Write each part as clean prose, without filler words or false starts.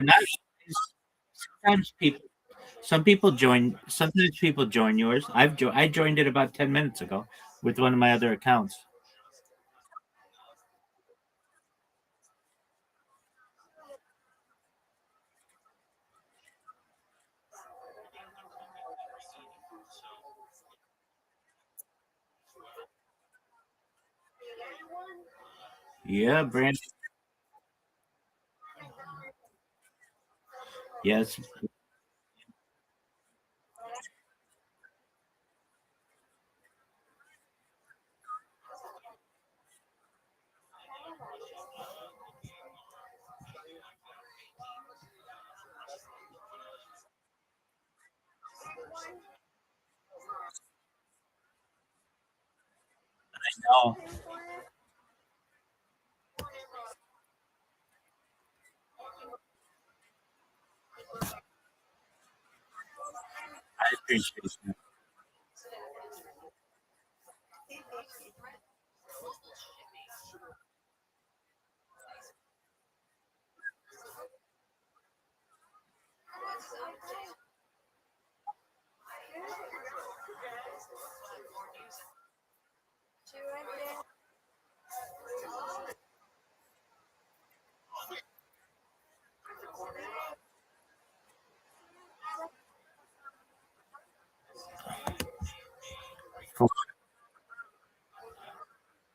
Not sometimes people. Some people join. Sometimes people join yours. I joined it about 10 minutes ago with one of my other accounts. Yeah, Brand. Yes. No, I appreciate that.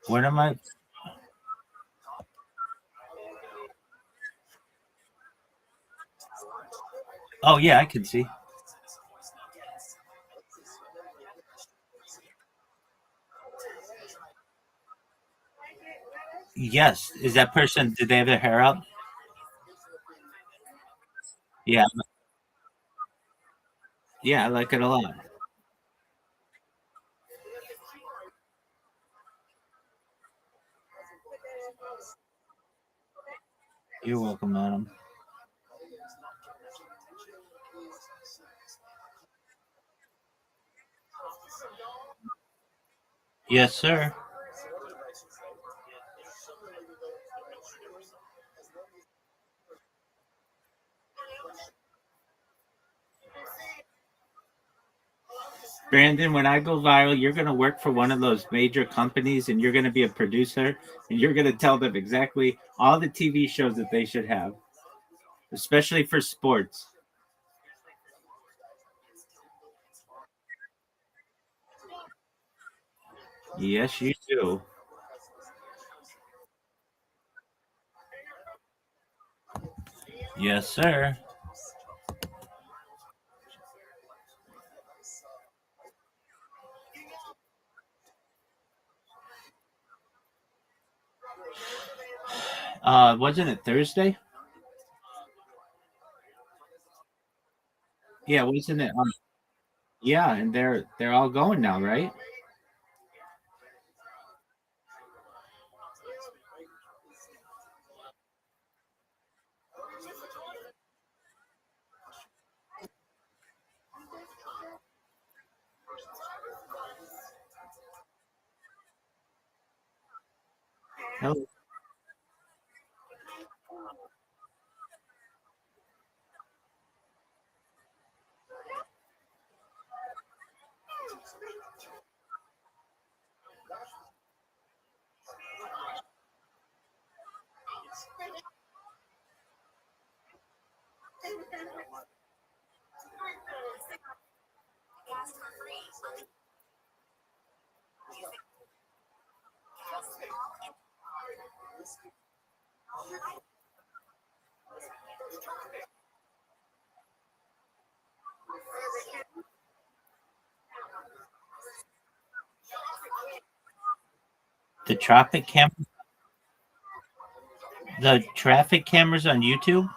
What am I? Oh yeah, I can see. Yes, is that person? Did they have their hair out? Yeah, yeah, I like it a lot. You're welcome, madam. Yes, sir. Brandon, when I go viral, you're going to work for one of those major companies and you're going to be a producer and you're going to tell them exactly all the TV shows that they should have, especially for sports. Yes, you do. Yes, sir. Wasn't it Thursday? Yeah, wasn't it? Yeah, and they're all going now, right? Hell, the traffic cameras on YouTube.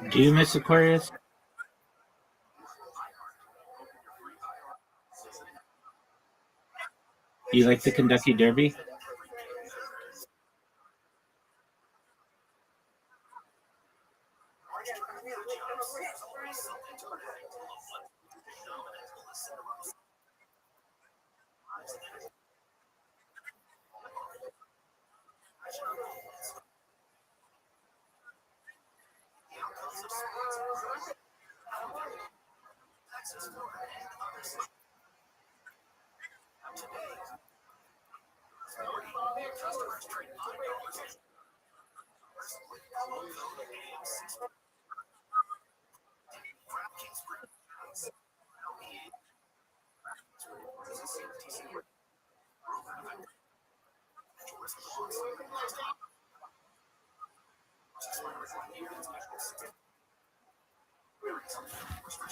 Do you miss Aquarius? You like the Kentucky Derby?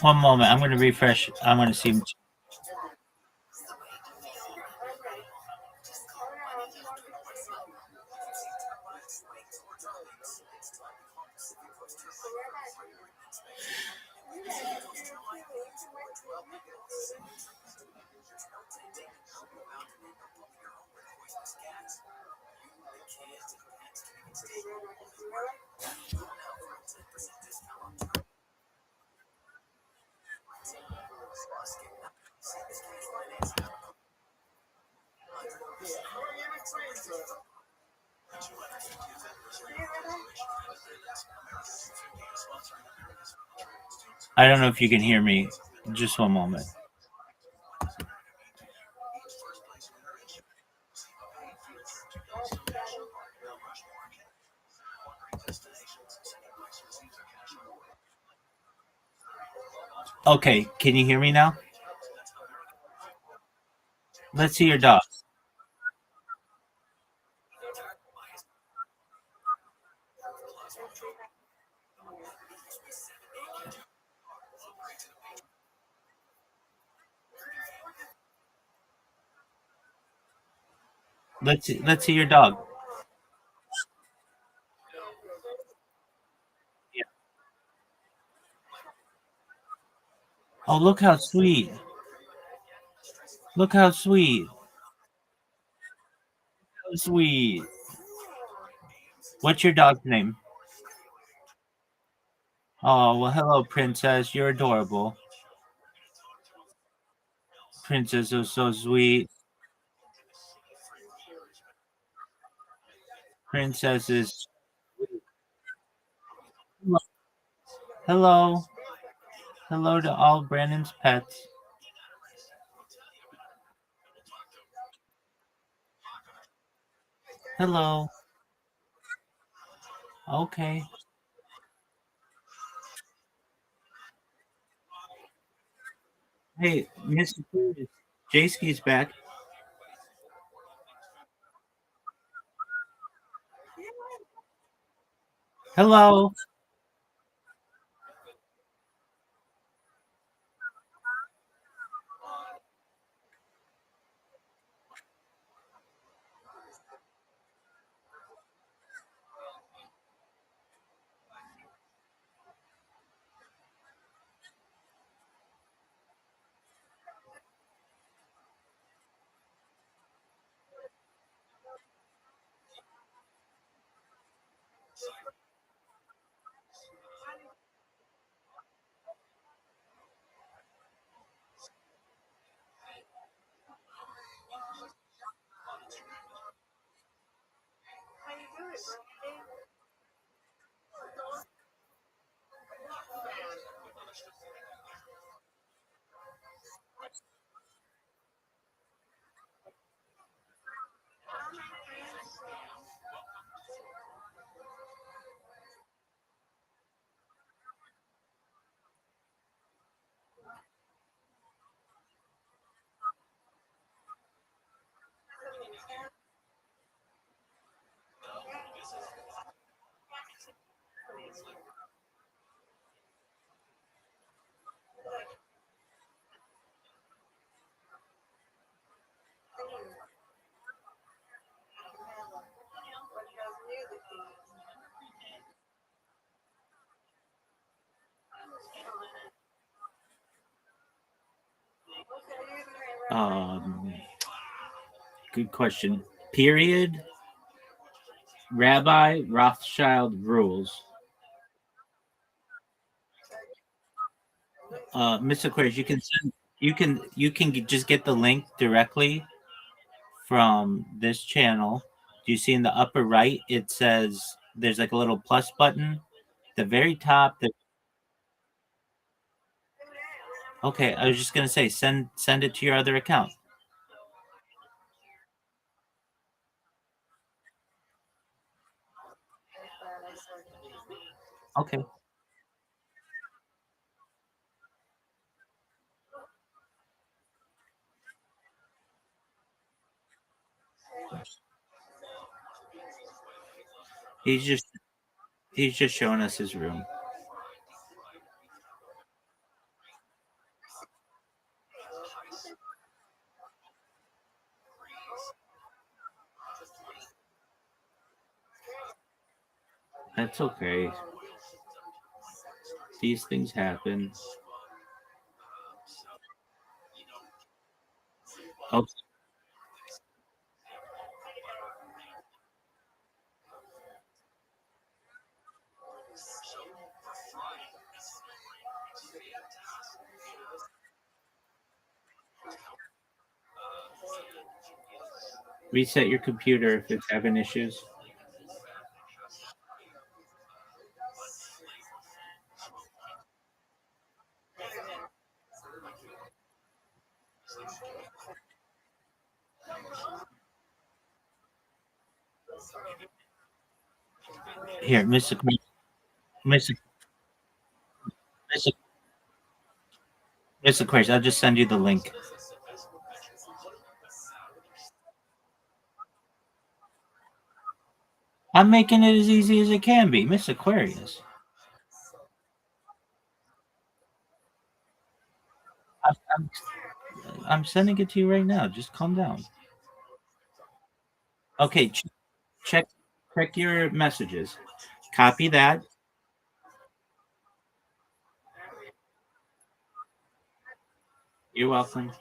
One moment. I'm going to refresh. I'm going to see. I don't know if you can hear me. Just one moment. Okay, can you hear me now? Let's see your dog. Let's see your dog. Yeah. Oh, look how sweet. Look how sweet. How sweet. What's your dog's name? Oh, well, hello, Princess. You're adorable. Princess is so sweet. Princess is. Hello. Hello to all Brandon's pets. Hello. Okay. Hey, Mr. Curtis. Jayski's back. Hello. Um, Good question. Period. Rabbi Rothschild rules. Mr. Aquarius, you can just get the link directly from this channel. Do you see in the upper right? It says there's like a little plus button. The very top. Okay, I was just gonna say send it to your other account. Okay, he's just he's just showing us his room. That's okay. These things happen. Oh, reset your computer if it's having issues. Here, Mr. Mr. Mr. Aquarius, I'll just send you the link. I'm making it as easy as it can be, Miss Aquarius. I'm, I'm, I'm sending it to you right now. Just calm down. Okay, check check your messages. Copy that. You're welcome.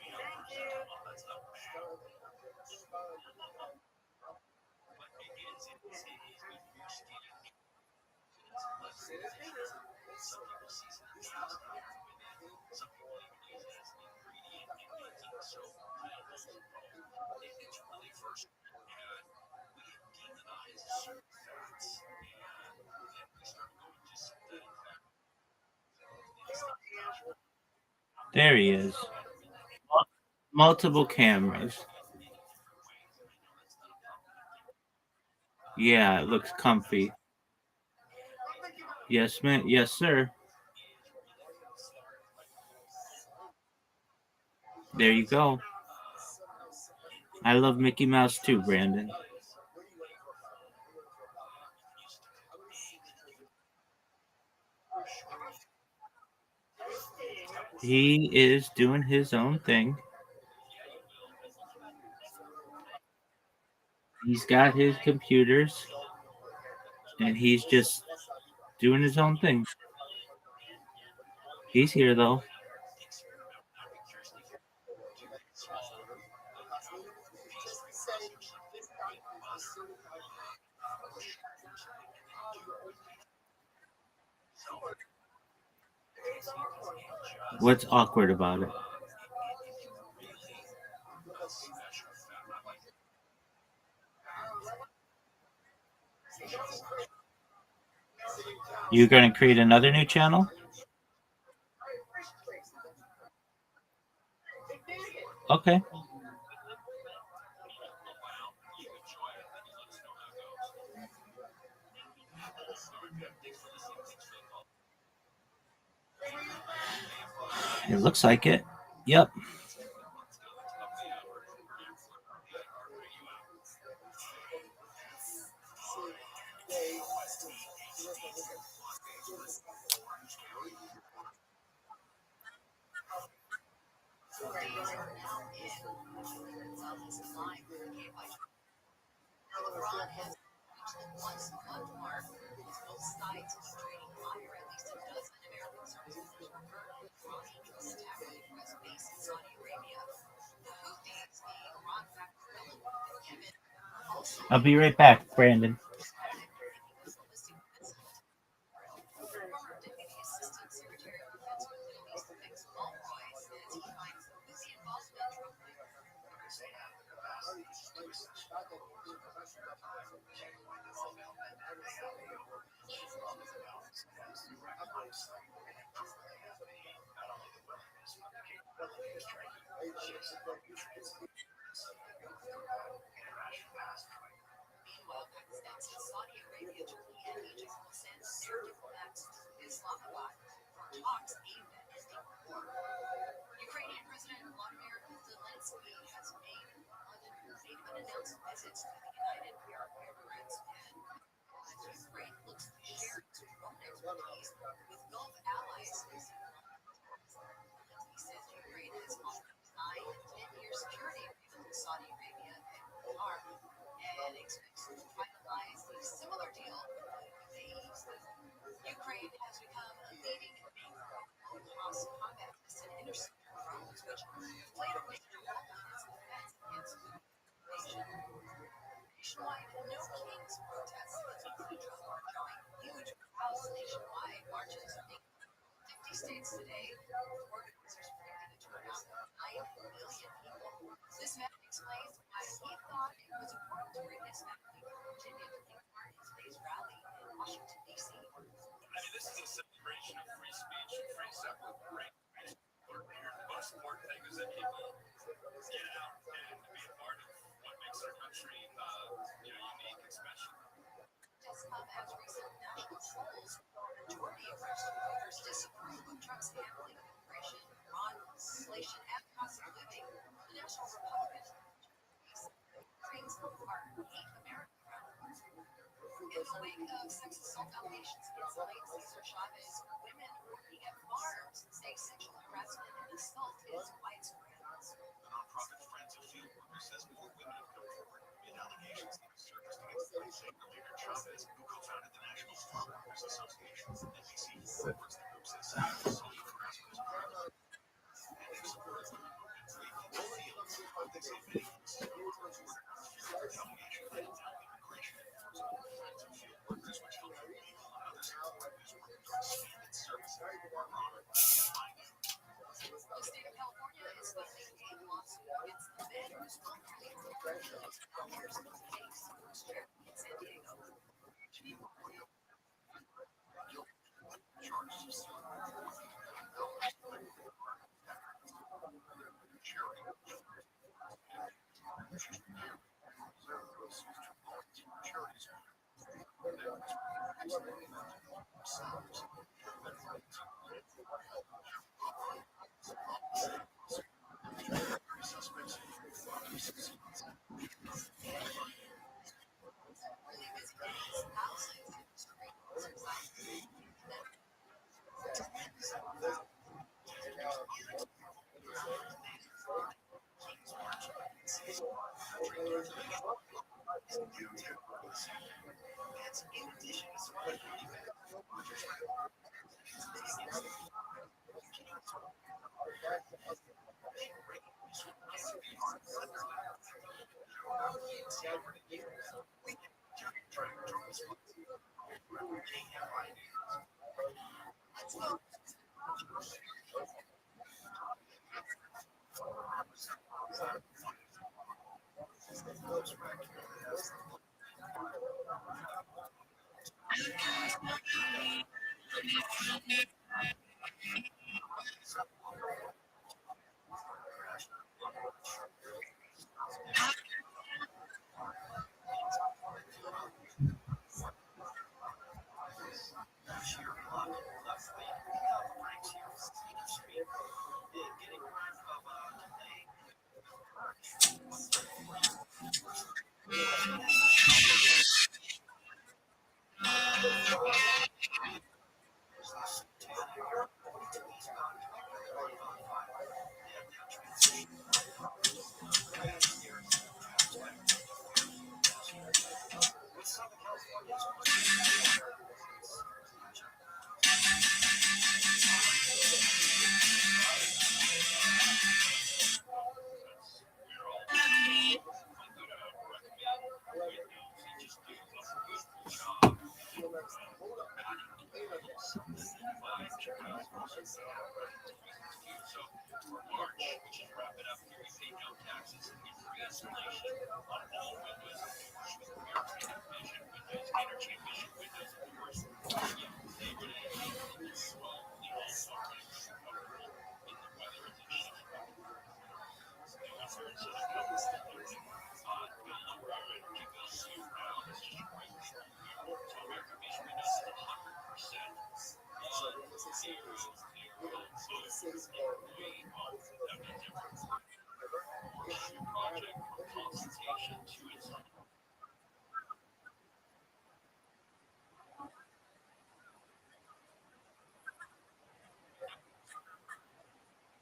There he is. Multiple cameras. Yeah, it looks comfy. Yes, man. Yes, sir. There you go. I love Mickey Mouse too, Brandon. He is doing his own thing. He's got his computers and he's just doing his own thing. He's here though. What's awkward about it? You're going to create another new channel? Okay. It looks like it. Yep. I'll be right back, Brandon.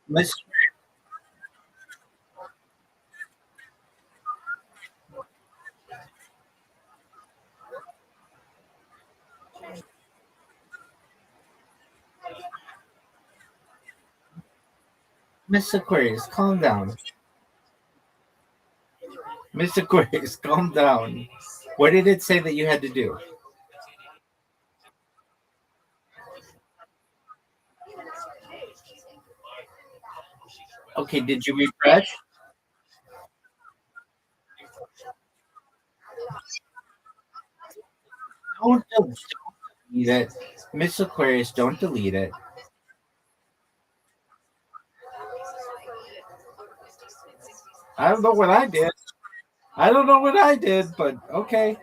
Miss Miss Aquarius, calm down. Miss Aquarius, calm down. What did it say that you had to do? Okay, did you refresh? Don't delete it. Miss Aquarius, don't delete it. I don't know what I did. I don't know what I did, but okay.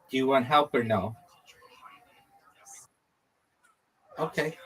Do you want help or no? Okay.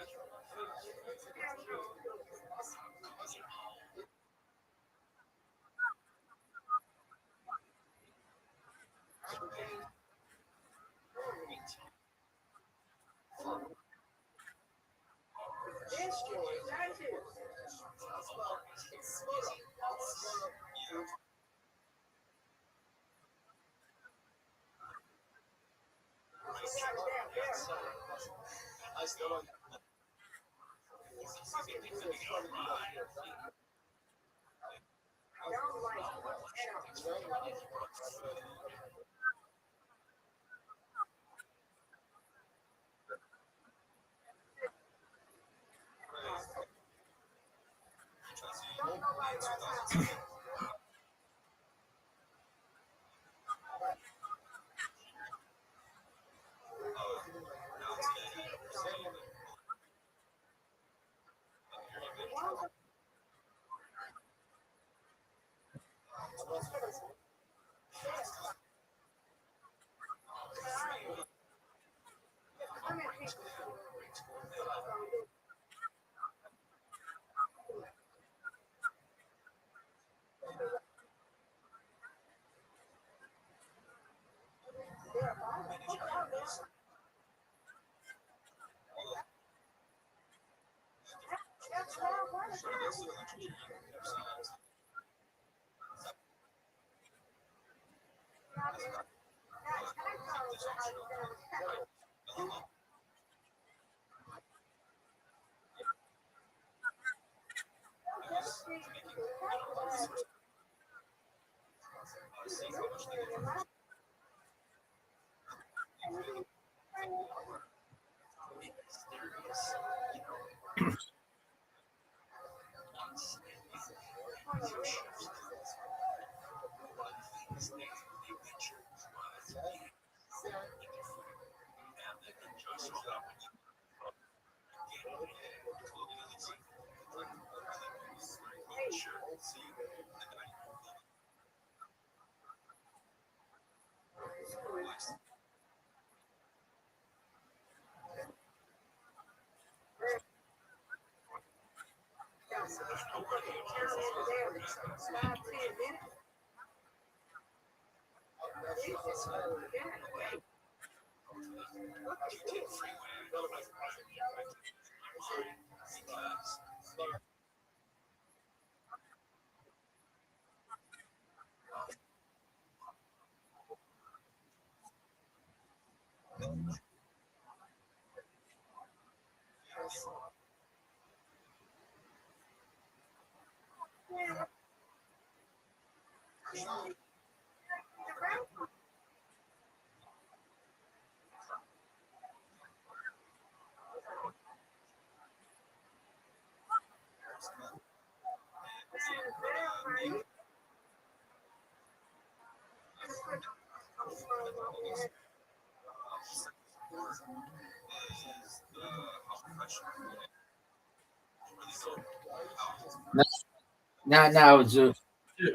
Now, Zoot.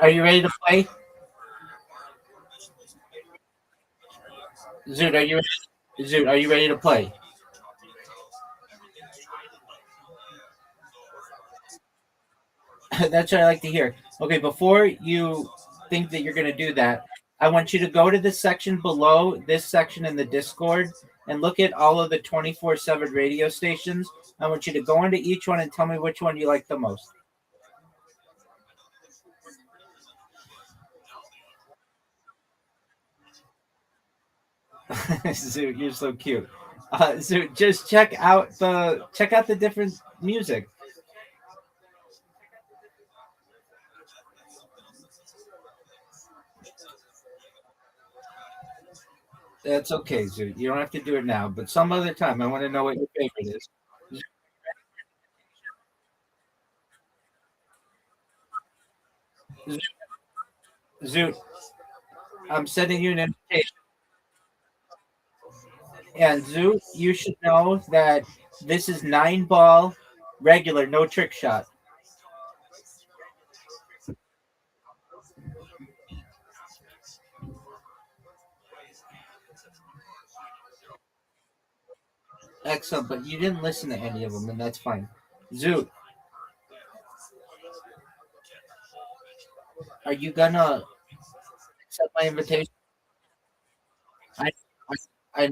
Are you ready to play? Zoot, are you ready to play? That's what I like to hear. Okay, before you think that you're going to do that, I want you to go to the section below this section in the Discord and look at all of the 24/7 radio stations. I want you to go into each one and tell me which one you like the most. Zoot, you're so cute. Zoot, just check out the different music. That's okay, Zoot. You don't have to do it now, but some other time. I want to know what your favorite is. Zoot, I'm sending you an invitation. And Zoot, you should know that this is 9 ball regular, no trick shot. Excellent, but you didn't listen to any of them, and that's fine. Zoot, are you gonna accept my invitation? I, I,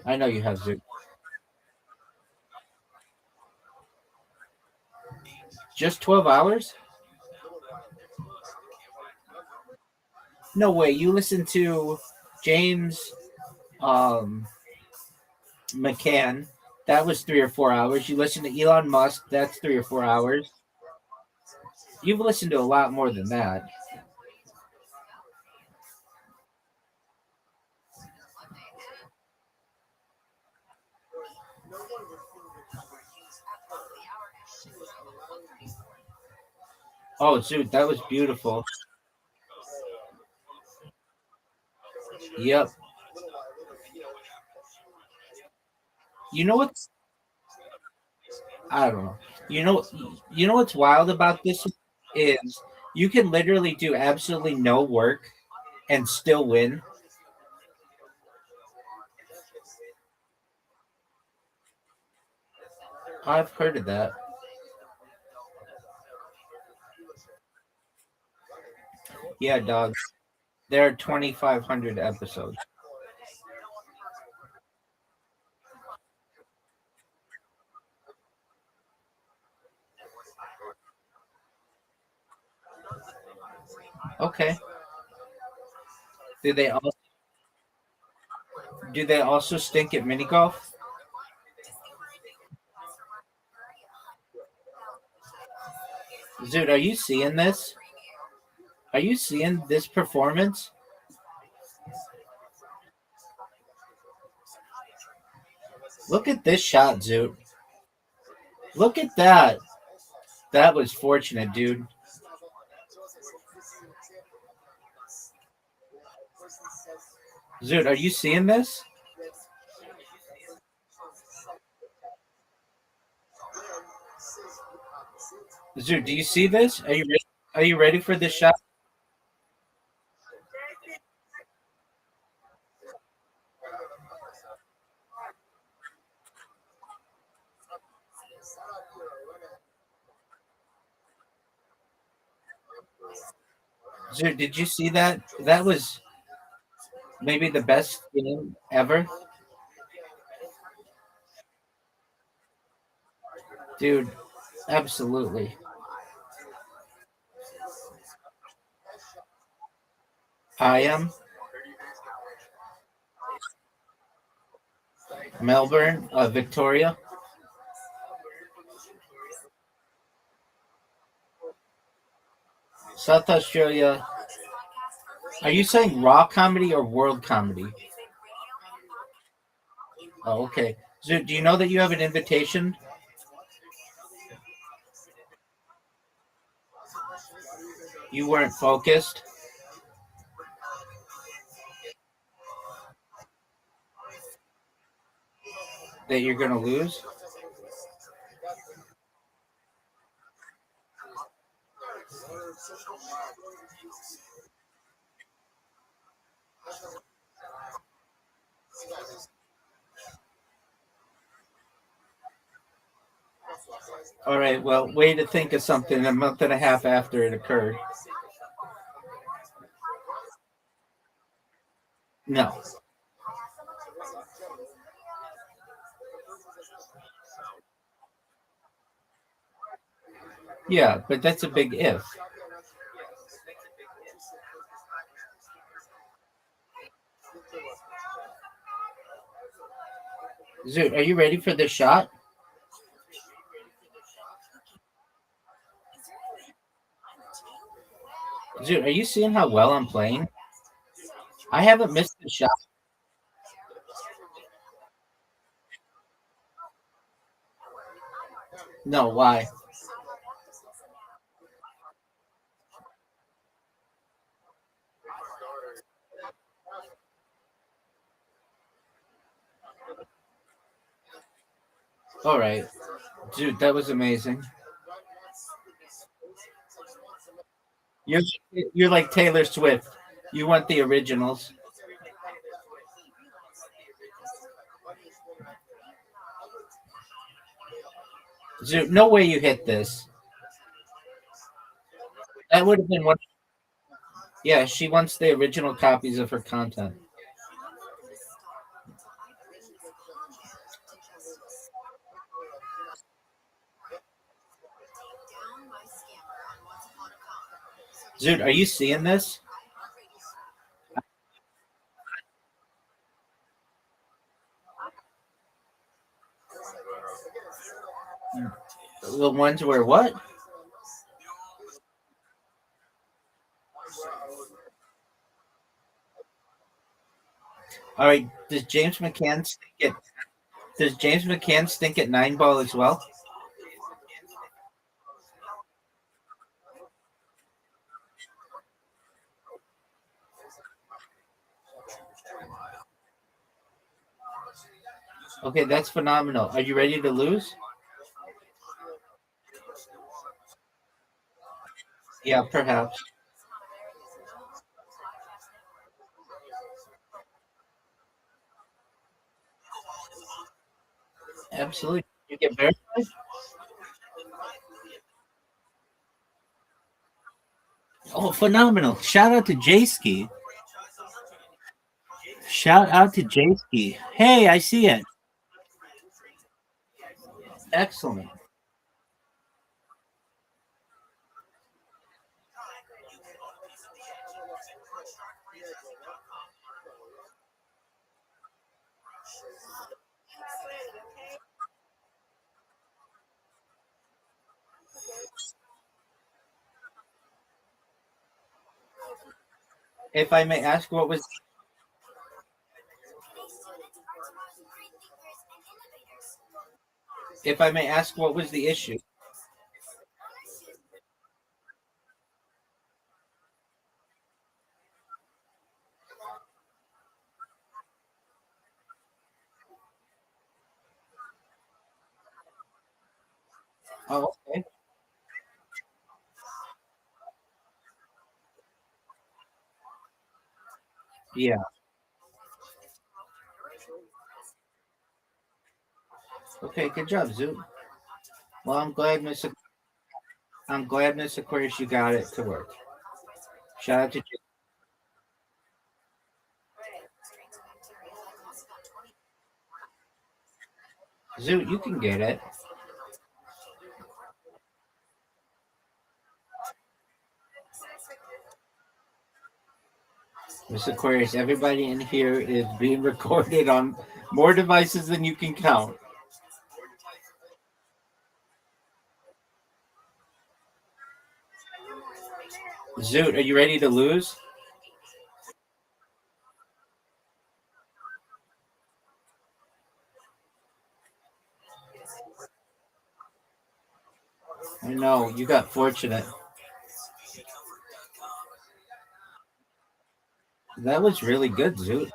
I know you have Zoot. Just 12 hours? No way. You listen to James um, McCann. That was 3 or 4 hours. You listen to Elon Musk. That's 3 or 4 hours. You've listened to a lot more than that. Oh, Zoot, that was beautiful. Yep. You know what's I don't know. You know what's wild about this is you can literally do absolutely no work and still win. I've heard of that. Yeah, dog. There are 2,500 episodes. Okay. Do they also do they also stink at mini golf? Dude, are you seeing this? Are you seeing this performance? Look at this shot, Zoot. Look at that. That was fortunate, dude. Zoot, are you seeing this? Zoot, do you see this? Are you ready for this shot? Dude, did you see that? That was maybe the best game ever. Dude, absolutely. I am Melbourne, Victoria, South Australia. Are you saying raw comedy or world comedy? Oh, okay. So, do you know that you have an invitation? You weren't focused, that you're going to lose? All right, well, way to think of something a month and a half after it occurred. No. Yeah, but that's a big if. Zoot, are you ready for this shot? Zoot, are you seeing how well I'm playing? I haven't missed the shot. No, why? All right. Dude, that was amazing. You're you're like Taylor Swift. You want the originals. Zoot, no way you hit this. That would have been one. Yeah, she wants the original copies of her content. Dude, are you seeing this? The ones where what? All right. Does James McCann stink at nine ball as well? Okay, that's phenomenal. Are you ready to lose? Yeah, perhaps. Absolutely. You get verified? Oh, phenomenal. Shout out to Jayski. Shout out to Jayski. Hey, I see it. Excellent. If I may ask, what was the issue? Oh, okay. Yeah. Okay, good job, Zoo. Well, I'm glad, Miss Aquarius, you got it to work. Shout out to Zoot. You can get it. Miss Aquarius, everybody in here is being recorded on more devices than you can count. Zoot, are you ready to lose? I know, you got fortunate. That was really good, Zoot.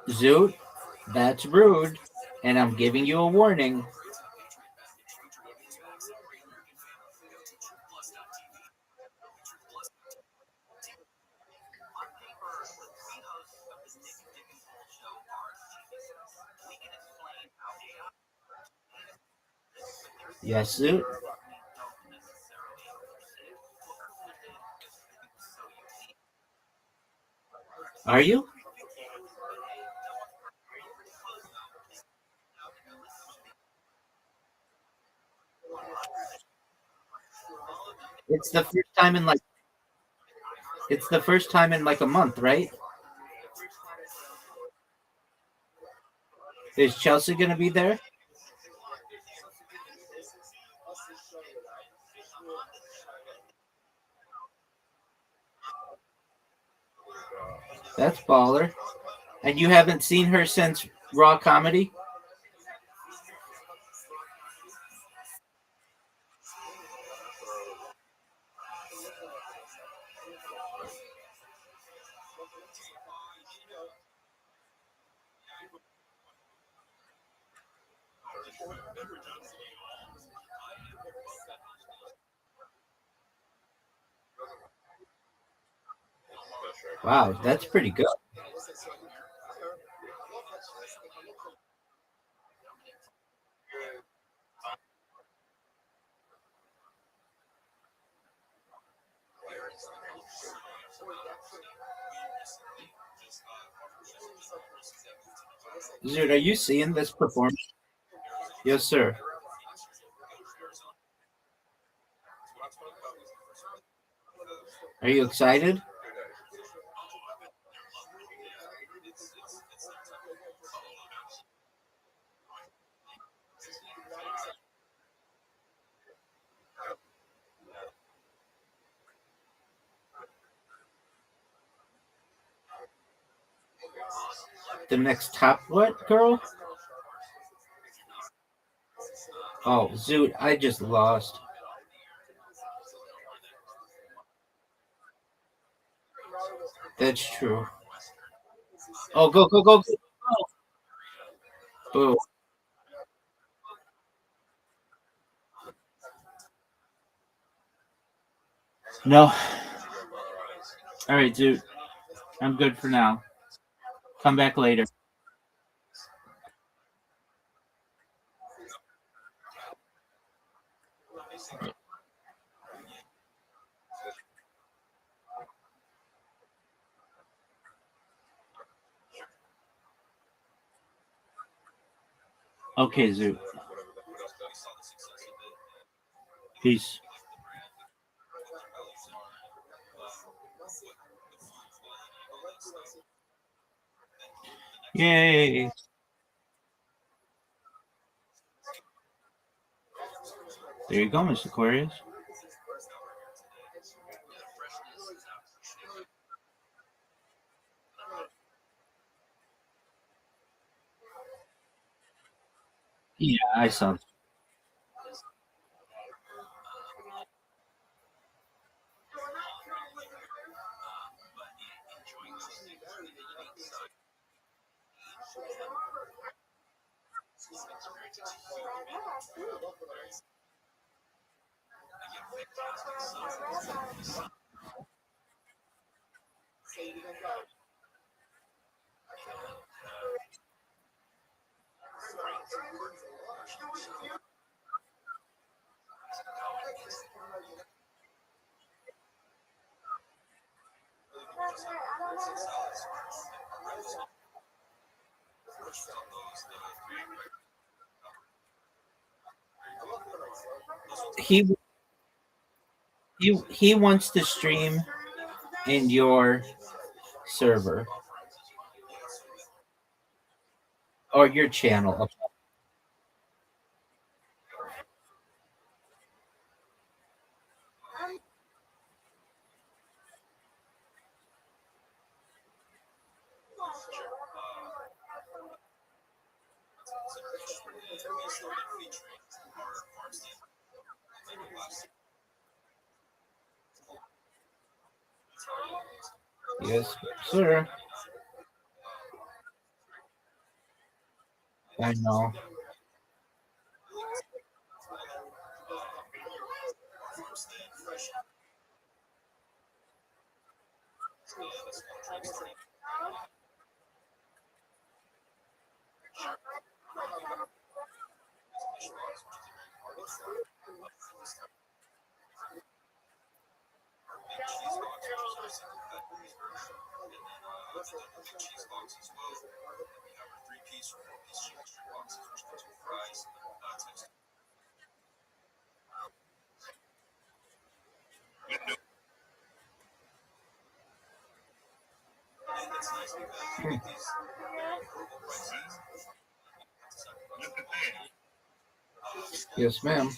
Zoot, that's rude, and I'm giving you a warning. Yes, Zoot? Are you? It's the first time in like it's the first time in like a month, right? Is Chelsea gonna be there? That's baller. And you haven't seen her since Raw Comedy? Wow, that's pretty good. Dude, are you seeing this performance? Yes, sir. Are you excited? The next top what, girl? Oh, Zoot, I just lost. That's true. Oh, go, go, go, go. Boo. No. All right, Zoot. I'm good for now. Come back later. Okay, Zoot. Peace. Yay. There you go, Mr. Aquarius. Yeah, I saw. he he wants to stream in your server or your channel. Yes, sir. I know. Yes, ma'am.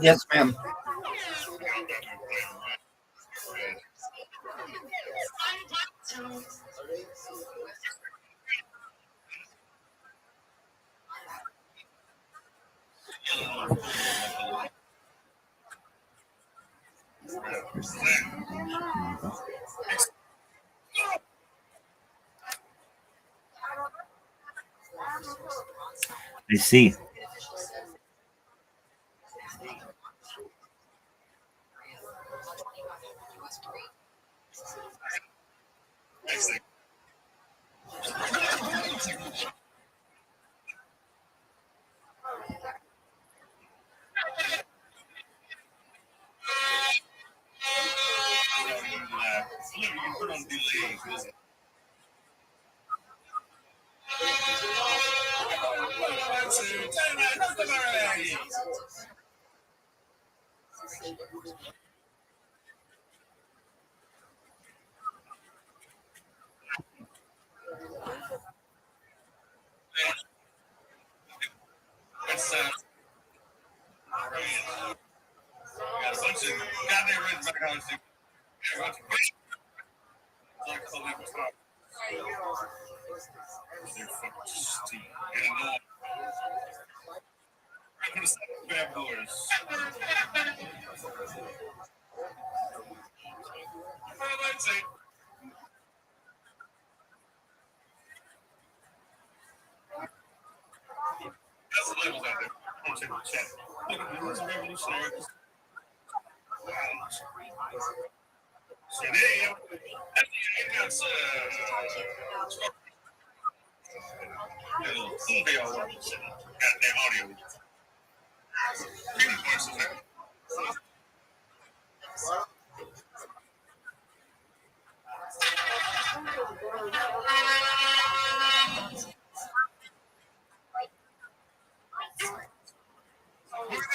Yes, ma'am. I see.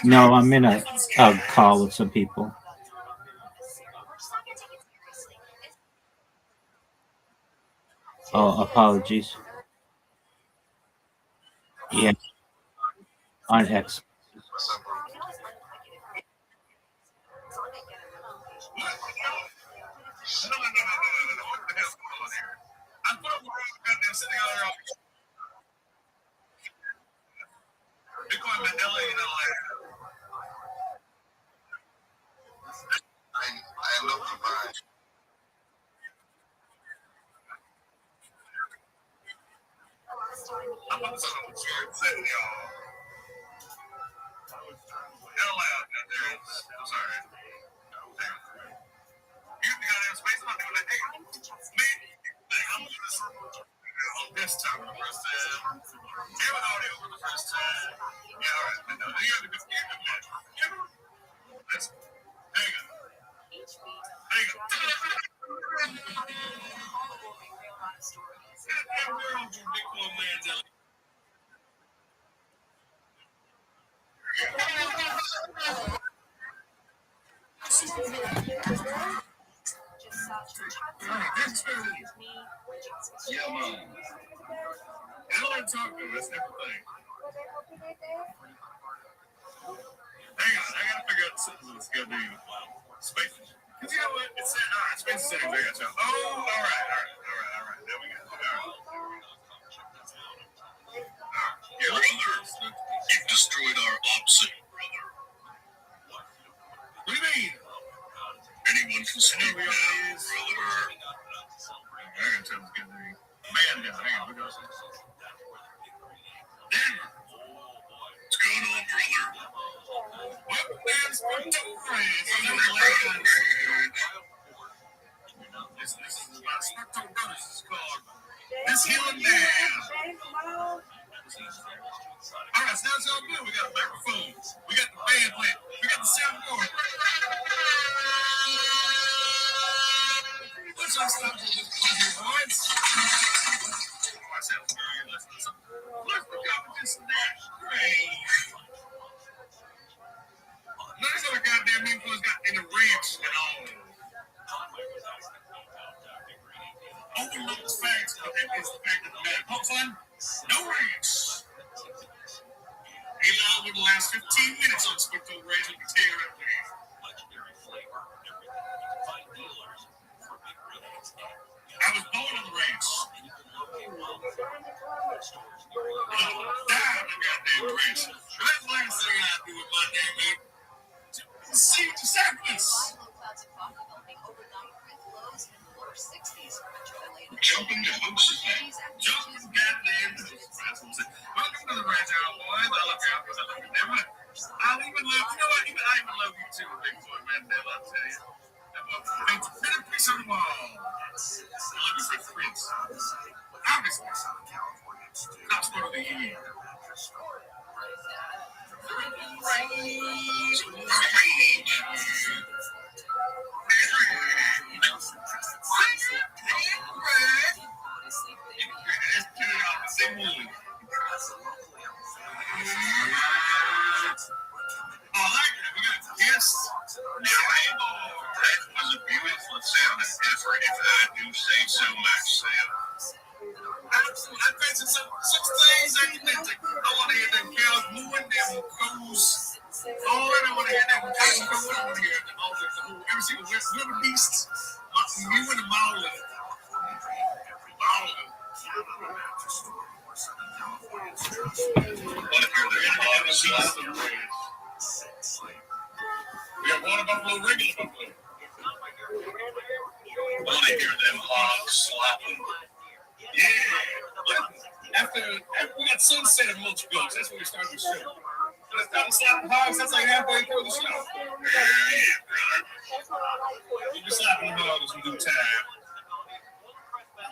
No, I'm in a call with some people. Oh, apologies. Yeah, on X.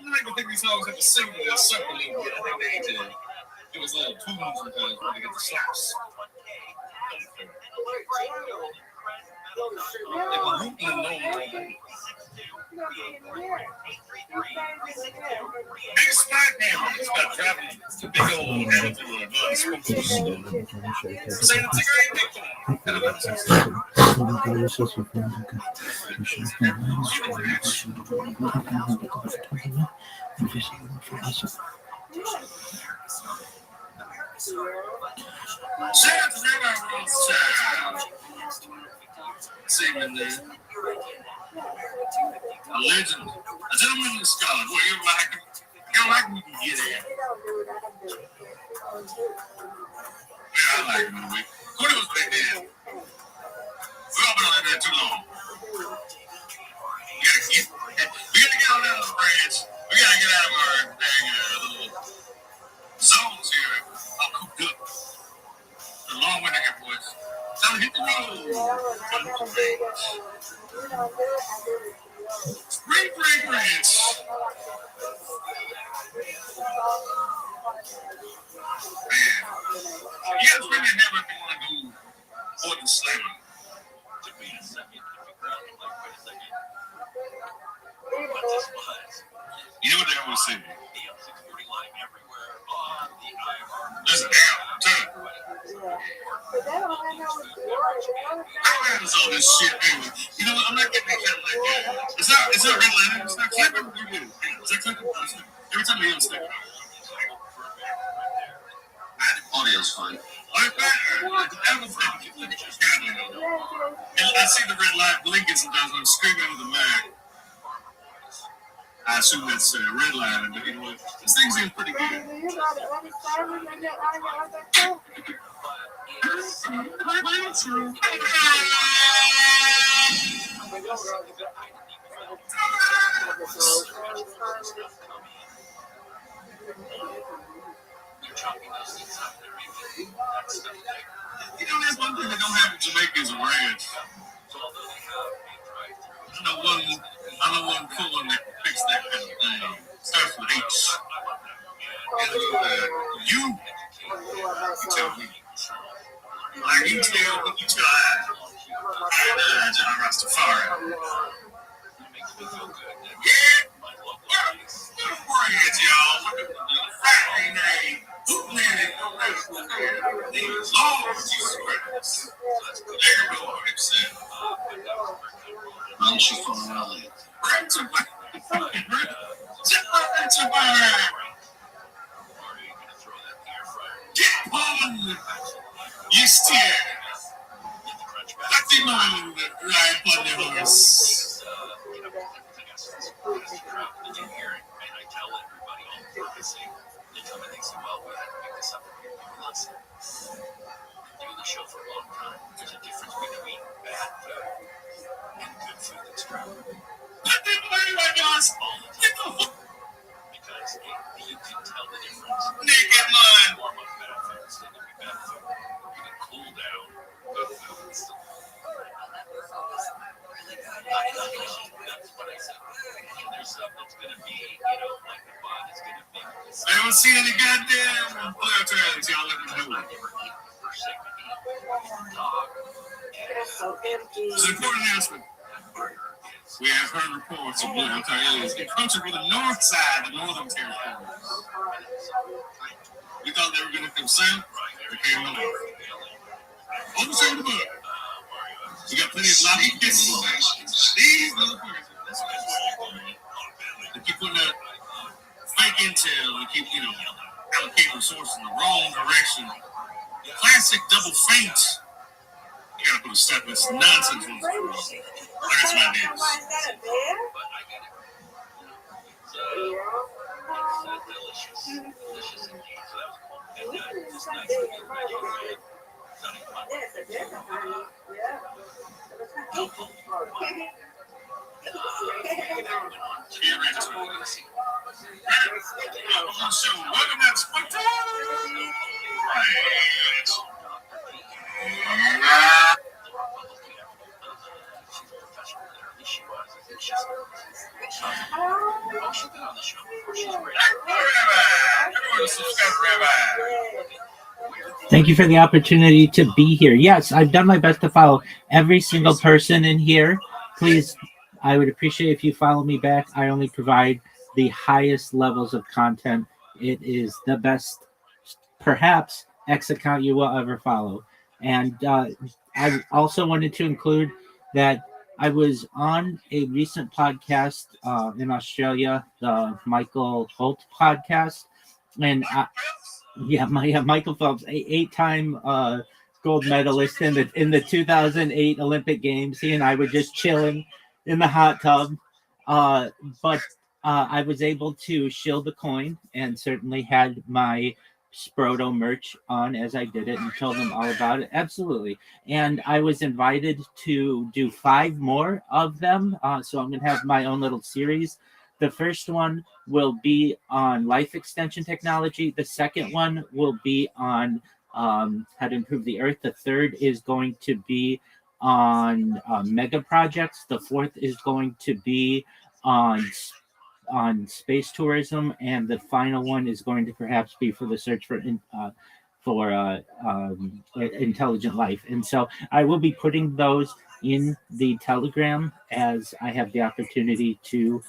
don't even think these songs have to sing with a circle a little bit. I think they need to give us little tunes when they get the slaps. Big spot now. It's got traveling. It's a big old head to a bus. Say the ticker ain't big shout out to Rabbi Rothschild. Singing there. A legend. A gentleman in Scotland. Well, you like him. You like him, you can get it. Yeah, I like him in a way. What else back there? We've all been on there too long. We gotta get on that little branch. We gotta get out of our little zones here. All cooped up. The long winter here, boys. Time to hit the road. Great ranch. Man, you gotta bring that hammer if you want to do more than slamming. You know what they always say? There's an app, too. How is all this shit anyway? You know what? I'm not getting that kind of like that. It's not red line. It's not clipping. Is that clipping? Every time you hear a stick. Audio's fine. I see the red light blinking sometimes when I'm screaming over the mic. I assume that's red line, but you know what? This thing seems pretty good. You know, there's one thing they don't have in Jamaica is a ranch. I know one cool one that can fix that kind of thing. Starts with H. And you tell me. Like you tell me, you try. John Rastafari. Yeah. Branch, y'all. Friday night. Lord Jesus Christ. There we go. I'm just from LA. Right to get on. You steer. Let him on ride on the horse. Show for a long time. There's a difference between bad food and good food that's grown. Let them play my guys. Because you can tell the difference. Naked man. Warm up bad food instead of bad food. You can cool down good food. That's what I said. There's stuff that's gonna be, like the bot is gonna be. I don't see any goddamn turns, y'all let me know. It's an important announcement. We have heard reports of black aliens encroaching from the north side of the Northern Territory. We thought they were going to come south. They came north. On the side of the book. You got plenty of locked kisses. These motherfuckers. They keep putting out fake intel and keep, allocating resources in the wrong direction. Classic double feint. You gotta put a stop in this nonsense. That's my idea. Welcome to Spectacular. Thank you for the opportunity to be here. Yes, I've done my best to follow every single person in here. Please, I would appreciate if you follow me back. I only provide the highest levels of content. It is the best, perhaps, X account you will ever follow. And I also wanted to include that I was on a recent podcast in Australia, the Michael Holt podcast. And Michael Phelps, eight-time gold medalist in the 2008 Olympic Games. He and I were just chilling in the hot tub, uh, but I was able to shield the coin and certainly had my Sproto merch on as I did it and told them all about it. Absolutely. And I was invited to do 5 more of them. So I'm going to have my own little series. The first one will be on life extension technology. The second one will be on how to improve the earth. The third is going to be on mega projects. The fourth is going to be on space tourism, and the final one is going to perhaps be for the search for intelligent life. And so I will be putting those in the Telegram as I have the opportunity to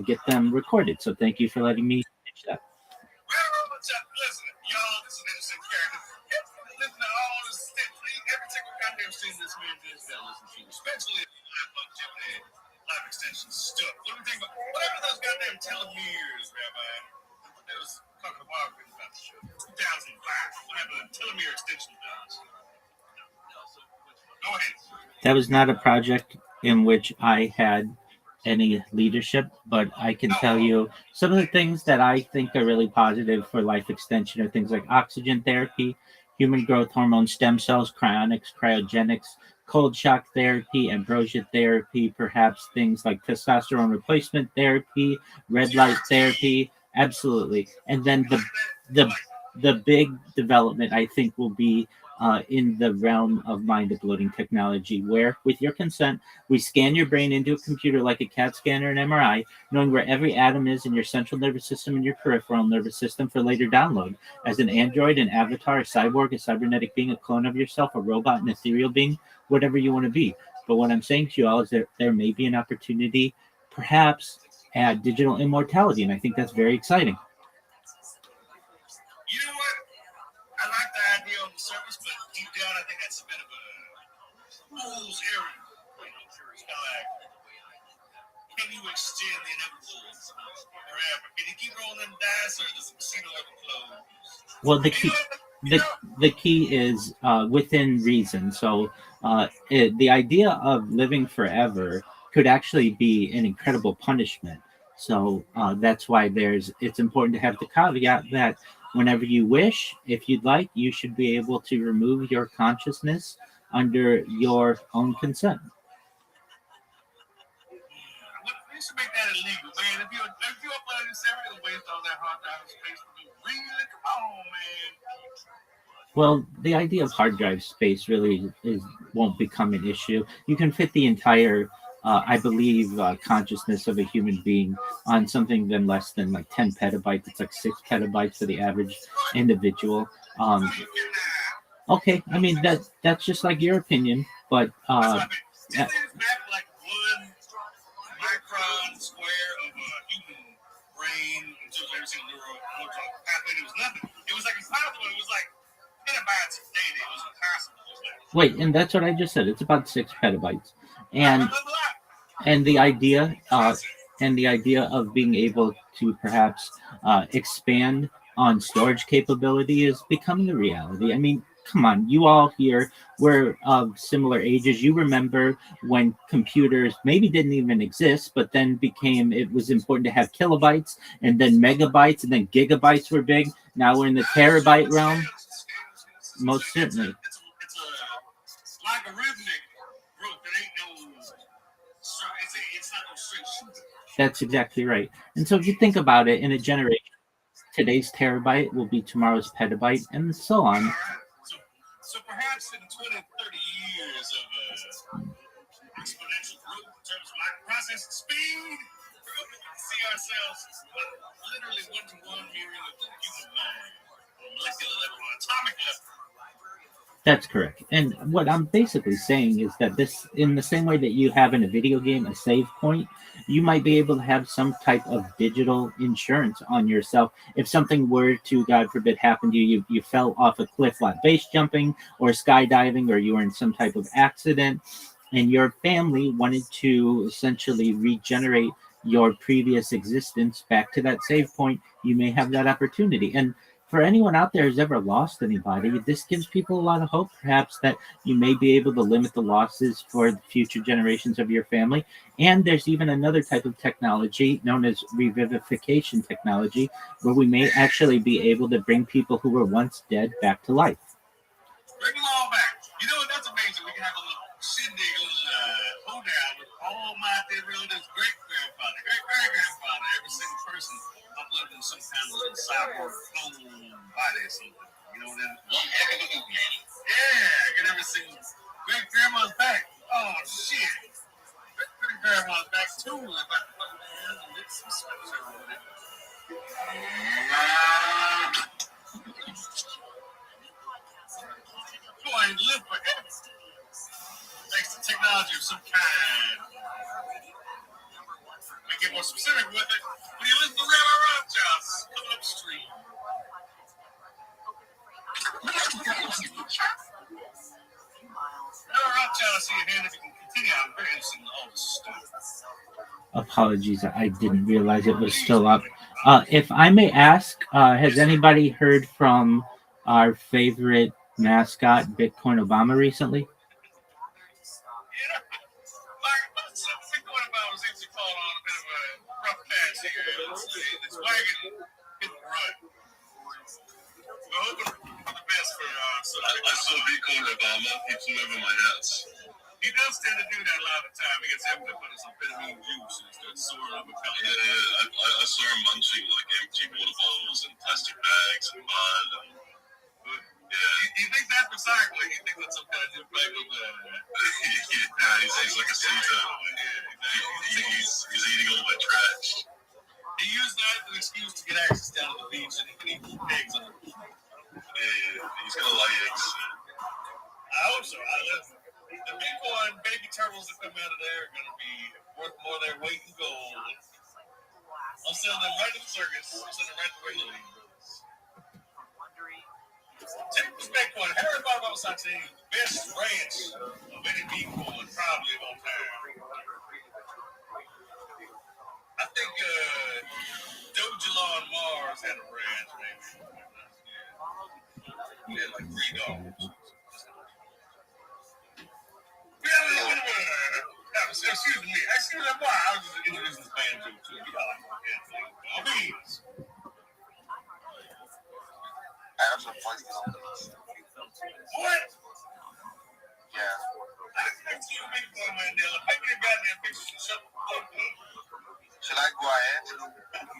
get them recorded. So thank you for letting me finish that. Listen, y'all, this is an interesting character. Listen to all this, every single goddamn scene this man just listen to, especially longevity, life extension stuff. What do you think about whatever those goddamn telomeres, Rabbi? That was talking about 2005. What happened to telomere extension does? Go ahead. That was not a project in which I had any leadership, but I can tell you some of the things that I think are really positive for life extension are things like oxygen therapy, human growth hormone stem cells, cryonics, cryogenics, cold shock therapy, ambrosia therapy, perhaps things like testosterone replacement therapy, red light therapy. Absolutely. And then the the big development I think will be in the realm of mind uploading technology, where, with your consent, we scan your brain into a computer like a CAT scan or an MRI, knowing where every atom is in your central nervous system and your peripheral nervous system for later download. As an android, an avatar, a cyborg, a cybernetic being, a clone of yourself, a robot, an ethereal being, whatever you want to be. But what I'm saying to you all is that there may be an opportunity, perhaps, at digital immortality, and I think that's very exciting. You know what? I like the idea on the surface, but deep down, I think that's a bit of a fool's errand. It's kind of like, can you extend the inevitable forever? Can you keep rolling them dice, or does the casino ever close? Well, the key is within reason. So the idea of living forever could actually be an incredible punishment. So that's why it's important to have the caveat that whenever you wish, if you'd like, you should be able to remove your consciousness under your own consent. We should make that illegal, man. If you're uploading this, everything waste all that hard drive space for me. Really, come on, man. Well, the idea of hard drive space really won't become an issue. You can fit the entire, I believe, consciousness of a human being on something then less than like 10 petabytes. It's like 6 petabytes for the average individual. Okay, I mean that's just like your opinion, but like one micron square of a human brain into every single neural pathway. It was nothing. It was like impossible. It was like petabytes of data. It was impossible. Wait, and that's what I just said. It's about 6 petabytes, and the idea of being able to perhaps expand on storage capability is becoming a reality. I mean, come on, you all here were of similar ages. You remember when computers maybe didn't even exist, but then it was important to have kilobytes, and then megabytes, and then gigabytes were big. Now we're in the terabyte realm. Most certainly. It's logarithmic growth. It ain't no. It's not no straight shooter. That's exactly right. And so if you think about it, in a generation, today's terabyte will be tomorrow's petabyte, and so on. Right. So perhaps in 20, 30 years of exponential growth in terms of microprocessing speed, see ourselves as literally one-to-one mirroring of the human mind on a molecular level, on an atomic level. That's correct. And what I'm basically saying is that this, in the same way that you have in a video game a save point, you might be able to have some type of digital insurance on yourself. If something were to, God forbid, happen to you, you fell off a cliff while base jumping or skydiving, or you were in some type of accident, and your family wanted to essentially regenerate your previous existence back to that save point, you may have that opportunity. And for anyone out there who's ever lost anybody, this gives people a lot of hope, perhaps, that you may be able to limit the losses for the future generations of your family. And there's even another type of technology known as revivification technology, where we may actually be able to bring people who were once dead back to life. Bring them all back. You know what? That's amazing. We can have a little shindig, a little hoedown with all my dead relatives, great-grandfather, great-great-grandfather, every single person uploading some kind of little cyborg clone body or something. You know what I mean? One heck of a movie. Yeah, get every single great-grandma's back. Oh, shit. Great-grandma's back, too. If I get some sweatshirt over there. Going to live forever. Thanks to technology of some kind. We get more specific with it when you listen to Rabbi Rothschild coming upstream. Rabbi Rothschild, I see your hand. If you can continue, I'm very interested in all this stuff. Apologies, I didn't realize it was still up. If I may ask, has anybody heard from our favorite mascot, Bitcoin Obama, recently? Yeah, like Bitcoin Obama seems to fall on a bit of a rough patch here. This wagon hit the rut. We're hoping for the best for I saw Bitcoin Obama. He flew over my house. He does tend to do that a lot of the time. He gets empty on some amphetamine juice and starts soaring up a pellet. Yeah, I saw him munching like empty water bottles and plastic bags and mud. Yeah. You think that's recycling? You think that's some kind of new type of yeah, he's like a sea turtle. Yeah, exactly. He's eating all my trash. He used that as an excuse to get access down to the beach and he can eat eggs on the beach. Yeah, he's gonna lay eggs. I hope so. The Bitcoin baby turtles that come out of there are gonna be worth more than their weight in gold. I'll sell them right to the circus. I'll sell them right to the regular Eagles. Take this Bitcoin. Harry Bob Osati, the best ranch of any Bitcoin probably of all time. I think Dojala on Mars had a ranch, maybe. He had like 3 dogs. Excuse me. Excuse me. Why? I was just introducing this band to you. All beans. I have some points on this. What? Yeah. I expect you to make one Mandela. Make me a goddamn picture and shut the fuck up. Should I go ahead?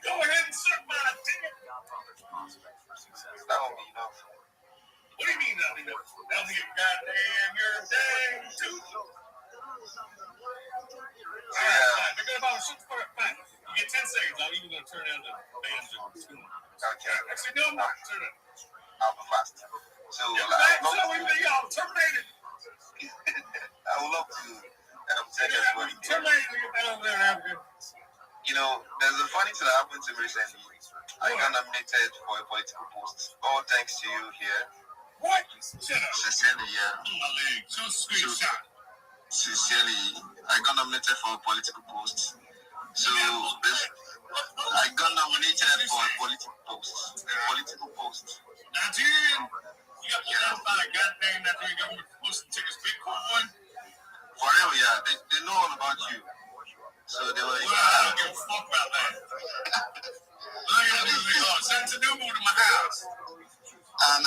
Go ahead and suck my dick. That won't be enough. What do you mean that'll be enough? That'll be a goddamn your dang tooth. Yeah. They're gonna about shoot for a fight. You get 10 seconds. I'm even gonna turn down the banjo. Okay. Actually, no, I'm not. Turn it. I'll be fast. So, y'all terminated. I would love to take everybody. Terminated. You know, there's a funny thing that happened to me recently. I got nominated for a political post. All thanks to you here. What? Shut up. Sincerely, yeah. So screenshot. Sincerely, I got nominated for a political post. So, I got nominated for a political post. A political post. Nigerian? You got announced by a goddamn Nigerian government posting tickets Bitcoin? For real, yeah. They know all about you. So they were like, well, I don't give a fuck about that. Send a new move to my house. And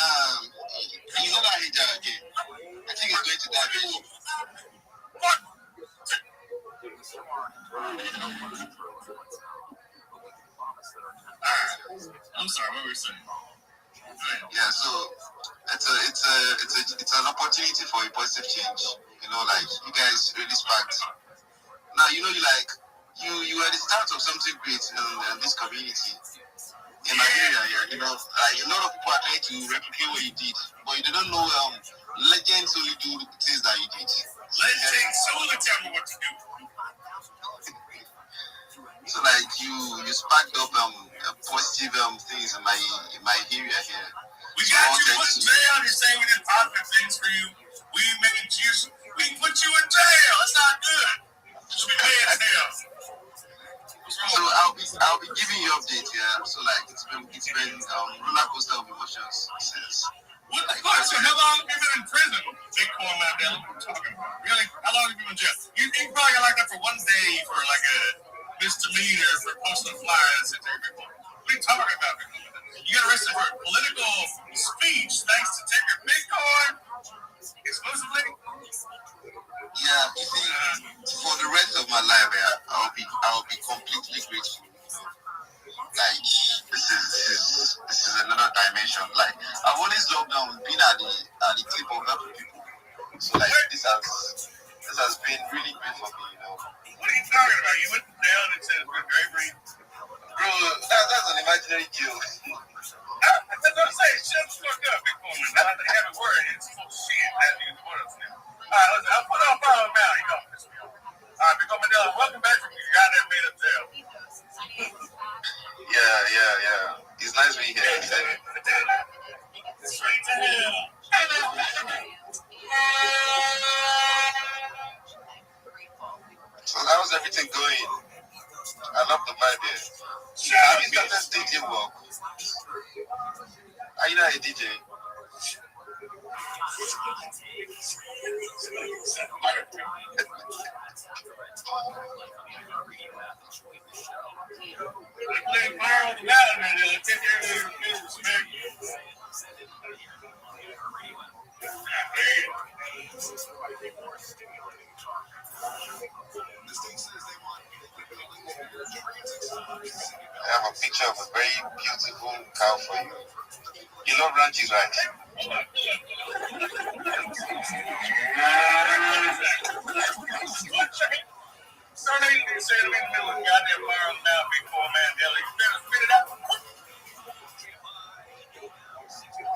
he's not that hijab again. I think he's going to that bitch. What? I'm sorry, what were you saying? Yeah, so it's an opportunity for a positive change. You know, like you guys really sparked. Now you know you like you are the start of something great in this community. In my area, yeah, a lot of people are trying to replicate what you did, but you don't know legends only do the things that you did. Legends only tell me what to do. So like you sparked up positive things in my area here. We got you put in jail. You're saying we did positive things for you. We made you. We put you in jail. That's not good. You should be paying jail. So I'll be giving you updates, yeah. So like it's been roller coaster of emotions since. What the fuck? So how long have you been in prison? Bitcoin Mandela, what are you talking about? Really? How long have you been in jail? You probably got locked up for 1 day for like a misdemeanor for posting flyers at their Bitcoin. What are you talking about? You got arrested for political speech thanks to take your Bitcoin exclusively? Yeah, you see, for the rest of my life, yeah, I'll be completely grateful. Like this is another dimension. Like I've always loved being at the tip of helping people. So like this has been really great for me. What are you talking about? You went down and said good bravery. Bro, that's an imaginary deal. That's what I'm saying. Shut the fuck up, big woman. Now that they haven't word, it's full shit. That nigga's the word now. Alright, listen, I'll put on fire now. You know, piss me off. Alright, big woman, welcome back from your goddamn made up jail. Yeah. It's nice being here. Straight to hell. So how's everything going? I love the vibe here. Have you started stadium work? Are you not a DJ? I have a picture of a very beautiful cow for you. You love ranches, right? Sorry, you didn't say it in the middle of goddamn viral now, big boy Mandela. You better spit it out.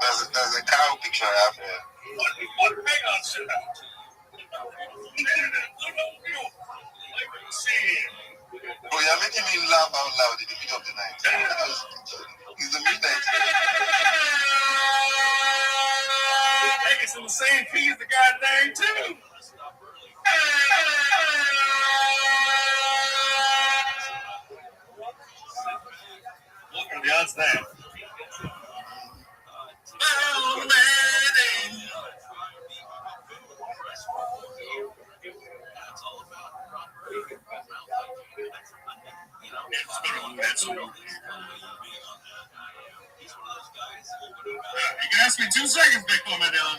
There's a cow picture I have here. What? Hang on, shit. Bro, you're making me laugh out loud in the middle of the night. It's the midnight. Hey, it's in the same key as the guy's name, too. Yeah, it's that. Oh, man. You can ask me 2 seconds, Bitcoin Mandela.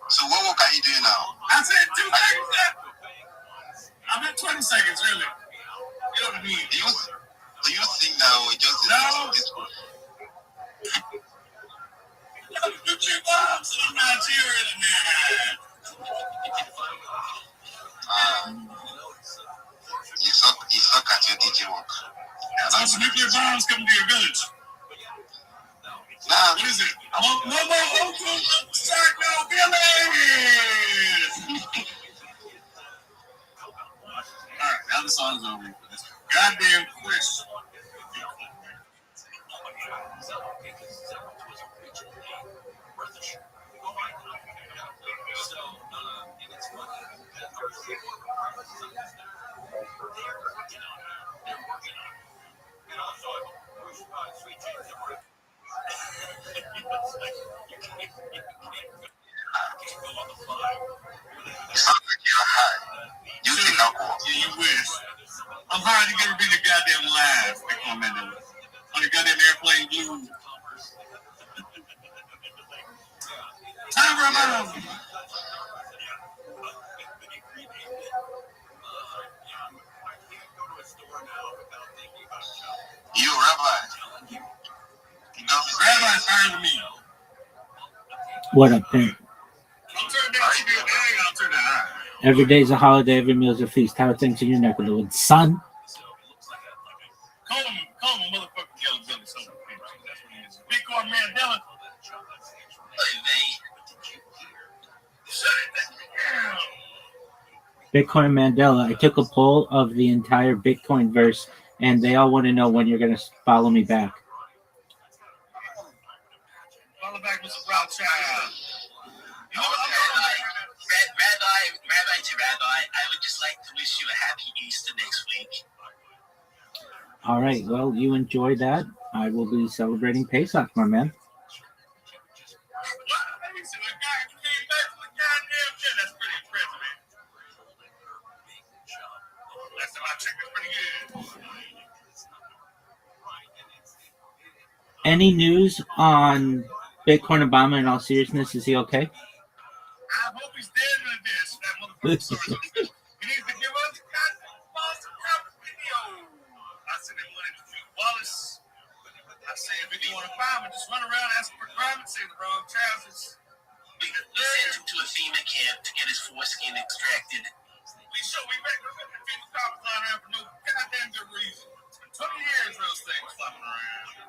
So what work are you doing now? I said 2 seconds. I'm at 20 seconds, really. You know what I mean? Do you think now or just no? Put your bombs in Nigeria tonight. You suck at your DJ work. Some nuclear bombs coming to your village. Nah. What is it? I want no more Oakland Psycho Village! Alright, now the song's over. Goddamn question. You take alcohol. Yeah, you wish. I'm hard to get to be the goddamn live. On the goddamn airplane blue. Time for a bomb. You, Rabbi. Rabbi's hired to me. What up, Pink? I'll turn that TV on. I'll turn that on. Every day's a holiday, every meal's a feast. How are things in your neck of the woods, son? Call him motherfucking yellow belly. That's what he is. Bitcoin Mandela. Hey, man. Bitcoin Mandela. I took a poll of the entire Bitcoin verse, and they all want to know when you're going to follow me back. Follow back with some Rothschild. You know what? Rabbi, I would just like to wish you a happy Easter next week. All right. Well, you enjoy that. I will be celebrating Pesach, my man. That's pretty impressive, man. Last time I checked, it's pretty good. Any news on Bitcoin Obama in all seriousness? Is he okay? I hope he's dead in this. That motherfucker. Sorry. He needs to give us a video. I sent him money to Pete Wallace. I said, if you want to find him, just run around asking for crime and say the wrong trousers. We sent him to a FEMA camp to get his foreskin extracted. We back up at the FEMA cops line around for no goddamn good reason. It's been 20 years those things flopping around.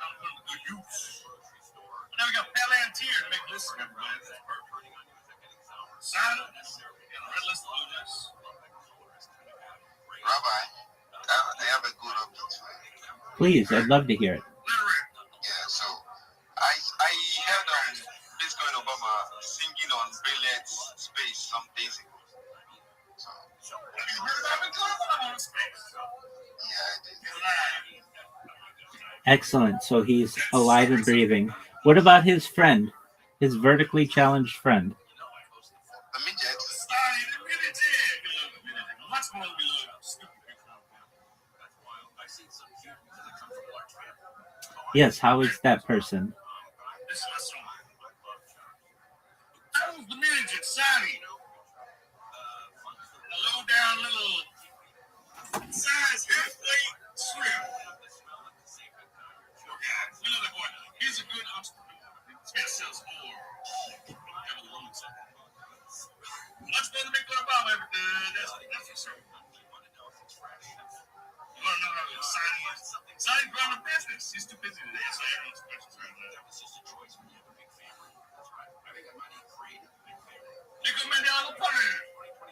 I'm putting good use. Now we got Palantir to make lists of everybody. That's perfect. Sign up. Get a red list of losers. Rabbi, I have a good update for you. Please, I'd love to hear it. Yeah, so I heard Bitcoin Obama singing on Brilliant's Space some days ago. So, have you heard about Bitcoin Obama on Space? Yeah, I did. Excellent. So he's alive and breathing. What about his friend, his vertically challenged friend? The midget. Much more stupid. Yes, how is that person? That was the midget, Sonny. A low down little size half-plate shrimp. You know that boy. He's a good entrepreneur. He sells more. Much better than Bitcoin Obama ever did. That's for sure. You want to know how Sonny is? Sonny's running a business. He's too busy to answer everyone's questions right now. Bitcoin Mandela party.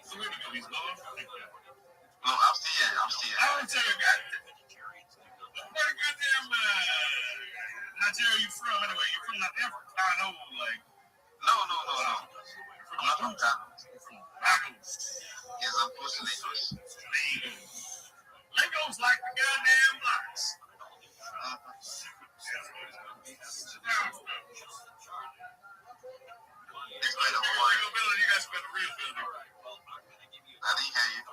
So where do you go? He's gone? No, I'm still here. I want to tell you, guys. Where the goddamn Nigeria you from anyway? You from Africa? I know, like. No. I'm not from Lagos. Yes, I'm close to Lagos. Lagos like the goddamn blocks. It's like a real building. You guys got a real building. I didn't hear you.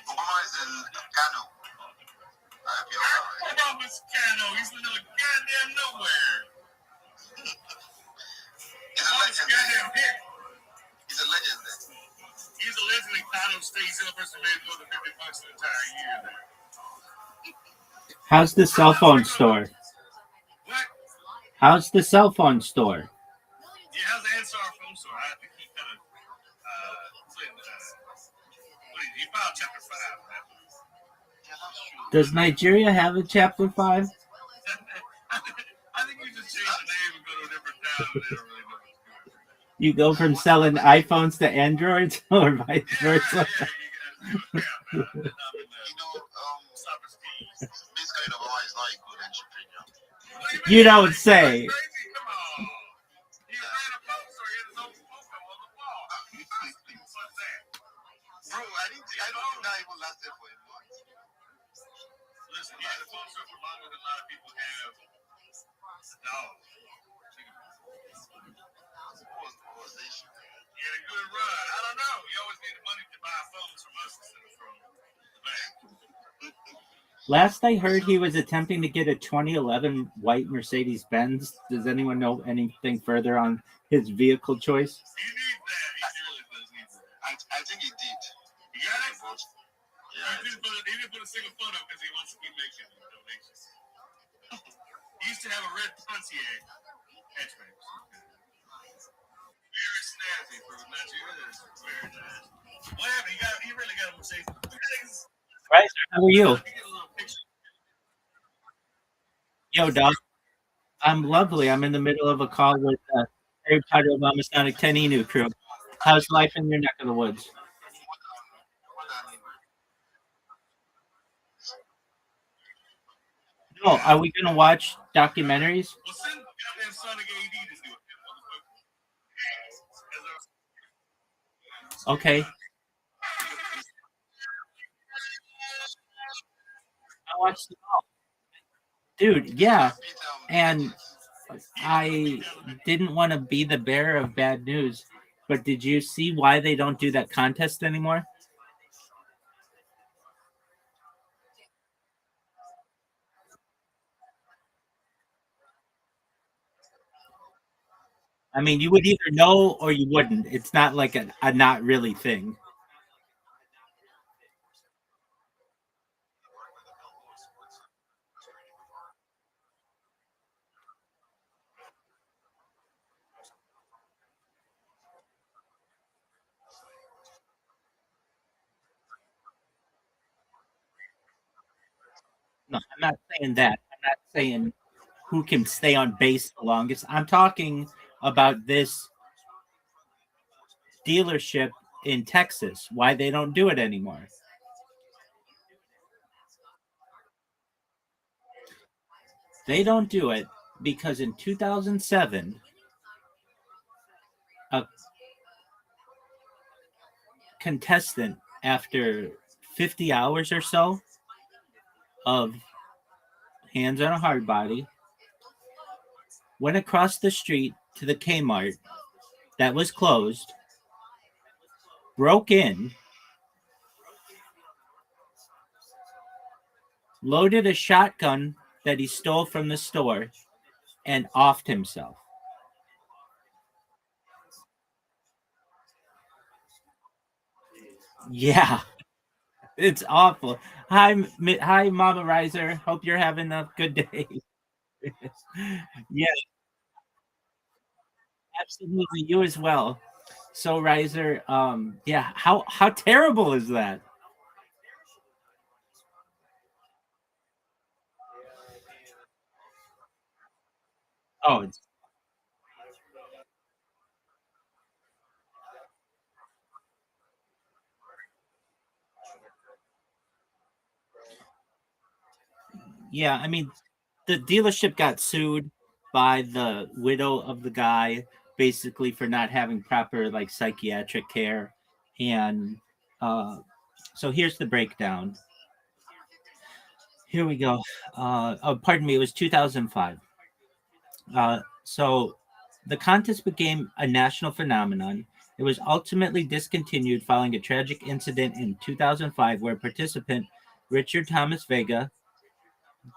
Obama is in Kano. I hope you're all right. Obama's Kano. He's in the middle of goddamn nowhere. He's a legend. Goddamn hit. He's a legend then. He's a legend in Kano State. He's the only person who made more than $50 the entire year there. How's the cell phone store? What? How's the cell phone store? Yeah, how's the answer our phone store? I think he kind of he filed chapter 5. Right? Yeah, that's true. Does Nigeria have a chapter 5? I think we just change the name and go to a different town. They don't really know what's good. You go from selling iPhones to Androids or vice versa? Bitcoin Obama is not a good entrepreneur. You don't say. Come on. He ran a post or he had his own photo on the wall. Bro, I don't think that even lasted for a month. Listen, he had a poster for longer than a lot of people have. Dollars. What was the issue? He had a good run. I don't know. He always needed money to buy phones from us instead of from the bank. Last I heard, he was attempting to get a 2011 white Mercedes-Benz. Does anyone know anything further on his vehicle choice? He needs that. He really does need that. I think he did. He got it? Yeah. He didn't put a single photo because he wants to keep making donations. He used to have a red Pontiac. Very snazzy for Nigeria. Very nice. What happened? He really got him safe. Right. How are you? Yo, dog. I'm lovely. I'm in the middle of a call with Harry Potter Obama Sonic 10 Inu crew. How's life in your neck of the woods? No, are we gonna watch documentaries? Well, send goddamn Sonic AD to do it. Okay, I watched them all, dude. Yeah, and I didn't want to be the bearer of bad news, but did you see why they don't do that contest anymore? I mean, you would either know or you wouldn't. It's not like a not really thing. No, I'm not saying that. I'm not saying who can stay on base the longest. I'm talking about this dealership in Texas, why they don't do it anymore. They don't do it because in 2007, a contestant, after 50 hours or so of hands on a hard body, went across the street to the Kmart that was closed, broke in, loaded a shotgun that he stole from the store, and offed himself. Yeah, it's awful. Hi, Mama Riser. Hope you're having a good day. Yeah, absolutely. You as well. So, Riser, yeah, how terrible is that? Oh, yeah. I mean, the dealership got sued by the widow of the guy, basically for not having proper like psychiatric care, and uh, so here's the breakdown. Here we go. Oh, pardon me. It was 2005. So the contest became a national phenomenon. It was ultimately discontinued following a tragic incident in 2005 where participant Richard Thomas Vega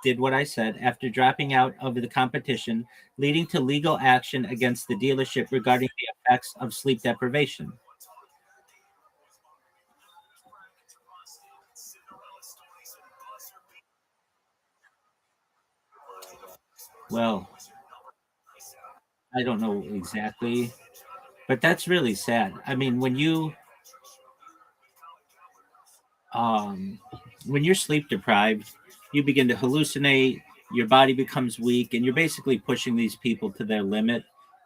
did what I said after dropping out of the competition, leading to legal action against the dealership regarding the effects of sleep deprivation. Well, I don't know exactly, but that's really sad. I mean, um, when you're sleep deprived, you begin to hallucinate, your body becomes weak, and you're basically pushing these people to their limit.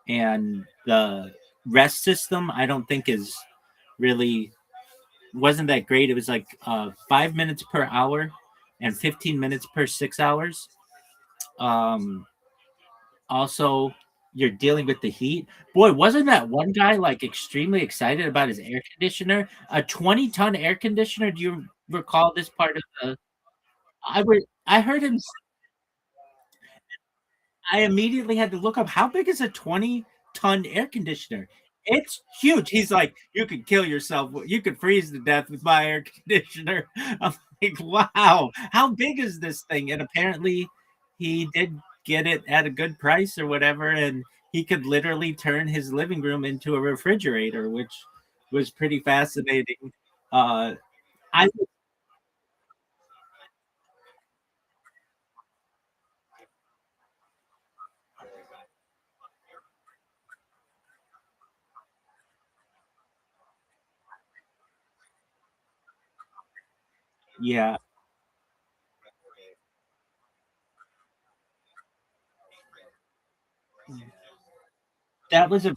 And the rest system, I don't think is really wasn't that great. It was like 5 minutes per hour and 15 minutes per 6 hours. Um, Also, you're dealing with the heat. Boy, wasn't that one guy like extremely excited about his air conditioner? A 20-ton air conditioner. Do you recall this part of the I heard him. I immediately had to look up how big is a 20-ton air conditioner. It's huge. He's like, you could kill yourself. You could freeze to death with my air conditioner. I'm like, wow, how big is this thing? And apparently, he did get it at a good price or whatever, and he could literally turn his living room into a refrigerator, which was pretty fascinating. I Yeah, that was a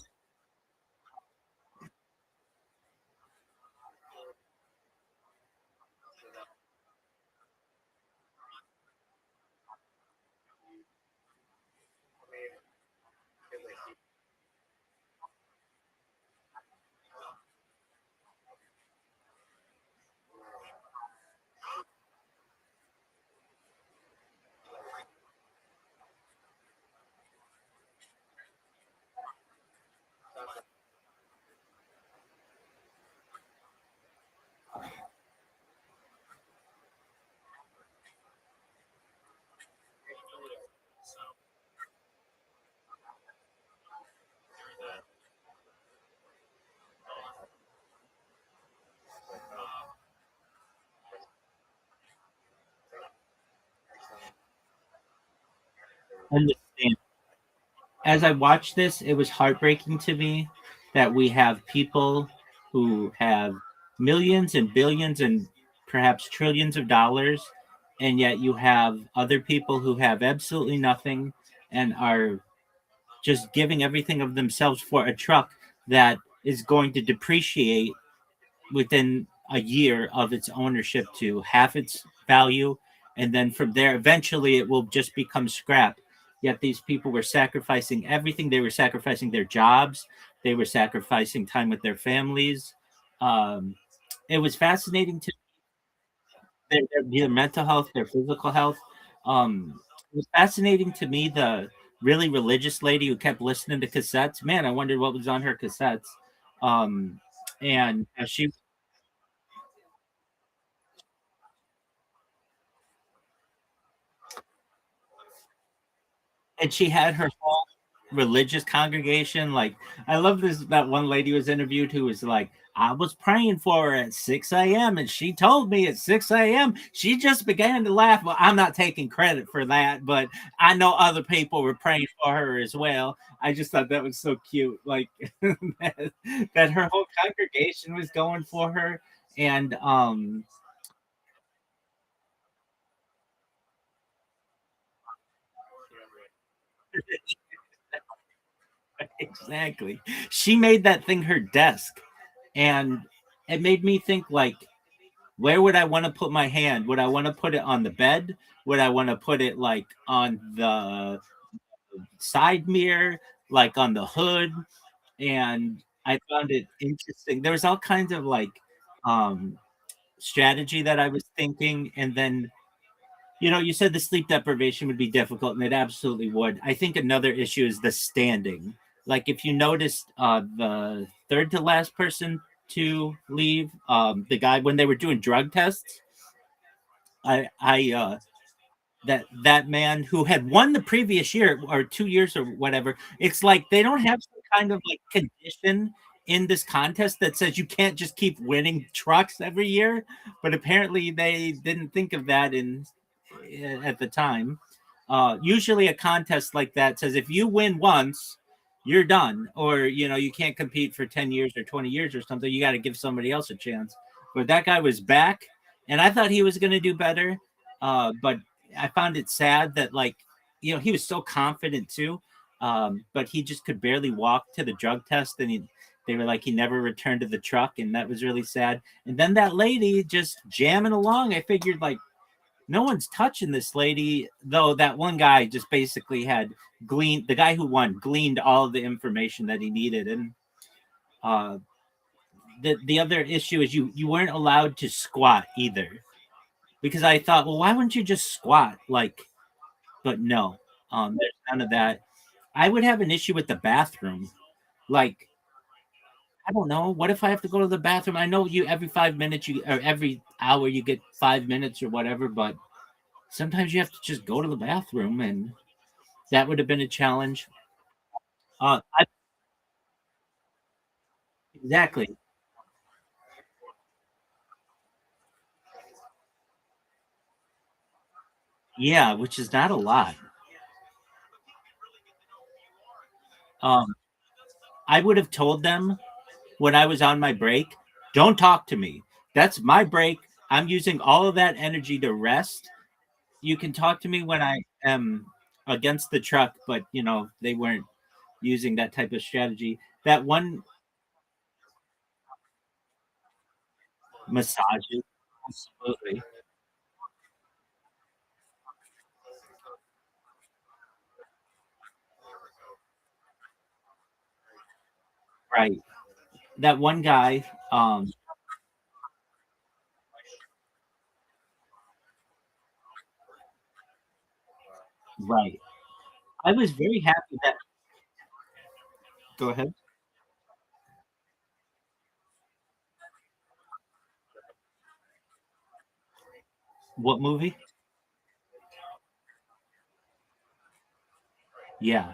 understand. As I watched this, it was heartbreaking to me that we have people who have millions and billions and perhaps trillions of dollars, and yet you have other people who have absolutely nothing and are just giving everything of themselves for a truck that is going to depreciate within a year of its ownership to half its value, and then from there eventually it will just become scrap. Yet these people were sacrificing everything. They were sacrificing their jobs, they were sacrificing time with their families. um, it was fascinating to their mental health, their physical health. It was fascinating to me, the really religious lady who kept listening to cassettes. Man, I wondered what was on her cassettes. um, and she and she had her whole religious congregation. Like, I love this, that one lady was interviewed who was like, I was praying for her at 6 a.m. and she told me at 6 a.m. she just began to laugh. Well, I'm not taking credit for that, but I know other people were praying for her as well. I just thought that was so cute. Like that, that her whole congregation was going for her. And exactly. She made that thing her desk. And it made me think, like, where would I want to put my hand? Would I want to put it on the bed? Would I want to put it like on the side mirror, like on the hood? And I found it interesting. There was all kinds of like um strategy that I was thinking. And then, you said the sleep deprivation would be difficult, and it absolutely would. I think another issue is the standing. Like, if you noticed, the third to last person to leave, the guy when they were doing drug tests, I that man who had won the previous year or 2 years or whatever. It's like they don't have some kind of like condition in this contest that says you can't just keep winning trucks every year. But apparently they didn't think of that in at the time. Usually a contest like that says if you win once, you're done, or you can't compete for 10 years or 20 years or something. You got to give somebody else a chance. But that guy was back, and I thought he was going to do better. But I found it sad that, like, he was so confident too, but he just could barely walk to the drug test, and they were like he never returned to the truck, and that was really sad. And then that lady just jamming along. I figured, like, no one's touching this lady, though. That one guy just basically had gleaned, the guy who won gleaned all of the information that he needed. And uh, the other issue is you weren't allowed to squat either, because I thought, well, why wouldn't you just squat? Like, but no, there's none of that. I would have an issue with the bathroom. Like, I don't know. What if I have to go to the bathroom? I know you every 5 minutes, or every hour you get 5 minutes or whatever, but sometimes you have to just go to the bathroom, and that would have been a challenge. Exactly. Yeah, which is not a lot. Um, I would have told them when I was on my break, don't talk to me. That's my break. I'm using all of that energy to rest. You can talk to me when I am against the truck, but they weren't using that type of strategy. That one massages, absolutely right. That one guy, right. I was very happy that. Go ahead. What movie? Yeah,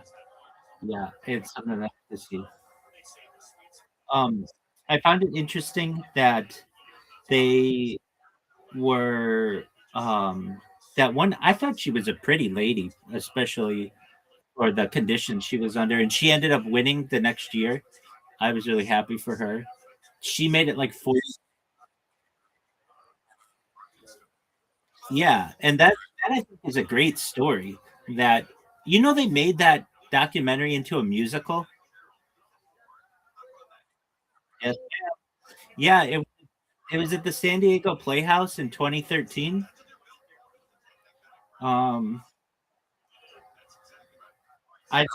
yeah. It's something that I have to see. Um, I found it interesting that they were that one. I thought she was a pretty lady, especially for the conditions she was under, and she ended up winning the next year. I was really happy for her. She made it like 40. Yeah, and that I think is a great story. That they made that documentary into a musical. Yes. Yeah, it was at the San Diego Playhouse in 2013. Um, I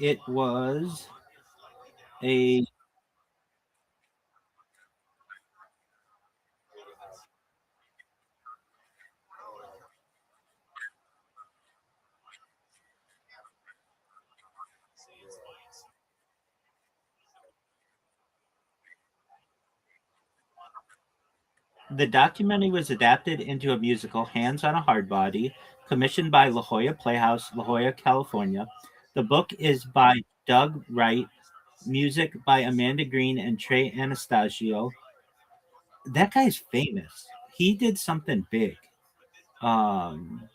it was a the documentary was adapted into a musical, Hands on a Hardbody, commissioned by La Jolla Playhouse, La Jolla, California. The book is by Doug Wright, music by Amanda Green and Trey Anastasio. That guy's famous. He did something big. Um,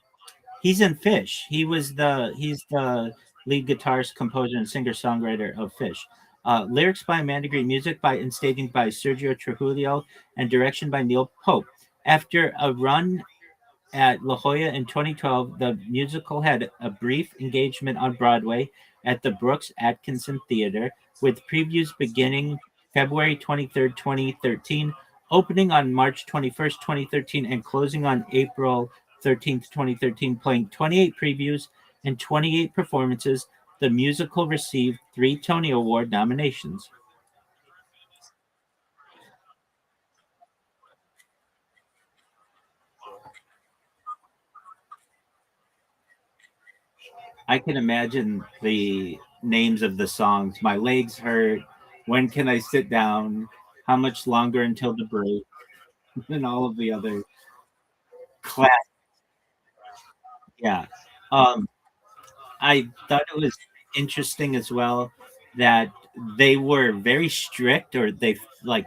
he's in Fish. He's the lead guitarist, composer, and singer songwriter of Fish. Lyrics by Amanda Green, music by and staging by Sergio Trujillo, and direction by Neil Pope. After a run at La Jolla in 2012, the musical had a brief engagement on Broadway at the Brooks Atkinson Theater, with previews beginning February 23rd, 2013, opening on March 21st, 2013, and closing on April 13th, 2013, playing 28 previews and 28 performances. The musical received 3 Tony Award nominations. I can imagine the names of the songs. My legs hurt. When can I sit down? How much longer until the break? And all of the other class. Yeah. Um, I thought it was interesting as well that they were very strict, or they like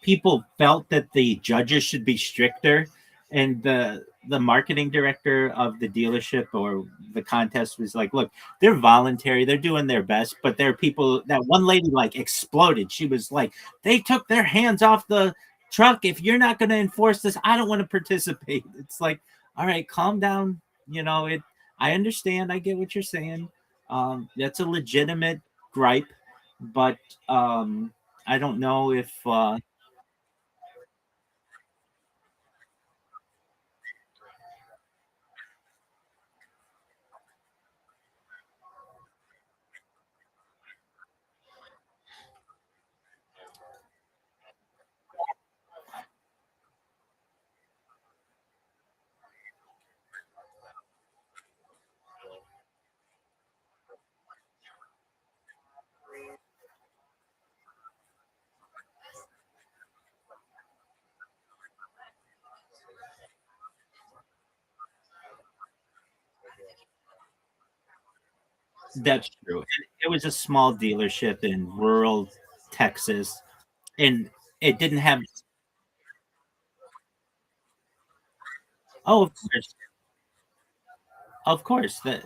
people felt that the judges should be stricter, and the marketing director of the dealership or the contest was like, look, they're voluntary, they're doing their best, but there are people. That one lady like exploded. She was like, they took their hands off the truck. If you're not going to enforce this, I don't want to participate. It's like, all right, calm down. It I understand, I get what you're saying. That's a legitimate gripe, but I don't know if that's true. It was a small dealership in rural Texas, and it didn't have. Oh, of course. That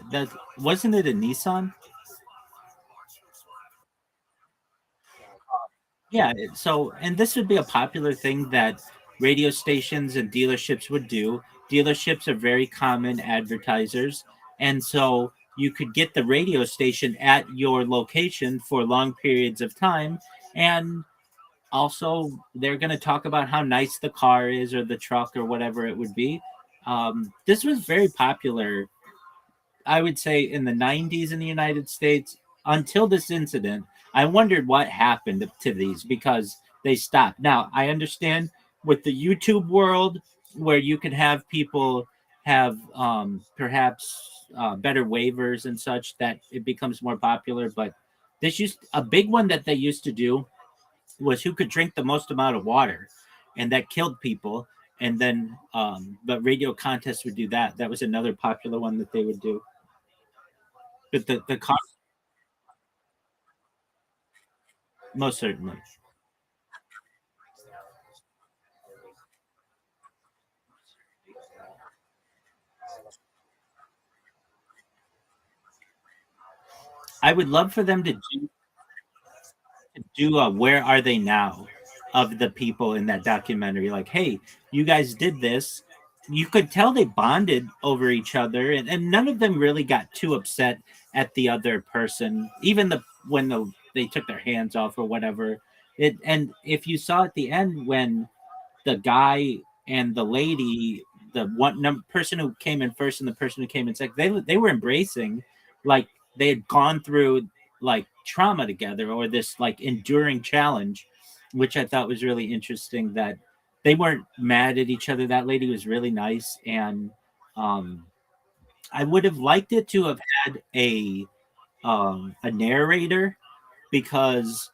wasn't it a Nissan? Yeah, so and this would be a popular thing that radio stations and dealerships would do. Dealerships are very common advertisers, and so you could get the radio station at your location for long periods of time, and also they're going to talk about how nice the car is or the truck or whatever it would be. This was very popular, I would say, in the 90s in the United States until this incident. I wondered what happened to these because they stopped. Now, I understand with the YouTube world where you can have people have perhaps better waivers and such that it becomes more popular. But this used a big one that they used to do was who could drink the most amount of water, and that killed people. And then the radio contest would do that. That was another popular one that they would do. But the cost, most certainly. I would love for them to do a "Where Are They Now" of the people in that documentary. Like, hey, you guys did this. You could tell they bonded over each other, and none of them really got too upset at the other person, even they took their hands off or whatever. And if you saw at the end when the guy and the lady, the person who came in first and the person who came in second, they were embracing, like they had gone through like trauma together or this like enduring challenge, which I thought was really interesting. That they weren't mad at each other. That lady was really nice, and um, I would have liked it to have had a narrator because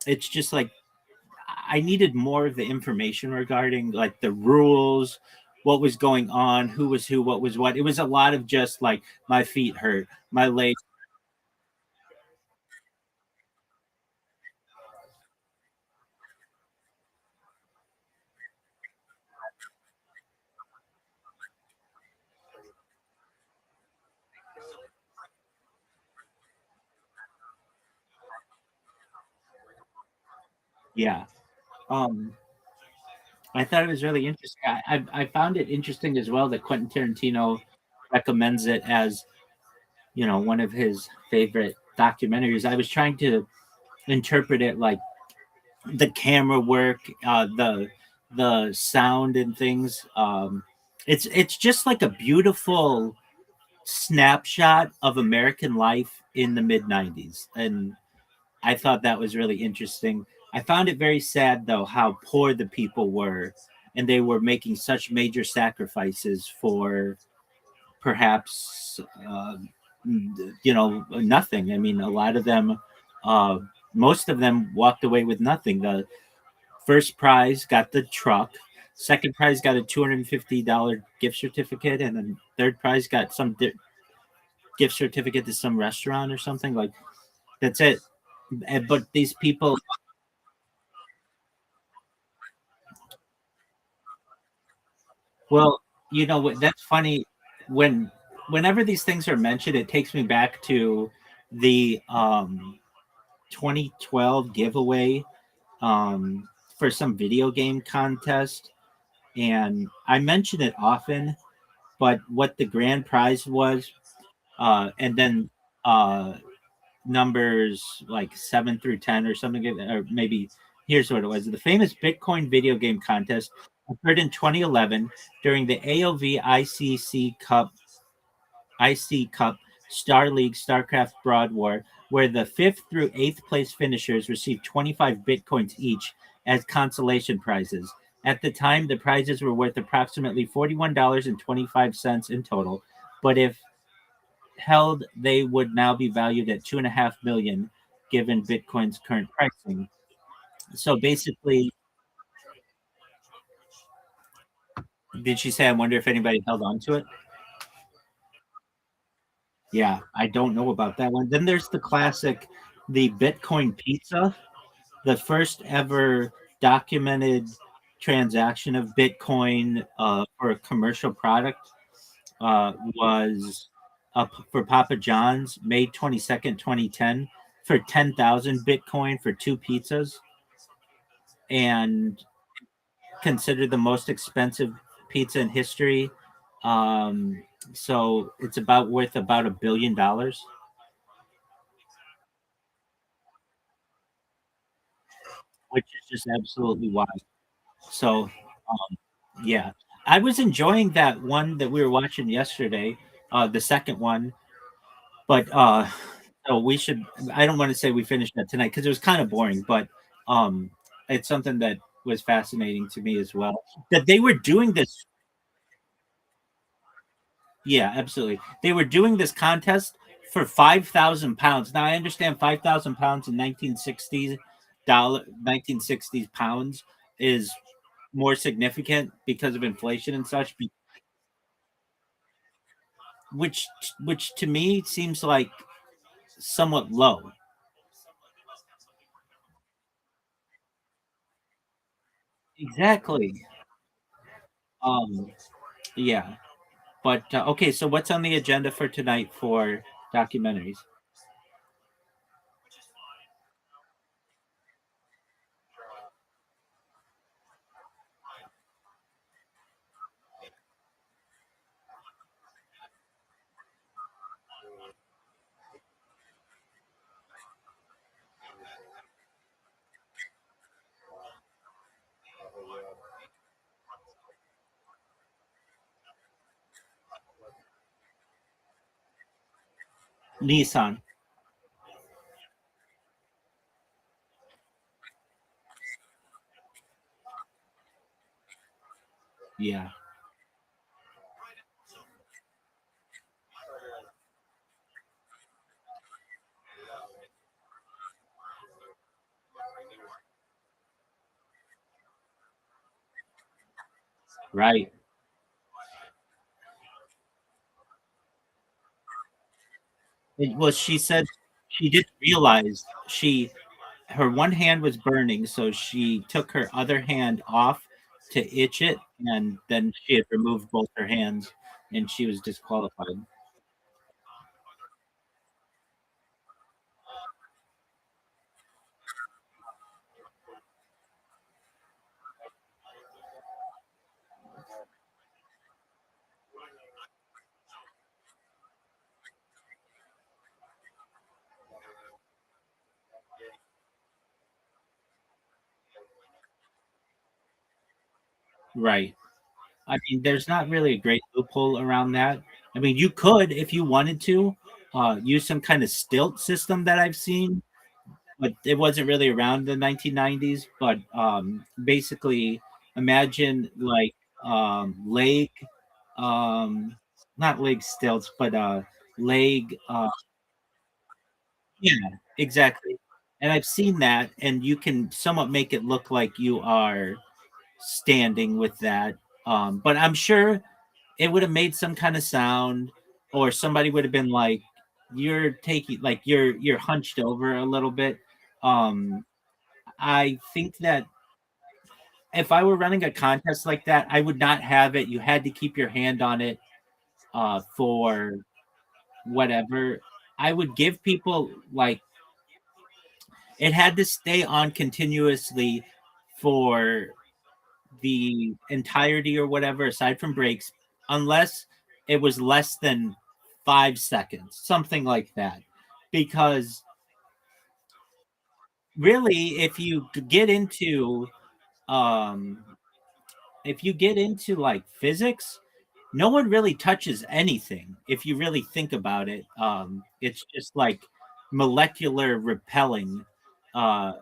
it's just like I needed more of the information regarding like the rules, what was going on, who was who, what was what. It was a lot of just like my feet hurt, my legs. Yeah. Um, I thought it was really interesting. I found it interesting as well that Quentin Tarantino recommends it as one of his favorite documentaries. I was trying to interpret it like the camera work, the sound and things. It's just like a beautiful snapshot of American life in the mid 90s. And I thought that was really interesting. I found it very sad, though, how poor the people were. And they were making such major sacrifices for perhaps, nothing. I mean, a lot of them, uh, most of them walked away with nothing. The first prize got the truck. Second prize got a $250 gift certificate, and then third prize got some gift certificate to some restaurant or something. Like that's it. But these people, well, what? That's funny. When whenever these things are mentioned, it takes me back to the 2012 giveaway for some video game contest, and I mention it often. But what the grand prize was, and then uh, numbers like 7 through 10 or something, or maybe here's what it was: the famous Bitcoin video game contest occurred in 2011 during the AOV IC Cup Star League StarCraft Broad War, where the fifth through eighth place finishers received 25 bitcoins each as consolation prizes. At the time, the prizes were worth approximately $41.25 in total, but if held, they would now be valued at 2.5 million, given Bitcoin's current pricing. So basically, did she say? I wonder if anybody held on to it. Yeah, I don't know about that one. Then there's the classic, the Bitcoin pizza, the first ever documented transaction of Bitcoin for a commercial product was for Papa John's, May 22nd, 2010, for 10,000 Bitcoin for two pizzas. and considered the most expensive pizza in history. Um, so it's about worth about $1 billion, which is just absolutely wild. So yeah, I was enjoying that one that we were watching yesterday, the second one, but so we should. I don't want to say we finished that tonight because it was kind of boring, but um, it's something that was fascinating to me as well. That they were doing this. Yeah, absolutely. They were doing this contest for 5,000 pounds. Now I understand 5,000 pounds in 1960s pounds is more significant because of inflation and such, which which to me seems like somewhat low. Exactly. Um, yeah. But okay, so what's on the agenda for tonight for documentaries? Nissan. Yeah. Right. Well, she said she didn't realize she her one hand was burning, so she took her other hand off to itch it, and then she had removed both her hands, and she was disqualified. Right. I mean, there's not really a great loophole around that. I mean, you could, if you wanted to, use some kind of stilt system that I've seen, but it wasn't really around in the 1990s. But basically, imagine like leg, um, not leg stilts, but leg. Yeah, exactly. And I've seen that, and you can somewhat make it look like you are standing with that. But I'm sure it would have made some kind of sound, or somebody would have been like, "You're taking like you're hunched over a little bit." Um, I think that if I were running a contest like that, I would not have it. You had to keep your hand on it for whatever. I would give people like it had to stay on continuously for the entirety or whatever, aside from breaks, unless it was less than 5 seconds, something like that. Because really, um, if you get into like physics, no one really touches anything. If you really think about it, it's just like molecular repelling. Uh,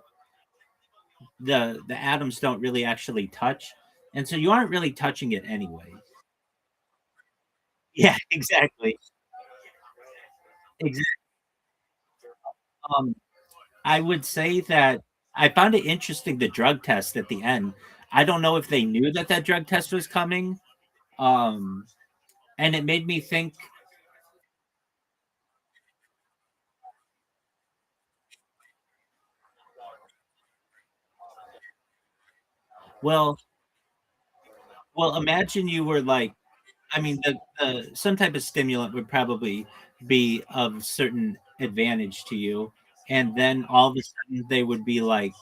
the atoms don't really actually touch, and so you aren't really touching it anyway. Yeah, exactly. Exactly. Um, I would say that I found it interesting the drug test at the end. I don't know if they knew that that drug test was coming, um, and it made me think. Well, well, imagine you were like, I mean, the some type of stimulant would probably be of certain advantage to you, and then all of a sudden they would be like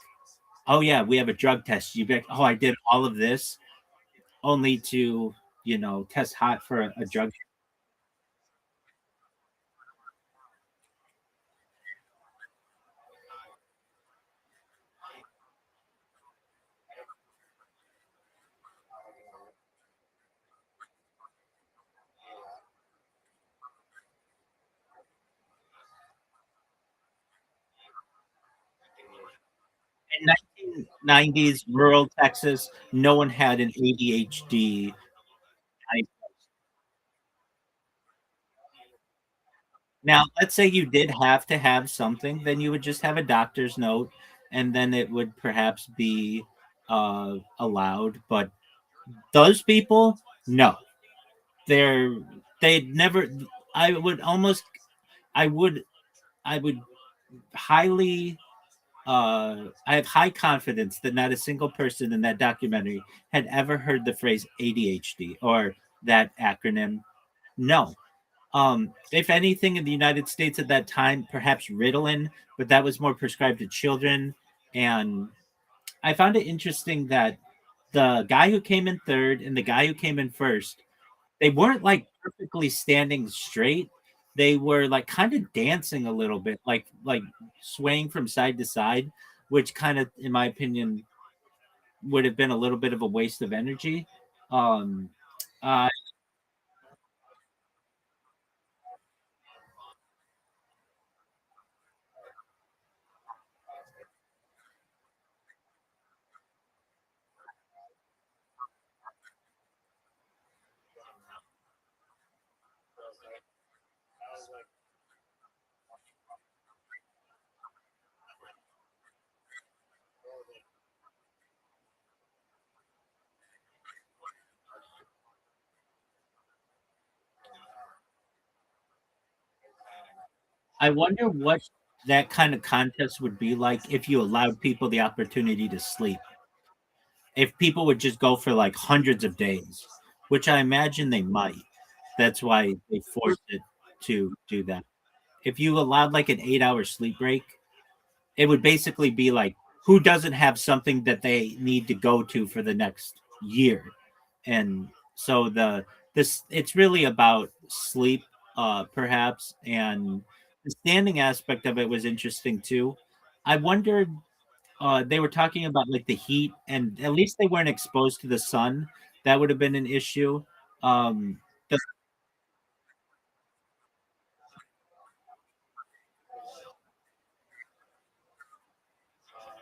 Oh yeah, we have a drug test. You bet. Oh, I did all of this only to test hot for a drug. In 1990s, rural Texas, no one had an ADHD. Now, let's say you did have to have something, then you would just have a doctor's note, and then it would perhaps be allowed. But those people, no, they're they'd never. I would almost, I would, I would highly. I have high confidence that not a single person in that documentary had ever heard the phrase ADHD or that acronym. No, if anything, in the United States at that time, perhaps Ritalin, but that was more prescribed to children. And I found it interesting that the guy who came in third and the guy who came in first, they weren't like perfectly standing straight. They were like kind of dancing a little bit, like swaying from side to side, which kind of, in my opinion, would have been a little bit of a waste of energy. Um, uh, I wonder what that kind of contest would be like if you allowed people the opportunity to sleep. If people would just go for like hundreds of days, which I imagine they might. That's why they forced it to do that. If you allowed like an 8 hour sleep break, it would basically be like who doesn't have something that they need to go to for the next year. And so this it's really about sleep, perhaps, and the standing aspect of it was interesting too. I wondered, they were talking about like the heat, and at least they weren't exposed to the sun. That would have been an issue. The,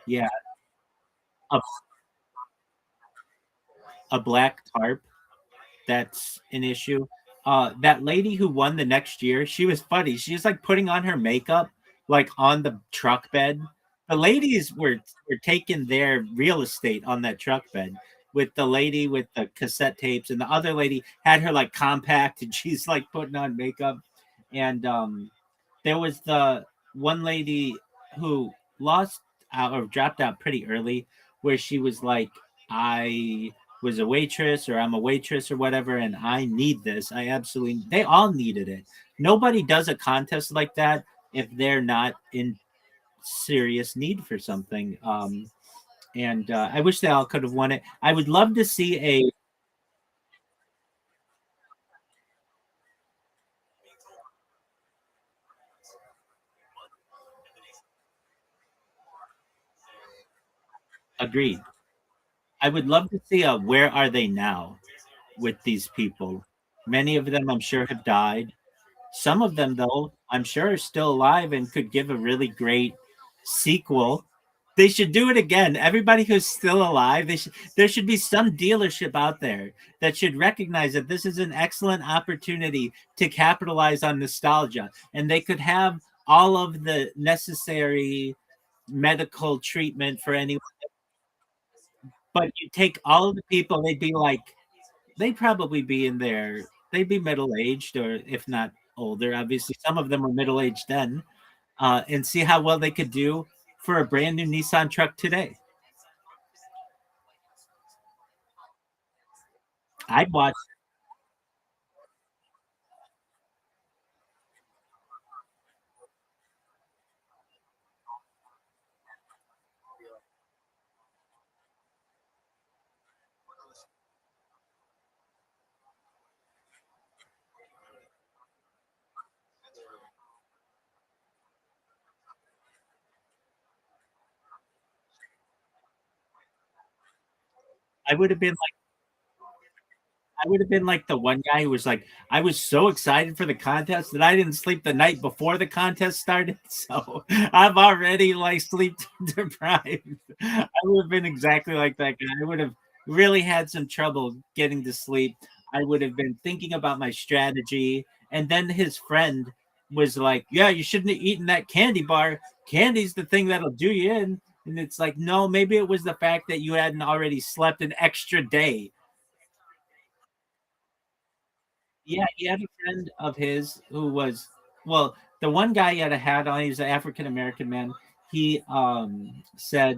yeah, a, a black tarp, that's an issue. That lady who won the next year, she was funny. She was like putting on her makeup like on the truck bed. The ladies were taking their real estate on that truck bed, with the lady with the cassette tapes, and the other lady had her like compact, and she's like putting on makeup. And there was the one lady who lost out or dropped out pretty early, where she was like, I was a waitress, or I'm a waitress or whatever, and I need this. I absolutely, they all needed it. Nobody does a contest like that if they're not in serious need for something. And I wish they all could have won it. I would love to see a, agreed. I would love to see a where are they now with these people. Many of them, I'm sure, have died. Some of them, though, I'm sure are still alive and could give a really great sequel. They should do it again. Everybody who's still alive, there should be some dealership out there that should recognize that this is an excellent opportunity to capitalize on nostalgia, and they could have all of the necessary medical treatment for anyone. But you take all of the people, they'd be like, they'd probably be in their, they'd be middle aged, or if not older. Obviously, some of them were middle aged then, and see how well they could do for a brand new Nissan truck today. I'd watch. I would have been I would have been like the one guy who was like, I was so excited for the contest that I didn't sleep the night before the contest started. So I'm already like sleep deprived. I would have been exactly like that guy. I would have really had some trouble getting to sleep. I would have been thinking about my strategy. And then his friend was like, yeah, you shouldn't have eaten that candy bar. Candy's the thing that'll do you in. And it's like, no, maybe it was the fact that you hadn't already slept an extra day. Yeah, he had a friend of his who was well, the one guy he had a hat on, he was an African American man. He said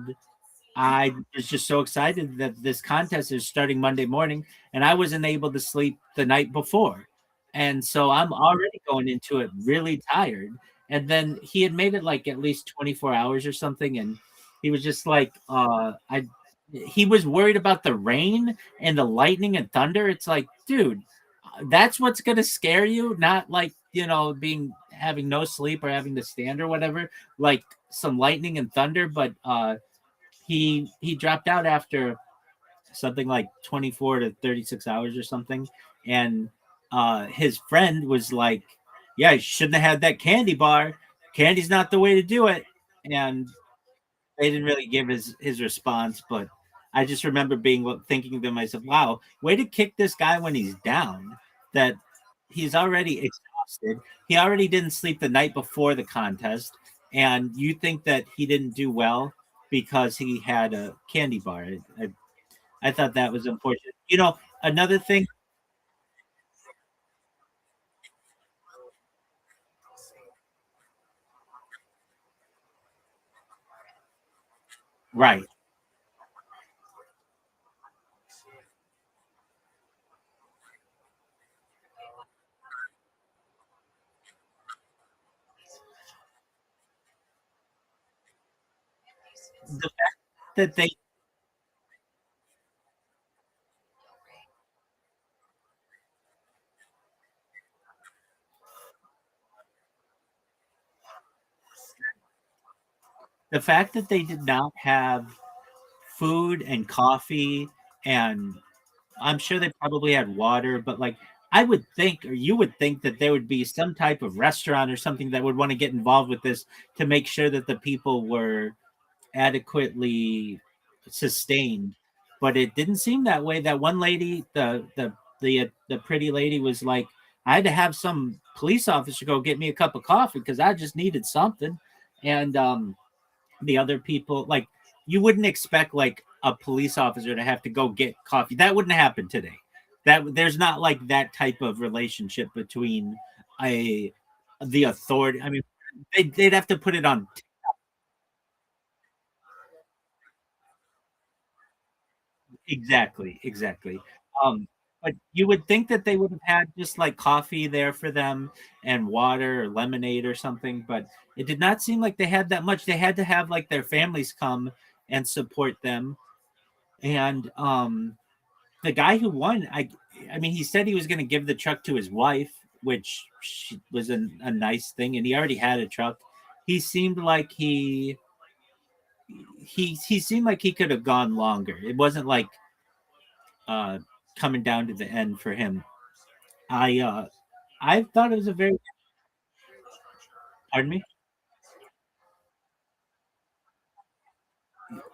I was just so excited that this contest is starting Monday morning, and I wasn't able to sleep the night before. And so I'm already going into it really tired. And then he had made it like at least 24 hours or something. And he was just like, he was worried about the rain and the lightning and thunder. It's like, dude, that's what's going to scare you, not like, being having no sleep or having to stand or whatever, like some lightning and thunder. But, he dropped out after something like 24 to 36 hours or something, and his friend was like, yeah, you shouldn't have had that candy bar. Candy's not the way to do it. And they didn't really give his response, but I just remember thinking to myself, wow, way to kick this guy when he's down, that he's already exhausted. He already didn't sleep the night before the contest, and you think that he didn't do well because he had a candy bar. I thought that was unfortunate. Another thing, right? The fact that they did not have food and coffee, and I'm sure they probably had water, but like I would think, or you would think, that there would be some type of restaurant or something that would want to get involved with this to make sure that the people were adequately sustained. But it didn't seem that way. That one lady, the pretty lady, was like, I had to have some police officer go get me a cup of coffee because I just needed something. And the other people, like, you wouldn't expect like a police officer to have to go get coffee. That wouldn't happen today. That there's not like that type of relationship between a the authority. I mean, they'd have to put it on. Exactly, exactly. Um, but you would think that they would have had just like coffee there for them and water or lemonade or something, but it did not seem like they had that much. They had to have like their families come and support them. And the guy who won, I mean, he said he was going to give the truck to his wife, which was a nice thing, and he already had a truck. He seemed like he seemed like he could have gone longer. It wasn't like uh coming down to the end for him. I thought it was a very pardon me?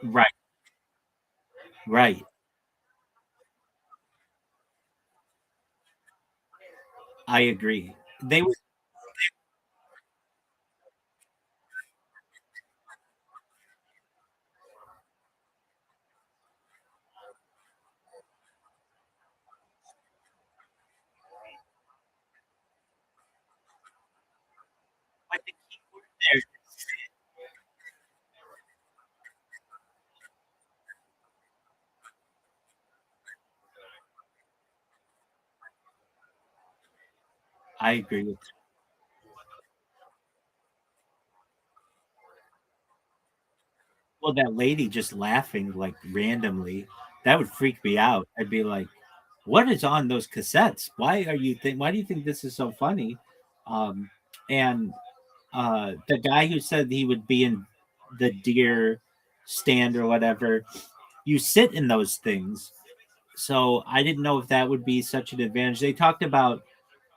Right, right. I agree. They were but the key word there. I agree with you. Well, that lady just laughing like randomly, that would freak me out. I'd be like, what is on those cassettes? Why do you think this is so funny? Um and the guy who said he would be in the deer stand or whatever, you sit in those things So I didn't know if that would be such an advantage. They talked about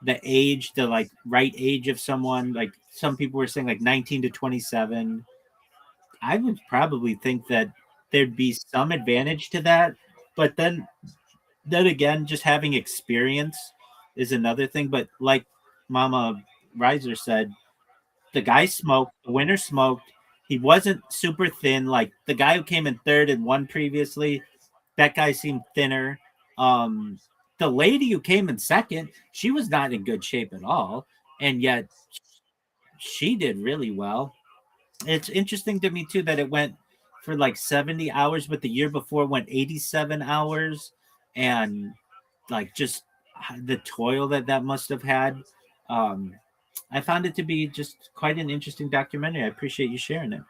the age, the like right age of someone. Like some people were saying like 19 to 27. I would probably think that there'd be some advantage to that, but then again, just having experience is another thing. But like Mama Riser said, the guy smoked, the winner smoked. He wasn't super thin. Like the guy who came in third and won previously, that guy seemed thinner. Um, the lady who came in second, she was not in good shape at all, and yet she did really well. It's interesting to me too that it went for like 70 hours, but the year before went 87 hours, and like just the toil that that must have had. Um, I found it to be just quite an interesting documentary. I appreciate you sharing it.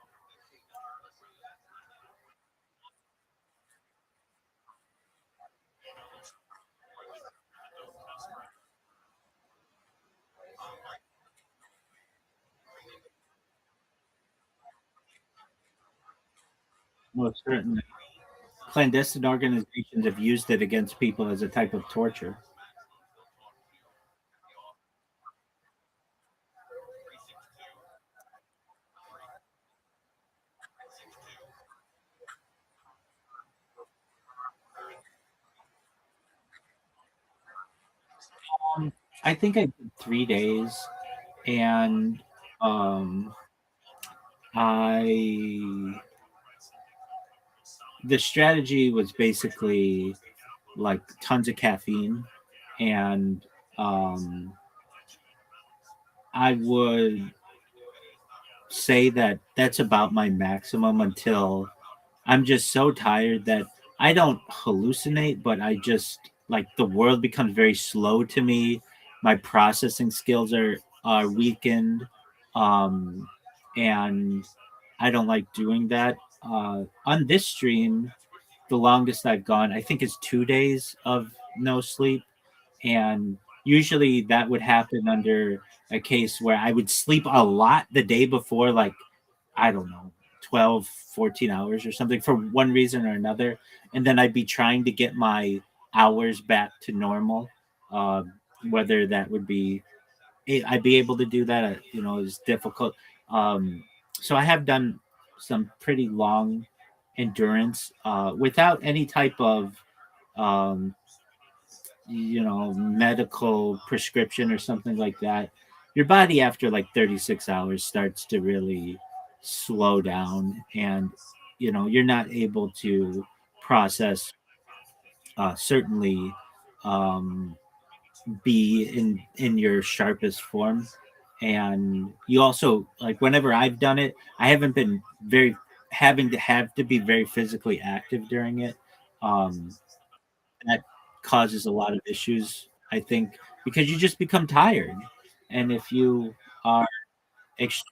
Most certainly. Clandestine organizations have used it against people as a type of torture. I think I did 3 days, and um, I the strategy was basically like tons of caffeine, and um, I would say that that's about my maximum until I'm just so tired that I don't hallucinate, but I just like the world becomes very slow to me. My processing skills are weakened, um, and I don't like doing that. On this stream, the longest I've gone, I think, is 2 days of no sleep, and usually that would happen under a case where I would sleep a lot the day before, like I don't know, 12, 14 hours or something for one reason or another. And then I'd be trying to get my hours back to normal. Uh, whether that would be, I'd be able to do that, is difficult. Um, so I have done some pretty long endurance without any type of, um, medical prescription or something like that. Your body after like 36 hours starts to really slow down, and you're not able to process, certainly, um, be in your sharpest form. And you also, like, whenever I've done it, I haven't been very having to have to be very physically active during it. um, that causes a lot of issues, I think, because you just become tired. And if you are, ex-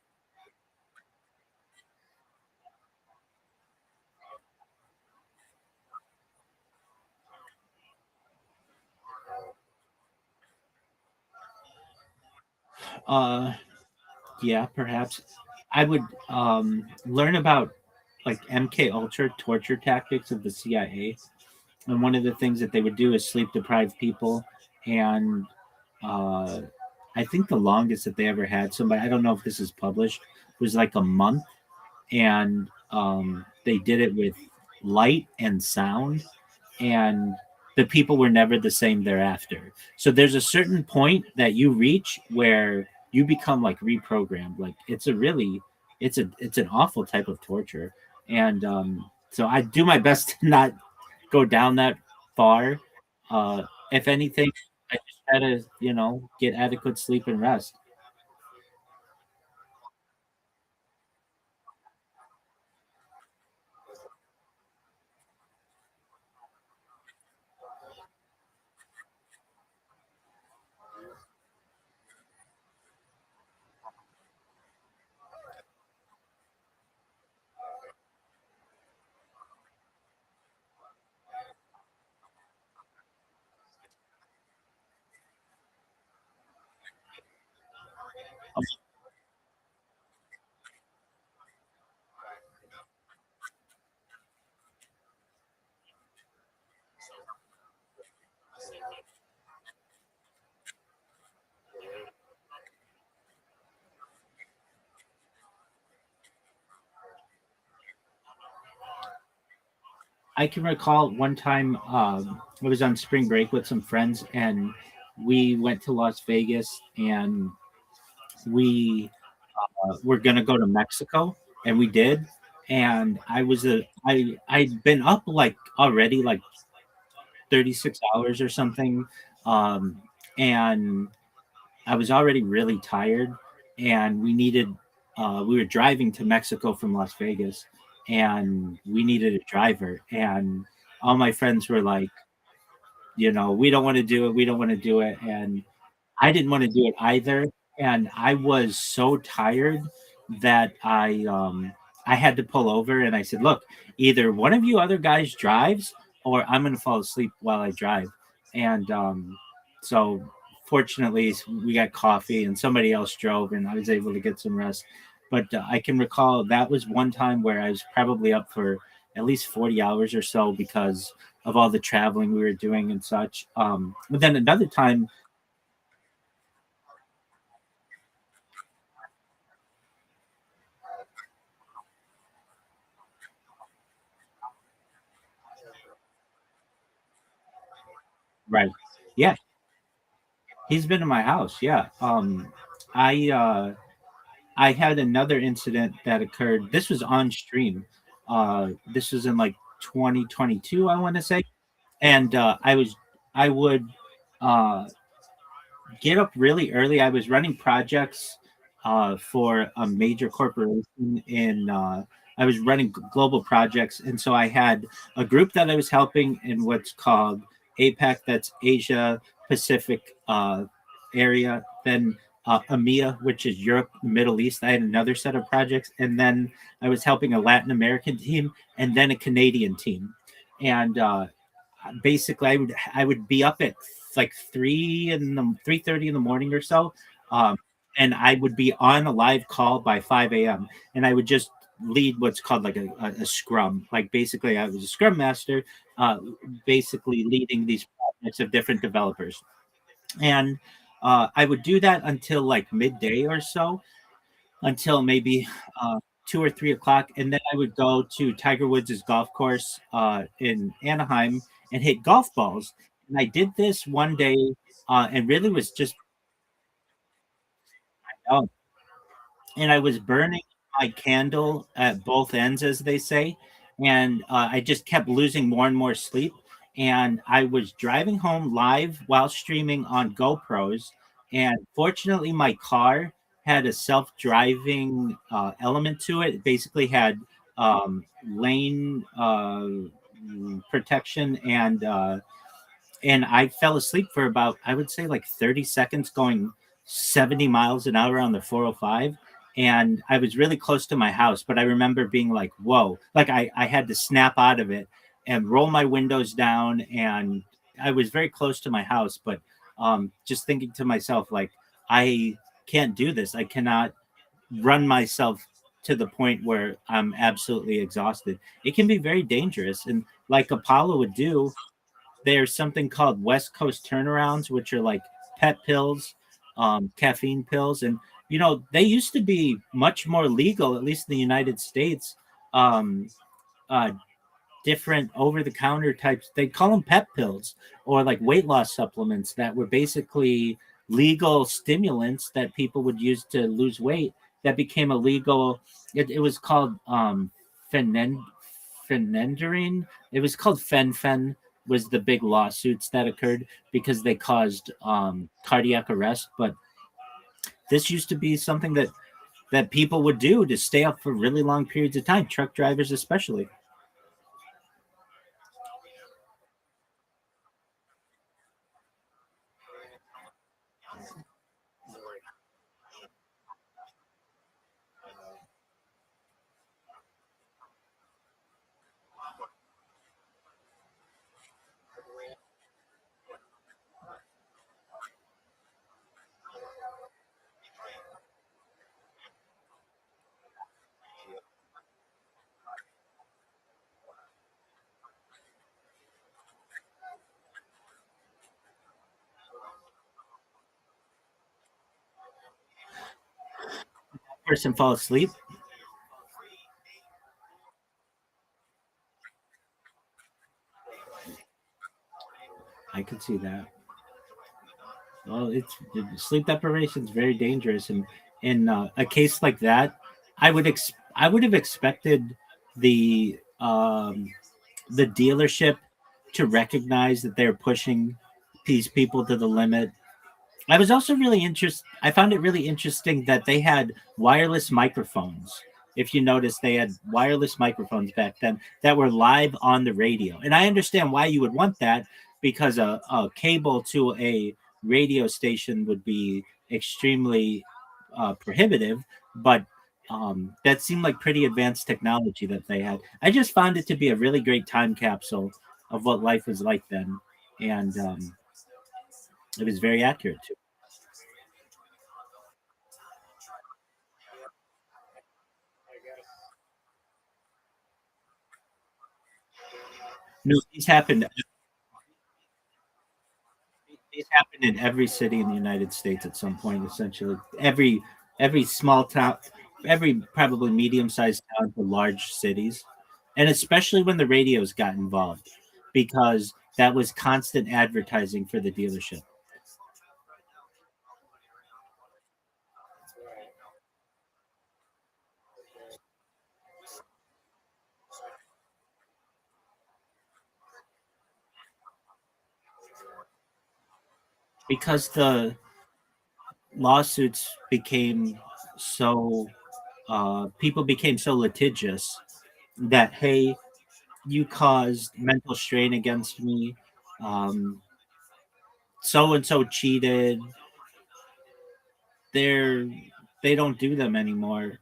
uh, yeah, perhaps I would learn about like MK Ultra torture tactics of the CIA. And one of the things that they would do is sleep deprive people. And uh, I think the longest that they ever had somebody, I don't know if this is published, was like a month. And they did it with light and sound, and the people were never the same thereafter. So there's a certain point that you reach where you become like reprogrammed. Like it's an awful type of torture. And so I do my best to not go down that far. uh if anything, I just try to get adequate sleep and rest. I can recall one time I was on spring break with some friends, and we went to Las Vegas, and we were gonna go to Mexico, and we did. And I'd been up like already like 36 hours or something, um, and I was already really tired, and we were driving to Mexico from Las Vegas, and we needed a driver, and all my friends were like, we don't want to do it, we don't want to do it, and I didn't want to do it either, and I was so tired that I had to pull over, and I said, "Look, either one of you other guys drives, or I'm going to fall asleep while I drive." And so, fortunately, we got coffee, and somebody else drove, and I was able to get some rest. But I can recall that was one time where I was probably up for at least 40 hours or so because of all the traveling we were doing and such. But then another time. Right. Yeah, he's been in my house. Yeah. I uh I had another incident that occurred. This was on stream. This was in like 2022, I want to say. And I would uh get up really early. I was running projects for a major corporation in I was running global projects, and so I had a group that I was helping in what's called APAC, that's Asia Pacific area. Then EMEA, which is Europe, Middle East. I had another set of projects, and then I was helping a Latin American team, and then a Canadian team. And basically I would be up at like 3:30 in the morning or so, um, and I would be on a live call by 5 a.m. and I would just lead what's called like a scrum. Like basically, I was a scrum master, uh, basically leading these projects of different developers, and I would do that until like midday or so, until maybe 2 or 3 o'clock, and then I would go to Tiger Woods' golf course in Anaheim and hit golf balls. And I did this one day, and really was just oh, and I was burning my candle at both ends, as they say, and I just kept losing more and more sleep. And I was driving home live while streaming on GoPros, and fortunately, my car had a self-driving element to it. It basically had lane protection, and I fell asleep for about, I would say, like 30 seconds going 70 miles an hour on the 405. And I was really close to my house, but I remember being like, whoa, like I had to snap out of it and roll my windows down. And I was very close to my house, but just thinking to myself, like, I can't do this. I cannot run myself to the point where I'm absolutely exhausted. It can be very dangerous. And like Apollo would do, there's something called West Coast turnarounds, which are like pet pills, caffeine pills, and they used to be much more legal, at least in the United States. Um, uh, Different over-the-counter types. They call them pet pills or like weight loss supplements that were basically legal stimulants that people would use to lose weight. That became illegal. It was called phenendrine. It was called fen was the big lawsuits that occurred because they caused cardiac arrest. But this used to be something that people would do to stay up for really long periods of time, truck drivers especially. Person fall asleep. I could see that. Well, it's sleep deprivation is very dangerous, and in a case like that, I would have expected the um, the dealership to recognize that they're pushing these people to the limit. I was also really interested. I found it really interesting that they had wireless microphones. If you notice, they had wireless microphones back then that were live on the radio. And I understand why you would want that because a cable to a radio station would be extremely prohibitive. But that seemed like pretty advanced technology that they had. I just found it to be a really great time capsule of what life was like then. And it was very accurate too. No, these happened in every city in the United States at some point. Essentially, every small town, every probably medium-sized town to large cities, and especially when the radios got involved, because that was constant advertising for the dealership. Because the lawsuits became so people became so litigious that hey, you caused mental strain against me. So and so cheated. They're they don't do them anymore.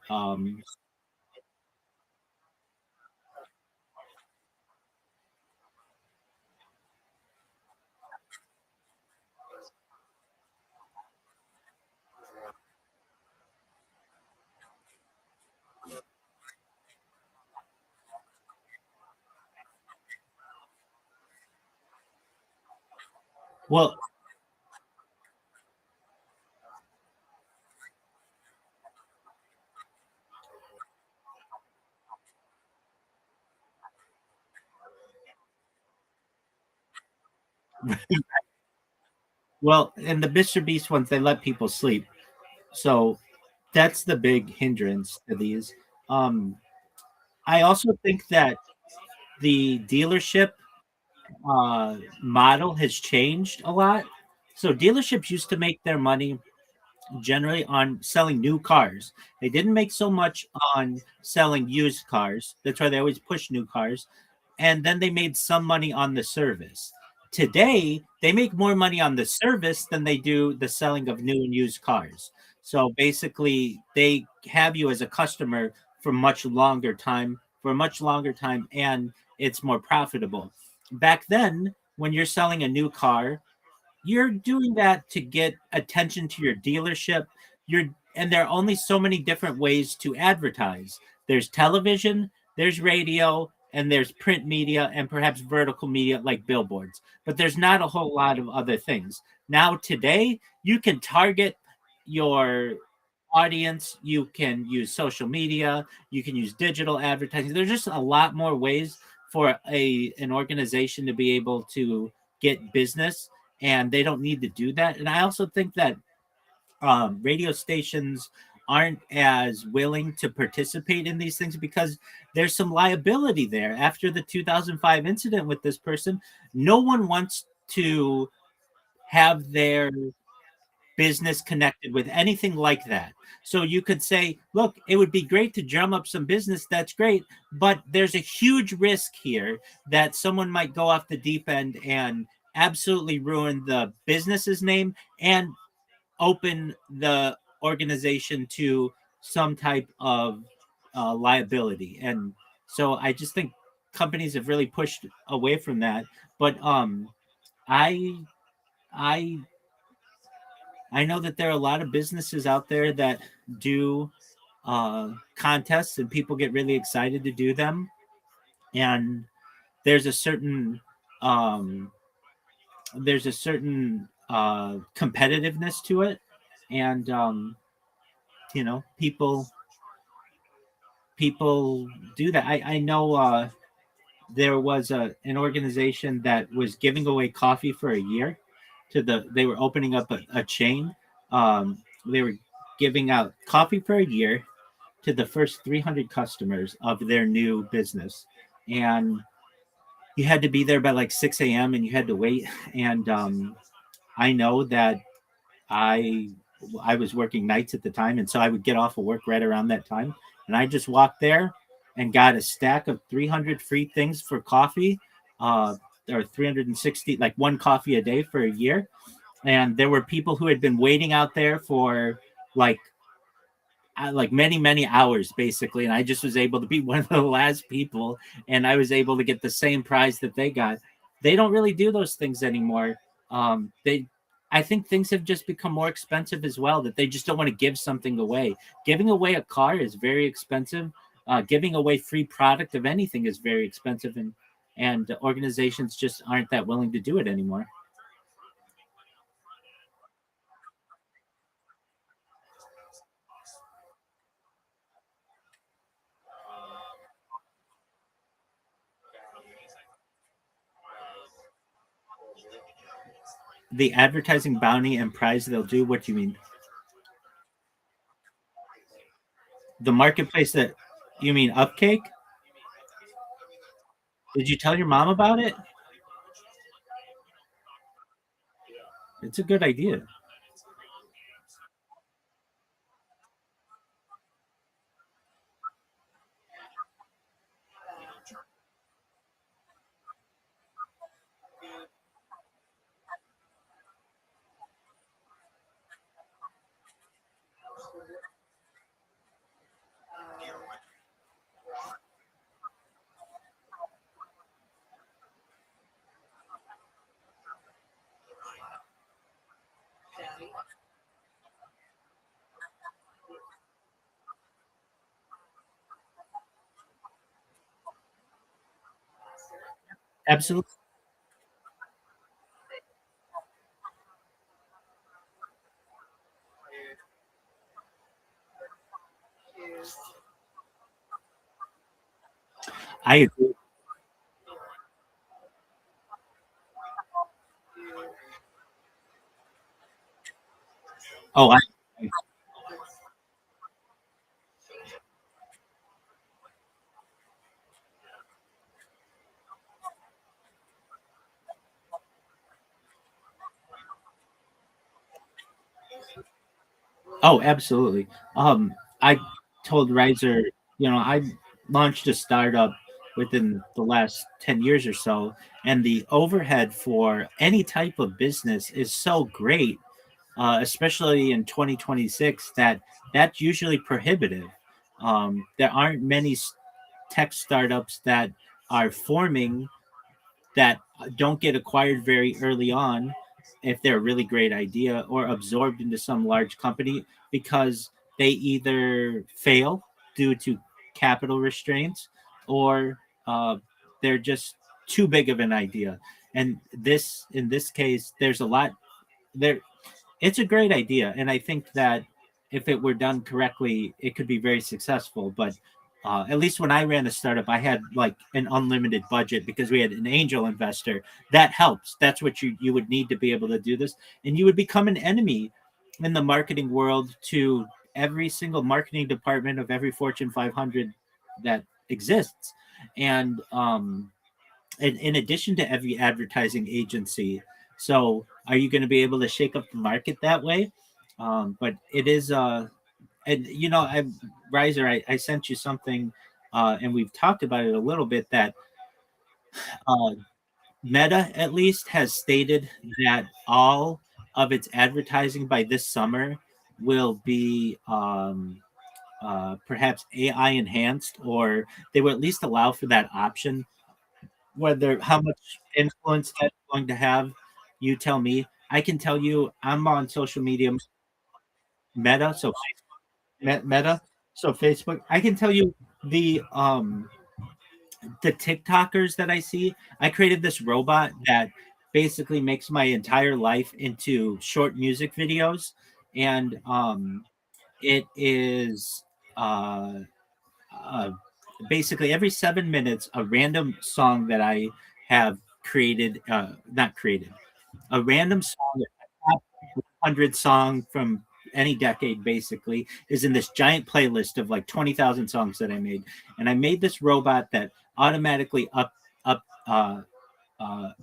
Well, well, and the Mr. Beast ones they let people sleep, so that's the big hindrance to these. Um, I also think that the dealership model has changed a lot. So dealerships used to make their money generally on selling new cars. They didn't make so much on selling used cars. That's why they always push new cars. And then they made some money on the service. Today, they make more money on the service than they do the selling of new and used cars. So basically, they have you as a customer for a much longer time, and it's more profitable. Back then, when you're selling a new car, you're doing that to get attention to your dealership. And there are only so many different ways to advertise. There's television, there's radio, and there's print media and perhaps vertical media like billboards. But there's not a whole lot of other things. Now today, you can target your audience, you can use social media, you can use digital advertising. There's just a lot more ways for a an organization to be able to get business, and they don't need to do that. And I also think that radio stations aren't as willing to participate in these things because there's some liability there. After the 2005 incident with this person, no one wants to have their business connected with anything like that. So you could say, look, it would be great to drum up some business. That's great. But there's a huge risk here that someone might go off the deep end and absolutely ruin the business's name and open the organization to some type of liability. And so I just think companies have really pushed away from that. But I I I know that there are a lot of businesses out there that do contests, and people get really excited to do them. And there's a certain um, competitiveness to it, and people do that. I know there was an organization that was giving away coffee for a year to the. They were opening up a chain. They were giving out coffee for a year to the first 300 customers of their new business, and you had to be there by like 6 a.m. and you had to wait. And I know that I I was working nights at the time, and so I would get off of work right around that time, and I just walked there and got a stack of 300 free things for coffee, uh, or 360, like one coffee a day for a year. And there were people who had been waiting out there for like like many hours basically, and I just was able to be one of the last people, and I was able to get the same prize that they got. They don't really do those things anymore. They I think things have just become more expensive as well, that they just don't want to give something away. Giving away a car is very expensive. Giving away free product of anything is very expensive, and organizations just aren't that willing to do it anymore. The advertising bounty and prize they'll do, what do you mean? The marketplace that, you mean Upcake? Did you tell your mom about it? It's a good idea. Absolutely. I agree. Oh, absolutely. I told Riser, I launched a startup within the last 10 years or so, and the overhead for any type of business is so great, especially in 2026, that that's usually prohibitive. There aren't many tech startups that are forming that don't get acquired very early on if they're a really great idea, or absorbed into some large company, because they either fail due to capital restraints, or they're just too big of an idea. And this in this case, there's a lot there. It's a great idea, and I think that if it were done correctly, it could be very successful. But at least when I ran a startup, I had like an unlimited budget because we had an angel investor. That helps. That's what you would need to be able to do this, and you would become an enemy in the marketing world to every single marketing department of every Fortune 500 that exists. And in addition to every advertising agency. So, are you going to be able to shake up the market that way? But it is, and Riser, I sent you something, and we've talked about it a little bit, that uh, Meta at least has stated that all of its advertising by this summer will be perhaps AI enhanced, or they will at least allow for that option. Whether how much influence that's going to have, you tell me. I can tell you, I'm on social media, Meta, so Meta, so Facebook. I can tell you the TikTokers that I see. I created this robot that basically makes my entire life into short music videos, and it is uh, uh basically every 7 minutes, a random song that I have created, not created, a random song, a top 100 song from any decade basically is in this giant playlist of like 20,000 songs that I made. And I made this robot that automatically up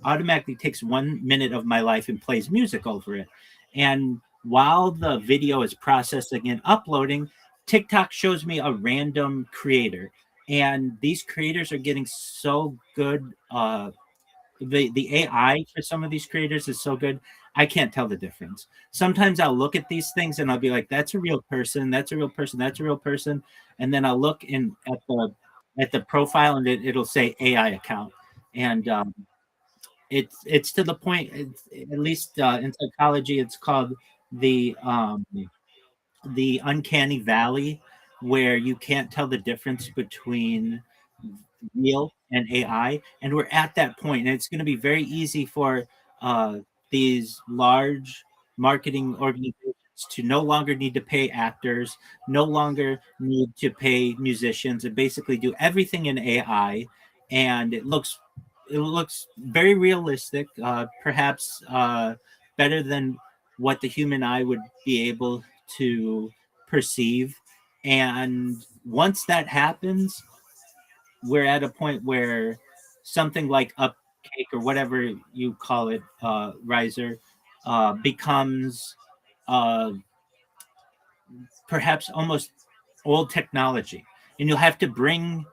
automatically takes 1 minute of my life and plays music over it. And while the video is processing and uploading, TikTok shows me a random creator. And these creators are getting so good. The AI for some of these creators is so good. I can't tell the difference. Sometimes I'll look at these things and I'll be like, "That's a real person. That's a real person. That's a real person." And then I'll look in at the profile and it'll say AI account. And it's to the point. It's, at least in psychology, it's called the uncanny valley, where you can't tell the difference between real and AI. And we're at that point, and it's going to be very easy for these large marketing organizations to no longer need to pay actors, no longer need to pay musicians, and basically do everything in AI. And it looks very realistic, perhaps better than what the human eye would be able to perceive. And once that happens, we're at a point where something like Upcake or whatever you call it, Riser, becomes uh, perhaps almost old technology. And you'll have to bring,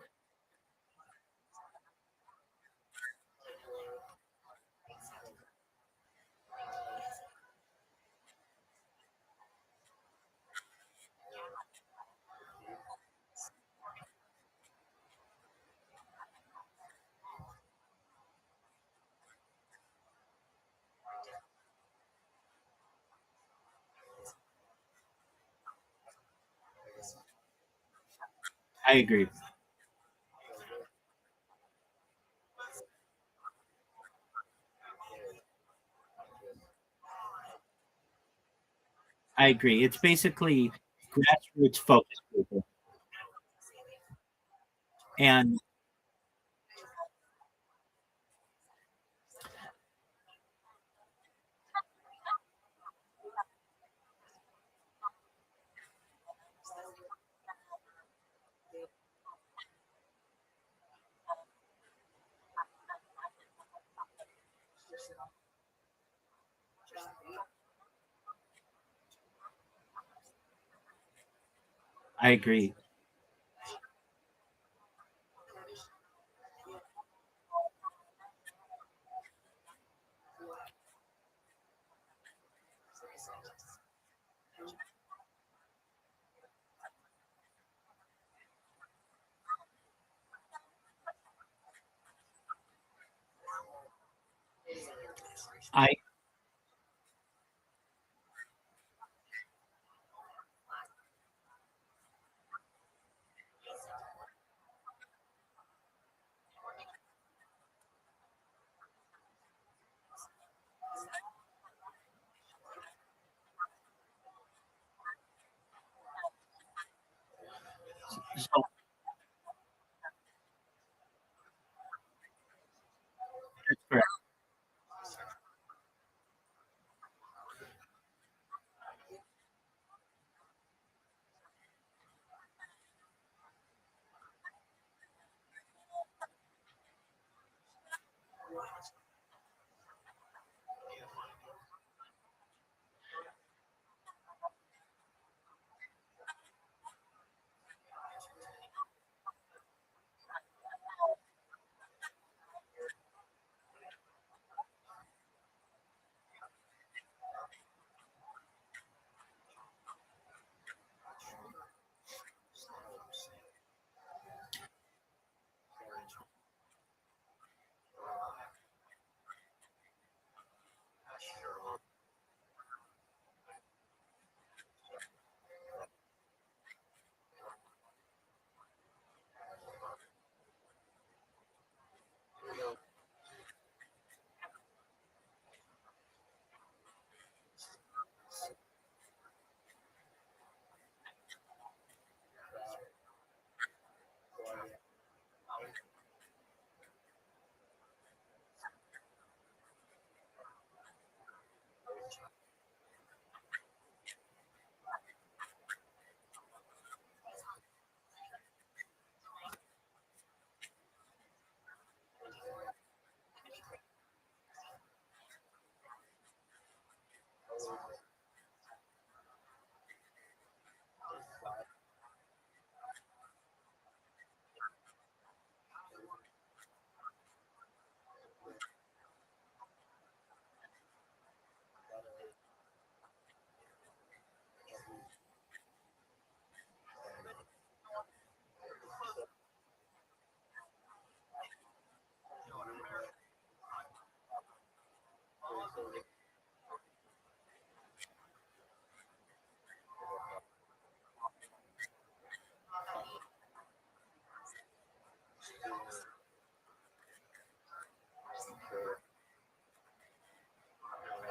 I agree. I agree. It's basically grassroots focus people. And I agree. I so that's correct.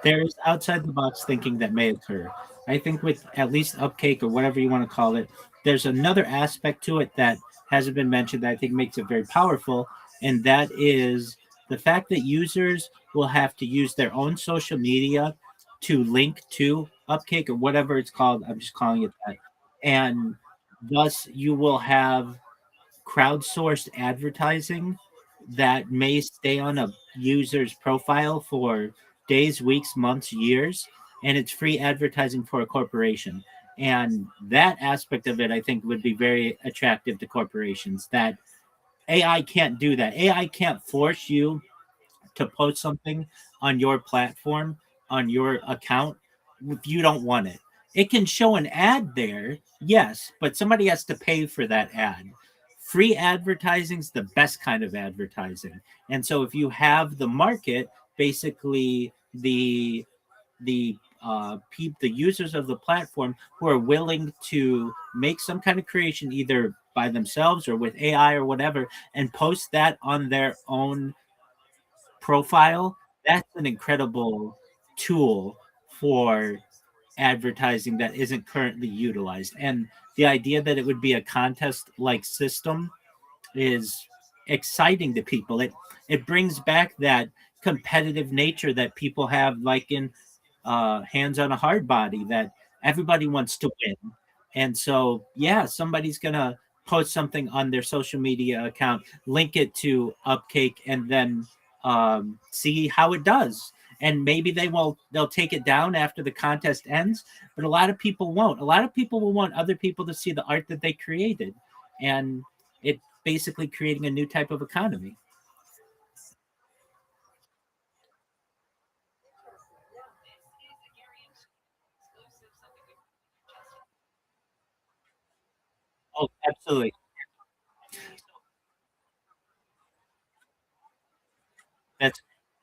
There's outside the box thinking that may occur. I think with at least Upcake or whatever you want to call it, there's another aspect to it that hasn't been mentioned that I think makes it very powerful, and that is the fact that users will have to use their own social media to link to Upcake or whatever it's called. I'm just calling it that. And thus you will have crowdsourced advertising that may stay on a user's profile for days, weeks, months, years, and it's free advertising for a corporation. And that aspect of it, I think, would be very attractive to corporations. That AI can't do that. AI can't force you to post something on your platform, on your account, if you don't want it. It can show an ad there, yes, but somebody has to pay for that ad. Free advertising is the best kind of advertising. And so if you have the market, basically the users of the platform who are willing to make some kind of creation either by themselves or with AI or whatever and post that on their own profile, that's an incredible tool for advertising that isn't currently utilized. And the idea that it would be a contest like system is exciting to people. It brings back that competitive nature that people have, like in Hands on a Hard Body, that everybody wants to win. And so, yeah, somebody's gonna post something on their social media account, link it to Upcake, and then see how it does. And maybe they'll take it down after the contest ends, but a lot of people won't. A lot of people will want other people to see the art that they created, and it basically creating a new type of economy. Oh, absolutely. That's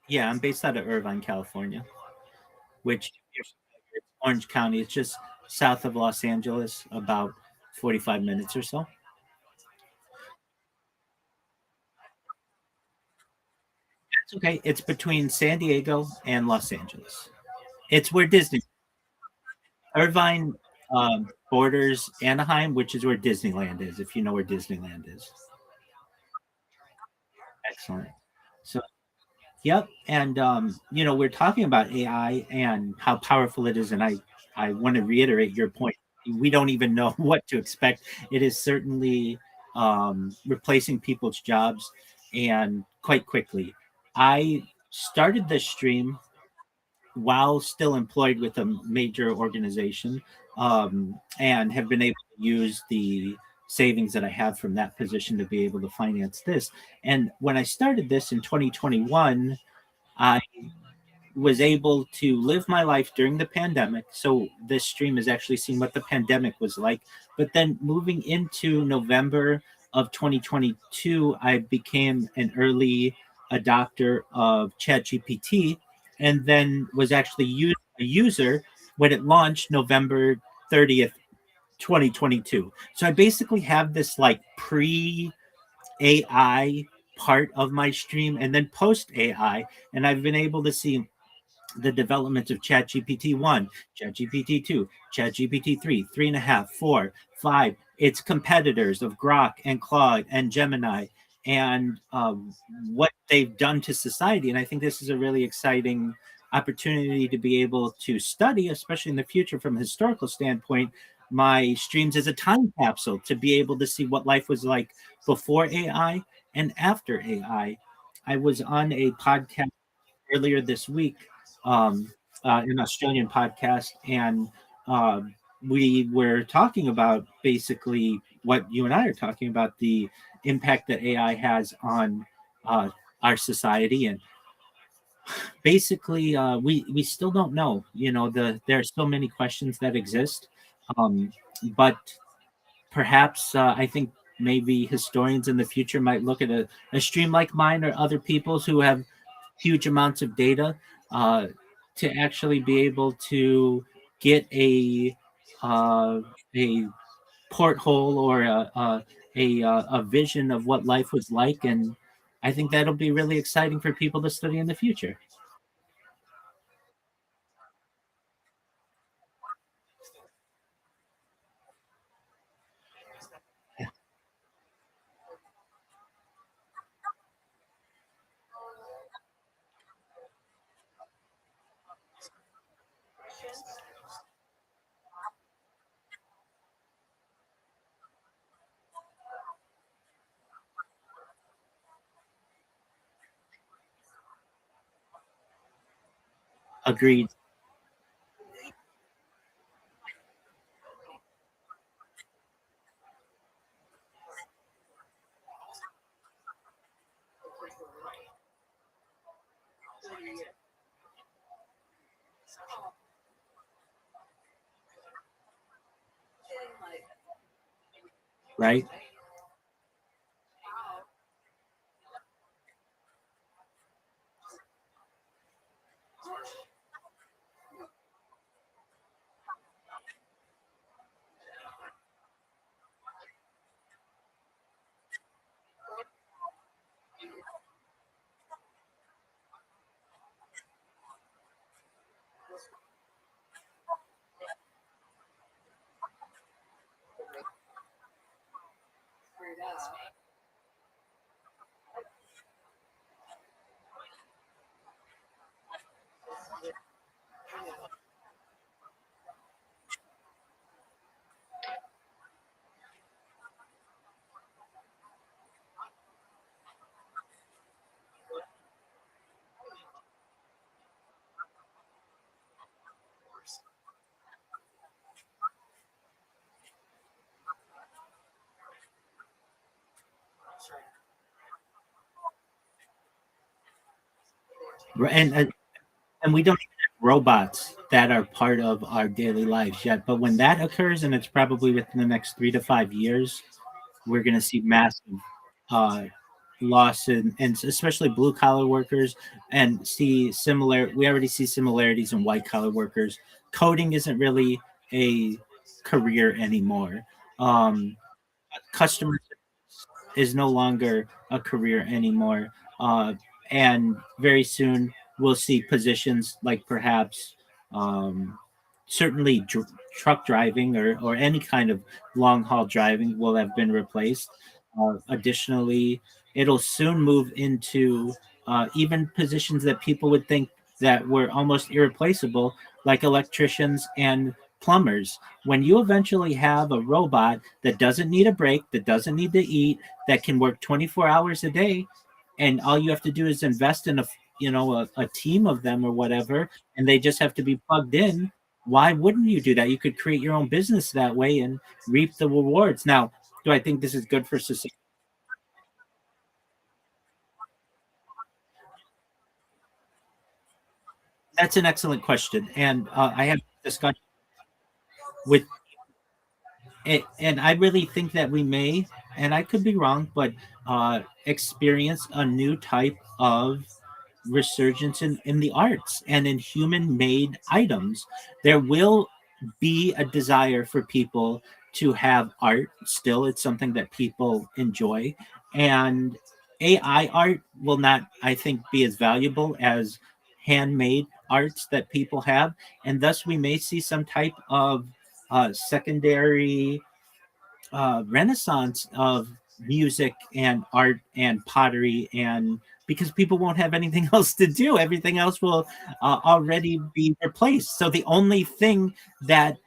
Yeah. I'm based out of Irvine, California, which it's Orange County. It's just south of Los Angeles, about 45 minutes or so. It's okay. It's between San Diego and Los Angeles. It's where Disney Irvine borders Anaheim, which is where Disneyland is. If you know where Disneyland is, excellent. So, yep. And we're talking about AI and how powerful it is, and I want to reiterate your point. We don't even know what to expect. It is certainly replacing people's jobs, and quite quickly. I started this stream while still employed with a major organization, and have been able to use the savings that I have from that position to be able to finance this. And when I started this in 2021, I was able to live my life during the pandemic. So this stream has actually seen what the pandemic was like. But then moving into November of 2022, I became an early adopter of ChatGPT, and then was actually a user when it launched November 30th, 2022. So I basically have this like pre AI part of my stream and then post AI, and I've been able to see the development of ChatGPT 1, ChatGPT 2, ChatGPT 3, 3.5, 4, 5, its competitors of Grok and Claude and Gemini, and what they've done to society. And I think this is a really exciting opportunity to be able to study, especially in the future from a historical standpoint, my streams as a time capsule to be able to see what life was like before AI and after AI. I was on a podcast earlier this week, an Australian podcast, and uh, we were talking about basically what you and I are talking about, the impact that AI has on uh, our society. And basically, we still don't know. There are so many questions that exist, but perhaps I think maybe historians in the future might look at a stream like mine or other people's who have huge amounts of data, uh, to actually be able to get a porthole or a vision of what life was like, and I think that'll be really exciting for people to study in the future. Agreed. Right. And we don't even have robots that are part of our daily lives yet. But when that occurs, and it's probably within the next 3 to 5 years, we're going to see massive uh, loss and especially blue collar workers, and see similar. We already see similarities in white collar workers. Coding isn't really a career anymore. Customer is no longer a career anymore. Uh, and very soon we'll see positions like perhaps um, certainly truck driving or any kind of long haul driving will have been replaced. Additionally, it'll soon move into even positions that people would think that were almost irreplaceable, like electricians and plumbers. When you eventually have a robot that doesn't need a break, that doesn't need to eat, that can work 24 hours a day, and all you have to do is invest in a team of them or whatever, and they just have to be plugged in. Why wouldn't you do that? You could create your own business that way and reap the rewards. Now, do I think this is good for society? That's an excellent question, and I have discussion with it, and I really think that we may, and I could be wrong, but experience a new type of resurgence in the arts and in human made items. There will be a desire for people to have art still. It's something that people enjoy. And AI art will not, I think, be as valuable as handmade arts that people have. And thus, we may see some type of secondary renaissance of music and art and pottery, and because people won't have anything else to do, everything else will already be replaced. So the only thing that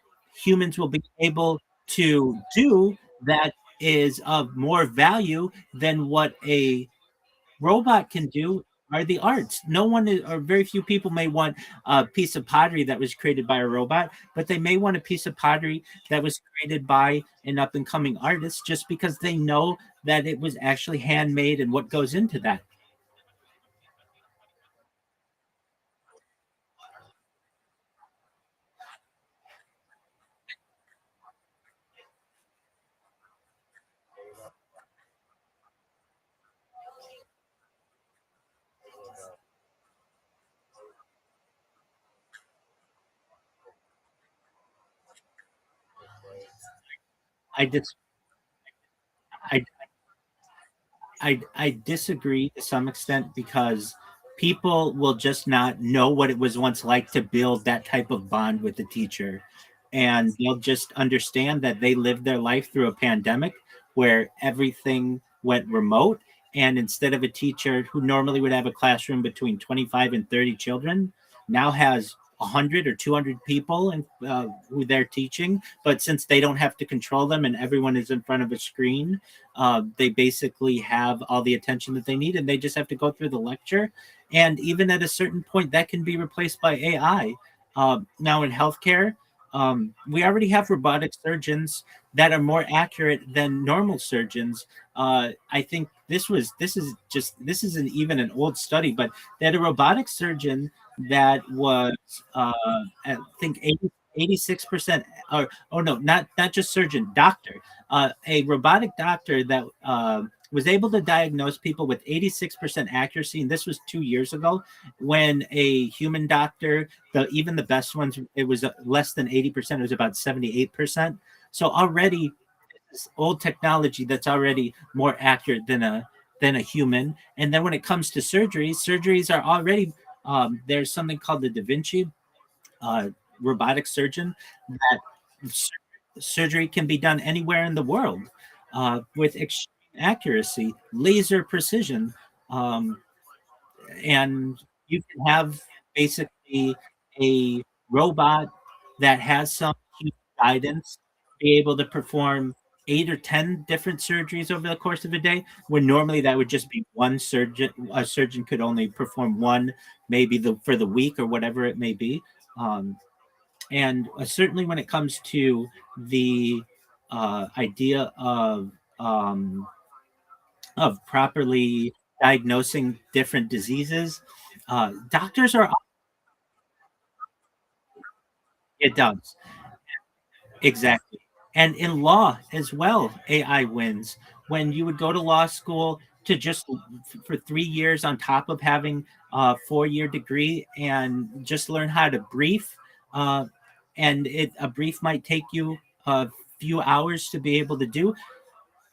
humans will be able to do that is of more value than what a robot can do are the arts. No one is, or very few people may want a piece of pottery that was created by a robot, but they may want a piece of pottery that was created by an up and coming artist just because they know that it was actually handmade and what goes into that. I just I I disagree to some extent because people will just not know what it was once like to build that type of bond with the teacher. And they'll just understand that they lived their life through a pandemic where everything went remote. And instead of a teacher who normally would have a classroom between 25 and 30 children, now has 100 or 200 people and who they're teaching, but since they don't have to control them and everyone is in front of a screen, they basically have all the attention that they need, and they just have to go through the lecture. And even at a certain point, that can be replaced by AI. Now in healthcare, we already have robotic surgeons that are more accurate than normal surgeons. I think this isn't even an old study, but they had a robotic surgeon that was I think 86%, or oh no, not just surgeon, doctor, a robotic doctor that was able to diagnose people with 86% accuracy, and this was 2 years ago, when a human doctor, even the best ones, it was less than 80%, it was about 78%. So already this old technology that's already more accurate than a human. And then when it comes to surgeries are already there's something called the Da Vinci uh, robotic surgeon that surgery can be done anywhere in the world with extreme accuracy, laser precision, um, and you can have basically a robot that has some human guidance be able to perform 8 or 10 different surgeries over the course of a day, when normally that would just be one surgeon. A surgeon could only perform one, maybe for the week or whatever it may be. And certainly when it comes to the idea um, of properly diagnosing different diseases, doctors are it does. Exactly. And in law as well, AI wins. When you would go to law school to just for 3 years on top of having a 4 year degree and just learn how to brief, uh, and a brief might take you a few hours to be able to do,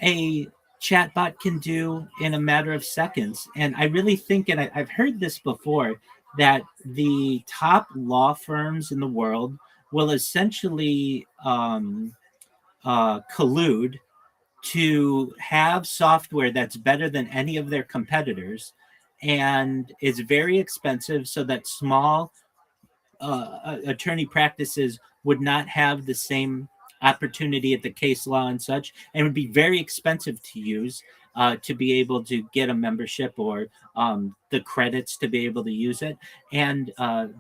a chatbot can do in a matter of seconds. And I really think, and I've heard this before, that the top law firms in the world will essentially collude to have software that's better than any of their competitors and is very expensive, so that small attorney practices would not have the same opportunity at the case law and such, and would be very expensive to use to be able to get a membership or the credits to be able to use it, and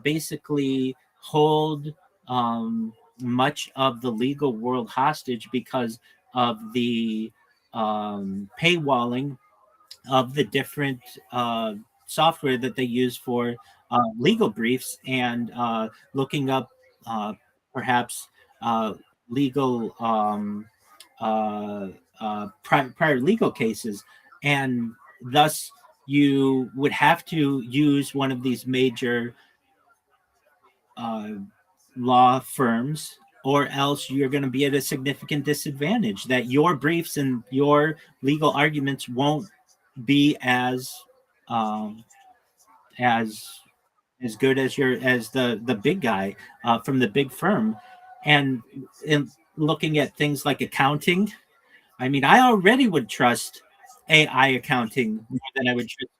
basically hold much of the legal world hostage because of the paywalling of the different software that they use for legal briefs and looking up uh, perhaps uh, legal prior legal cases, and thus you would have to use one of these major uh, law firms, or else you're going to be at a significant disadvantage, that your briefs and your legal arguments won't be um, as as good as the big guy from the big firm. And in looking at things like accounting, I mean, I already would trust AI accounting more than I would trust.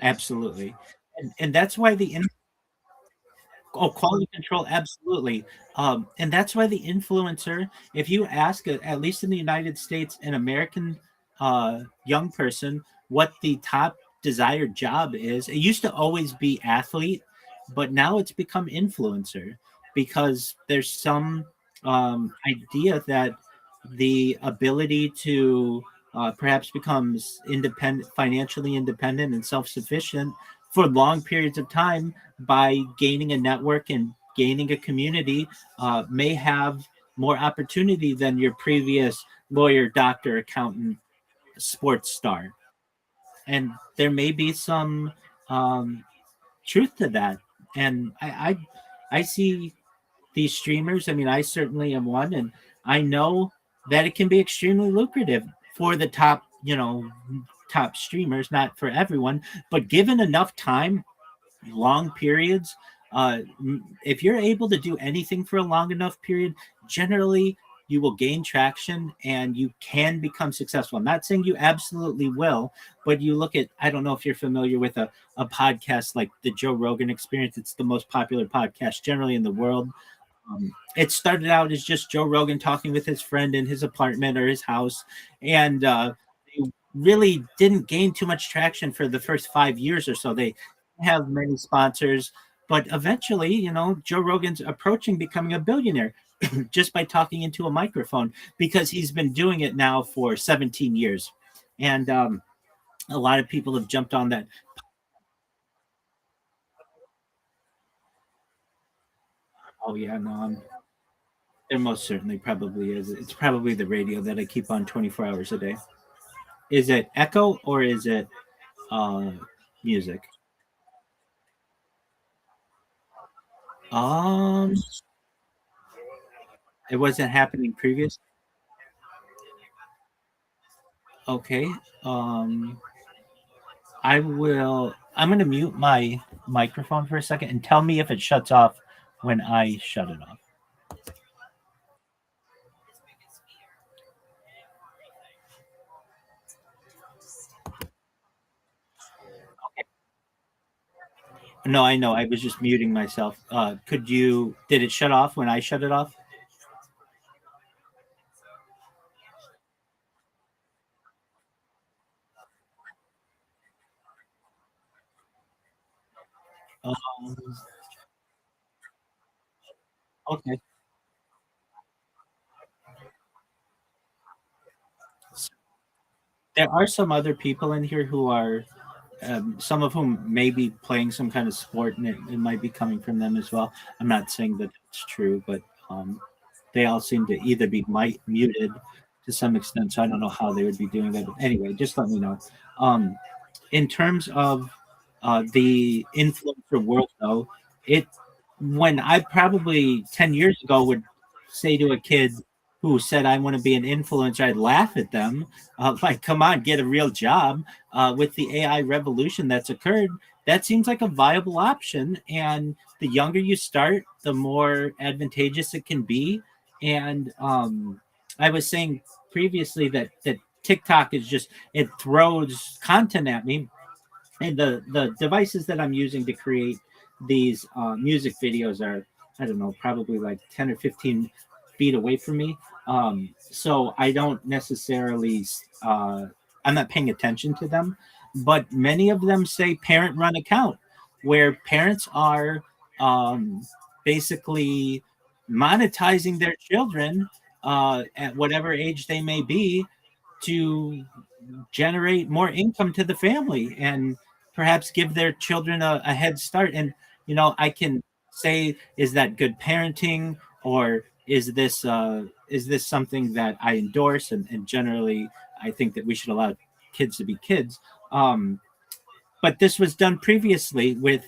Absolutely. And that's why quality control, absolutely. And that's why the influencer, if you ask, at least in the United States, an American young person what the top desired job is, it used to always be athlete, but now it's become influencer, because there's some idea that the ability to perhaps becomes independent, financially independent and self-sufficient for long periods of time by gaining a network and gaining a community may have more opportunity than your previous lawyer, doctor, accountant, sports star. And there may be some um, truth to that. And I see these streamers. I mean, I certainly am one, and I know that it can be extremely lucrative for the top, top streamers, not for everyone, but given enough time, long periods, If you're able to do anything for a long enough period, generally you will gain traction and you can become successful. I'm not saying you absolutely will, but you look at, I don't know if you're familiar with a podcast like the Joe Rogan Experience. It's the most popular podcast generally in the world. It started out as just Joe Rogan talking with his friend in his apartment or his house, and they really didn't gain too much traction for the first 5 years or so. They have many sponsors, but eventually, Joe Rogan's approaching becoming a billionaire just by talking into a microphone because he's been doing it now for 17 years, and a lot of people have jumped on that. Oh yeah, no, there most certainly probably is. It's probably the radio that I keep on 24 hours a day. Is it echo or is it uh music? Um, it wasn't happening previous. Okay. I'm gonna mute my microphone for a second and tell me if it shuts off when I shut it off. No, I know. I was just muting myself. Did it shut off when I shut it off? Um, okay. There are some other people in here who are some of whom may be playing some kind of sport, and it might be coming from them as well. I'm not saying that it's true, but they all seem to either be muted to some extent. So I don't know how they would be doing that. But anyway, just let me know. Um, in terms of the influencer world, though, it when I probably 10 years ago would say to a kid who said I want to be an influencer, I'd laugh at them. Like, come on, get a real job. With the AI revolution that's occurred, that seems like a viable option. And the younger you start, the more advantageous it can be. And I was saying previously that TikTok is just it throws content at me, and the devices that I'm using to create these music videos are, I don't know, probably like 10 or 15 feet away from me. So I don't necessarily I'm not paying attention to them, but many of them say parent run account, where parents are um, basically monetizing their children at whatever age they may be to generate more income to the family and perhaps give their children a head start. And I can say, is that good parenting, or is this something that I endorse? And generally, I think that we should allow kids to be kids. But this was done previously with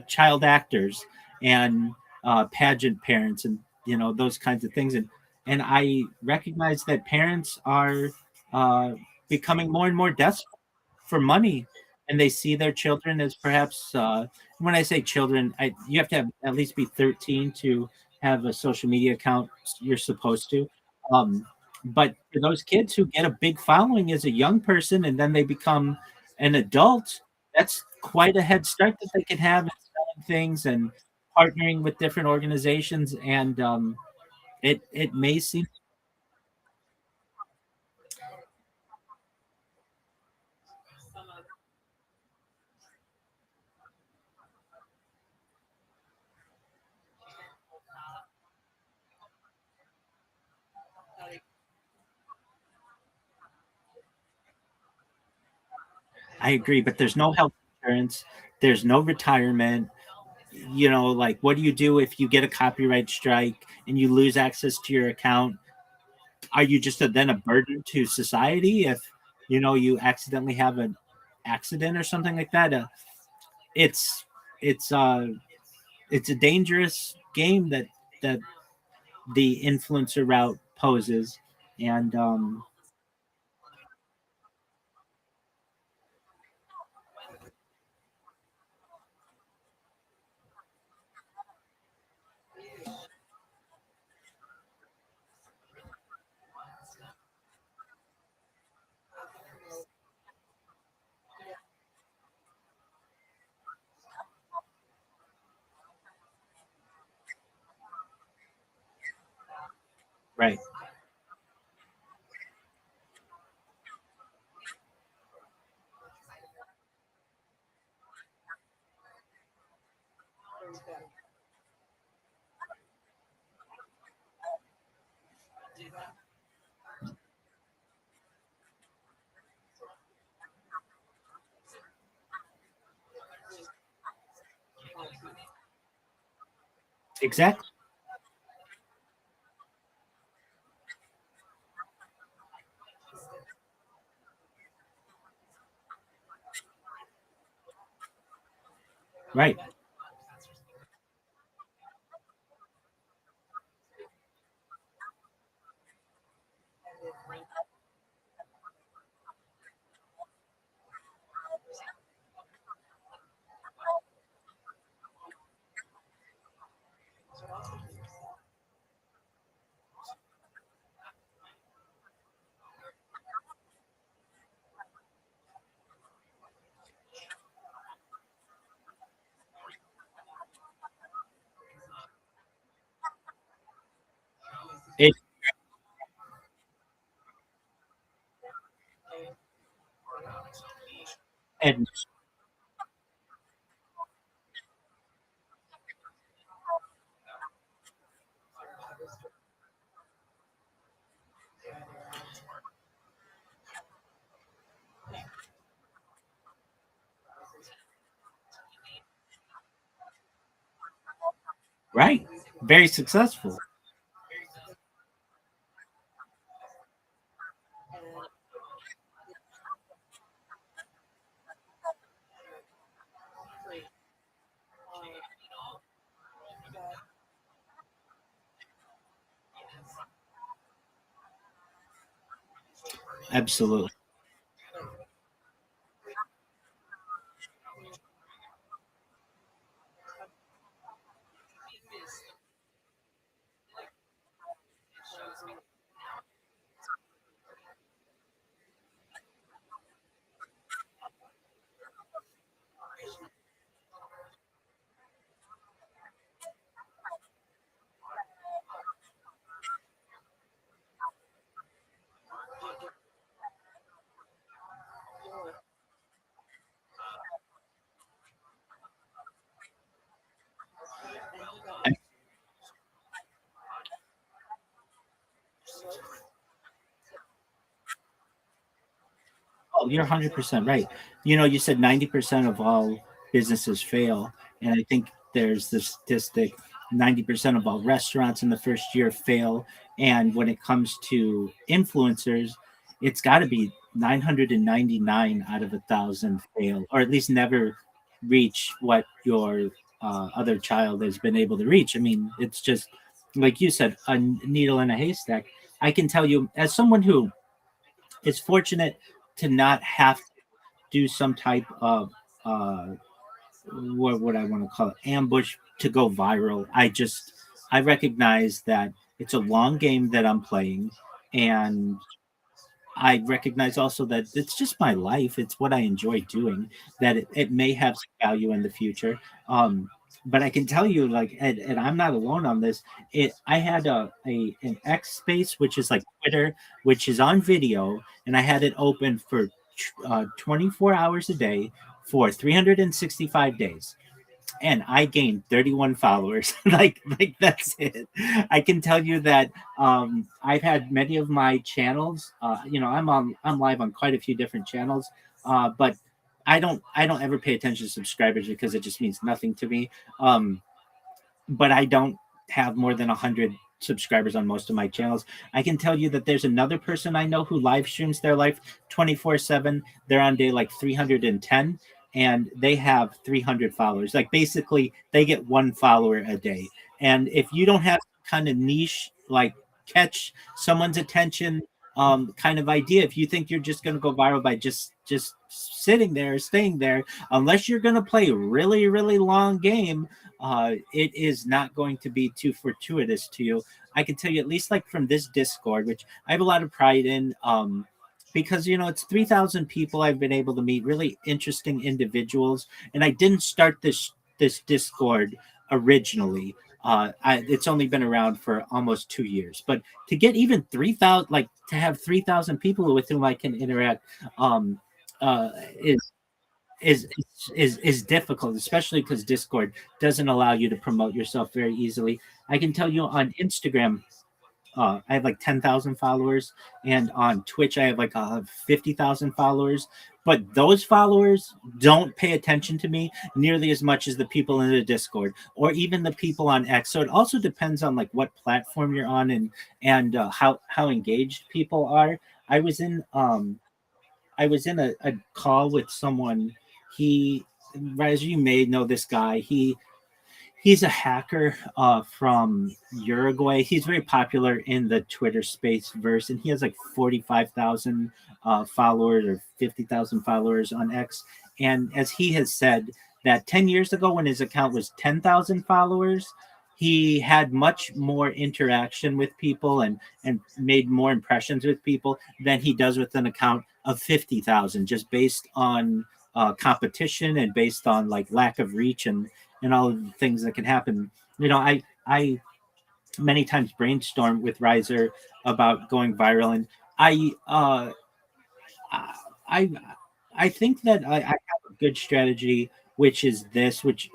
child actors and pageant parents, and those kinds of things. And I recognize that parents are uh, becoming more and more desperate for money, and they see their children as perhaps when I say children, you have to have at least be 13 to have a social media account. You're supposed to. Um, but for those kids who get a big following as a young person and then they become an adult, that's quite a head start that they can have in selling things and partnering with different organizations. And it may seem, I agree, but there's no health insurance, there's no retirement. Like, what do you do if you get a copyright strike and you lose access to your account? Are you just then a burden to society if you accidentally have an accident or something like that? It's it's uh it's a dangerous game that the influencer route poses, and Right. Exactly. Right. It and right. Very successful. Absolutely. Oh, you're 100% right. You said 90% of all businesses fail. And I think there's the statistic 90% of all restaurants in the first year fail. And when it comes to influencers, it's got to be 999 out of 1,000 fail, or at least never reach what your other child has been able to reach. I mean, it's just like you said, a needle in a haystack. I can tell you, as someone who is fortunate to not have to do some type of what would I want to call it, ambush to go viral. I recognize that it's a long game that I'm playing, and I recognize also that it's just my life. It's what I enjoy doing. That it may have some value in the future. But I can tell you, like, and I'm not alone on this. I had an X space, which is like Twitter, which is on video, and I had it open for 24 hours a day for 365 days, and I gained 31 followers. like that's it. I can tell you that I've had many of my channels. I'm live on quite a few different channels, but I don't ever pay attention to subscribers because it just means nothing to me. But I don't have more than 100 subscribers on most of my channels. I can tell you that there's another person I know who live streams their life 24/7. They're on day like 310 and they have 300 followers. Like basically they get one follower a day. And if you don't have kind of niche like catch someone's attention kind of idea, if you think you're just going to go viral by just sitting there, staying there, unless you're going to play really really long game, it is not going to be too fortuitous to you. I can tell you, at least like from this Discord, which I have a lot of pride in, because it's 3,000 people I've been able to meet, really interesting individuals, and I didn't start this Discord originally. It's only been around for almost 2 years, but to get even 3,000, like to have 3,000 people with whom I can interact, um, uh, is is is difficult, especially because Discord doesn't allow you to promote yourself very easily. I can tell you on Instagram, I have like 10,000 followers, and on Twitch, I have like 50,000 followers. But those followers don't pay attention to me nearly as much as the people in the Discord or even the people on X. So it also depends on like what platform you're on and how engaged people are. I was in a call with someone. He, as you may know, this guy. He's a hacker from Uruguay. He's very popular in the Twitter space verse, and he has like 45,000 followers or 50,000 followers on X. And as he has said, that 10 years ago, when his account was 10,000 followers, he had much more interaction with people and made more impressions with people than he does with an account of 50,000, just based on competition and based on like lack of reach and all of the things that can happen. I many times brainstorm with Riser about going viral, and I I I think that I have a good strategy, which is this, which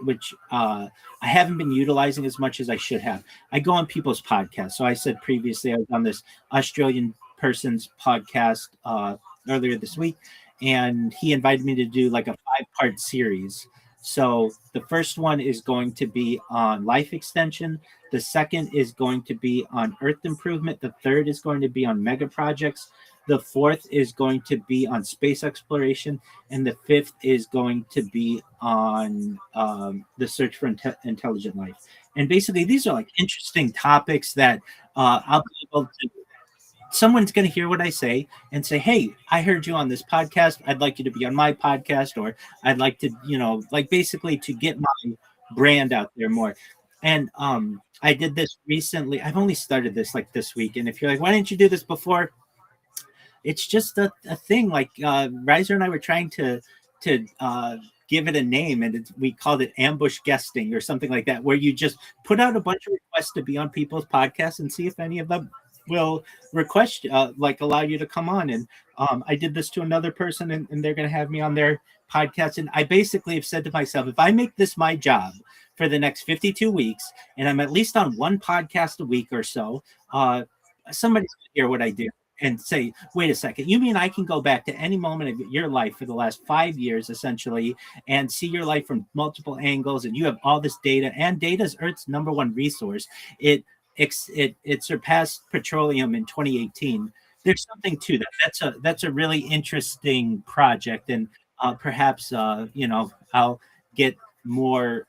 I haven't been utilizing as much as I should have. I go on people's podcasts. So I said previously I was on this Australian person's podcast earlier this week, and he invited me to do like a 5-part series. So the first one is going to be on life extension. The second is going to be on earth improvement. The third is going to be on mega projects. The fourth is going to be on space exploration, and the fifth is going to be on the search for intelligent life. And basically, these are like interesting topics that I'll be able to. Someone's going to hear what I say and say, "Hey, I heard you on this podcast. I'd like you to be on my podcast," or "I'd like to, like basically to get my brand out there more." And I did this recently. I've only started this like this week. And if you're like, "Why didn't you do this before?" It's just a thing. Like Riser and I were trying to give it a name, and we called it ambush guesting or something like that, where you just put out a bunch of requests to be on people's podcasts and see if any of them will request like allow you to come on. And I did this to another person, and they're going to have me on their podcast. And I basically have said to myself, if I make this my job for the next 52 weeks, and I'm at least on one podcast a week or so, somebody's going to hear what I do and say, wait a second, you mean I can go back to any moment of your life for the last 5 years, essentially, and see your life from multiple angles, and you have all this data, and data is Earth's number one resource. It surpassed petroleum in 2018. There's something to that. That's a really interesting project, and perhaps I'll get more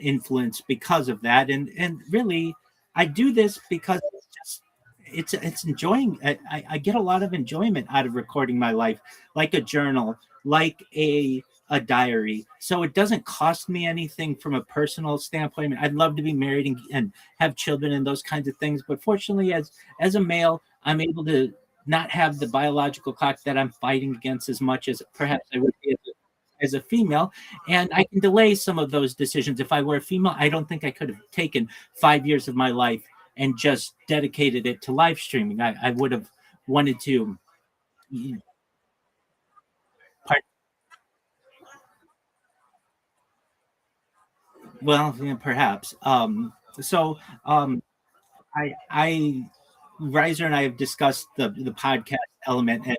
influence because of that. And really, I do this because it's enjoying. I get a lot of enjoyment out of recording my life, like a journal, like a diary. So it doesn't cost me anything from a personal standpoint. I mean, I'd love to be married and have children and those kinds of things, but fortunately, as a male, I'm able to not have the biological clock that I'm fighting against as much as perhaps I would be as a female, and I can delay some of those decisions. If I were a female, I don't think I could have taken 5 years of my life and just dedicated it to live streaming. I would have wanted to part. Well, yeah, perhaps. So I Riser and I have discussed the podcast element, and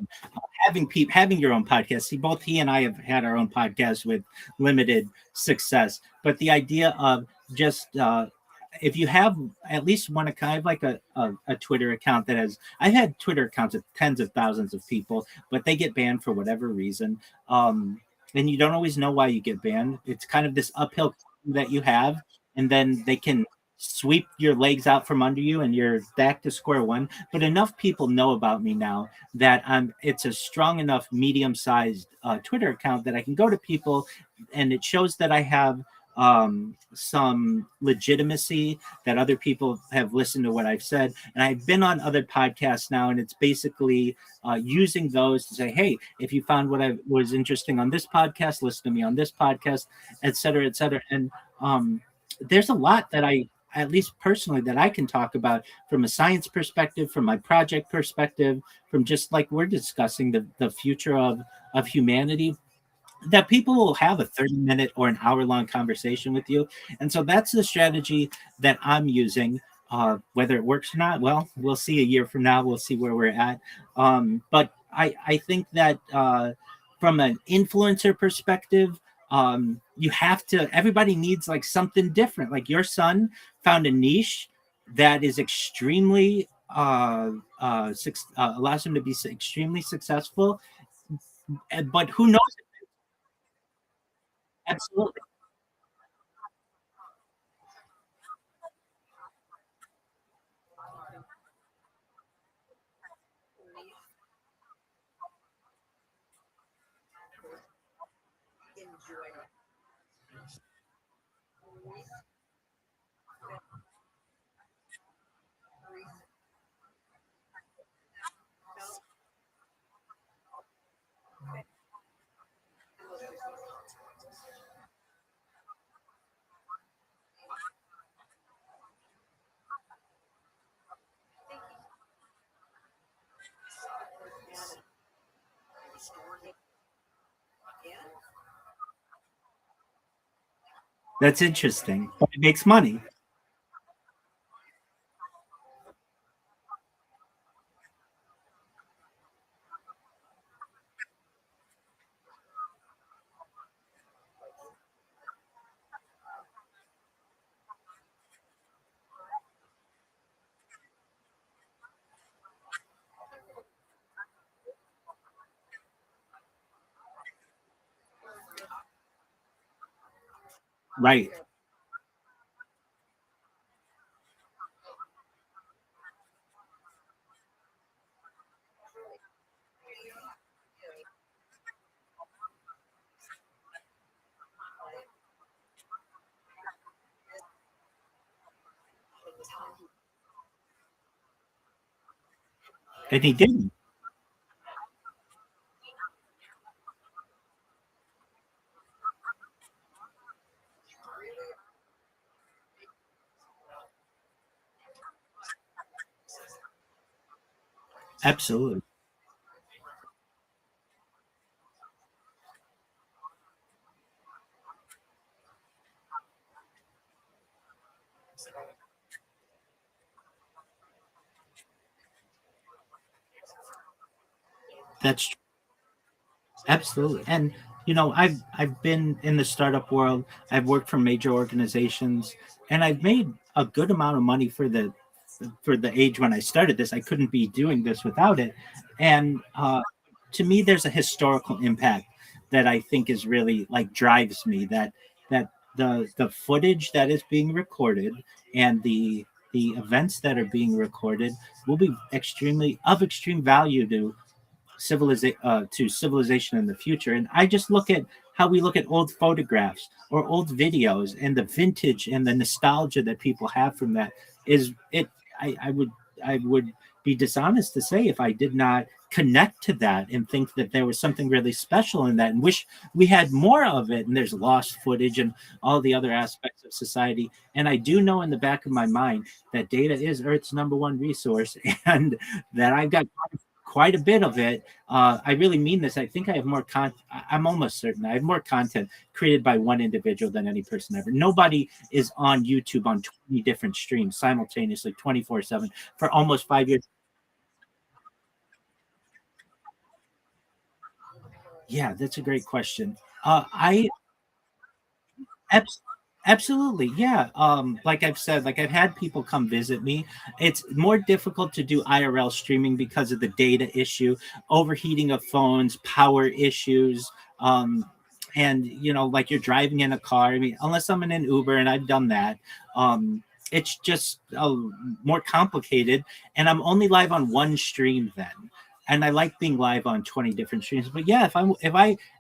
having your own podcast. See, both he and I have had our own podcast with limited success, but the idea of just if you have at least one account, I have like a Twitter account that has. I've had Twitter accounts of tens of thousands of people, but they get banned for whatever reason. And you don't always know why you get banned. It's kind of this uphill that you have, and then they can sweep your legs out from under you and you're back to square one. But enough people know about me now that it's a strong enough medium-sized Twitter account that I can go to people, and it shows that I have some legitimacy, that other people have listened to what I've said. And I've been on other podcasts now, and it's basically using those to say, hey, if you found what I was interesting on this podcast, listen to me on this podcast, et cetera, et cetera. And there's a lot that I, at least personally, that I can talk about from a science perspective, from my project perspective, from just like we're discussing the future of humanity, that people will have a 30-minute or an hour-long conversation with you. And so that's the strategy that I'm using. Whether it works or not, well, we'll see a year from now. We'll see where we're at. But I think that from an influencer perspective, you have to, everybody needs like something different. Like your son found a niche that is extremely, allows him to be extremely successful. But who knows? Absolutely. That's interesting. But it makes money. Right. And he didn't. Absolutely. That's absolutely. And I've been in the startup world. I've worked for major organizations, and I've made a good amount of money for the age when I started this. I couldn't be doing this without it. And to me, there's a historical impact that I think is really like drives me. That the footage that is being recorded and the events that are being recorded will be extremely of extreme value to civilization in the future. And I just look at how we look at old photographs or old videos and the vintage and the nostalgia that people have from that is it. I would be dishonest to say if I did not connect to that and think that there was something really special in that and wish we had more of it. And there's lost footage and all the other aspects of society. And I do know in the back of my mind that data is Earth's number one resource and that I've got quite a bit of it. I really mean this. I think I have more I'm almost certain I have more content created by one individual than any person ever. Nobody is on YouTube on 20 different streams simultaneously, 24/7 for almost 5 years. Yeah, that's a great question. I Abs- Absolutely, yeah. Like I've said, like I've had people come visit me. It's more difficult to do IRL streaming because of the data issue, overheating of phones, power issues, and like you're driving in a car. I mean, unless I'm in an Uber, and I've done that. It's just more complicated, and I'm only live on one stream then. And I like being live on 20 different streams. But yeah,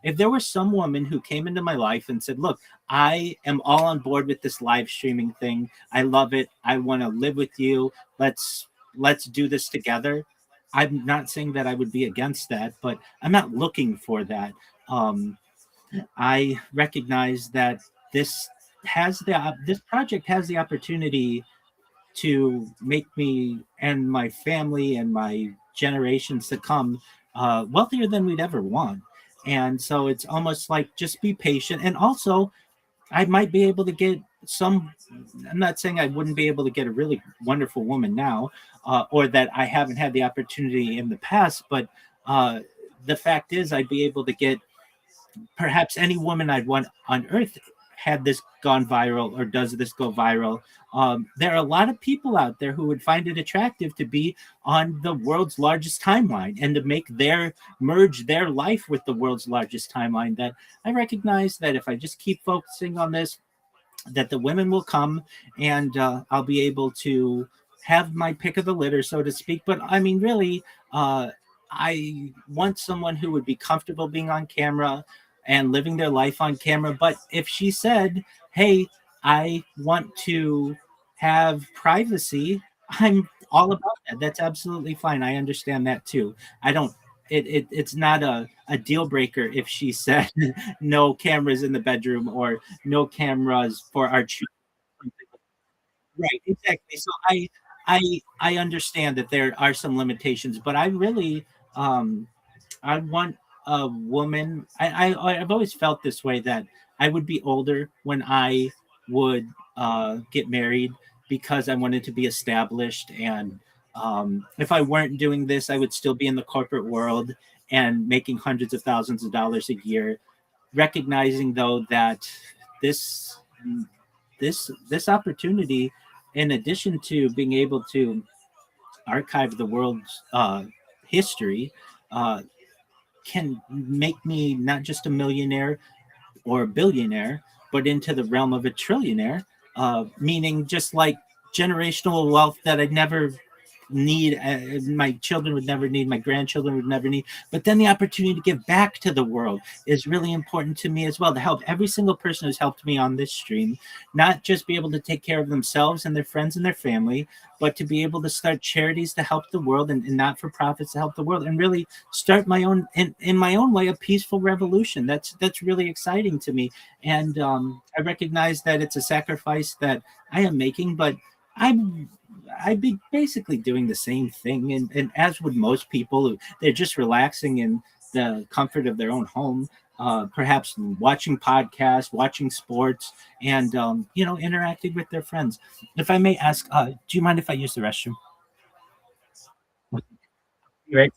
if there was some woman who came into my life and said, "Look, I am all on board with this live streaming thing. I love it. I want to live with you. Let's do this together." I'm not saying that I would be against that, but I'm not looking for that. I recognize that this has this project has the opportunity to make me and my family and my generations to come wealthier than we'd ever want. And so it's almost like just be patient. And also, I might be able to get some. I'm not saying I wouldn't be able to get a really wonderful woman now, or that I haven't had the opportunity in the past, but the fact is, I'd be able to get perhaps any woman I'd want on earth had this gone viral or does this go viral. There are a lot of people out there who would find it attractive to be on the world's largest timeline and to make their merge their life with the world's largest timeline. That I recognize that if I just keep focusing on this, that the women will come and I'll be able to have my pick of the litter, so to speak. But I mean, really, I want someone who would be comfortable being on camera and living their life on camera. But if she said, hey, I want to have privacy, I'm all about that. That's absolutely fine. I understand that too. I don't. It's not a deal breaker if she said no cameras in the bedroom or no cameras for our children. Right, exactly. So I understand that there are some limitations, but I really I want a woman. I've always felt this way that I would be older when I would get married because I wanted to be established. And if I weren't doing this, I would still be in the corporate world and making hundreds of thousands of dollars a year. Recognizing though that this this opportunity, in addition to being able to archive the world's history, uh, can make me not just a millionaire or a billionaire, but into the realm of a trillionaire, meaning just like generational wealth that I'd never need, my children would never need, my grandchildren would never need. But then the opportunity to give back to the world is really important to me as well, to help every single person who's helped me on this stream not just be able to take care of themselves and their friends and their family, but to be able to start charities to help the world, and not-for-profits to help the world, and really start my own, in my own way, a peaceful revolution. That's really exciting to me. And I recognize that it's a sacrifice that I am making, but I'm I'd be basically doing the same thing, and as would most people, they're just relaxing in the comfort of their own home, perhaps watching podcasts, watching sports, and interacting with their friends. If I may ask, do you mind if I use the restroom? Right.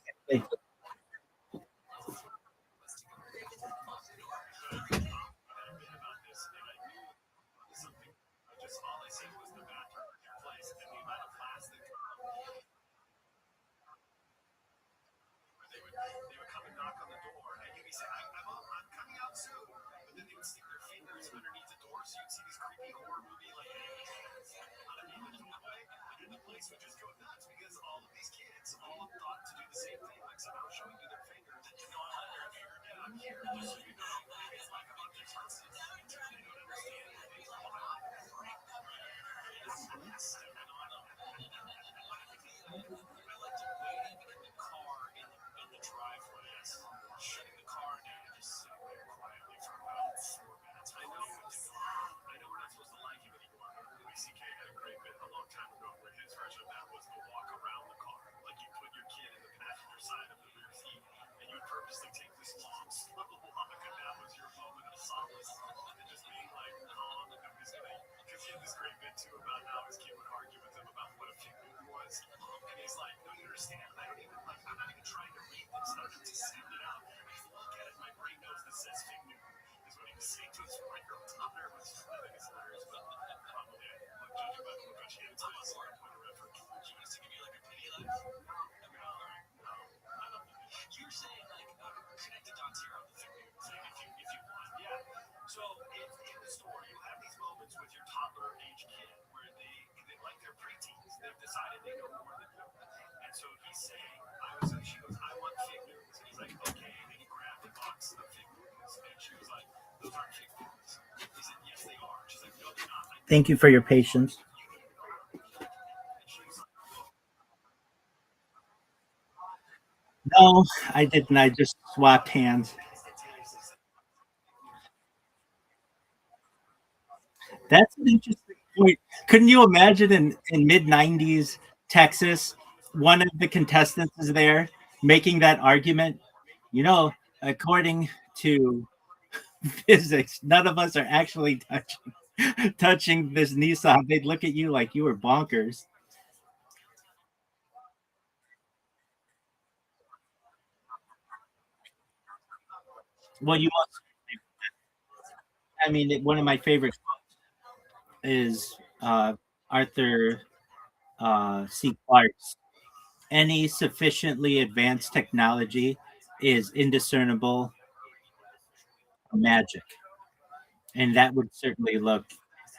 Thank you for your patience. No, I didn't. I just swapped hands. That's an interesting point. Couldn't you imagine in mid '90s Texas, one of the contestants is there making that argument? You know, according to physics, none of us are actually touching this Nissan. They'd look at you like you were bonkers. Well, you must. I mean, one of my favorite is Arthur C. Clarke's. Any sufficiently advanced technology is indiscernible magic, and that would certainly look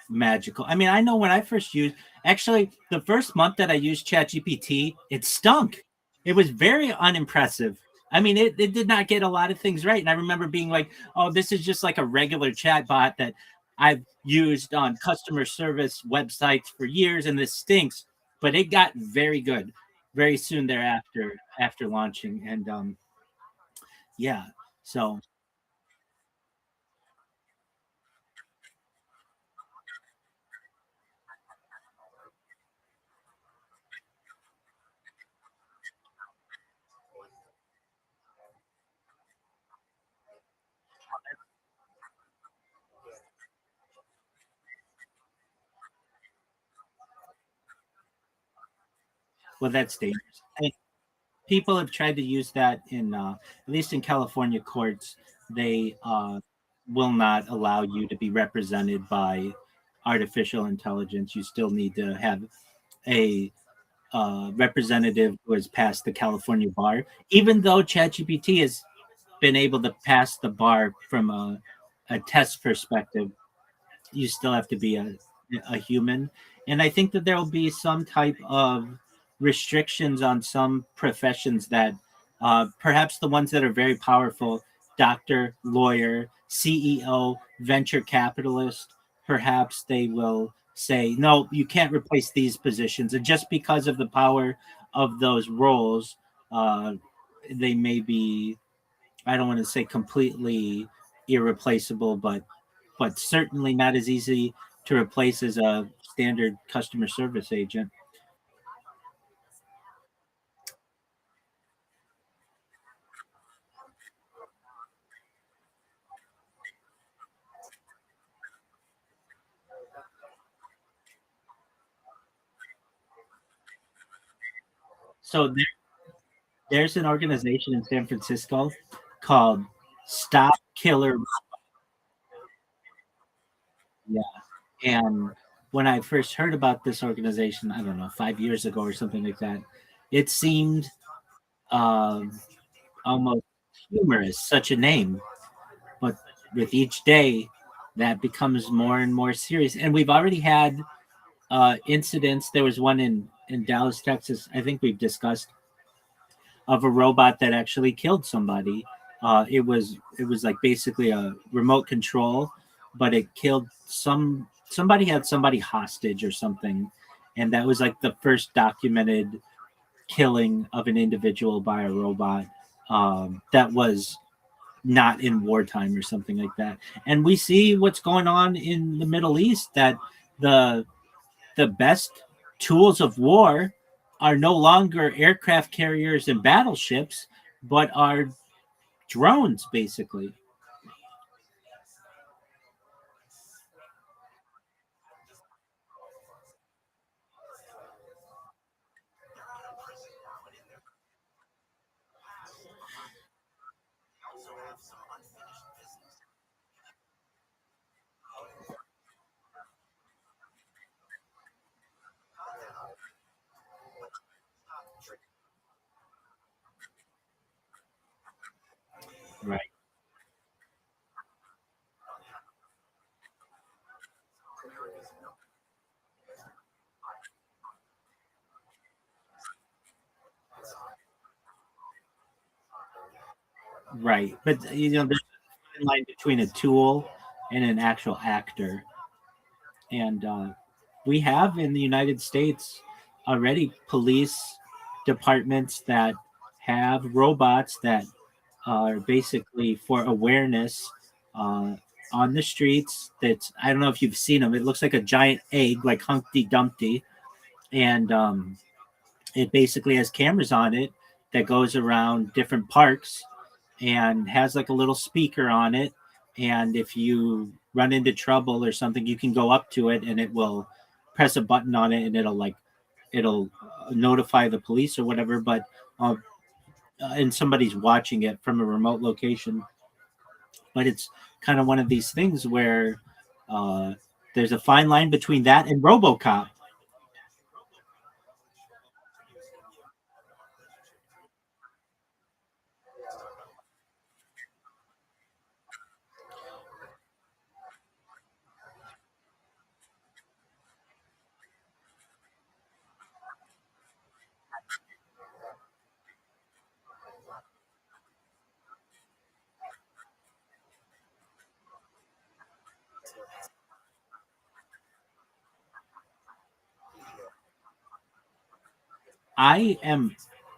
magical. I mean, I know when I first used, actually, the first month that I used ChatGPT, it stunk. It was very unimpressive. I mean, it did not get a lot of things right. And I remember being like, oh, this is just like a regular chat bot that I've used on customer service websites for years, and this stinks. But it got very good very soon thereafter, after launching. And yeah, so, well, that's dangerous. People have tried to use that in at least in California courts. They will not allow you to be represented by artificial intelligence. You still need to have a representative who has passed the California bar, even though ChatGPT has been able to pass the bar from a test perspective. You still have to be a human. And I think that there will be some type of restrictions on some professions that perhaps the ones that are very powerful, doctor, lawyer, CEO, venture capitalist, perhaps they will say, no, you can't replace these positions. And just because of the power of those roles, uh, they may be, I don't want to say completely irreplaceable, but certainly not as easy to replace as a standard customer service agent. So there's an organization in San Francisco called Stop Killer. Yeah. And when I first heard about this organization, I don't know, 5 years ago or something like that, it seemed um, almost humorous, such a name. But with each day, that becomes more and more serious. And we've already had incidents. There was one in Dallas, Texas. I think we've discussed of a robot that actually killed somebody. It was like basically a remote control, but it killed somebody had somebody hostage or something, and that was like the first documented killing of an individual by a robot that was not in wartime or something like that. And we see what's going on in the Middle East, that the the best tools of war are no longer aircraft carriers and battleships, but are drones, basically. Right, right. But there's a line between a tool and an actual actor, and we have in the United States already police departments that have robots that are basically for awareness. on the streets. That's, I don't know if you've seen them. It looks like a giant egg, like Humpty Dumpty, and it basically has cameras on it that goes around different parks and has like a little speaker on it. And if you run into trouble or something, you can go up to it and it will press a button on it and it'll notify the police or whatever. But uh, and somebody's watching it from a remote location. But it's kind of one of these things where uh, there's a fine line between that and RoboCop. I am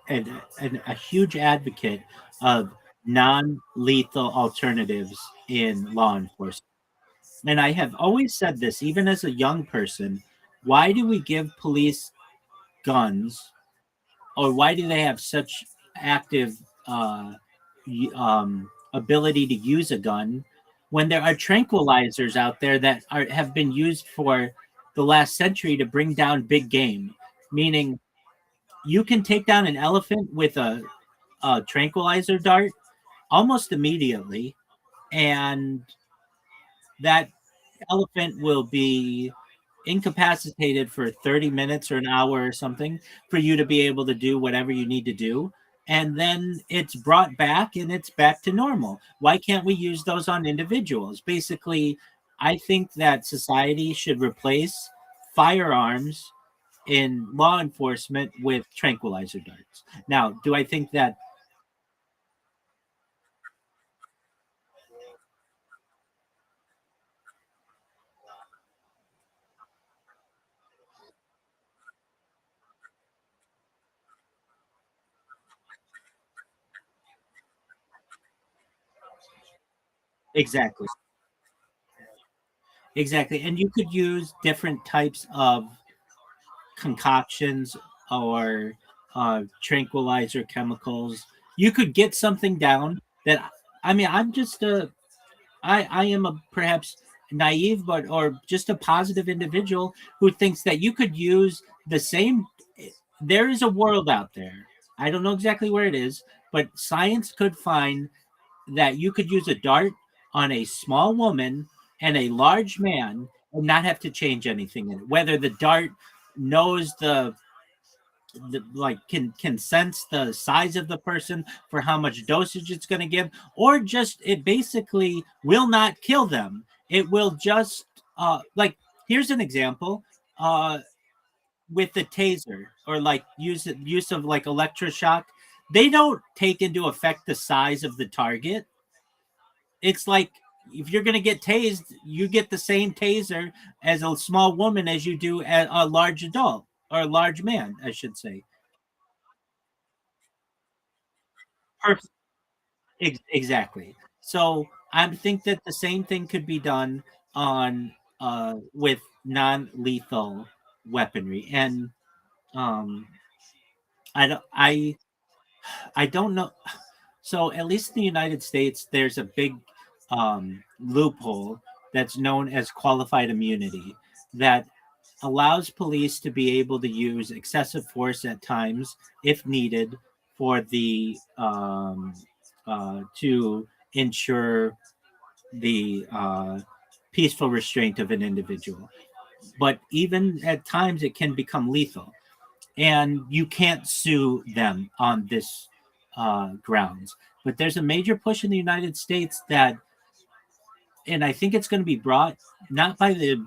a huge advocate of non-lethal alternatives in law enforcement. And I have always said this, even as a young person, why do we give police guns, or why do they have such active ability to use a gun when there are tranquilizers out there that have been used for the last century to bring down big game? Meaning, you can take down an elephant with a tranquilizer dart almost immediately, and that elephant will be incapacitated for 30 minutes or an hour or something for you to be able to do whatever you need to do. And then it's brought back and it's back to normal. Why can't we use those on individuals? Basically, I think that society should replace firearms in law enforcement with tranquilizer darts. Now, do I think that exactly? Exactly. And you could use different types of concoctions or tranquilizer chemicals. You could get something down that, I mean, I am a perhaps naive, but or just a positive individual who thinks that you could use the same. There is a world out there. I don't know exactly where it is, but science could find that you could use a dart on a small woman and a large man and not have to change anything in it. Whether the dart knows the like can sense the size of the person for how much dosage it's going to give, or just it basically will not kill them. It will just like, here's an example. With the taser, or like use of like electroshock, they don't take into effect the size of the target. It's like, if you're going to get tased, you get the same taser as a small woman as you do a large adult, or a large man, I should say. Perfect. Exactly. So I think that the same thing could be done on with non-lethal weaponry. And um, I don't know. So at least in the United States, there's a big loophole that's known as qualified immunity that allows police to be able to use excessive force at times if needed for the to ensure the peaceful restraint of an individual. But even at times, it can become lethal, and you can't sue them on this grounds. But there's a major push in the United States that, and I think it's going to be brought not by the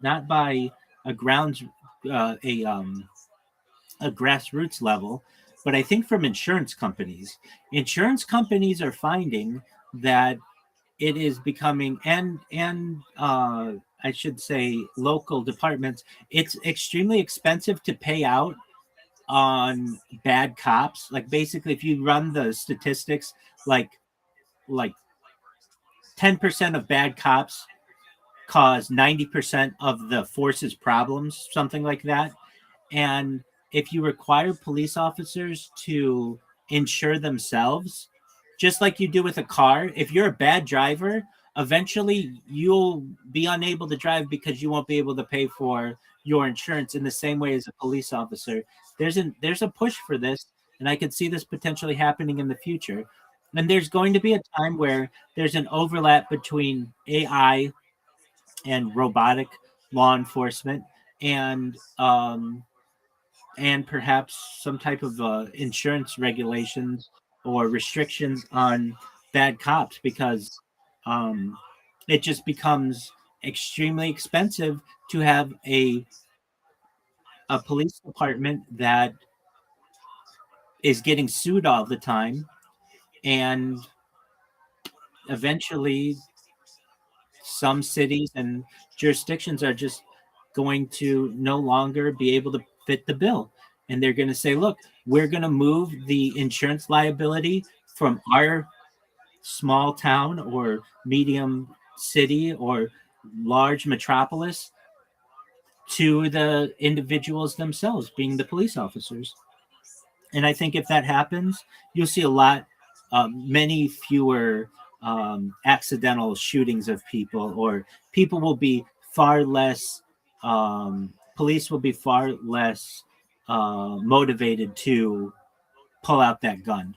not by a grounds a grassroots level, but I think from insurance companies. Insurance companies are finding that it is becoming, and I should say local departments, it's extremely expensive to pay out on bad cops. Like, basically, if you run the statistics, like like 10% of bad cops cause 90% of the force's problems, something like that. And if you require police officers to insure themselves, just like you do with a car, if you're a bad driver, eventually you'll be unable to drive because you won't be able to pay for your insurance in the same way as a police officer. There's a push for this, and I could see this potentially happening in the future. And there's going to be a time where there's an overlap between AI and robotic law enforcement, and perhaps some type of insurance regulations or restrictions on bad cops, because um, it just becomes extremely expensive to have a police department that is getting sued all the time, and eventually some cities and jurisdictions are just going to no longer be able to fit the bill. And they're going to say, look, we're going to move the insurance liability from our small town or medium city or large metropolis to the individuals themselves, being the police officers. And I think if that happens, you'll see a lot, many fewer accidental shootings of people, or people will be far less, police will be far less motivated to pull out that gun.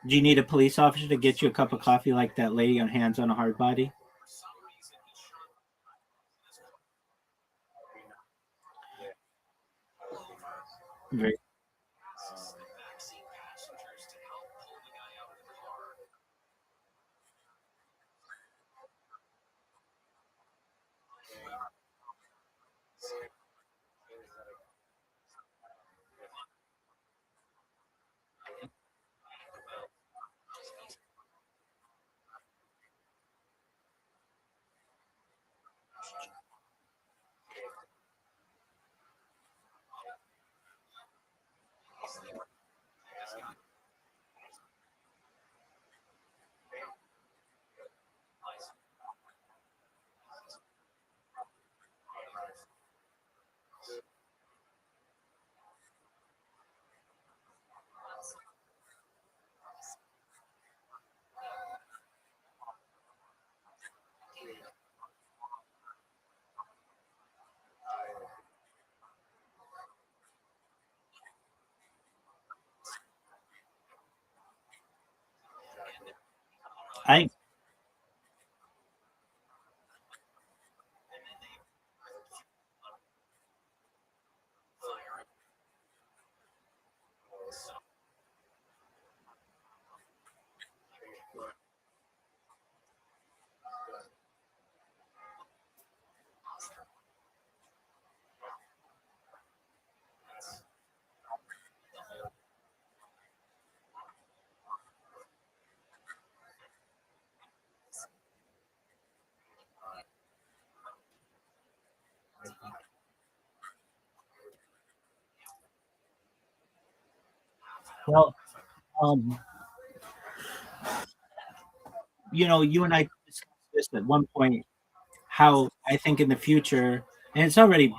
Do you need a police officer to get you a cup of coffee like that lady on Hands on a Hard Body? Very, I well, um, you and I discussed this at one point, how I think in the future, and it's already,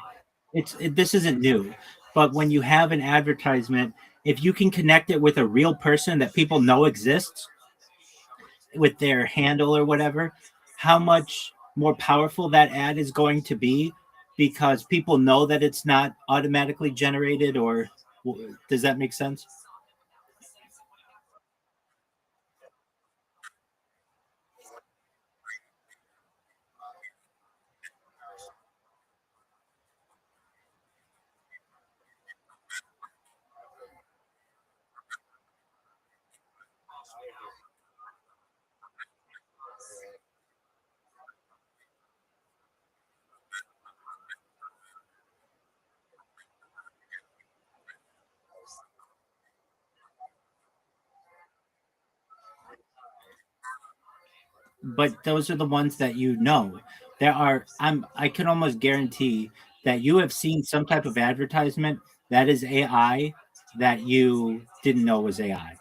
this isn't new, but when you have an advertisement, if you can connect it with a real person that people know exists, with their handle or whatever, how much more powerful that ad is going to be, because people know that it's not automatically generated. Or does that make sense? but those are the ones that you know. There are I can almost guarantee that you have seen some type of advertisement that is AI that you didn't know was AI.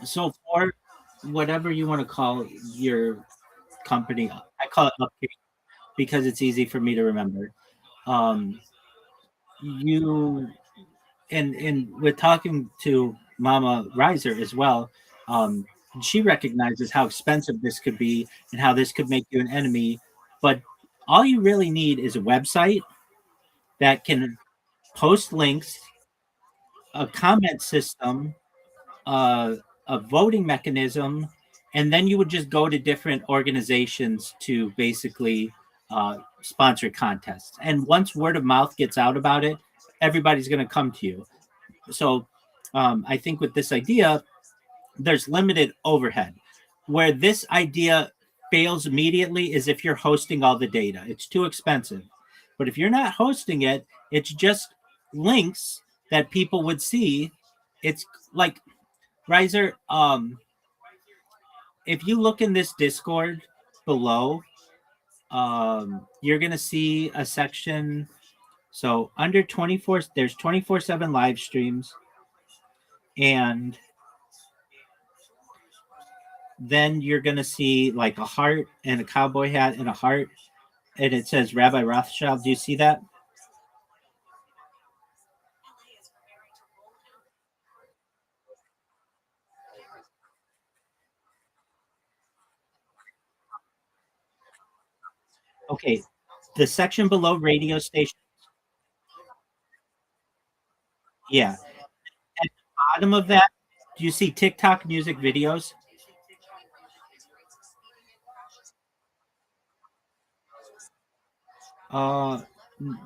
So for whatever you want to call your company, I call it Upcake because it's easy for me to remember. Um, you and with talking to Mama Riser as well, um, she recognizes how expensive this could be and how this could make you an enemy. But all you really need is a website that can post links, a comment system, a voting mechanism, and then you would just go to different organizations to basically sponsor contests. And once word of mouth gets out about it, everybody's going to come to you. So I think with this idea, there's limited overhead. Where this idea fails immediately is if you're hosting all the data. It's too expensive. But if you're not hosting it, it's just links that people would see. It's like Riser, if you look in this Discord below, you're gonna see a section. So under 24, there's 24/7 live streams, and then you're gonna see like a heart and a cowboy hat and a heart, and it says Rabbi Rothschild. Do you see that? Okay, the section below radio station. Yeah, at the bottom of that, do you see TikTok music videos? Uh,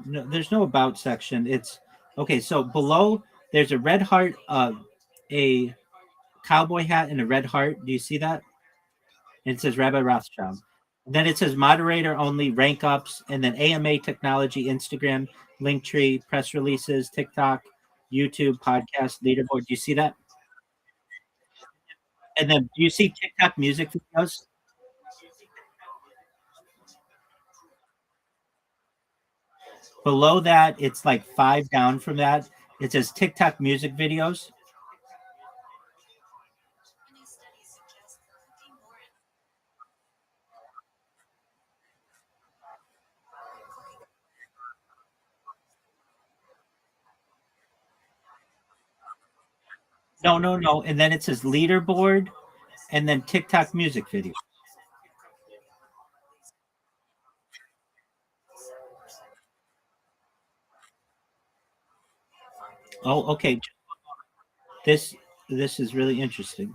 no, there's no about section. It's okay. So below, there's a red heart, a cowboy hat, and a red heart. Do you see that? It says Rabbi Rothschild. Then it says moderator only, rank ups, and then AMA technology, Instagram, Linktree, press releases, TikTok, YouTube, podcast, leaderboard. Do you see that? And then do you see TikTok music videos? Below that, it's like five down from that. It says TikTok music videos. No, no, no. And then it says leaderboard and then TikTok music video. Oh, okay. This this is really interesting.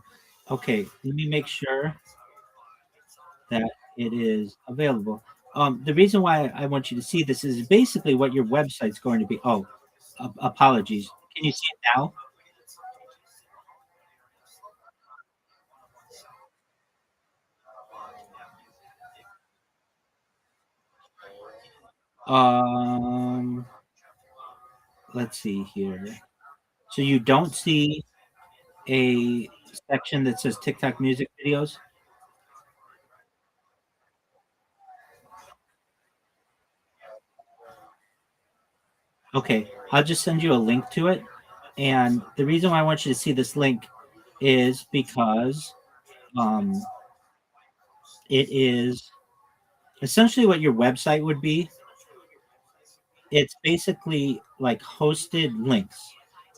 Okay, let me make sure that it is available. The reason why I want you to see this is basically what your website's going to be. Oh, apologies. Can you see it now? Um, let's see here. So you don't see a section that says TikTok music videos? Okay, I'll just send you a link to it. And the reason why I want you to see this link is because um, it is essentially what your website would be. It's basically like hosted links.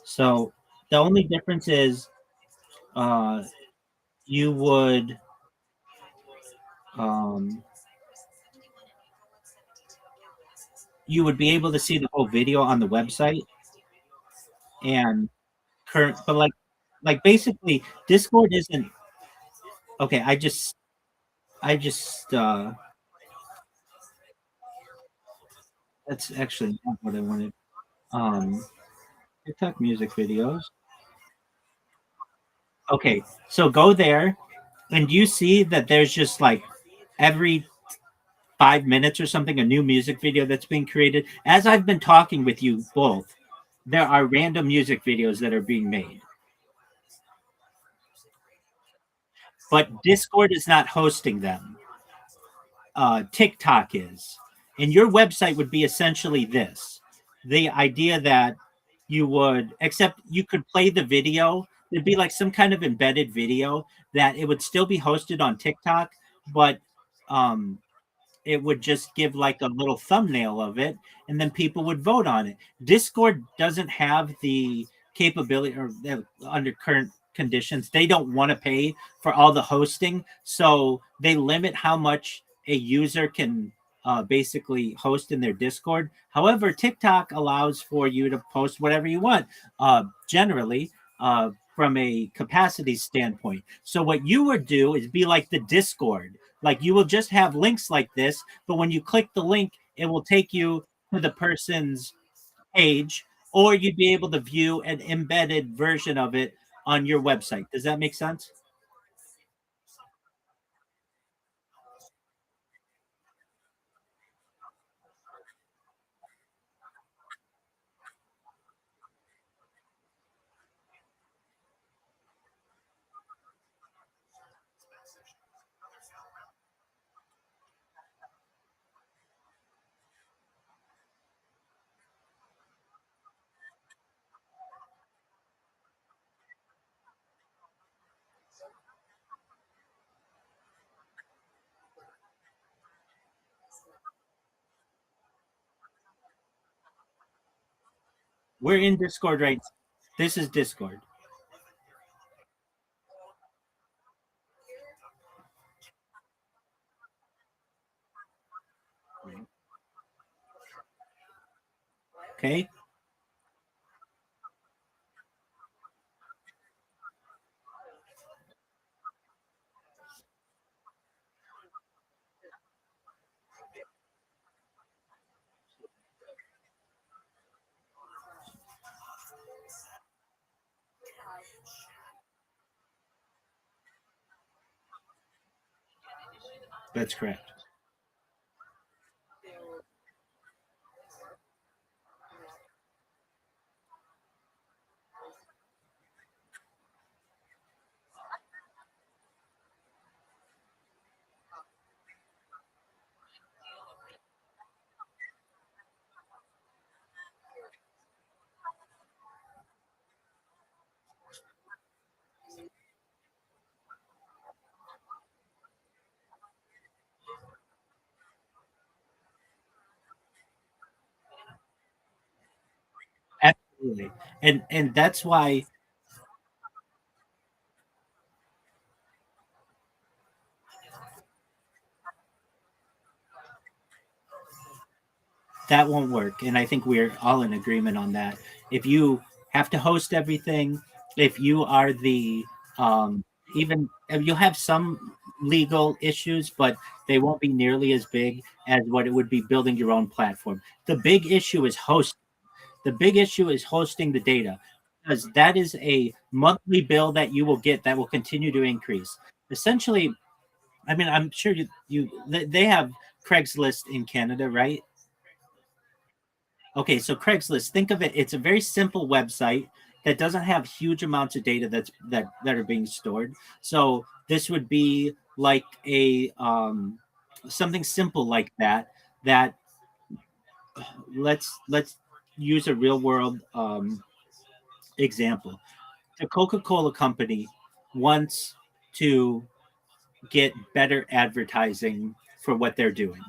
So the only difference is uh, you would um, you would be able to see the whole video on the website and current, but like basically Discord isn't okay. I just that's actually not what I wanted. Um, TikTok music videos. Okay, so go there, and you see that there's just like every 5 minutes or something a new music video that's being created. As I've been talking with you both, there are random music videos that are being made, but Discord is not hosting them. TikTok is. And your website would be essentially this: the idea that you would, except you could play the video. It'd be like some kind of embedded video that it would still be hosted on TikTok, but um, it would just give like a little thumbnail of it, and then people would vote on it. Discord doesn't have the capability, or under current conditions they don't want to pay for all the hosting, so they limit how much a user can basically host in their Discord. However, TikTok allows for you to post whatever you want, generally, from a capacity standpoint. So what you would do is be like the Discord. Like, you will just have links like this, but when you click the link, it will take you to the person's page, or you'd be able to view an embedded version of it on your website. Does that make sense? We're in Discord right now. This is Discord. Okay, that's correct. Absolutely. And that's why that won't work. And I think we're all in agreement on that. If you have to host everything, if you are the even you'll have some legal issues, but they won't be nearly as big as what it would be building your own platform. The big issue is host. The big issue is hosting the data, because that is a monthly bill that you will get that will continue to increase. Essentially, I mean, I'm sure they have Craigslist in Canada, right? Okay, so Craigslist, think of it, it's a very simple website that doesn't have huge amounts of data that are being stored. So this would be like a something simple like that. That let's use a real world example. The Coca-Cola company wants to get better advertising for what they're doing,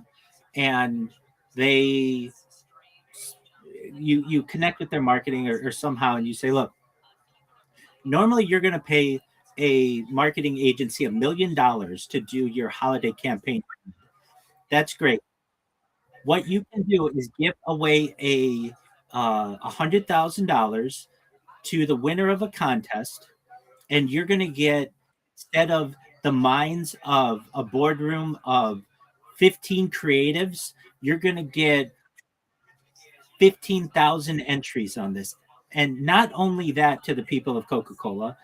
and they you connect with their marketing, or somehow, and you say, look, normally you're going to pay a marketing agency $1 million to do your holiday campaign. That's great. What you can do is give away $100,000 to the winner of a contest, and you're going to get, instead of the minds of a boardroom of 15 creatives, you're going to get 15,000 entries on this. And not only that, to the people of Coca-Cola,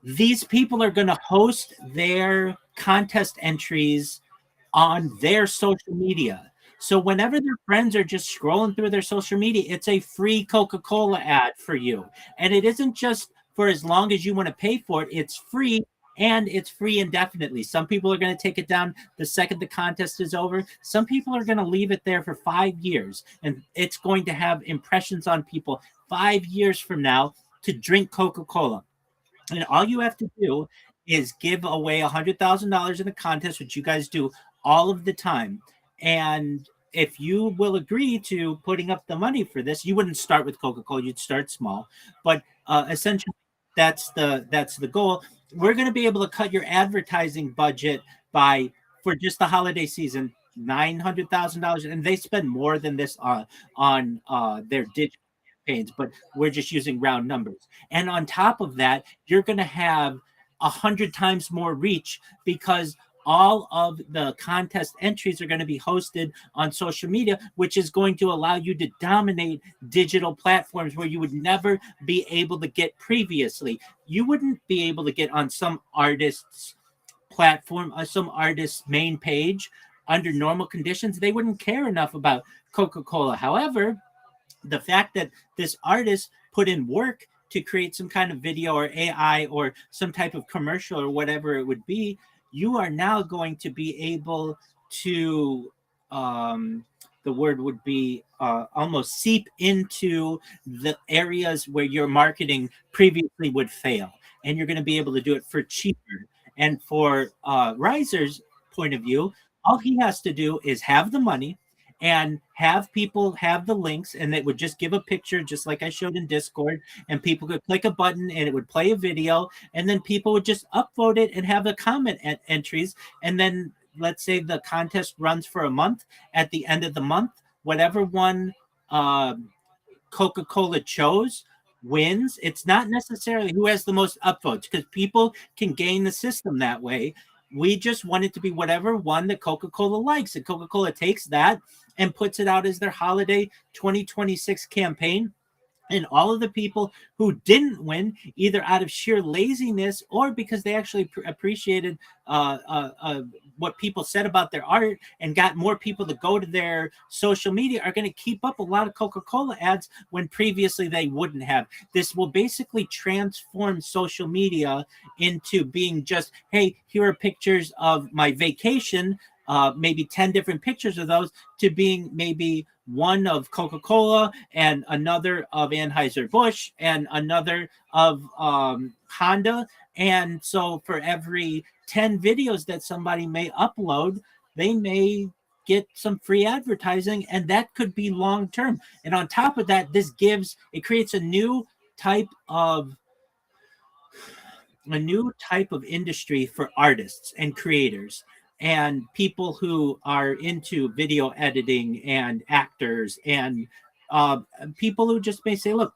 these people are going to host their contest entries on their social media. So whenever their friends are just scrolling through their social media, it's a free Coca-Cola ad for you. And it isn't just for as long as you want to pay for it, it's free, and it's free indefinitely. Some people are going to take it down the second the contest is over. Some people are going to leave it there for 5 years, and it's going to have impressions on people 5 years from now to drink Coca-Cola. And all you have to do is give away $100,000 in a contest, which you guys do all of the time. And if you will agree to putting up the money for this, you wouldn't start with Coca-Cola, you'd start small. But essentially, that's the goal. We're going to be able to cut your advertising budget by, for just the holiday season, $900,000, and they spend more than this on their digital campaigns, but we're just using round numbers. And on top of that, you're going to have 100 times more reach, because all of the contest entries are going to be hosted on social media, which is going to allow you to dominate digital platforms where you would never be able to get previously. You wouldn't be able to get on some artist's platform, some artist's main page under normal conditions. They wouldn't care enough about Coca-Cola. However, the fact that this artist put in work to create some kind of video or AI or some type of commercial or whatever it would be, you are now going to be able to, the word would be almost seep into the areas where your marketing previously would fail. And you're going to be able to do it for cheaper. And for Riser's point of view, all he has to do is have the money and have people have the links, and it would just give a picture, just like I showed in Discord, and people could click a button and it would play a video, and then people would just upvote it and have the comment entries. And then let's say the contest runs for a month. At the end of the month, whatever one uh, Coca-Cola chose wins. It's not necessarily who has the most upvotes, because people can game the system that way. We just want it to be whatever one that Coca-Cola likes, and Coca-Cola takes that and puts it out as their holiday 2026 campaign. And all of the people who didn't win, either out of sheer laziness or because they actually appreciated what people said about their art and got more people to go to their social media, are going to keep up a lot of Coca-Cola ads when previously they wouldn't have. This will basically transform social media into being just, hey, here are pictures of my vacation, maybe 10 different pictures of those, to being maybe one of Coca-Cola and another of Anheuser-Busch and another of Honda. And so for every 10 videos that somebody may upload, they may get some free advertising, and that could be long term. And on top of that, it creates a new type of industry for artists and creators and people who are into video editing and actors and uh, people who just may say, look,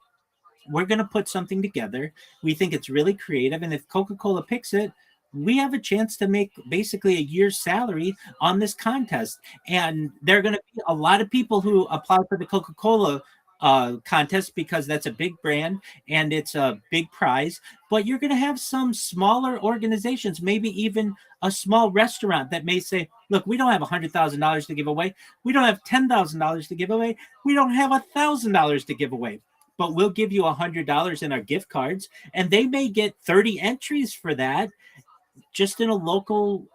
we're going to put something together. We think it's really creative. And if Coca-Cola picks it, we have a chance to make basically a year's salary on this contest. And there are going to be a lot of people who apply for the Coca-Cola contest because that's a big brand and it's a big prize. But you're going to have some smaller organizations, maybe even a small restaurant that may say, look, we don't have $100,000 to give away. We don't have $10,000 to give away. We don't have $1,000 to give away. But we'll give you $100 in our gift cards, and they may get 30 entries for that just in a local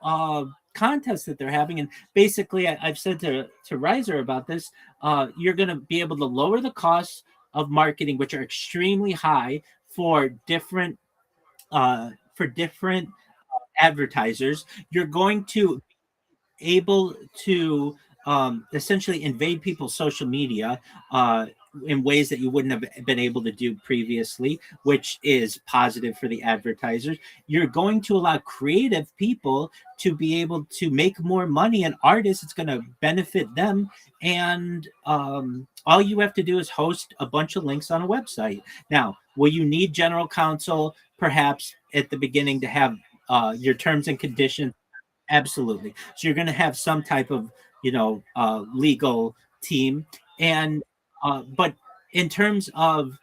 contest that they're having. And basically, I've said to Riser about this, you're going to be able to lower the costs of marketing, which are extremely high for different advertisers. You're going to able to essentially invade people's social media in ways that you wouldn't have been able to do previously, which is positive for the advertisers. You're going to allow creative people to be able to make more money, and artists, it's going to benefit them. And all you have to do is host a bunch of links on a website. Now, will you need general counsel perhaps at the beginning to have your terms and conditions? Absolutely. So you're going to have some type of, legal team, and but in terms of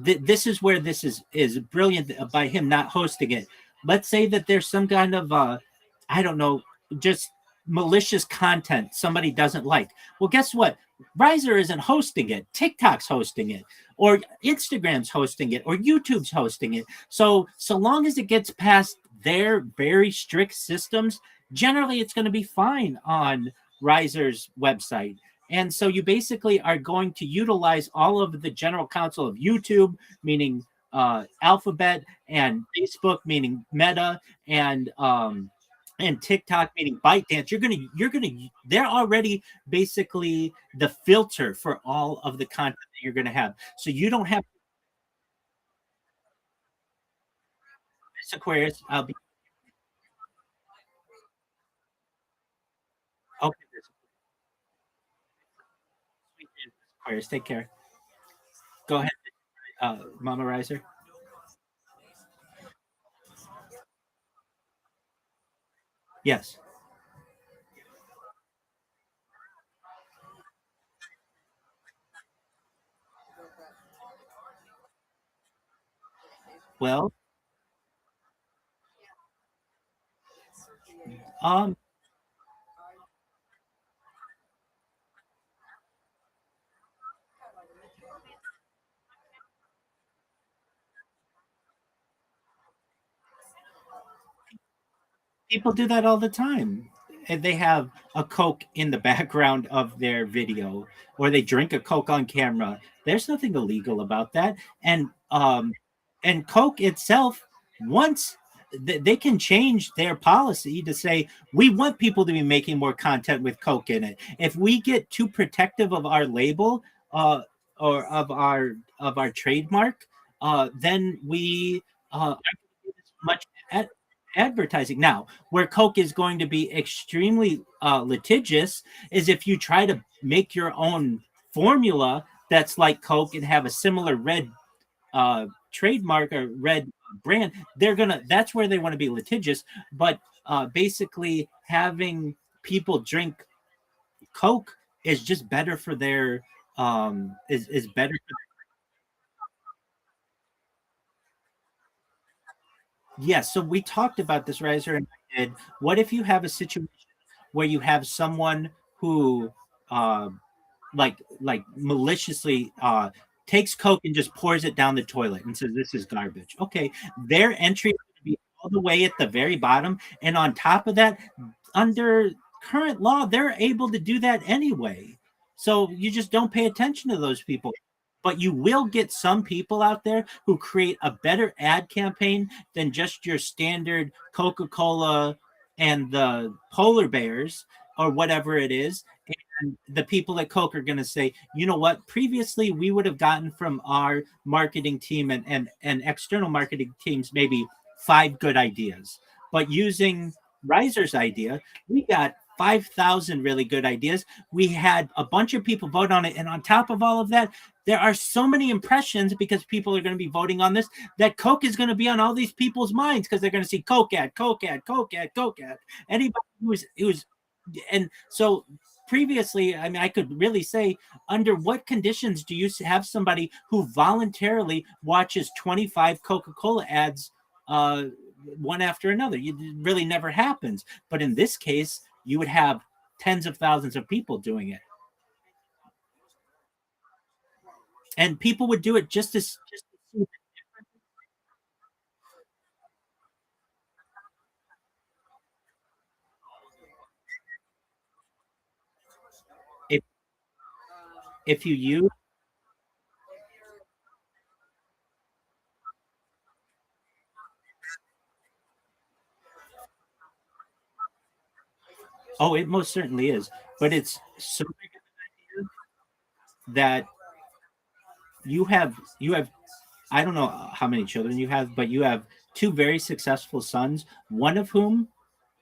this is where this is brilliant by him not hosting it. Let's say that there's some kind of I don't know, just malicious content somebody doesn't like. Well, guess what? Riser isn't hosting it. TikTok's hosting it, or Instagram's hosting it, or YouTube's hosting it. So long as it gets past their very strict systems, generally it's going to be fine on Riser's website. And so you basically are going to utilize all of the general counsel of YouTube, meaning Alphabet, and Facebook, meaning Meta, and TikTok, meaning ByteDance. They're already basically the filter for all of the content that you're gonna have. So you don't have Aquarius. I'll be okay. Aquarius, take care. Go ahead, Mama Riser. Yes. Well, um, people do that all the time. And they have a Coke in the background of their video, or they drink a Coke on camera. There's nothing illegal about that. And Coke itself, once they can change their policy to say we want people to be making more content with Coke in it. If we get too protective of our label, or of our trademark, then we much advertising. Now, where Coke is going to be extremely litigious is if you try to make your own formula that's like Coke and have a similar red trademark or red brand. That's where they want to be litigious. But basically, having people drink Coke is just better for their is better. Yes, so we talked about this, Riser, and I did. What if you have a situation where you have someone who, uh, like maliciously takes Coke and just pours it down the toilet and says this is garbage? Okay, their entry is going to be all the way at the very bottom, and on top of that, under current law, they're able to do that anyway. So you just don't pay attention to those people. But you will get some people out there who create a better ad campaign than just your standard Coca-Cola and the polar bears or whatever it is. And the people at Coke are going to say, you know what? Previously, we would have gotten from our marketing team and external marketing teams maybe 5 good ideas. But using Riser's idea, we got 5,000 really good ideas. We had a bunch of people vote on it. And on top of all of that, there are so many impressions because people are going to be voting on this that Coke is going to be on all these people's minds because they're going to see Coke ad, Coke ad, Coke ad, Coke ad. Anybody who's and so previously, I mean, I could really say, under what conditions do you have somebody who voluntarily watches 25 Coca-Cola ads one after another? It really never happens. But in this case, you would have tens of thousands of people doing it. And people would do it just to see if if you use. Oh, it most certainly is. But it's so that you have I don't know how many children you have, but you have two very successful sons, one of whom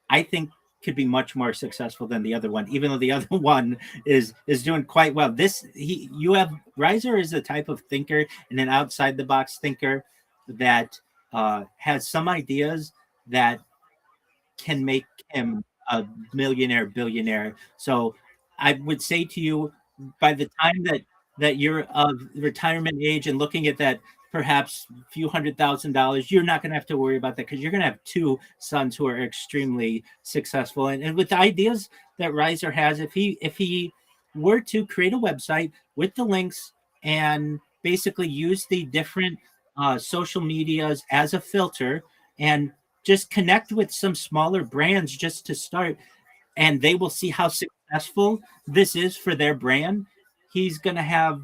I think could be much more successful than the other one, even though the other one is doing quite well. This he you have Riser is a type of thinker and an outside the box thinker that has some ideas that can make him a millionaire, billionaire. So I would say to you, by the time that you're of retirement age and looking at perhaps a few $100,000, you're not going to have to worry about that because you're going to have two sons who are extremely successful. And with the ideas that Riser has, if he were to create a website with the links and basically use the different social medias as a filter and just connect with some smaller brands just to start, and they will see how successful this is for their brand. He's going to have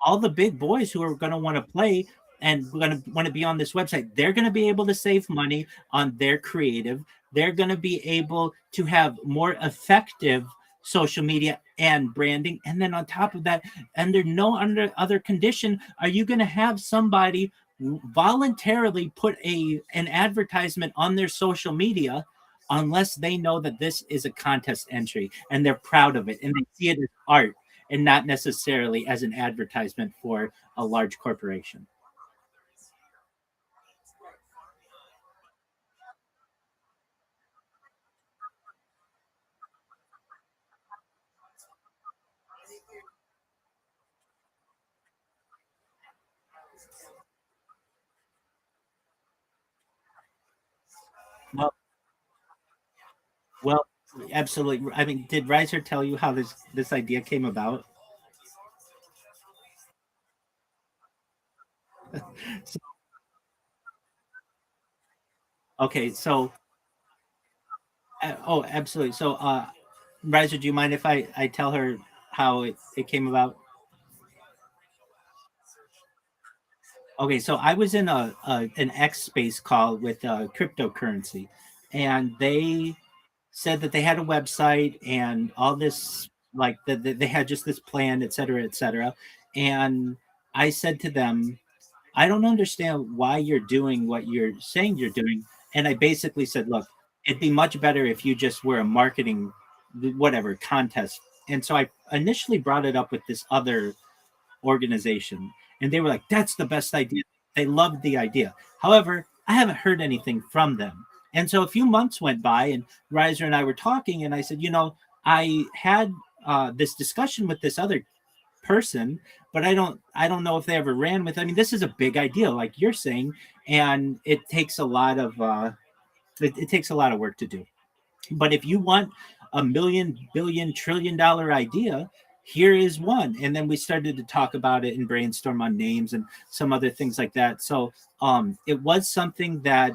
all the big boys who are going to want to play and going to want to be on this website. They're going to be able to save money on their creative. They're going to be able to have more effective social media and branding. And then on top of that, under no under other condition are you going to have somebody voluntarily put an advertisement on their social media unless they know that this is a contest entry and they're proud of it and they see it as art and not necessarily as an advertisement for a large corporation. Well, well, absolutely. I mean, did Riser tell you how this idea came about? So, okay, so oh, absolutely. So, Riser, do you mind if I tell her how it came about? Okay, so I was in a an X space call with cryptocurrency, and they said that they had a website and all this, like they had just this plan, et cetera, et cetera. And I said to them, I don't understand why you're doing what you're saying you're doing. And I basically said, look, it'd be much better if you just were a marketing, whatever, contest. And so I initially brought it up with this other organization, and they were like, "That's the best idea." They loved the idea. However, I haven't heard anything from them, and so a few months went by, and Riser and I were talking, and I said, I had this discussion with this other person, but I don't know if they ever ran with. I mean, this is a big idea, like you're saying, and it takes a lot of it takes a lot of work to do. But if you want a million, billion, $1 trillion idea, here is one. And then we started to talk about it and brainstorm on names and some other things like that. So it was something that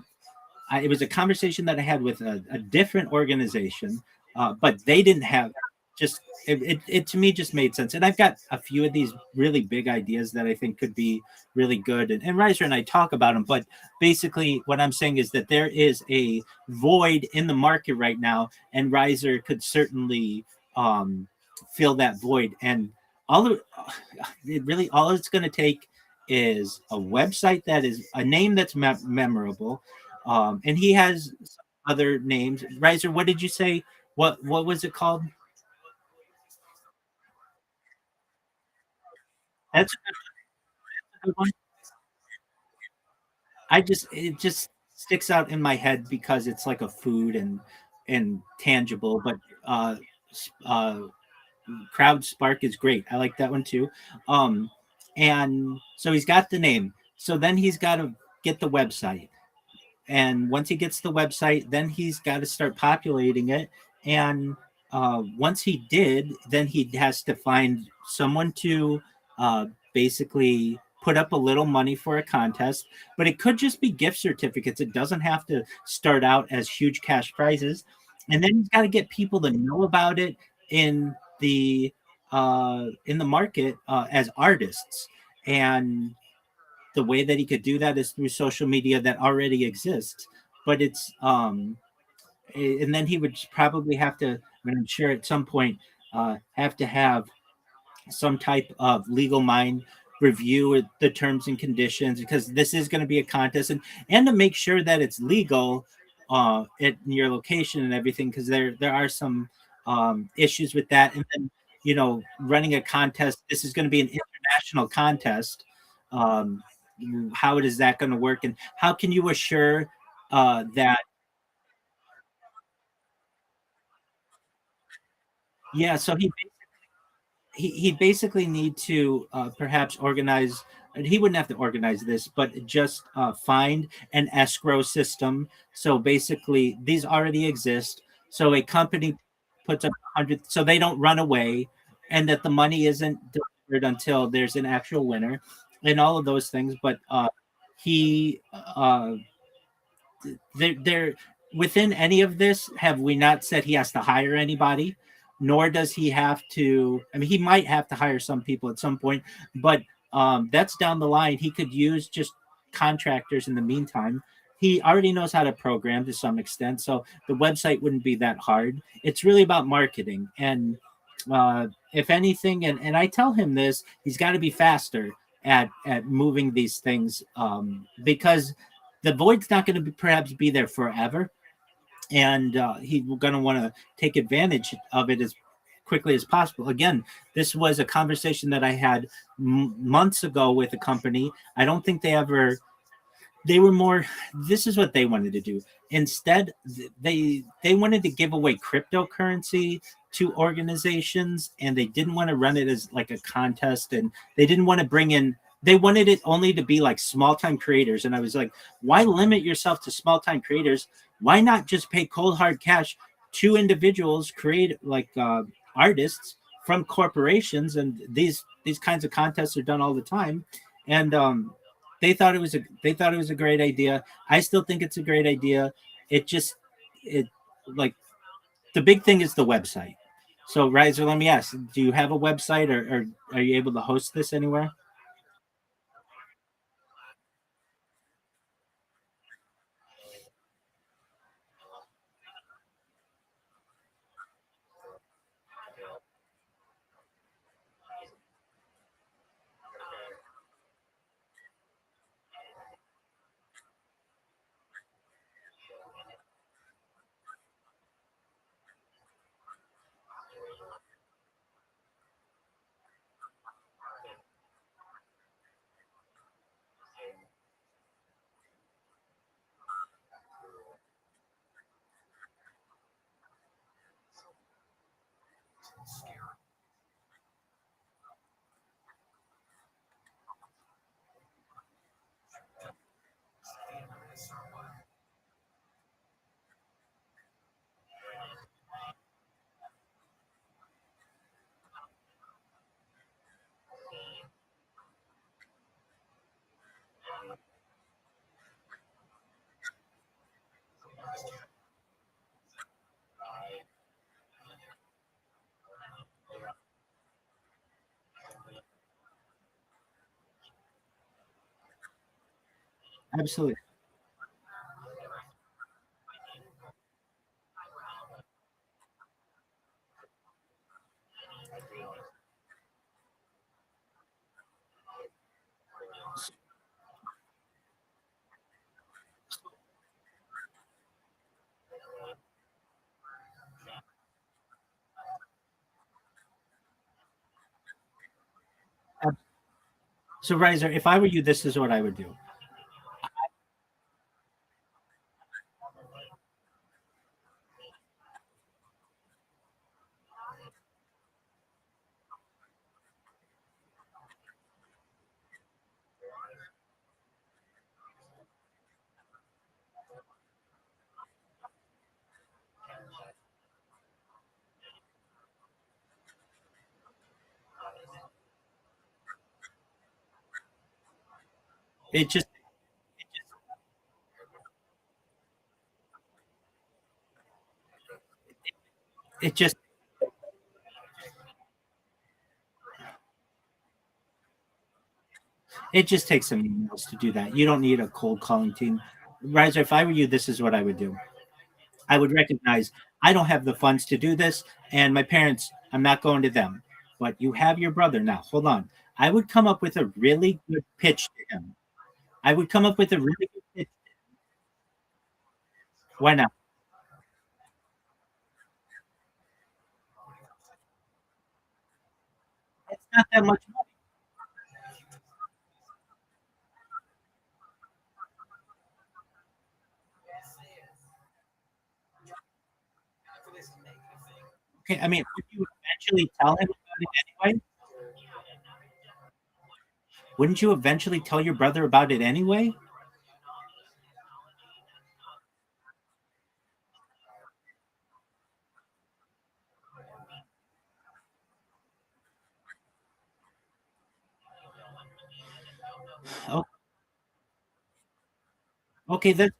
it was a conversation that I had with a different organization, but they didn't have just it to me just made sense. And I've got a few of these really big ideas that I think could be really good. And Riser and I talk about them, but basically what I'm saying is that there is a void in the market right now, and Riser could certainly fill that void. And all of it really all it's going to take is a website that is a name that's memorable, and he has other names. Riser, what did you say? What was it called? That's a good one. It just sticks out in my head because it's like a food and tangible. But uh, Crowd Spark is great. I like that one too. Um, and so he's got the name. So then he's got to get the website. And once he gets the website, then he's got to start populating it. And once he did, then he has to find someone to basically put up a little money for a contest. But it could just be gift certificates. It doesn't have to start out as huge cash prizes. And then he's got to get people to know about it in the market as artists. And the way that he could do that is through social media that already exists. But it's and then he would probably have to, I'm sure at some point, have to have some type of legal mind review the terms and conditions, because this is going to be a contest, and to make sure that it's legal at your location and everything, because there are some issues with that. And then running a contest, this is going to be an international contest. um, how is that going to work, and how can you assure that? Yeah, so he basically need to perhaps organize and he wouldn't have to organize this, but just find an escrow system. So basically, these already exist. So a company puts up 100, so they don't run away, and that the money isn't delivered until there's an actual winner, and all of those things. But he there within any of this have we not said he has to hire anybody, nor does he have to. I mean, he might have to hire some people at some point, but that's down the line. He could use just contractors in the meantime. He already knows how to program to some extent, so the website wouldn't be that hard. It's really about marketing, and if anything, and I tell him this, he's got to be faster at moving these things, because the void's not going to be, perhaps be there forever, and he's going to want to take advantage of it as quickly as possible. Again, this was a conversation that I had months ago with a company. I don't think they were more, this is what they wanted to do instead. They wanted to give away cryptocurrency to organizations, and they didn't want to run it as like a contest, and they didn't want to bring in, they wanted it only to be like small time creators. And I was like, why limit yourself to small time creators? Why not just pay cold hard cash to individuals, create like artists from corporations? And these kinds of contests are done all the time. And they thought it was a great idea. I still think it's a great idea. It just it like the big thing is the website. So, Riser, let me ask: do you have a website, or are you able to host this anywhere? Absolutely. So, Riser, if I were you, this is what I would do. It just it just it just takes some emails to do that. You don't need a cold calling team. Riser, if I were you, this is what I would do. I would recognize I don't have the funds to do this, and my parents, I'm not going to them. But you have your brother now. Hold on. I would come up with a really good pitch to him. I would come up with a really good pitch. Why not? It's not that much money. Okay, I mean, would you eventually tell him about it anyway? wouldn't you eventually tell your brother about it anyway? Oh, okay, that's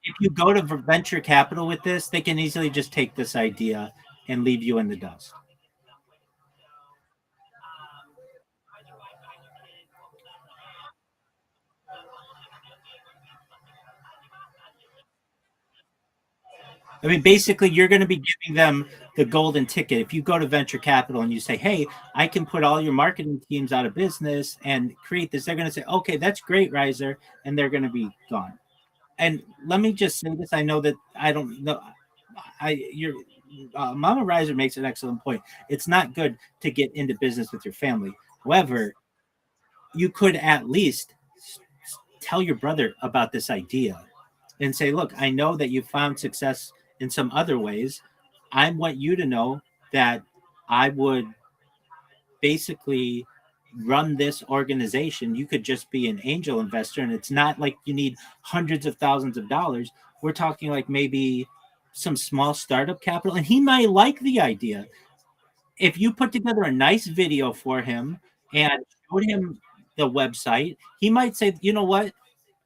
if you go to venture capital with this, they can easily just take this idea and leave you in the dust. I mean, basically, you're going to be giving them the golden ticket. If you go to venture capital and you say, "Hey, I can put all your marketing teams out of business and create this," they're going to say, "Okay, that's great, Riser," and they're going to be gone. And let me just say this: I know that I don't know. Your Mama Riser makes an excellent point. It's not good to get into business with your family. However, you could at least tell your brother about this idea and say, look, I know that you found success in some other ways. I want you to know that I would basically run this organization. You could just be an angel investor, and it's not like you need hundreds of thousands of dollars. We're talking like maybe some small startup capital, and he might like the idea. If you put together a nice video for him and showed him the website, he might say, you know what?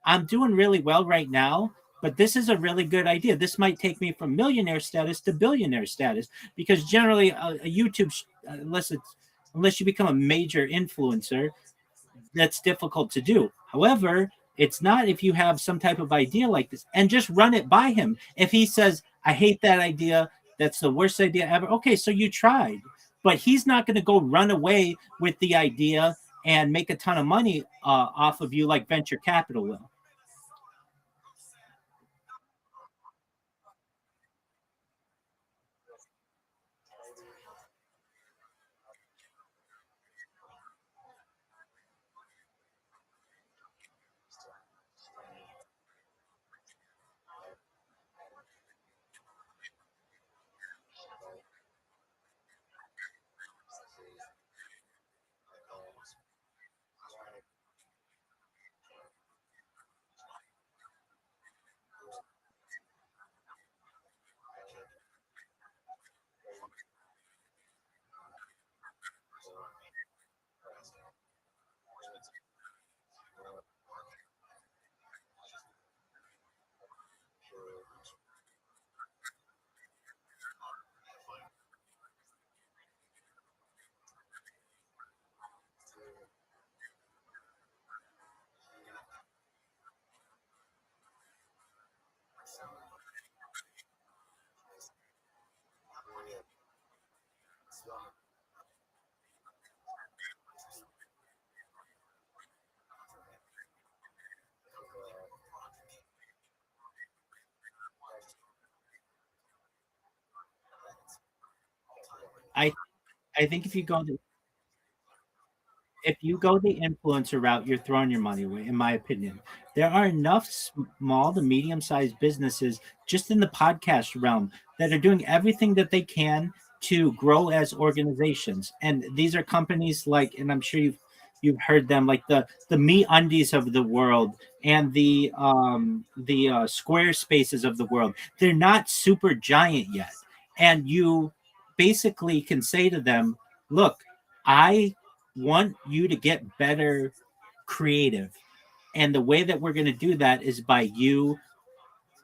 I'm doing really well right now, but this is a really good idea. This might take me from millionaire status to billionaire status because generally a YouTube, unless you become a major influencer, that's difficult to do. However, it's not if you have some type of idea like this and just run it by him. If he says, I hate that idea, that's the worst idea ever. Okay, so you tried, but he's not going to go run away with the idea and make a ton of money off of you like venture capital will. I I think if you go the influencer route, you're throwing your money away, in my opinion. There are enough small to medium sized businesses just in the podcast realm that are doing everything that they can to grow as organizations. And these are companies like, and I'm sure you've heard them, like the Me Undies of the world and the Square Spaces of the world. They're not super giant yet, and you basically can say to them, "Look, I want you to get better creative. And the way that we're going to do that is by you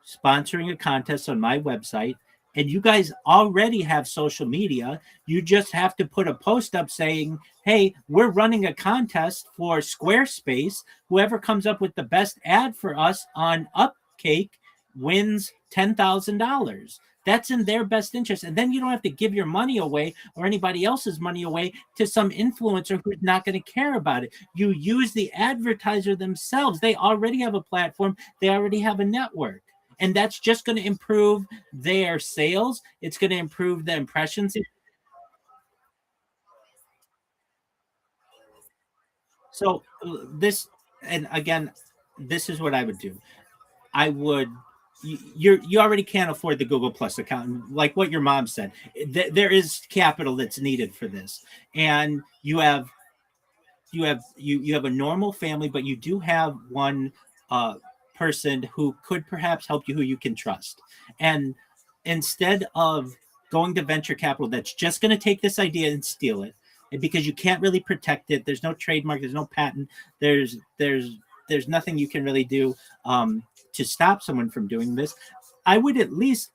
sponsoring a contest on my website. And you guys already have social media. You just have to put a post up saying, hey, we're running a contest for Squarespace. Whoever comes up with the best ad for us on Upcake wins $10,000. That's in their best interest. And then you don't have to give your money away or anybody else's money away to some influencer who's not going to care about it. You use the advertiser themselves. They already have a platform, they already have a network. And that's just going to improve their sales. It's going to improve the impressions. So this, and again, this is what I would do. I would. You already can't afford the Google Plus account, like what your mom said. There is capital that's needed for this, and you have you have a normal family, but you do have one uh, person who could perhaps help you, who you can trust. And instead of going to venture capital, that's just going to take this idea and steal it, and because you can't really protect it. There's no trademark. There's no patent. There's nothing you can really do to stop someone from doing this. I would at least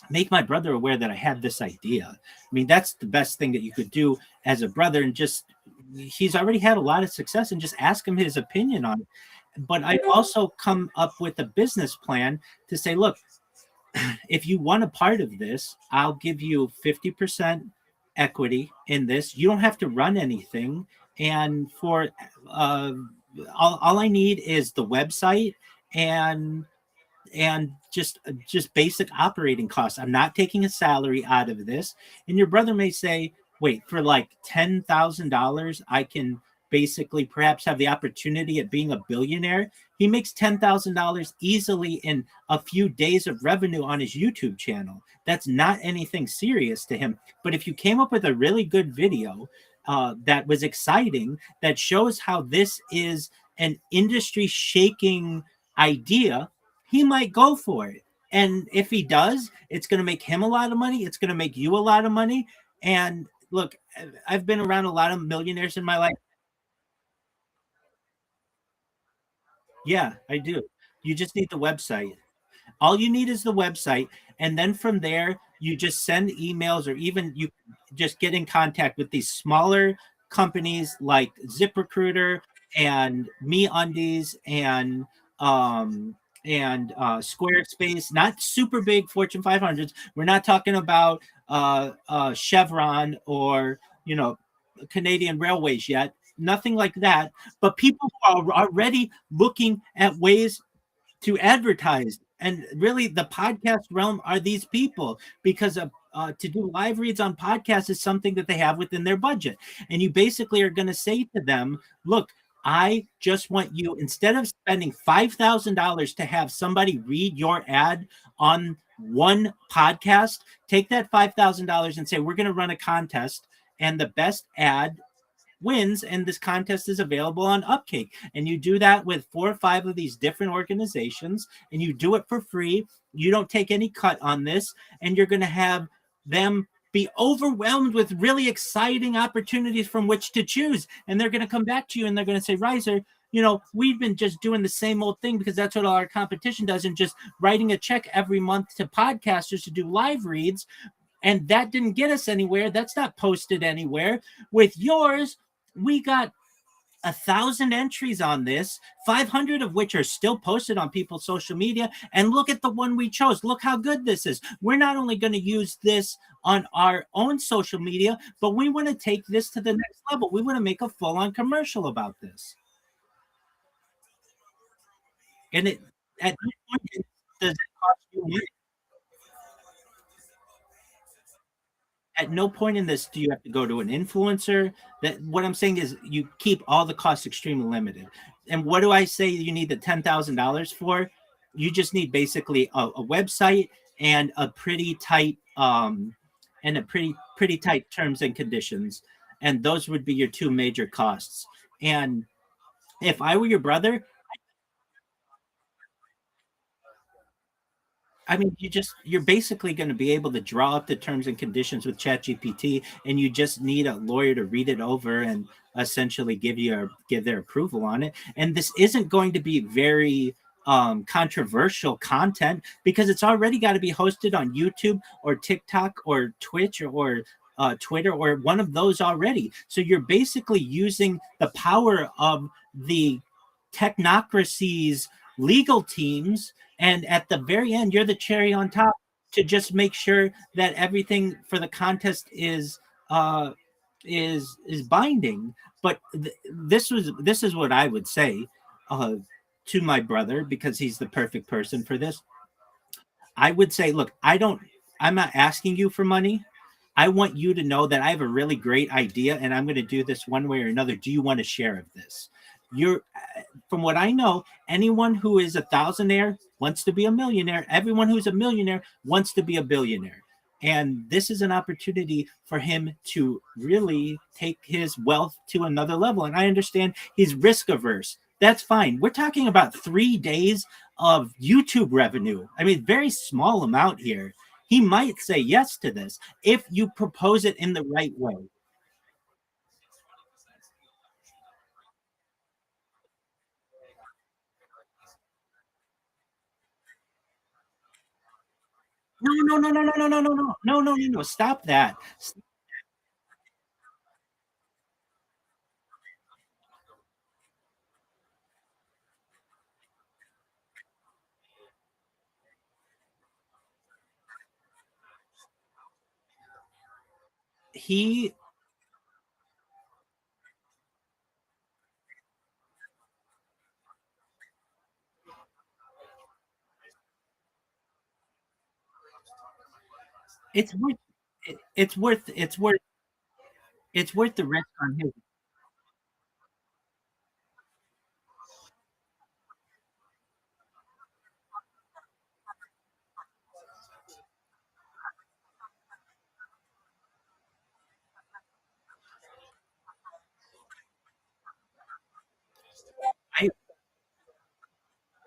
make my brother aware that I had this idea. I mean, that's the best thing that you could do as a brother, and just he's already had a lot of success, and just ask him his opinion on it. But I'd also come up with a business plan to say, look, if you want a part of this, I'll give you 50% equity in this. You don't have to run anything. And for uh, all I need is the website and just basic operating costs. I'm not taking a salary out of this. And your brother may say, wait, for like $10,000, I can basically perhaps have the opportunity at being a billionaire. He makes $10,000 easily in a few days of revenue on his YouTube channel. That's not anything serious to him. But if you came up with a really good video that was exciting, that shows how this is an industry shaking idea, he might go for it. And if he does, it's going to make him a lot of money. It's going to make you a lot of money. And look, I've been around a lot of millionaires in my life. Yeah, I do. You just need the website. All you need is the website. And then from there, you just send emails, or even you just get in contact with these smaller companies like ZipRecruiter and MeUndies Squarespace, not super big Fortune 500s. We're not talking about Chevron or, Canadian Railways yet. Nothing like that. But people who are already looking at ways to advertise. And really, the podcast realm are these people, because to do live reads on podcasts is something that they have within their budget. And you basically are going to say to them, look, I just want you, instead of spending $5,000 to have somebody read your ad on one podcast, take that $5,000 and say, we're going to run a contest, and the best ad wins, and this contest is available on Upcake. And you do that with 4 or 5 of these different organizations, and you do it for free. You don't take any cut on this, and you're going to have them be overwhelmed with really exciting opportunities from which to choose. And they're going to come back to you and they're going to say, Riser, we've been just doing the same old thing because that's what all our competition does, and just writing a check every month to podcasters to do live reads. And that didn't get us anywhere. That's not posted anywhere. With yours, we got 1,000 entries on this, 500 of which are still posted on people's social media. And look at the one we chose. Look how good this is. We're not only going to use this on our own social media, but we want to take this to the next level. We want to make a full-on commercial about this. And at no point does it cost you money. At no point in this do you have to go to an influencer. That what I'm saying is you keep all the costs extremely limited. And what do I say you need the $10,000 for? You just need basically a website and a pretty tight pretty tight terms and conditions. And those would be your 2 major costs. And if I were your brother, I mean, you're basically going to be able to draw up the terms and conditions with ChatGPT, and you just need a lawyer to read it over and essentially give their approval on it. And this isn't going to be very controversial content, because it's already got to be hosted on YouTube or TikTok or Twitch or Twitter or one of those already. So you're basically using the power of the technocracy's legal teams, and at the very end, you're the cherry on top to just make sure that everything for the contest is binding. But this is what I would say to my brother, because he's the perfect person for this. I would say, look, I'm not asking you for money. I want you to know that I have a really great idea, and I'm going to do this one way or another. Do you want to share of this? From what I know, anyone who is a thousandaire wants to be a millionaire. Everyone who's a millionaire wants to be a billionaire. And this is an opportunity for him to really take his wealth to another level. And I understand he's risk averse. That's fine. We're talking about 3 days of YouTube revenue. I mean, very small amount here. He might say yes to this if you propose it in the right way. No, no, no, no, no, no, no, no, no, no, no, no, no. Stop that. He, it's worth, it's worth the risk on his. I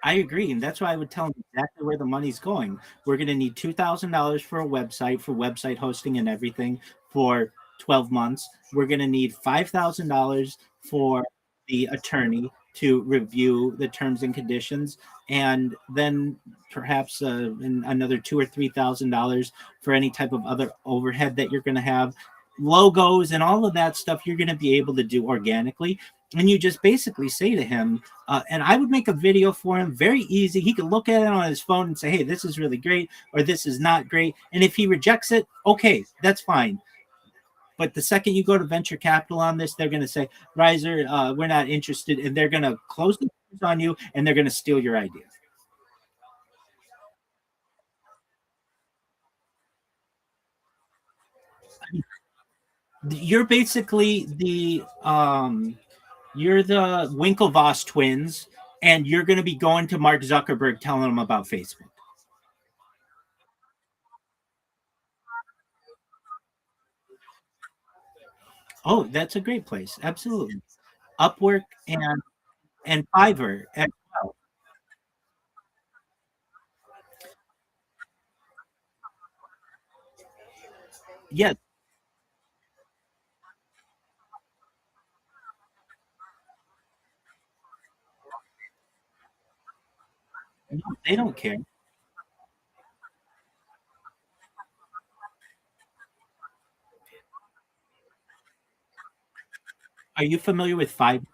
I agree, and that's why I would tell them exactly where the money's going. We're going to need $2,000 for a website, for website hosting and everything for 12 months. We're going to need $5,000 for the attorney to review the terms and conditions, and then perhaps another $2,000 or $3,000 for any type of other overhead that you're going to have. Logos and all of that stuff you're going to be able to do organically, and you just basically say to him, and I would make a video for him, very easy. He could look at it on his phone and say, hey, this is really great, or this is not great. And if he rejects it, okay, that's fine. But the second you go to venture capital on this, they're going to say, Riser, we're not interested. And they're going to close the doors on you, and they're going to steal your idea. You're basically you're the Winklevoss twins, and you're going to be going to Mark Zuckerberg telling him about Facebook. Oh, that's a great place. Absolutely. Upwork and Fiverr as well. Yes, no, they don't care. Are you familiar with Fiverr?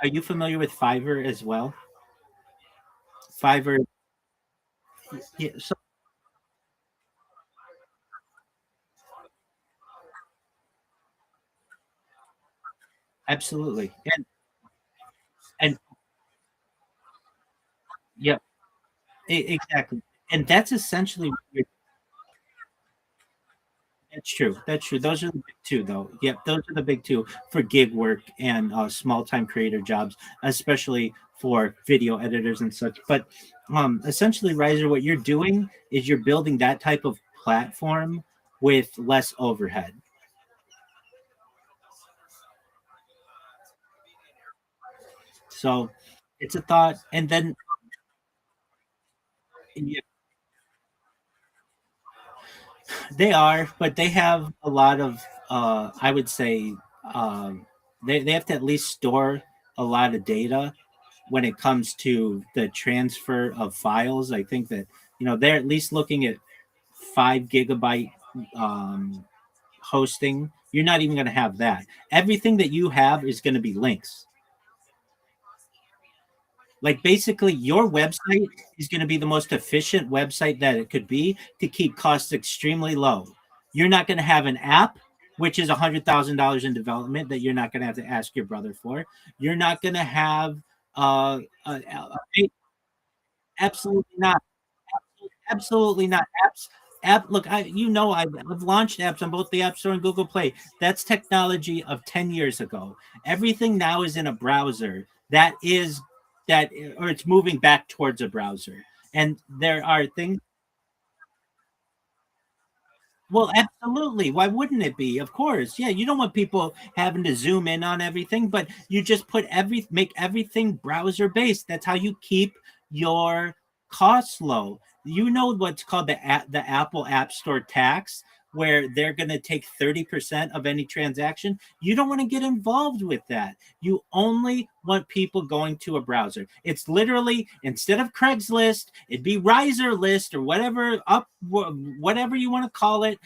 Are you familiar with Fiverr as well? Fiverr, yeah, so absolutely, and yeah, exactly, and that's essentially what you're. That's true. That's true. Those are the big two, though. Yep, those are the big two for gig work and small time creator jobs, especially for video editors and such. But essentially, Riser, what you're doing is you're building that type of platform with less overhead. So it's a thought, and then yeah, they are, but they have a lot of, I would say, they have to at least store a lot of data when it comes to the transfer of files. I think that, they're at least looking at 5 gigabyte um, hosting. You're not even going to have that. Everything that you have is going to be links. Like basically, your website is going to be the most efficient website that it could be to keep costs extremely low. You're not going to have an app, which is $100,000 in development that you're not going to have to ask your brother for. You're not going to have absolutely not. Absolutely not. Look, I've launched apps on both the App Store and Google Play. That's technology of 10 years ago. Everything now is in a browser. That or it's moving back towards a browser. And there are things. Well, absolutely. Why wouldn't it be? Of course. Yeah, you don't want people having to zoom in on everything, but you just make everything browser based. That's how you keep your costs low. You know what's called the Apple App Store tax, where they're going to take 30% of any transaction. You don't want to get involved with that. You only want people going to a browser. It's literally, instead of Craigslist, it'd be Riser List or whatever you want to call it,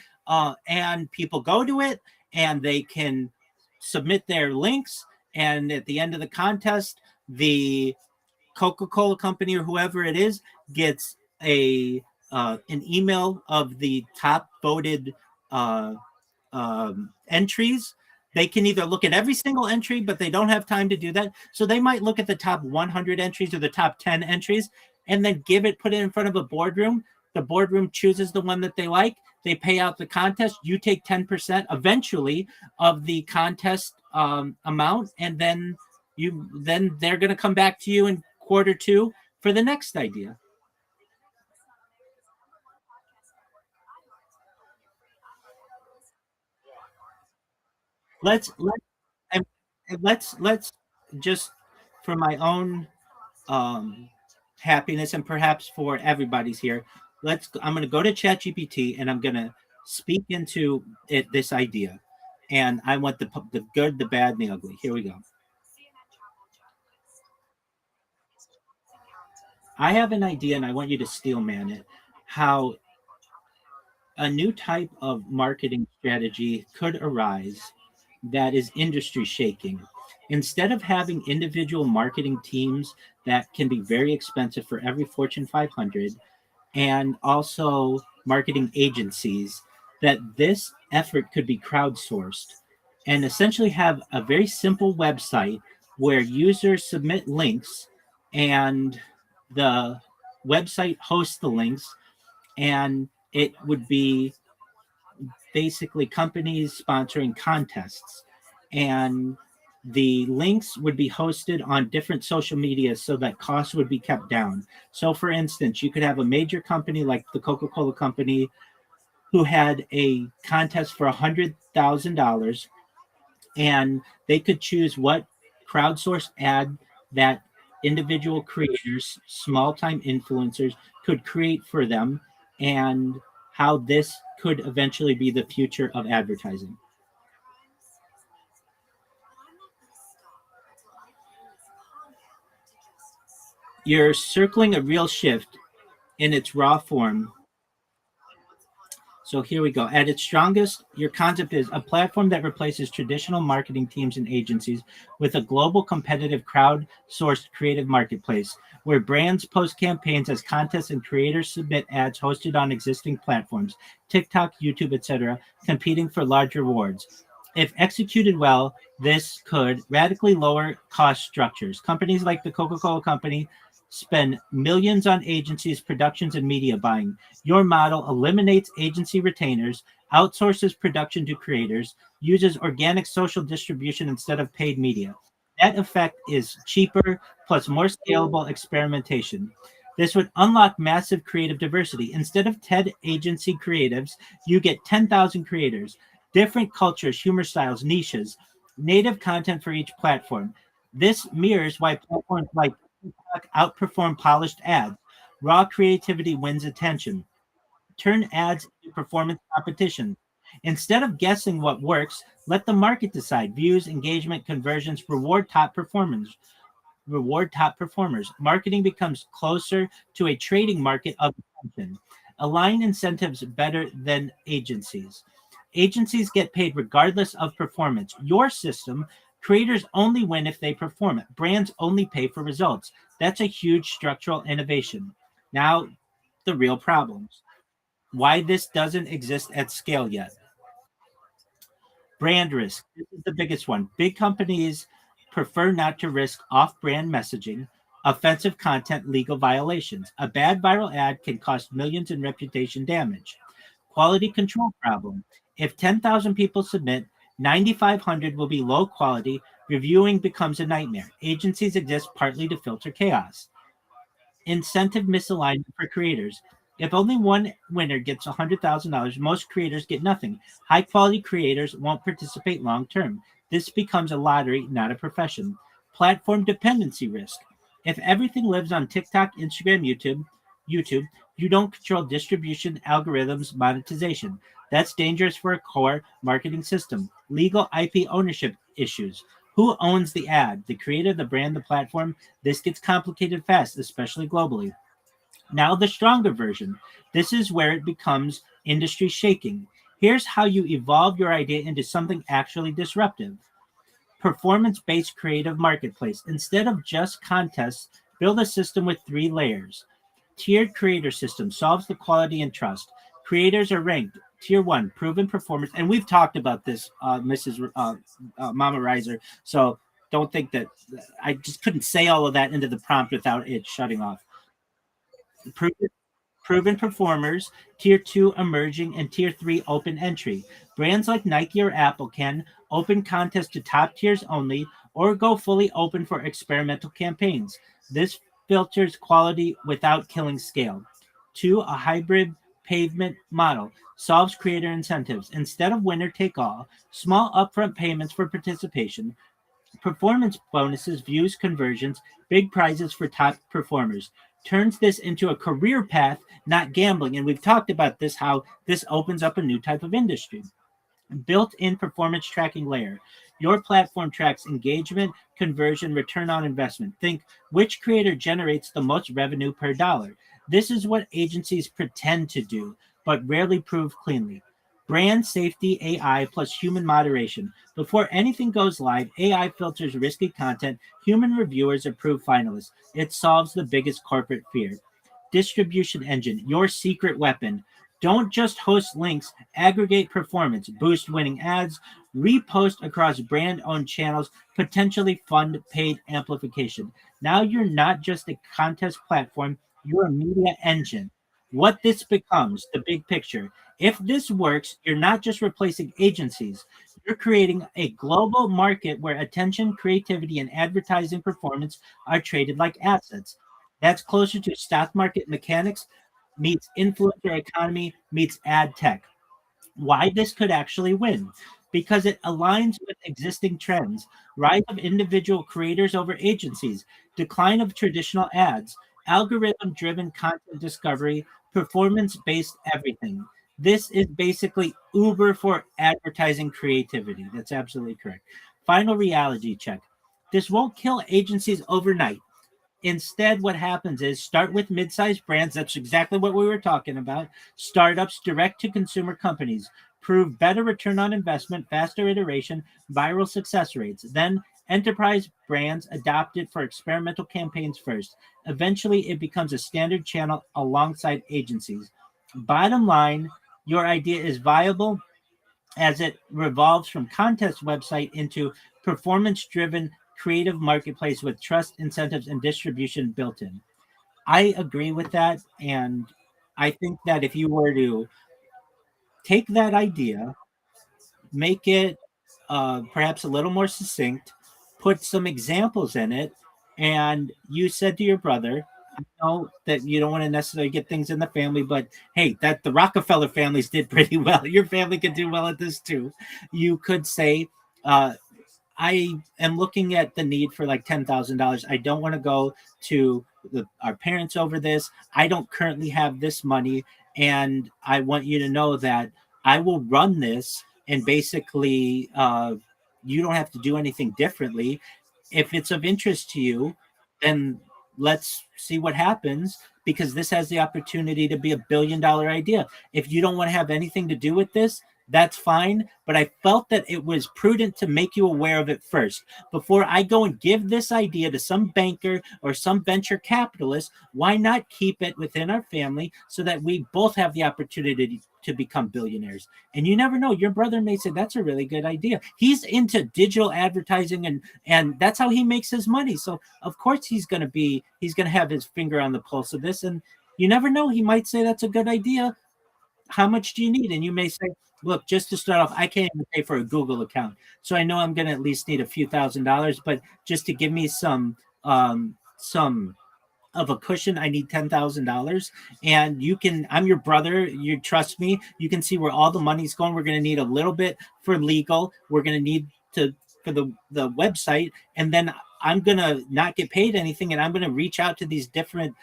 and people go to it and they can submit their links. And at the end of the contest, the Coca-Cola company or whoever it is gets an email of the top voted uh, entries. They can either look at every single entry, but they don't have time to do that. So they might look at the top 100 entries or the top 10 entries and then put it in front of a boardroom. The boardroom chooses the one that they like. They pay out the contest. You take 10% eventually of the contest amount. And then they're going to come back to you in quarter two for the next idea. Let's let and let's just for my own um, happiness and perhaps for everybody's here. I'm going to go to ChatGPT and I'm going to speak into this idea, and I want the good, the bad, and the ugly. Here we go. I have an idea, and I want you to steel man it. How a new type of marketing strategy could arise that is industry shaking. Instead of having individual marketing teams that can be very expensive for every Fortune 500, and also marketing agencies, that this effort could be crowdsourced and essentially have a very simple website where users submit links and the website hosts the links, and it would be basically companies sponsoring contests, and the links would be hosted on different social media so that costs would be kept down. So for instance, you could have a major company like the Coca-Cola company who had a contest for $100,000, and they could choose what crowdsourced ad that individual creators, small time influencers, could create for them, and how this could eventually be the future of advertising. You're circling a real shift in its raw form. So here we go. At its strongest, your concept is a platform that replaces traditional marketing teams and agencies with a global competitive crowd-sourced creative marketplace where brands post campaigns as contests and creators submit ads hosted on existing platforms, TikTok, YouTube, etc., competing for large rewards. If executed well, this could radically lower cost structures. Companies like the Coca-Cola Company spend millions on agencies, productions, and media buying. Your model eliminates agency retainers, outsources production to creators, uses organic social distribution instead of paid media. That effect is cheaper plus more scalable experimentation. This would unlock massive creative diversity. Instead of 10 agency creatives, you get 10,000 creators, different cultures, humor styles, niches, native content for each platform. This mirrors why platforms like TikTok outperform polished ads. Raw creativity wins attention. Turn ads into performance competition. Instead of guessing what works, let the market decide. Views, engagement, conversions, reward top performers. Marketing becomes closer to a trading market of attention. Align incentives better than agencies. Agencies get paid regardless of performance. Your system, creators only win if they perform. Brands only pay for results. That's a huge structural innovation. Now, the real problems. Why this doesn't exist at scale yet. Brand risk. This is the biggest one. Big companies prefer not to risk off brand messaging, offensive content, legal violations. A bad viral ad can cost millions in reputation damage. Quality control problem. If 10,000 people submit, 9,500 will be low quality. Reviewing becomes a nightmare. Agencies exist partly to filter chaos. Incentive misalignment for creators. If only one winner gets $100,000, most creators get nothing. High quality creators won't participate long term. This becomes a lottery, not a profession. Platform dependency risk. If everything lives on TikTok, Instagram, YouTube, you don't control distribution, algorithms, monetization. That's dangerous for a core marketing system. Legal IP ownership issues. Who owns the ad? The creator, the brand, the platform? This gets complicated fast, especially globally. Now, the stronger version. This is where it becomes industry shaking. Here's how you evolve your idea into something actually disruptive. Performance based creative marketplace. Instead of just contests, build a system with three layers. Tiered creator system solves the quality and trust. Creators are ranked. Tier one, proven performance. And we've talked about this, Mrs. Mama Riser. So don't think that I just couldn't say all of that into the prompt without it shutting off. Proven proven performers, tier two emerging, and tier three open entry. Brands like Nike or Apple can open contests to top tiers only or go fully open for experimental campaigns. This filters quality without killing scale. Two, a hybrid pavement model solves creator incentives. Instead of winner take all, small upfront payments for participation, performance bonuses, views, conversions, big prizes for top performers. Turns this into a career path, not gambling. And we've talked about this, how this opens up a new type of industry. Built in performance tracking layer. Your platform tracks engagement, conversion, return on investment. Think which creator generates the most revenue per dollar. This is what agencies pretend to do, but rarely prove cleanly. Brand safety AI plus human moderation. Before anything goes live, AI filters risky content, human reviewers approve finalists. It solves the biggest corporate fear. Distribution engine, your secret weapon. Don't just host links, aggregate performance, boost winning ads, repost across brand owned channels, potentially fund paid amplification. Now you're not just a contest platform, you're a media engine. What this becomes, the big picture. If this works, you're not just replacing agencies, you're creating a global market where attention, creativity, and advertising performance are traded like assets. That's closer to stock market mechanics meets influencer economy meets ad tech. Why this could actually win? Because it aligns with existing trends: rise of individual creators over agencies, decline of traditional ads, algorithm driven content discovery, performance based everything. This is basically Uber for advertising creativity. That's absolutely correct. Final reality check. This won't kill agencies overnight. Instead, what happens is start with mid-sized brands. That's exactly what we were talking about. Startups, direct to consumer companies, prove better return on investment, faster iteration, viral success rates. Then enterprise brands adopt it for experimental campaigns first. Eventually, it becomes a standard channel alongside agencies. Bottom line, your idea is viable as it revolves from contest website into performance driven creative marketplace with trust, incentives, and distribution built in. I agree with that. And I think that if you were to take that idea, make it perhaps a little more succinct, put some examples in it, and you said to your brother, I know that you don't want to necessarily get things in the family, but hey, that the Rockefeller families did pretty well. Your family could do well at this too. You could say, uh, I am looking at the need for like $10,000. I don't want to go to our parents over this. I don't currently have this money. And I want you to know that I will run this and basically you don't have to do anything differently. If it's of interest to you, then let's see what happens because this has the opportunity to be $1 billion idea. If you don't want to have anything to do with this, that's fine. But I felt that it was prudent to make you aware of it first. Before I go and give this idea to some banker or some venture capitalist, why not keep it within our family so that we both have the opportunity to become billionaires? And you never know. Your brother may say that's a really good idea. He's into digital advertising and that's how he makes his money. So of course he's gonna have his finger on the pulse of this. And you never know. He might say that's a good idea. How much do you need? And you may say, look, just to start off, I can't even pay for a Google account. So I know I'm going to at least need a few $1,000s, but just to give me some of a cushion, I need $10,000. And you can, I'm your brother. You trust me. You can see where all the money's going. We're going to need a little bit for legal. We're going to need to for the website, and then I'm gonna not get paid anything, and I'm gonna reach out to these different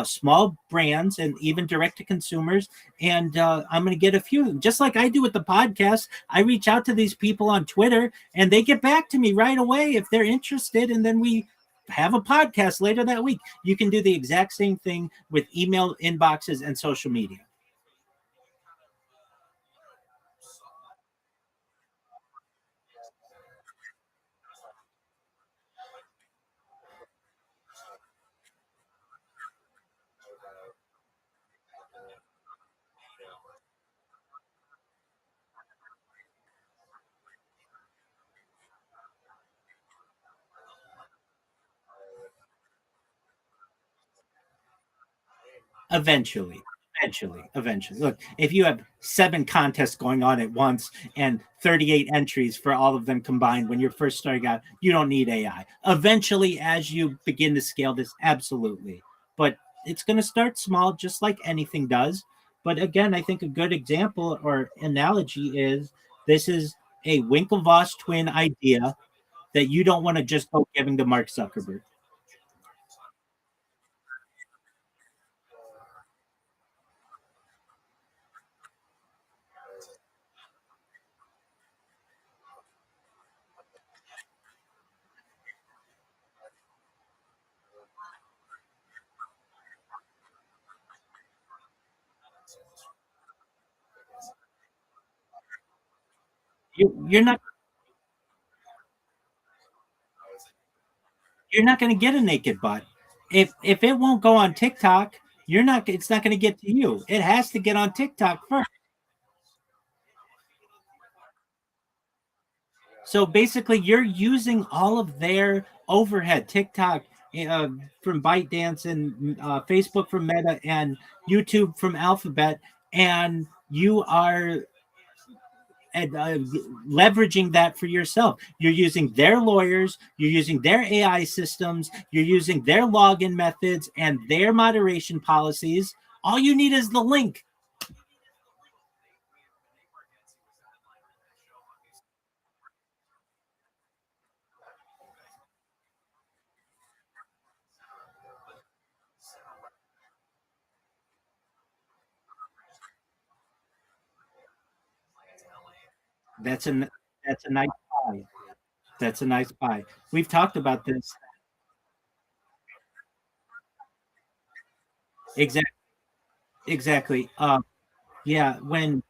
small brands and even direct to consumers, and I'm gonna get a few, just like I do with the podcast. I reach out to these people on Twitter, and they get back to me right away if they're interested, and then we have a podcast later that week. You can do the exact same thing with email inboxes and social media. Eventually. Look, if you have 7 contests going on at once and 38 entries for all of them combined when you're first starting out, you don't need AI. Eventually, as you begin to scale this, absolutely. But it's going to start small, just like anything does. But again, I think a good example or analogy is this is a Winklevoss twin idea that you don't want to just go giving to Mark Zuckerberg. You're not going to get a naked butt. If it won't go on TikTok, you're not. It's not going to get to you. It has to get on TikTok first. So basically, you're using all of their overhead. TikTok uh, from ByteDance and Facebook from Meta and YouTube from Alphabet, and you are and leveraging that for yourself. You're using their lawyers, you're using their AI systems, you're using their login methods and their moderation policies. All you need is the link. That's a that's a nice buy. That's a nice buy. We've talked about this. Exactly. Exactly. Yeah. When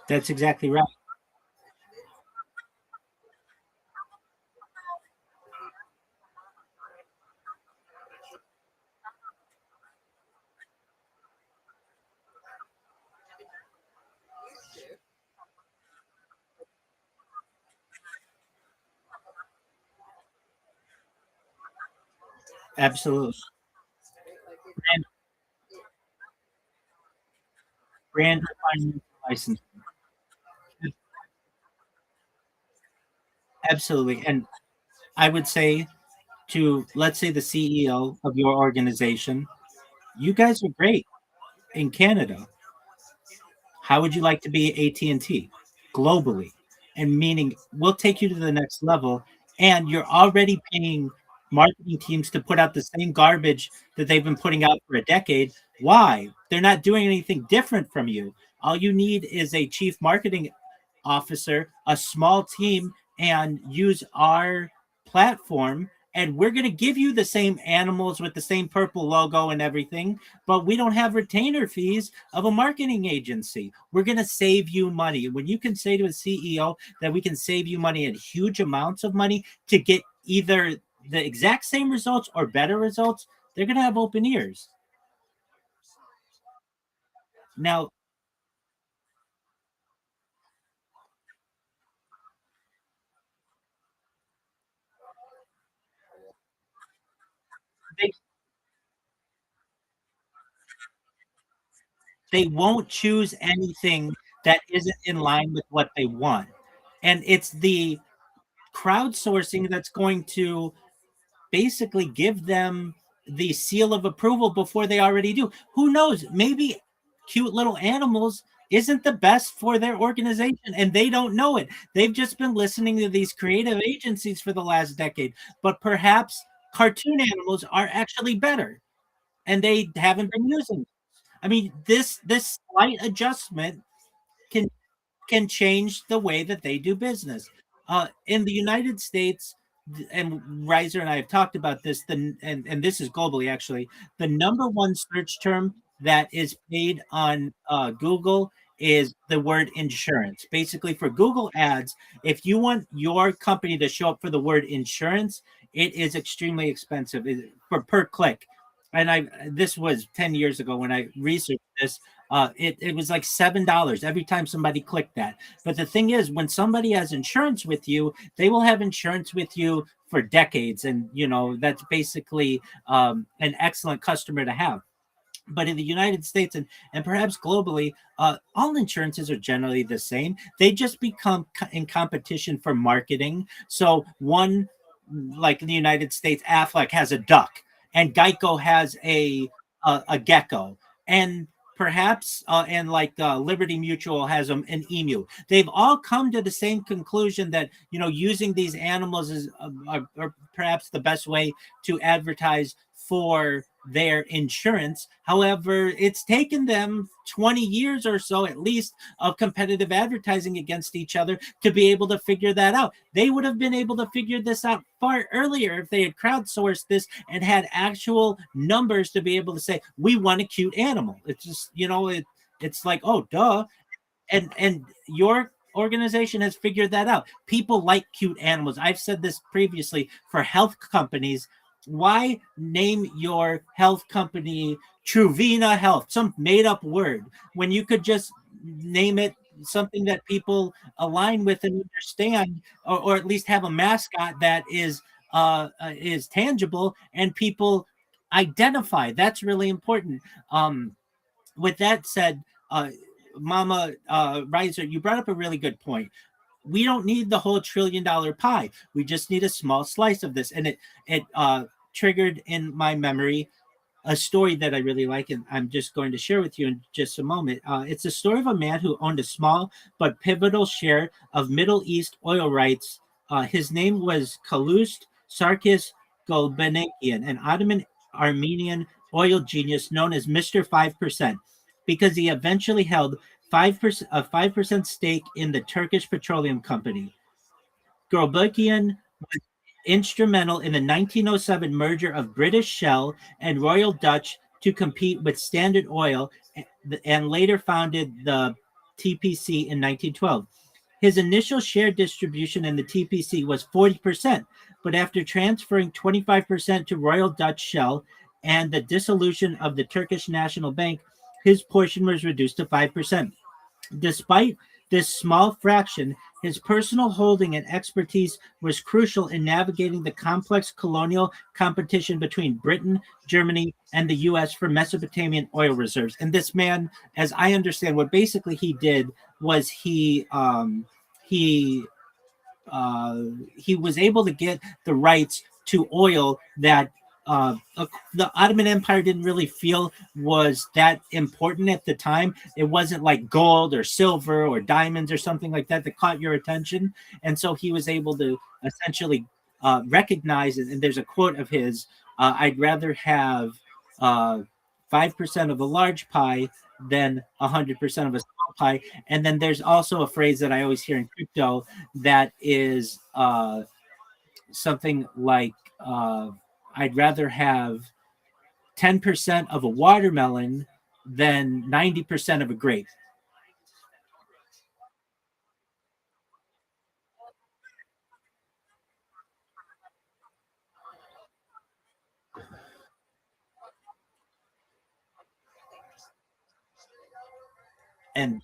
That's exactly right. Absolutely. Brand, brand financial license. Absolutely. And I would say to, let's say, the CEO of your organization, you guys are great in Canada. How would you like to be AT&T globally? And meaning we'll take you to the next level, and you're already paying marketing teams to put out the same garbage that they've been putting out for a decade. Why? They're not doing anything different from you. All you need is a chief marketing officer, a small team, and use our platform. And we're going to give you the same animals with the same purple logo and everything, but we don't have retainer fees of a marketing agency. We're going to save you money. When you can say to a CEO that we can save you money and huge amounts of money to get either the exact same results or better results, they're going to have open ears. Now, they, they won't choose anything that isn't in line with what they want. And it's the crowdsourcing that's going to basically give them the seal of approval before they already do. Who knows? Maybe cute little animals isn't the best for their organization and they don't know it. They've just been listening to these creative agencies for the last decade, but perhaps cartoon animals are actually better and they haven't been using. I mean, this slight adjustment can change the way that they do business. In the United States, and Reiser and I have talked about this, and this is globally actually, the number one search term that is paid on Google is the word insurance. Basically, for Google Ads, if you want your company to show up for the word insurance, it is extremely expensive for per click. And this was 10 years ago when I researched this. It was like $7 every time somebody clicked that. But the thing is, when somebody has insurance with you, they will have insurance with you for decades, and that's basically an excellent customer to have. But in the United States and perhaps globally, all insurances are generally the same. They just become in competition for marketing. So one, like in the United States, Affleck has a duck, and Geico has a gecko, and perhaps and like Liberty Mutual has an emu. They've all come to the same conclusion that using these animals is or perhaps the best way to advertise for their insurance. However, it's taken them 20 years or so at least of competitive advertising against each other to be able to figure that out. They would have been able to figure this out far earlier if they had crowdsourced this and had actual numbers to be able to say, we want a cute animal. It's just, it's like, oh, duh. And your organization has figured that out. People like cute animals. I've said this previously for health companies. Why name your health company Truvina Health, some made up word, when you could just name it something that people align with and understand, or at least have a mascot that is tangible and people identify. That's really important. With that said, Mama Reiser, you brought up a really good point. We don't need the whole $1 trillion pie. We just need a small slice of this. And it triggered in my memory a story that I really like, and I'm just going to share with you in just a moment. It's a story of a man who owned a small but pivotal share of Middle East oil rights. His name was Kalust Sarkis Gulbenkian, an Ottoman Armenian oil genius known as Mr. 5%, because he eventually held 5% a 5% stake in the Turkish Petroleum Company. Gulbenkian instrumental in the 1907 merger of British Shell and Royal Dutch to compete with Standard Oil, and later founded the TPC in 1912. His initial share distribution in the TPC was 40%, but after transferring 25% to Royal Dutch Shell and the dissolution of the Turkish National Bank, his portion was reduced to 5%. Despite this small fraction, his personal holding and expertise was crucial in navigating the complex colonial competition between Britain, Germany, and the US for Mesopotamian oil reserves. And this man, as I understand, what basically he did was he he was able to get the rights to oil that the Ottoman Empire didn't really feel was that important at the time. It wasn't like gold or silver or diamonds or something like that that caught your attention. And so he was able to essentially recognize it. And there's a quote of his, I'd rather have 5% of a large pie than 100% of a small pie. And then there's also a phrase that I always hear in crypto that is something like I'd rather have 10% of a watermelon than 90% of a grape. And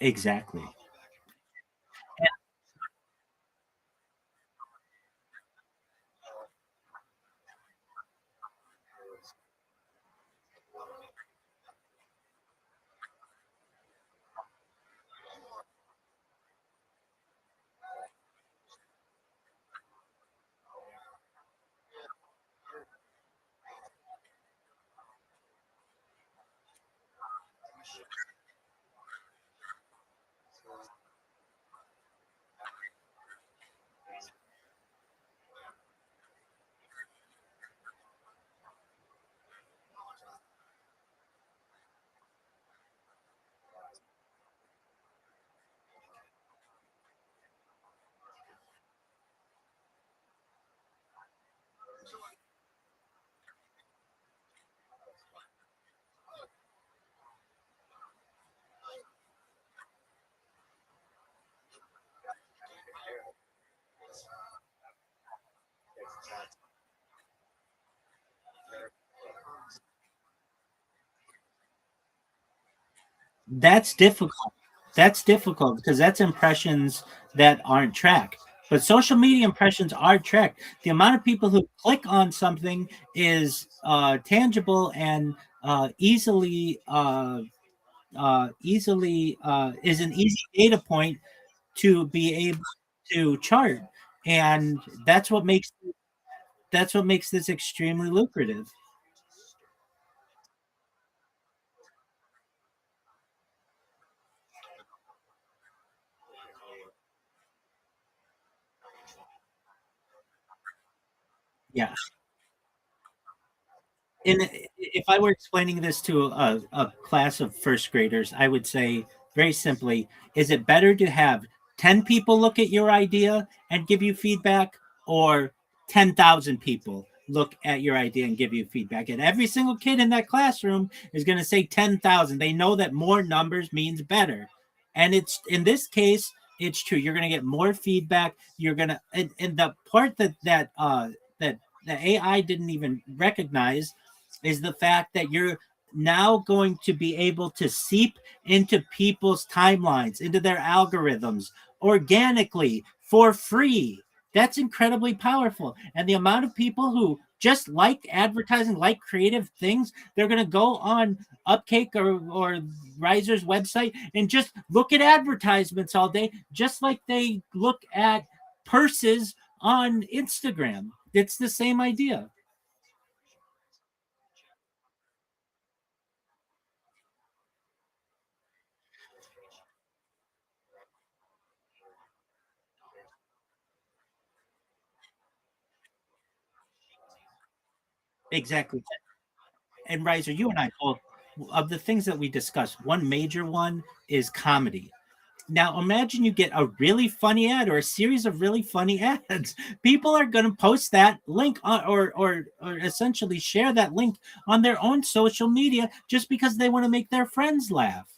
exactly. That's difficult. That's difficult because that's impressions that aren't tracked. But social media impressions are tracked. The amount of people who click on something is tangible and easily is an easy data point to be able to chart, and that's what makes this extremely lucrative. Yeah. And if I were explaining this to a class of first graders, I would say very simply, is it better to have 10 people look at your idea and give you feedback, or 10,000 people look at your idea and give you feedback? And every single kid in that classroom is going to say 10,000. They know that more numbers means better. And it's in this case, it's true. You're going to get more feedback. You're going to, and the part that the AI didn't even recognize is the fact that you're now going to be able to seep into people's timelines, into their algorithms organically for free. That's incredibly powerful. And the amount of people who just like advertising, like creative things, they're going to go on Upcake or Riser's website and just look at advertisements all day, just like they look at purses on Instagram. It's the same idea. Exactly. And Riser, you and I both, of the things that we discussed, one major one is comedy. Now imagine you get a really funny ad or a series of really funny ads. People are going to post that link or essentially share that link on their own social media just because they want to make their friends laugh.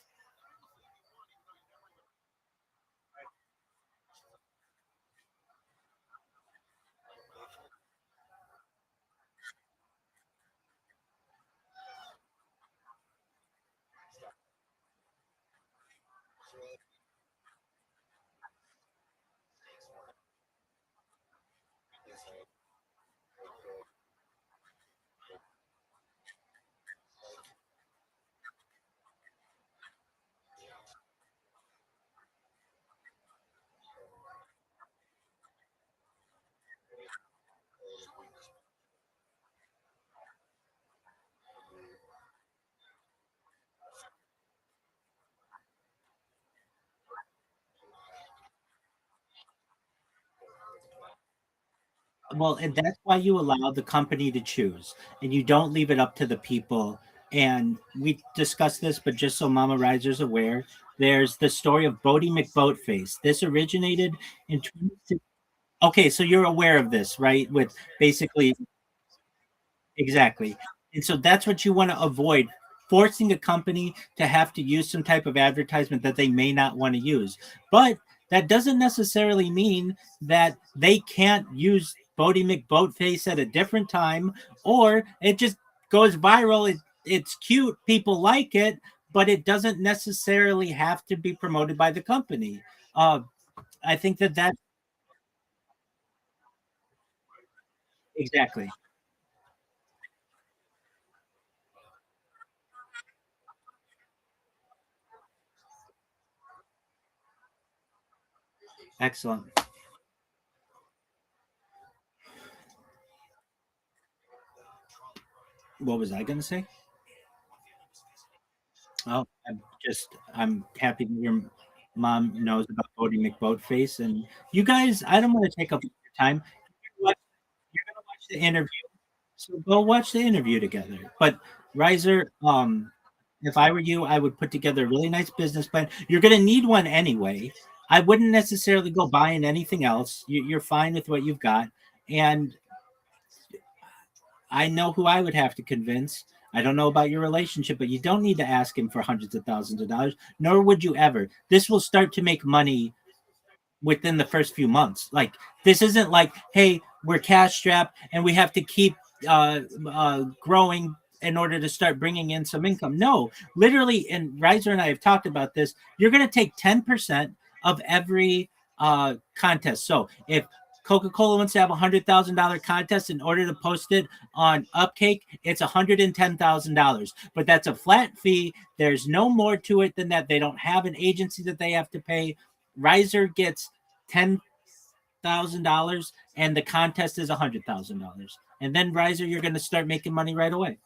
Well, and that's why you allow the company to choose and you don't leave it up to the people. And we discussed this, but just so Mama Riser's aware, there's the story of Bodie McBoatface. This originated in 20. Okay, so you're aware of this, right? With basically exactly. And so that's what you want to avoid, forcing a company to have to use some type of advertisement that they may not want to use. But that doesn't necessarily mean that they can't use Bodie McBoatface at a different time, or it just goes viral. It's cute, people like it, but it doesn't necessarily have to be promoted by the company. Uh, I think that that's exactly excellent. What was I going to say? Oh, I'm happy that your mom knows about Bodie McBoatface, and you guys, I don't want to take up your time. You're gonna watch the interview, so go watch the interview together. But Riser, if I were you, I would put together a really nice business plan. You're gonna need one anyway. I wouldn't necessarily go buying anything else. You're fine with what you've got, and I know who I would have to convince. I don't know about your relationship, but you don't need to ask him for hundreds of thousands of dollars, nor would you ever. This will start to make money within the first few months. Like, this isn't like, hey, we're cash strapped and we have to keep growing in order to start bringing in some income. No, literally, and Riser and I have talked about this. You're going to take 10% of every contest. So if Coca-Cola wants to have $100,000 contest, in order to post it on Upcake, it's $110,000. But that's a flat fee. There's no more to it than that. They don't have an agency that they have to pay. Riser gets $10,000 and the contest is $100,000. And then Riser, you're going to start making money right away.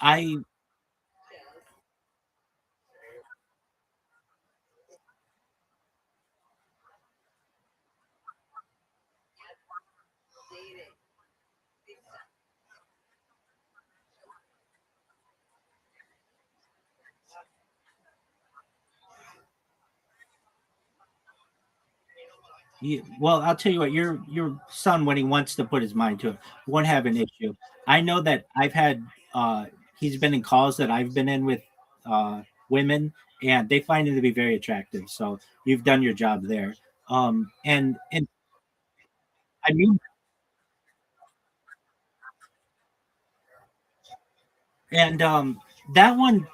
I well, I'll tell you what, your son, when he wants to put his mind to it, won't have an issue. I know that I've had he's been in calls that I've been in with women, and they find him to be very attractive. So you've done your job there. And I mean, and that one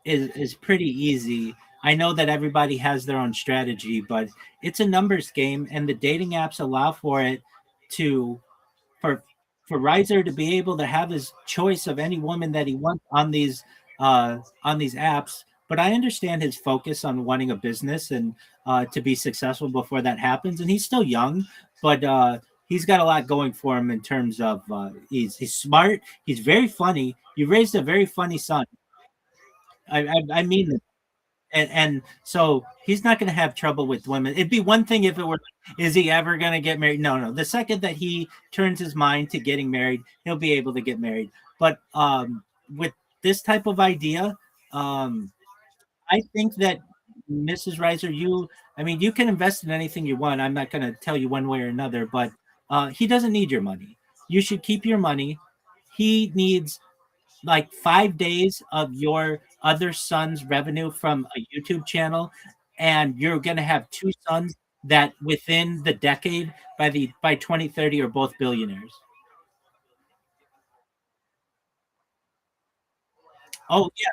is pretty easy. I know that everybody has their own strategy, but it's a numbers game, and the dating apps allow for it to for for Riser to be able to have his choice of any woman that he wants on these apps. But I understand his focus on wanting a business and to be successful before that happens. And he's still young, but he's got a lot going for him in terms of he's smart, he's very funny. You raised a very funny son. I mean it. and so he's not going to have trouble with women. It'd be one thing if it were, is he ever going to get married? No, no. The second that he turns his mind to getting married, he'll be able to get married. But with this type of idea, um, I think that Mrs. Reiser, I mean, you can invest in anything you want. I'm not going to tell you one way or another, but he doesn't need your money. You should keep your money. He needs like 5 days of your other son's revenue from a YouTube channel, and you're going to have two sons that within the decade, by 2030, are both billionaires. Oh yeah,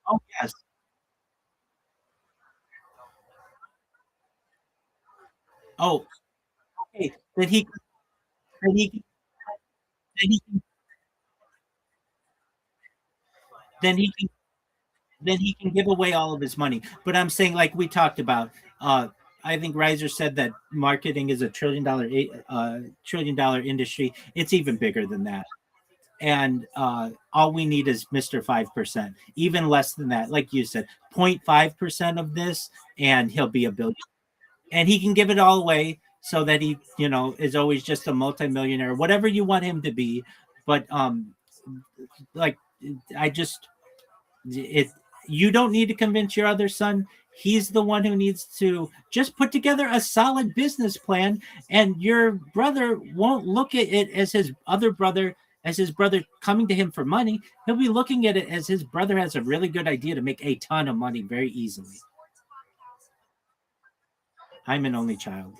oh yes, oh okay. Then he then he can then he can then he can give away all of his money. But I'm saying, like we talked about, uh, I think Reiser said that marketing is a $1 trillion industry. It's even bigger than that. And all we need is Mr. 5%, even less than that. Like you said, 0.5% of this, and he'll be a billion. And he can give it all away so that he, is always just a multimillionaire, whatever you want him to be. But like, I just it you don't need to convince your other son. He's the one who needs to just put together a solid business plan, and your brother won't look at it as his brother coming to him for money. He'll be looking at it as his brother has a really good idea to make a ton of money very easily. I'm an only child.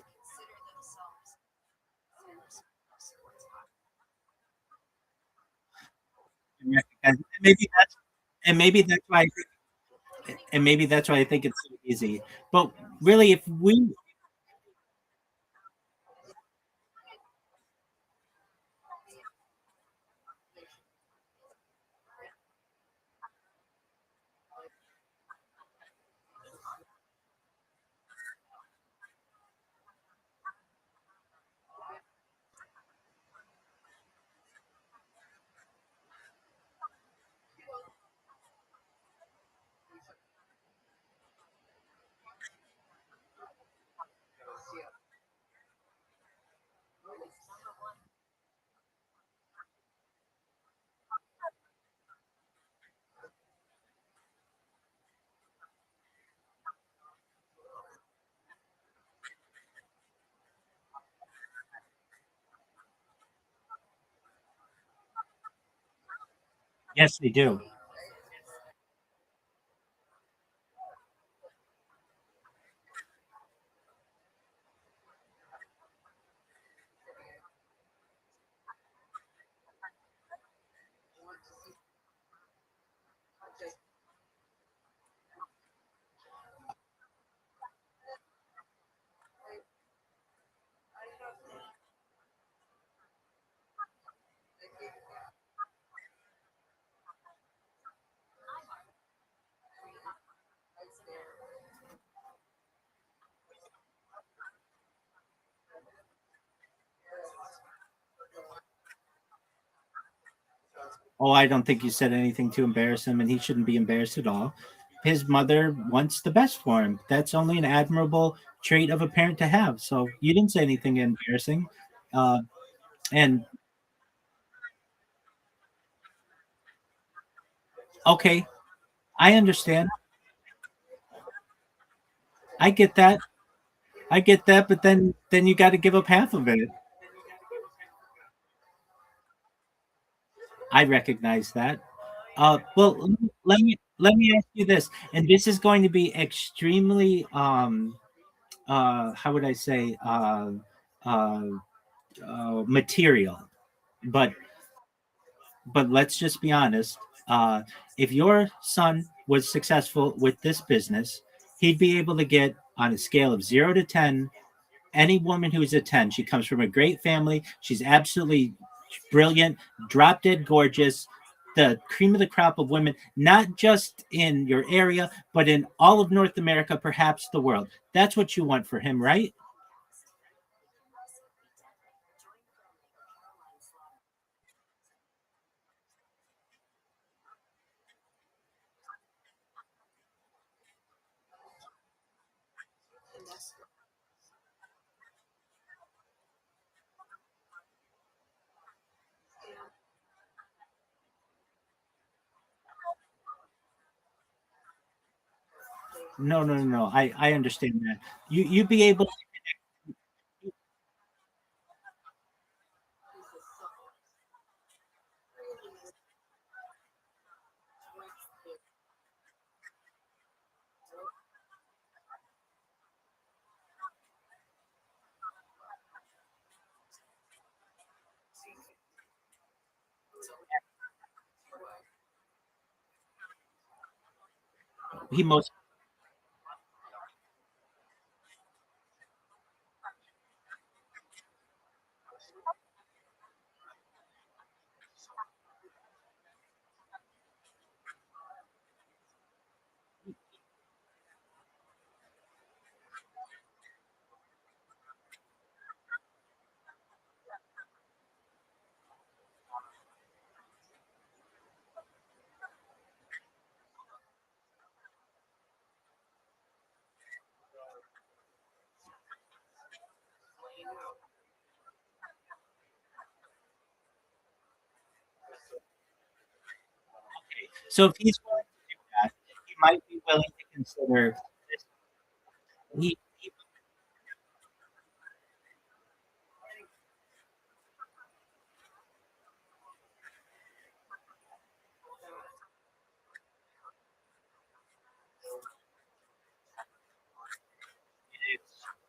And maybe that's why I think it's so easy. But really, if we yes, they do. Oh, I don't think you said anything to embarrass him, and he shouldn't be embarrassed at all. His mother wants the best for him. That's only an admirable trait of a parent to have. So you didn't say anything embarrassing. Uh, and okay, I understand. I get that. I get that. But then you got to give up half of it. I recognize that. Well, let me ask you this, and this is going to be extremely how would I say uh, material, but let's just be honest. If your son was successful with this business, he'd be able to get on a scale of 0 to 10. Any woman who's a 10, she comes from a great family. She's absolutely brilliant, drop dead gorgeous, the cream of the crop of women, not just in your area, but in all of North America, perhaps the world. That's what you want for him, right? No, no, no, no. I understand that. You'd be able. He most so if he's willing to do that, he might be willing to consider this. He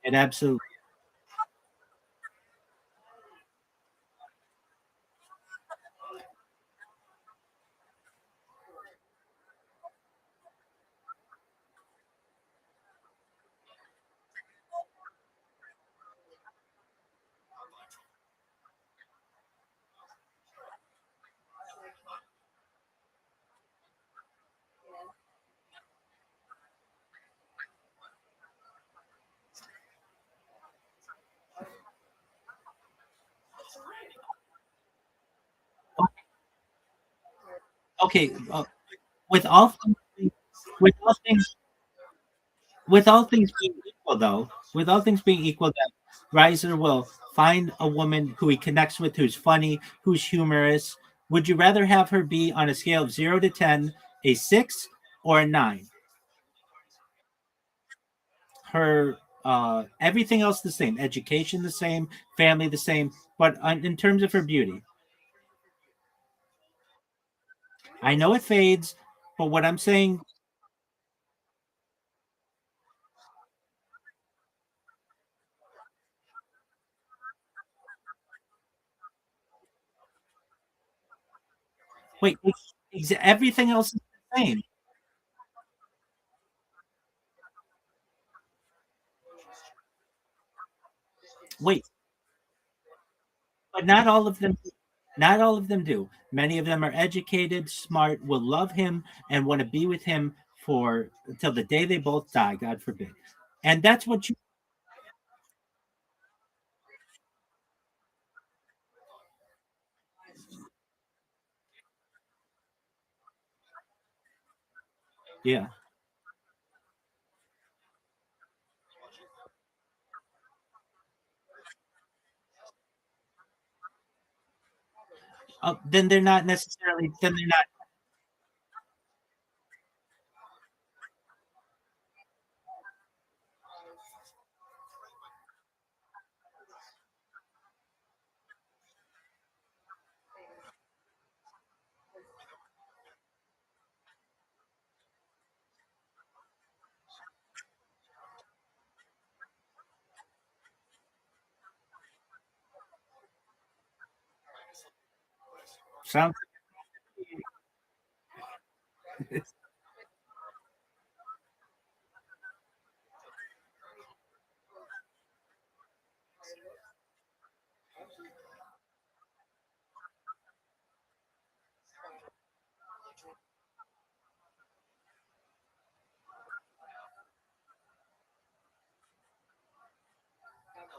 it absolutely. Okay, with all things, with all things with all things being equal, though, with all things being equal, that Riser will find a woman who he connects with, who's funny, who's humorous. Would you rather have her be on a scale of 0 to 10, a 6 or a 9? Her everything else the same, education the same, family the same, but in terms of her beauty, I know it fades, but what I'm saying, wait, everything else is the same. Wait, but not all of them do. Many of them are educated, smart, will love him, and want to be with him for until the day they both die, God forbid. And that's what you, yeah. Then they're not necessarily. Then they're not. Sounds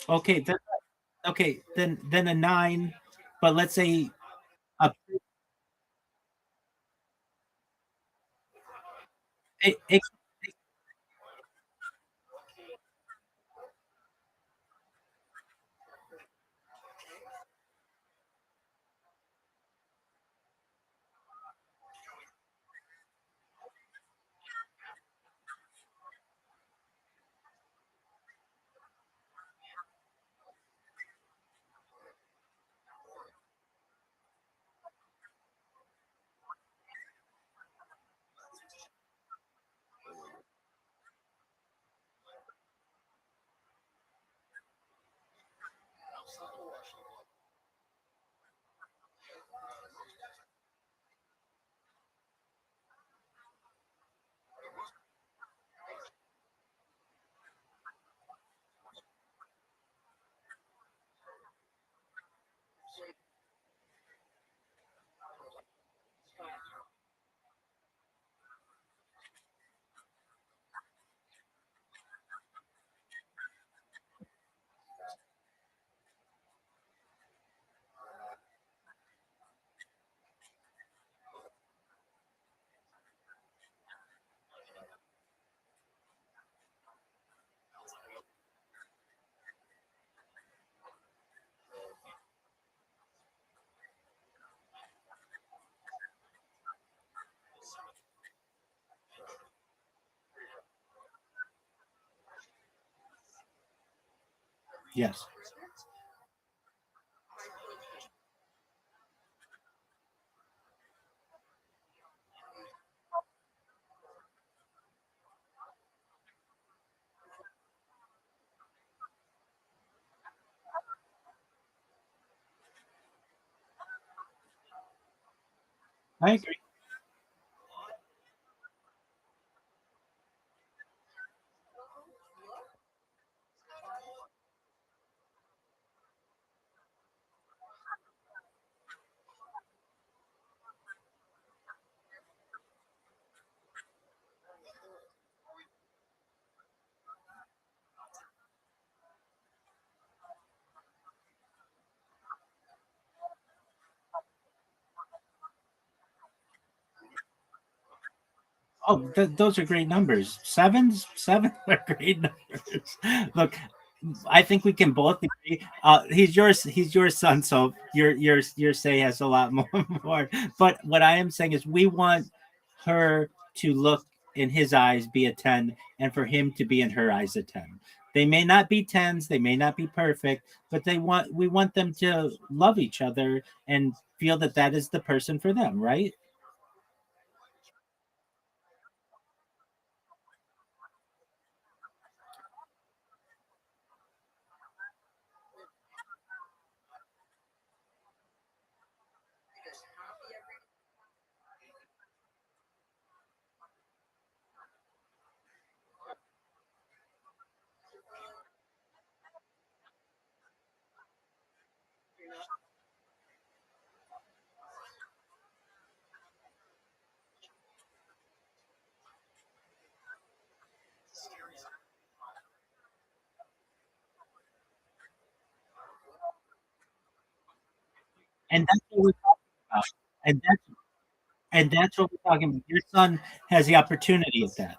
okay. Okay. Then a 9, but let's say a. It, it, Yes. I agree. Oh, those are great numbers. Seven are great numbers. Look, I think we can both agree. He's your son, so your say has a lot more. More. But what I am saying is, we want her to look in his eyes be a 10, and for him to be in her eyes a 10. They may not be tens, they may not be perfect, but we want them to love each other and feel that that is the person for them, right? And that's what we're talking about. And that's what we're talking about. Your son has the opportunity of that.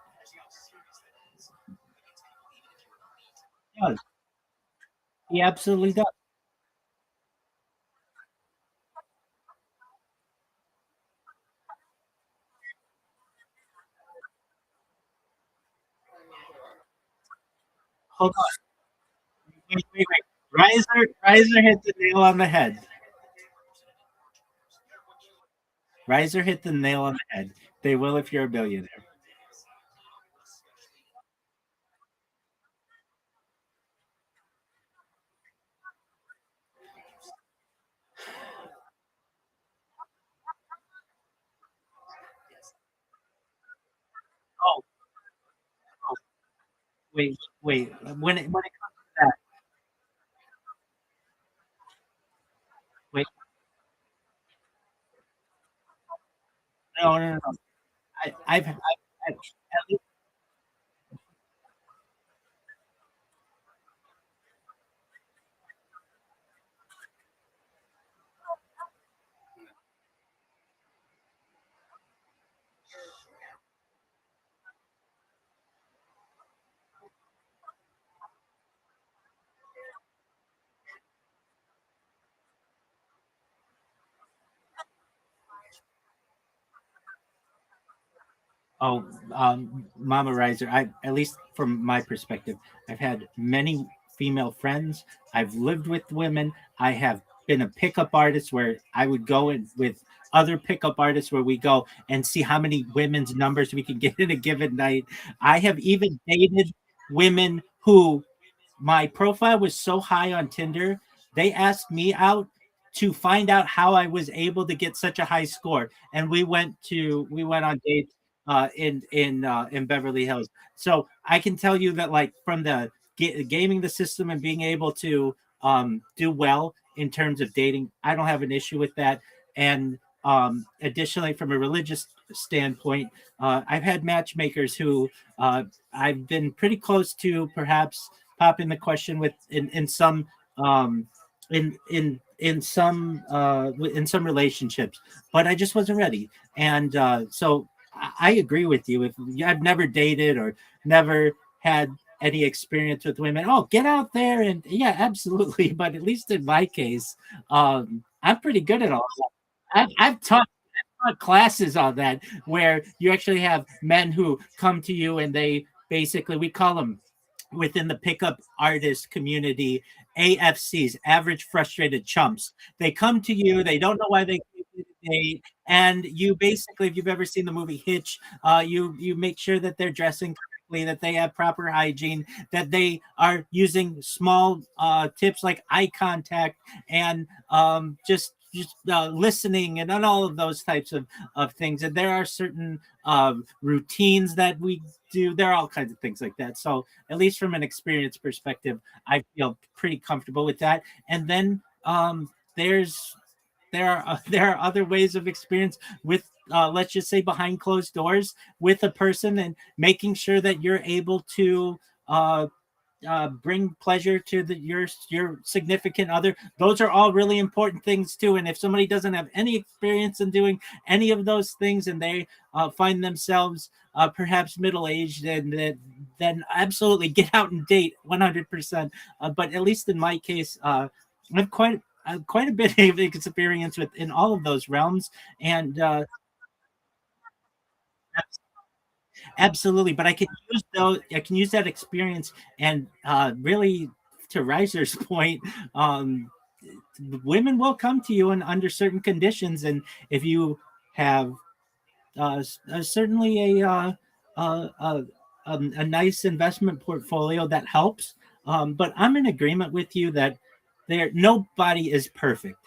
He does. He absolutely does. Hold on. Wait. Riser hit the nail on the head. Riser hit the nail on the head. They will if you're a billionaire. Oh, oh wait. When it comes to that, wait, no. I've at least, oh, Mama Riser. I At least from my perspective, I've had many female friends. I've lived with women. I have been a pickup artist where I would go in with other pickup artists where we go and see how many women's numbers we can get in a given night. I have even dated women who my profile was so high on Tinder, they asked me out to find out how I was able to get such a high score. And we went on dates in Beverly Hills. So I can tell you that, like, from the gaming the system and being able to do well in terms of dating, I don't have an issue with that. And additionally, from a religious standpoint, I've had matchmakers who I've been pretty close to perhaps pop in the question with in some um in some relationships, but I just wasn't ready. And so I agree with you. If I've never dated or never had any experience with women, oh, get out there and yeah, absolutely. But at least in my case, I'm pretty good at all that. I've taught classes on that where you actually have men who come to you and they basically, we call them, within the pickup artist community, AFCs, average frustrated chumps. They come to you, they don't know why they came to the date, and you basically, if you've ever seen the movie Hitch, you make sure that they're dressing correctly, that they have proper hygiene, that they are using small tips like eye contact and just listening and all of those types of things. And there are certain routines that we do. There are all kinds of things like that. So at least from an experience perspective, I feel pretty comfortable with that. And then there are other ways of experience with let's just say behind closed doors with a person and making sure that you're able to uh, bring pleasure to your significant other. Those are all really important things too. And if somebody doesn't have any experience in doing any of those things, and they find themselves perhaps middle aged, then absolutely get out and date 100%. But at least in my case, I've quite a bit of experience with in all of those realms, and absolutely. But I can use that experience and really, to Reiser's point, um, women will come to you and under certain conditions, and if have certainly a nice investment portfolio that helps. But I'm in agreement with you that nobody is perfect,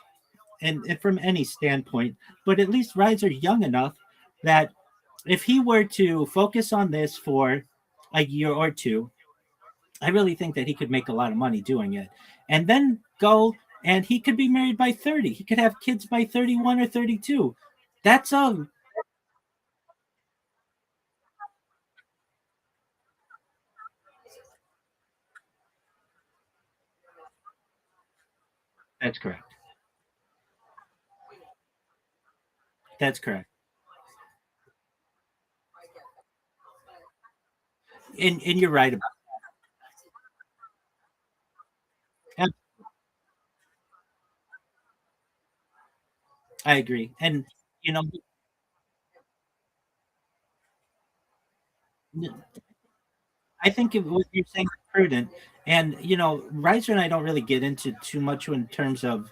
and from any standpoint. But at least Reiser's young enough that if he were to focus on this for a year or two, I really think that he could make a lot of money doing it. And then go and he could be married by 30. He could have kids by 31 or 32. That's that's correct. That's correct. And you're right about that. I agree. And you know, I think what you're saying is prudent. And Reiser and I don't really get into too much in terms of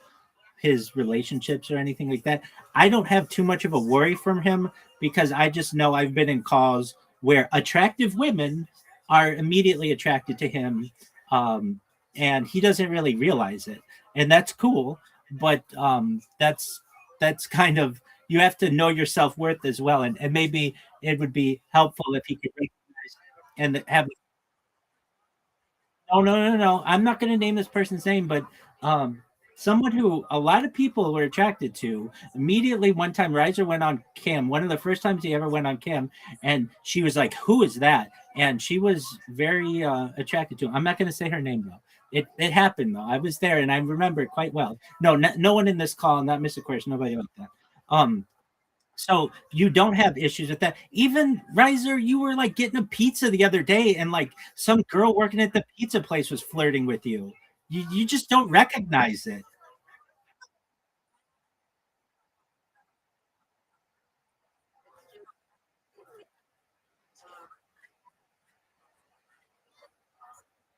his relationships or anything like that. I don't have too much of a worry from him because I just know I've been in calls where attractive women are immediately attracted to him, um, and he doesn't really realize it, and that's cool. But that's kind of, you have to know your self worth as well, and maybe it would be helpful if he could recognize and have. No, no, no, no. I'm not going to name this person's name, but um, someone who a lot of people were attracted to. Immediately, one time, Riser went on cam. One of the first times he ever went on cam, and she was like, "Who is that?" And she was very attracted to him. I'm not going to say her name though. It happened though. I was there, and I remember it quite well. No one in this call, not Mr. Quirsh, nobody like that. So you don't have issues with that. Even Riser, you were like getting a pizza the other day, and like some girl working at the pizza place was flirting with you. You just don't recognize it.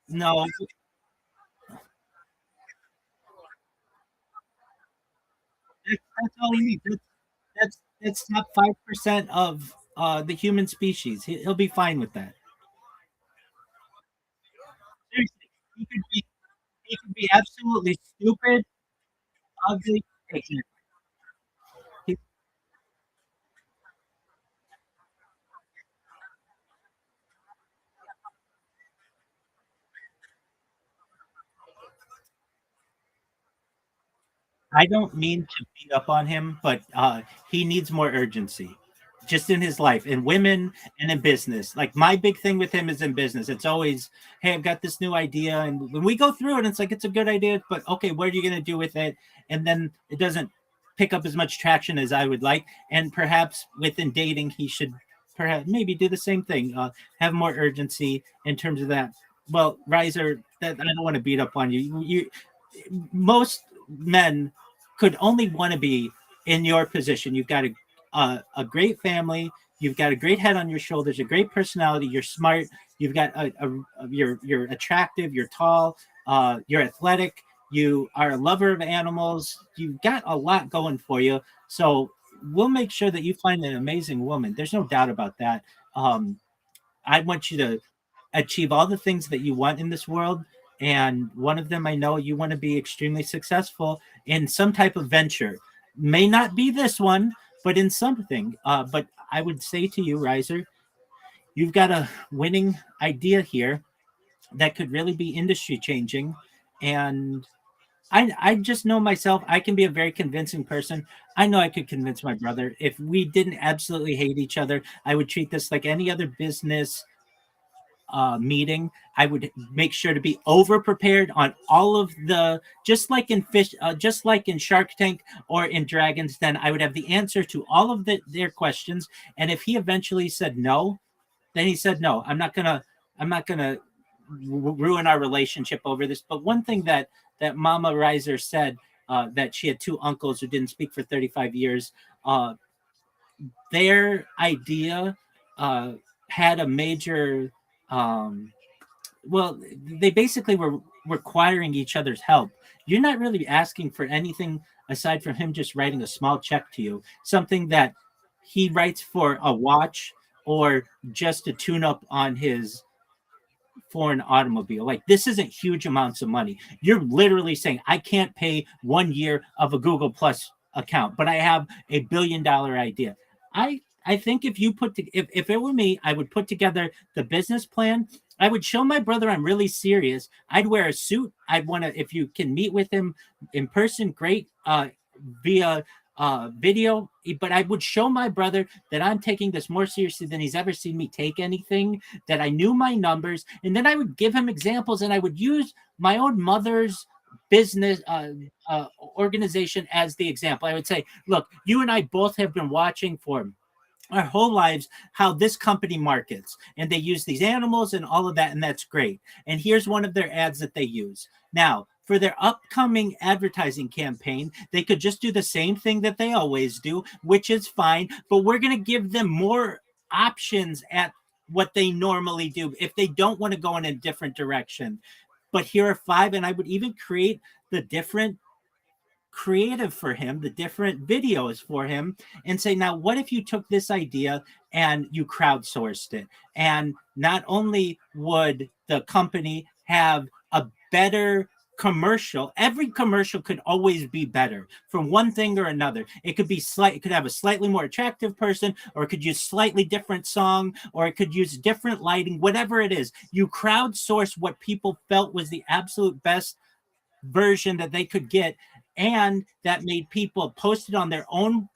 No, that's all he needs. That's top 5% of the human species. He'll be fine with that. Seriously, he could be he could be absolutely stupid, ugly. He, I don't mean to beat up on him, but he needs more urgency just in his life, in women and in business. Like my big thing with him is in business. It's always, hey, I've got this new idea. And when we go through it, it's like, it's a good idea, but okay, what are you going to do with it? And then it doesn't pick up as much traction as I would like. And perhaps within dating, he should perhaps maybe do the same thing, have more urgency in terms of that. Well, Riser, that I don't want to beat up on you. Most men could only want to be in your position. You've got a great family. You've got a great head on your shoulders, a great personality. You're smart. You've got you're attractive. You're tall. You're athletic. You are a lover of animals. You've got a lot going for you. So we'll make sure that you find an amazing woman. There's no doubt about that. I want you to achieve all the things that you want in this world. And one of them, I know you want to be extremely successful in some type of venture. May not be this one, but in something. But I would say to you, Riser, you've got a winning idea here that could really be industry changing. And I just know myself, I can be a very convincing person. I know I could convince my brother. If we didn't absolutely hate each other, I would treat this like any other business meeting. I would make sure to be over prepared on all of the, just like in just like in Shark Tank or in Dragons Den. I would have the answer to all of their questions. And if he eventually said no, then he said no. I'm not gonna ruin our relationship over this. But one thing that Mama Riser said, that she had two uncles who didn't speak for 35 years. Their idea had a major well, they basically were requiring each other's help. You're not really asking for anything aside from him just writing a small check to you, something that he writes for a watch or just a tune up on his foreign automobile. Like, this isn't huge amounts of money. You're literally saying, I can't pay 1 year of a Google Plus account, but I have a $1 billion idea. I think if you if it were me, I would put together the business plan. I would show my brother I'm really serious. I'd wear a suit. I'd want to, if you can meet with him in person, great. Via video, but I would show my brother that I'm taking this more seriously than he's ever seen me take anything, that I knew my numbers, and then I would give him examples, and I would use my own mother's business organization as the example. I would say, look, you and I both have been watching for our whole lives how this company markets, and they use these animals and all of that, and that's great. And here's one of their ads that they use. Now, for their upcoming advertising campaign, they could just do the same thing that they always do, which is fine, but we're going to give them more options at what they normally do if they don't want to go in a different direction. But here are 5, and I would even create the different creative for him, the different videos for him, and say, now what if you took this idea and you crowdsourced it? And not only would the company have a better commercial, every commercial could always be better for one thing or another. It could be it could have a slightly more attractive person, or it could use slightly different song, or it could use different lighting, whatever it is. You crowdsource what people felt was the absolute best version that they could get, and that made people post it on their own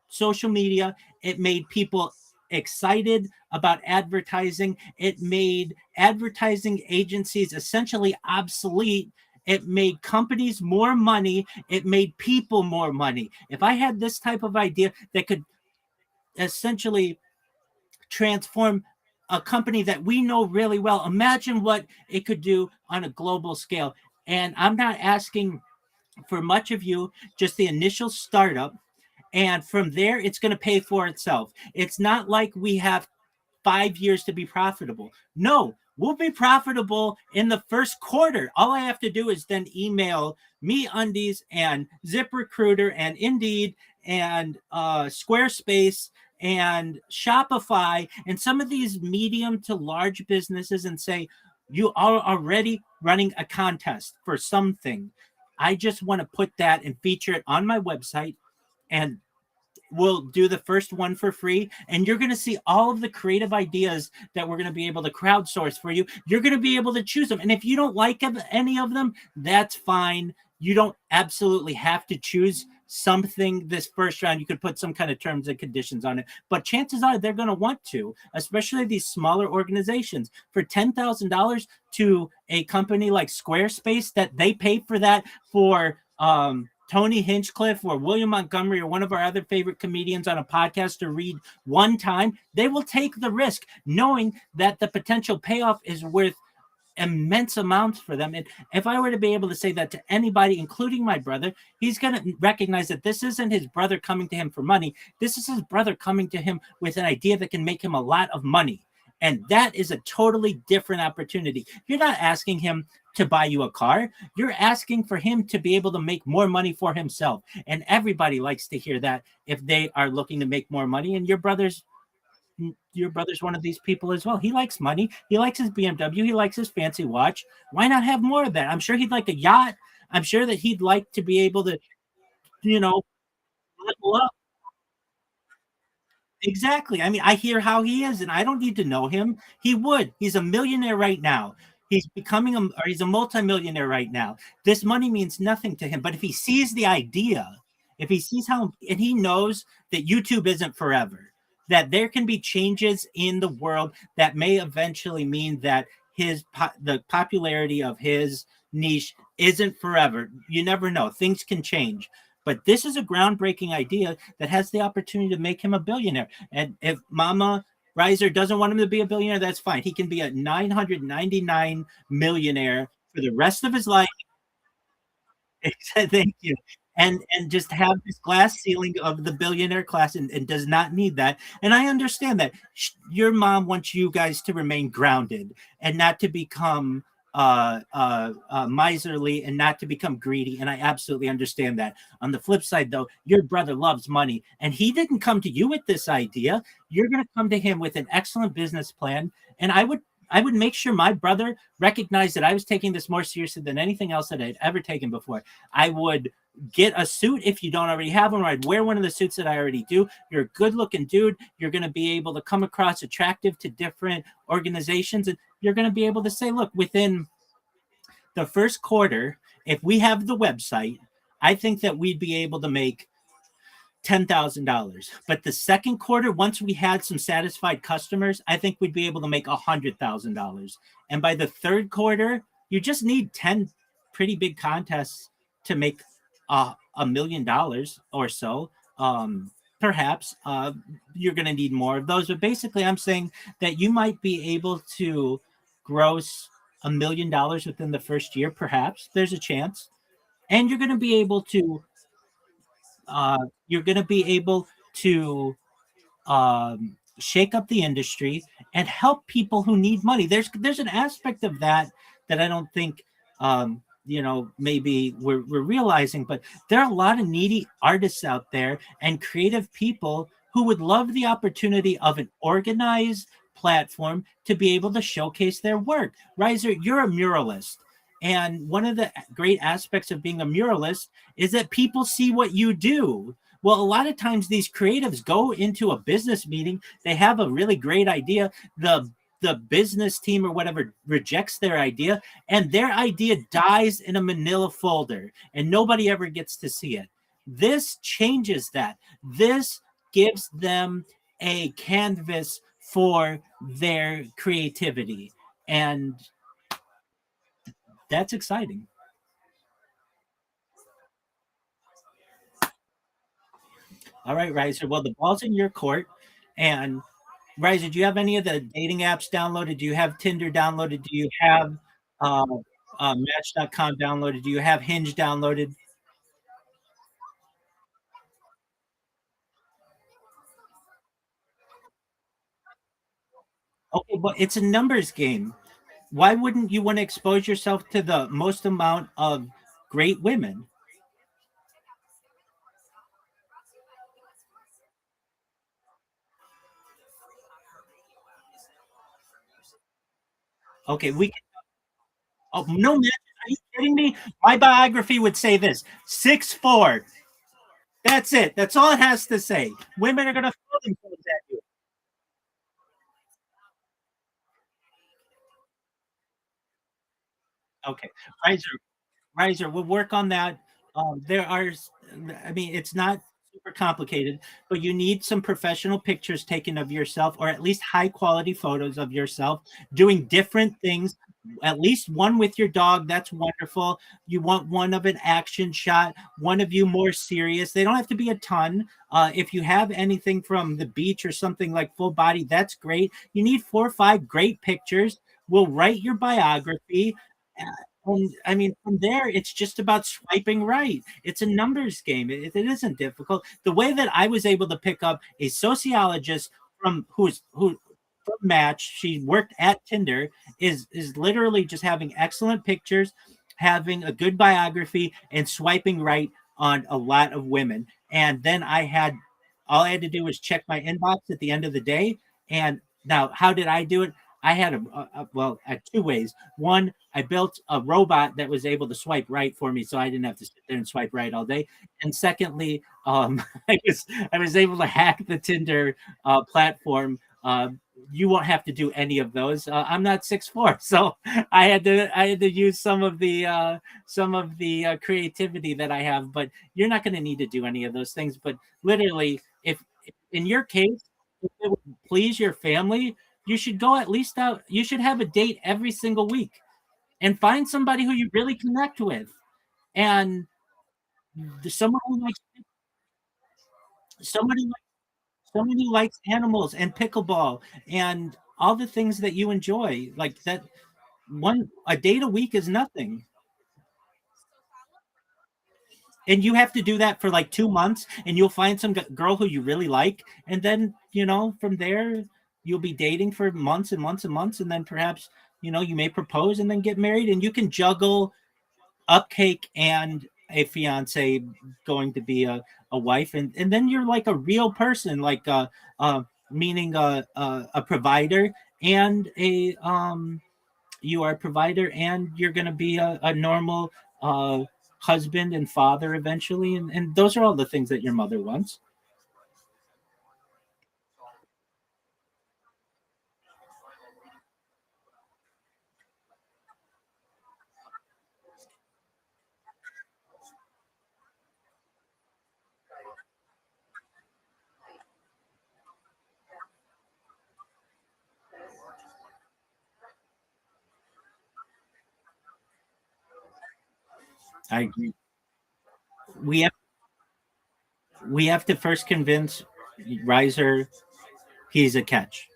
social media. It made people excited about advertising. It made advertising agencies essentially obsolete. It made companies more money. It made people more money. If I had this type of idea that could essentially transform a company that we know really well, imagine what it could do on a global scale. And I'm not asking for much of you, just the initial startup. And from there, it's going to pay for itself. It's not like we have 5 years to be profitable. No, we'll be profitable in the first quarter. All I have to do is then email MeUndies and ZipRecruiter and Indeed and Squarespace and Shopify and some of these medium to large businesses and say, you are already running a contest for something. I just want to put that and feature it on my website, and we'll do the first one for free. And you're going to see all of the creative ideas that we're going to be able to crowdsource for you. You're going to be able to choose them. And if you don't like any of them, that's fine. You don't absolutely have to choose something this first round. You could put some kind of terms and conditions on it, but chances are they're going to want to, especially these smaller organizations. For $10,000 to a company like Squarespace, that they pay for that for Tony Hinchcliffe or William Montgomery or one of our other favorite comedians on a podcast to read one time, they will take the risk knowing that the potential payoff is worth immense amounts for them. And if I were to be able to say that to anybody, including my brother, he's going to recognize that this isn't his brother coming to him for money. This is his brother coming to him with an idea that can make him a lot of money. And that is a totally different opportunity. You're not asking him to buy you a car. You're asking for him to be able to make more money for himself. And everybody likes to hear that if they are looking to make more money. And your brother's one of these people as well. He likes money. He likes his BMW. He likes his fancy watch. Why not have more of that? I'm sure he'd like a yacht. I'm sure that he'd like to be able to, you know, level up. Exactly. I mean, I hear how he is, and I don't need to know him. He would. He's a millionaire right now. He's a multimillionaire right now. This money means nothing to him. But if he sees the idea, if he sees how, and he knows that YouTube isn't forever, that there can be changes in the world that may eventually mean that the popularity of his niche isn't forever. You never know. Things can change. But this is a groundbreaking idea that has the opportunity to make him a billionaire. And if Mama Reiser doesn't want him to be a billionaire, that's fine. He can be a 999 millionaire for the rest of his life. Thank you. And just have this glass ceiling of the billionaire class and does not need that. And I understand that your mom wants you guys to remain grounded and not to become miserly and not to become greedy. And I absolutely understand that. On the flip side, though, your brother loves money and he didn't come to you with this idea. You're going to come to him with an excellent business plan. And I would make sure my brother recognized that I was taking this more seriously than anything else that I'd ever taken before. I would get a suit if you don't already have one, or I'd wear one of the suits that I already do. You're a good looking dude. You're going to be able to come across attractive to different organizations. And you're going to be able to say, look, within the first quarter, if we have the website, I think that we'd be able to make $10,000. But the second quarter, once we had some satisfied customers, I think we'd be able to make $100,000. And by the third quarter, you just need 10 pretty big contests to make $1 million or so. Perhaps you're going to need more of those. But basically, I'm saying that you might be able to gross $1 million within the first year. Perhaps there's a chance. And you're going to be able to shake up the industry and help people who need money. There's an aspect of that I don't think maybe we're realizing, but there are a lot of needy artists out there and creative people who would love the opportunity of an organized platform to be able to showcase their work. Reiser, you're a muralist. And one of the great aspects of being a muralist is that people see what you do. Well, a lot of times these creatives go into a business meeting, they have a really great idea. The business team or whatever rejects their idea, and their idea dies in a manila folder, and nobody ever gets to see it. This changes that. This gives them a canvas for their creativity. And that's exciting. All right, Riser. Well, the ball's in your court. And Riser, do you have any of the dating apps downloaded? Do you have Tinder downloaded? Do you have uh, Match.com downloaded? Do you have Hinge downloaded? Okay, but it's a numbers game. Why wouldn't you want to expose yourself to the most amount of great women? Okay, we can. Oh, no, man. Are you kidding me? My biography would say this 6'4". That's it. That's all it has to say. Women are going to throw themselves at you. Okay. Riser, Riser, we'll work on that. There are, I mean, it's not super complicated, but you need some professional pictures taken of yourself, or at least high quality photos of yourself doing different things. At least one with your dog. That's wonderful. You want one of an action shot, one of you more serious. They don't have to be a ton. If you have anything from the beach or something like full body, that's great. You need 4 or 5 great pictures will write your biography. And I mean, from there, it's just about swiping right. It's a numbers game. It isn't difficult. The way that I was able to pick up a sociologist who from Match, she worked at Tinder, is literally just having excellent pictures, having a good biography, and swiping right on a lot of women. And then all I had to do was check my inbox at the end of the day. And now, how did I do it? I had well, two ways. One, I built a robot that was able to swipe right for me, so I didn't have to sit there and swipe right all day. And secondly, I was able to hack the Tinder platform. You won't have to do any of those. I'm not 6'4", so I had to use some of the creativity that I have. But you're not going to need to do any of those things. But literally, if in your case, if it would please your family, you should go at least out. You should have a date every single week and find somebody who you really connect with, and someone who likes somebody somebody who likes animals and pickleball and all the things that you enjoy. Like that, one a date a week is nothing. And you have to do that for like 2 months, and you'll find some girl who you really like, and then from there you'll be dating for months and months and months, and then perhaps you may propose and then get married, and you can juggle upcake and a fiance going to be a wife, and then you're like a real person, like meaning a provider, and you are a provider, and you're going to be a normal husband and father eventually, and those are all the things that your mother wants. I agree. We have we have to first convince Riser he's a catch.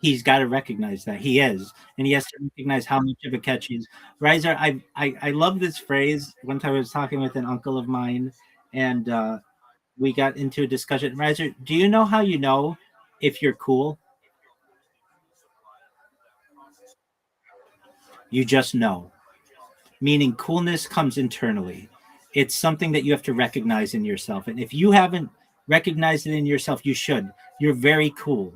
He's got to recognize that he is, and he has to recognize how much of a catch he is. Riser, I love this phrase. One time I was talking with an uncle of mine, and we got into a discussion. Riser, do you know how you know if you're cool? You just know. Meaning coolness comes internally. It's something that you have to recognize in yourself, and if you haven't recognized it in yourself, you should. You're very cool.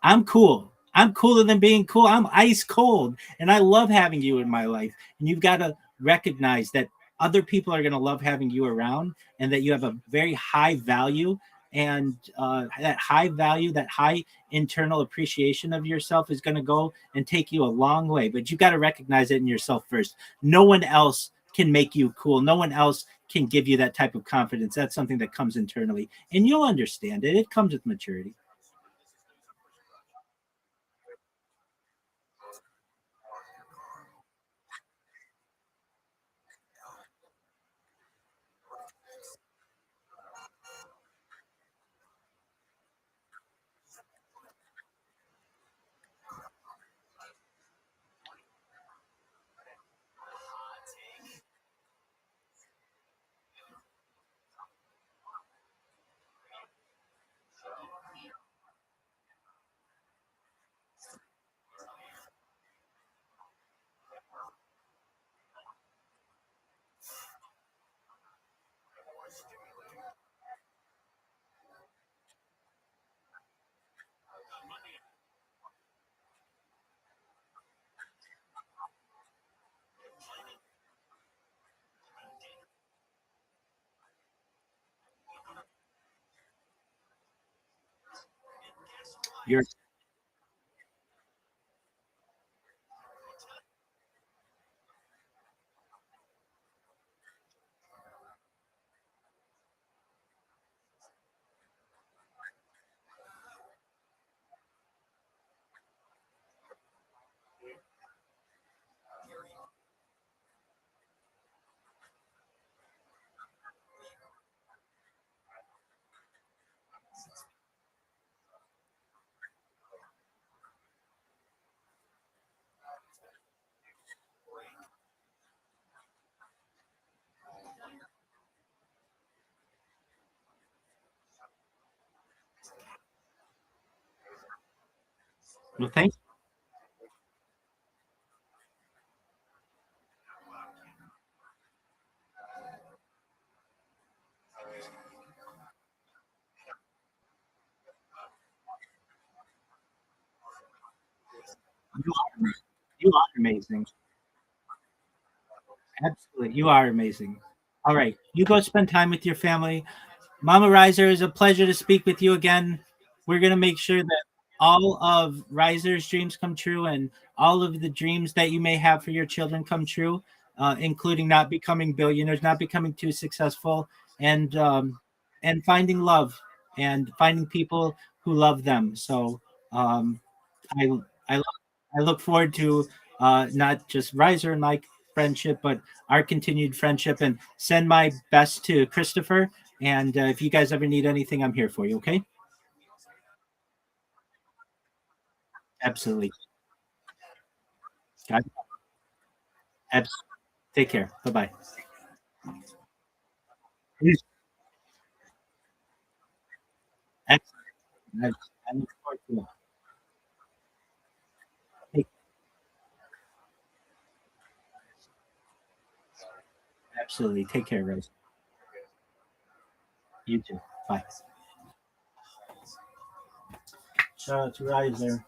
I'm cool. I'm cooler than being cool. I'm ice cold. And I love having you in my life. And you've got to recognize that other people are going to love having you around, and that you have a very high value. And that high value, that high internal appreciation of yourself is going to go and take you a long way. But you got to recognize it in yourself first. No one else can make you cool. No one else can give you that type of confidence. That's something that comes internally. And you'll understand it. It comes with maturity. You're Well, thank you. You are amazing. Absolutely. You are amazing. All right. You go spend time with your family. Mama Riser, is a pleasure to speak with you again. We're going to make sure that all of Riser's dreams come true and all of the dreams that you may have for your children come true, including not becoming billionaires, not becoming too successful, and finding love and finding people who love them. So um, I I look, I look forward to not just Riser and my friendship, but our continued friendship. And send my best to Christopher. And if you guys ever need anything, I'm here for you. Okay? Absolutely. God, take care. Bye bye. Excellent. I look forward to it. Absolutely. Take care, Rose. You too. Bye. Shout out to Riser.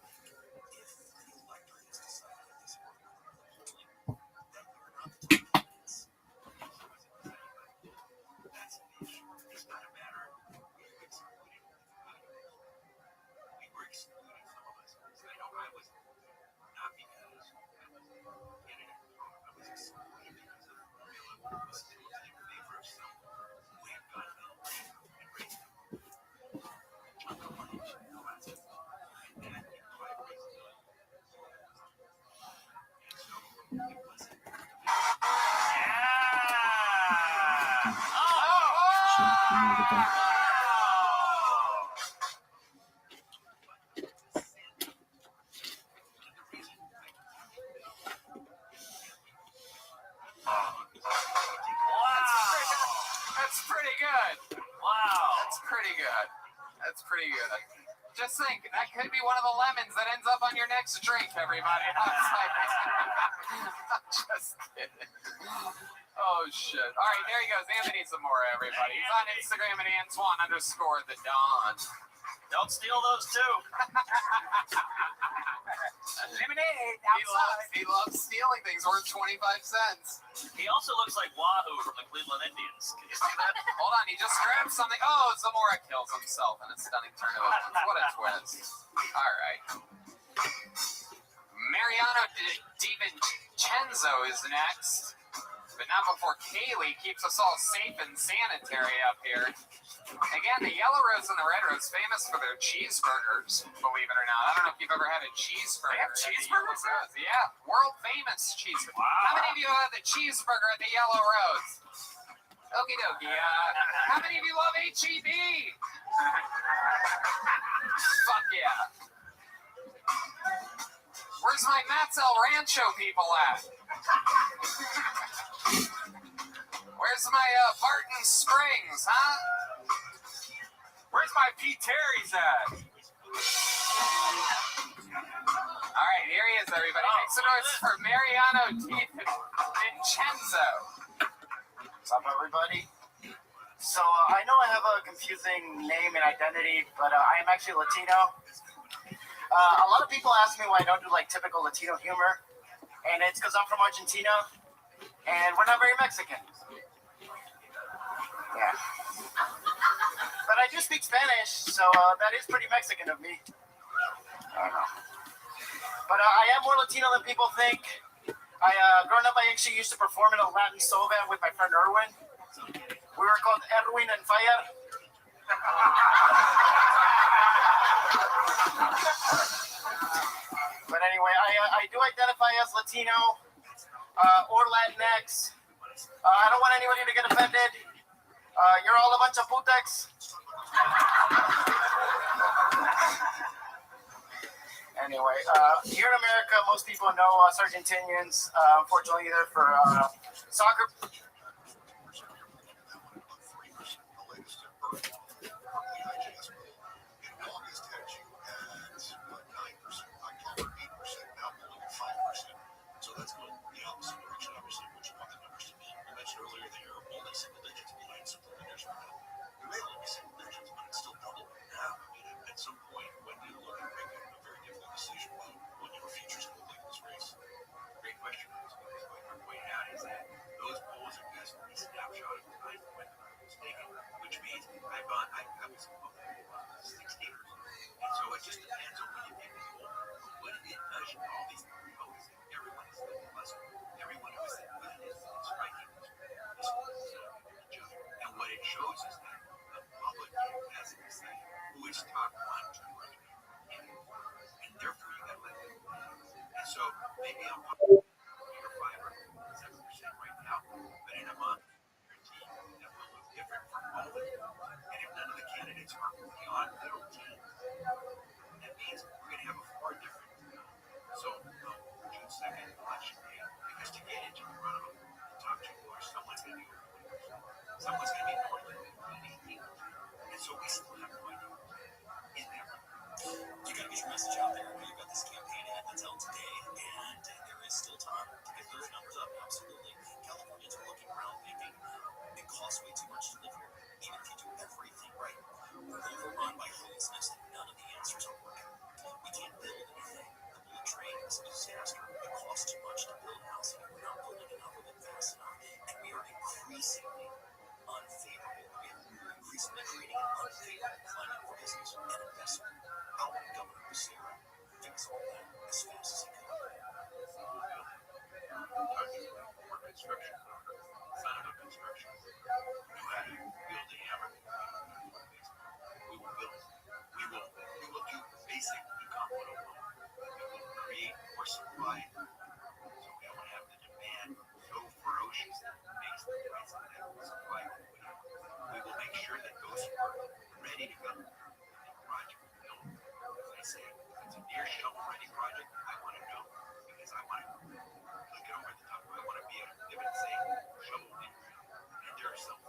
That's pretty good. Wow. That's pretty good. That's pretty good. Just think, that could be one of the lemons that ends up on your next drink, everybody. I'm just kidding. Oh, shit. All right, there he goes. Anthony some more, everybody. He's on Instagram at Antoine_the Don. Don't steal those, too. Lemonade outside. He loves stealing things worth 25 cents. He also looks like Wahoo from the Cleveland Indians. Can you see that? Hold on, he just grabbed something. Oh, Zamora kills himself in a stunning turn of events. What a twist. All right. Mariano DiVincenzo is next. But not before Kaylee keeps us all safe and sanitary up here. Again, the Yellow Rose and the Red Rose, famous for their cheeseburgers, believe it or not. I don't know if you've ever had a cheeseburger. They have cheeseburgers? Yeah, world famous cheeseburger. Wow. How many of you have the cheeseburger at the Yellow Rose? Okie dokie. How many of you love HEB? Fuck yeah. Where's my Matt's El Rancho people at? Where's my Barton Springs, huh? Where's my Pete Terry's at? All right, here he is, everybody. Make some noise for Mariano DiVincenzo. What's up, everybody? So, I know I have a confusing name and identity, but I am actually Latino. A lot of people ask me why I don't do, like, typical Latino humor, and it's because I'm from Argentina, and we're not very Mexican. Yeah. But I do speak Spanish, so that is pretty Mexican of me. I don't know. But I am more Latino than people think. Growing up, I actually used to perform in a Latin soul band with my friend Erwin. We were called Erwin and Fire. But anyway, I do identify as Latino or Latinx. I don't want anybody to get offended. You're all a bunch of putex. Anyway, here in America, most people know us Argentinians. Unfortunately, they're for soccer. It's beyond little teams. That means we're going to have a far different zone on June 2nd, election day, because to get into the runoff, the top two voters, someone's going to be over 20%. Someone's going to be north of 15, 18%. And so we still have to find out in that runoff. You got to get your message out there. You've got this campaign ad that's out today, and there is still time to get those numbers up. Absolutely. Californians are looking around thinking it costs way too much to live here. Even if you do everything right, we're overrun by homelessness and none of the answers are working. We can't build anything. The bullet train is a disaster. It costs too much to build housing. We're not building enough of it fast enough. And we are increasingly unfavorable. We're increasingly creating an unfavorable climate for business and investment. How will Governor Becerra fix all that as fast as he could? More construction, sign up construction. You had to build the hammer. We will build. We will do basic econ 101. We will create more supply. So we don't have the demand so ferocious that it makes the price of that supply go down. We will make sure that those who are ready to go in the project build. As I say, if it's a near shovel-ready project, I want to know because I want to click it over at the top. I want to be able to live and say shovel in. And there are some.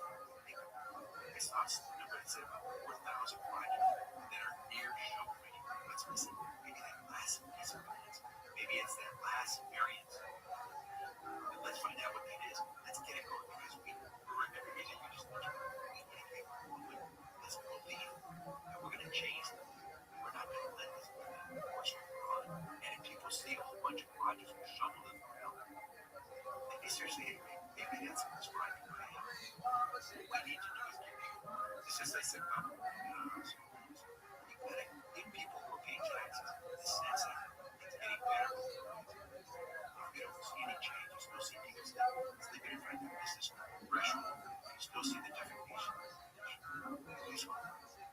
I saw a number that said about 4,000 projects that are near shovel ready. Let's listen. Maybe that last piece of evidence. Maybe it's that last variance. And let's find out what that is. Let's get it going because we're every reason you just mentioned. We need to get moving. Let's believe that we're going to change them. We're not going to let this be the horse run. And if people see a whole bunch of projects with shovel in the ground, maybe seriously, maybe that's what's driving by. What we need to do is give you, just as I said about you got to give people who are paying taxes the sense that it's getting better. If you don't see any change, you still see people sleeping in front of their business threshold. You still see the defamation. Police work.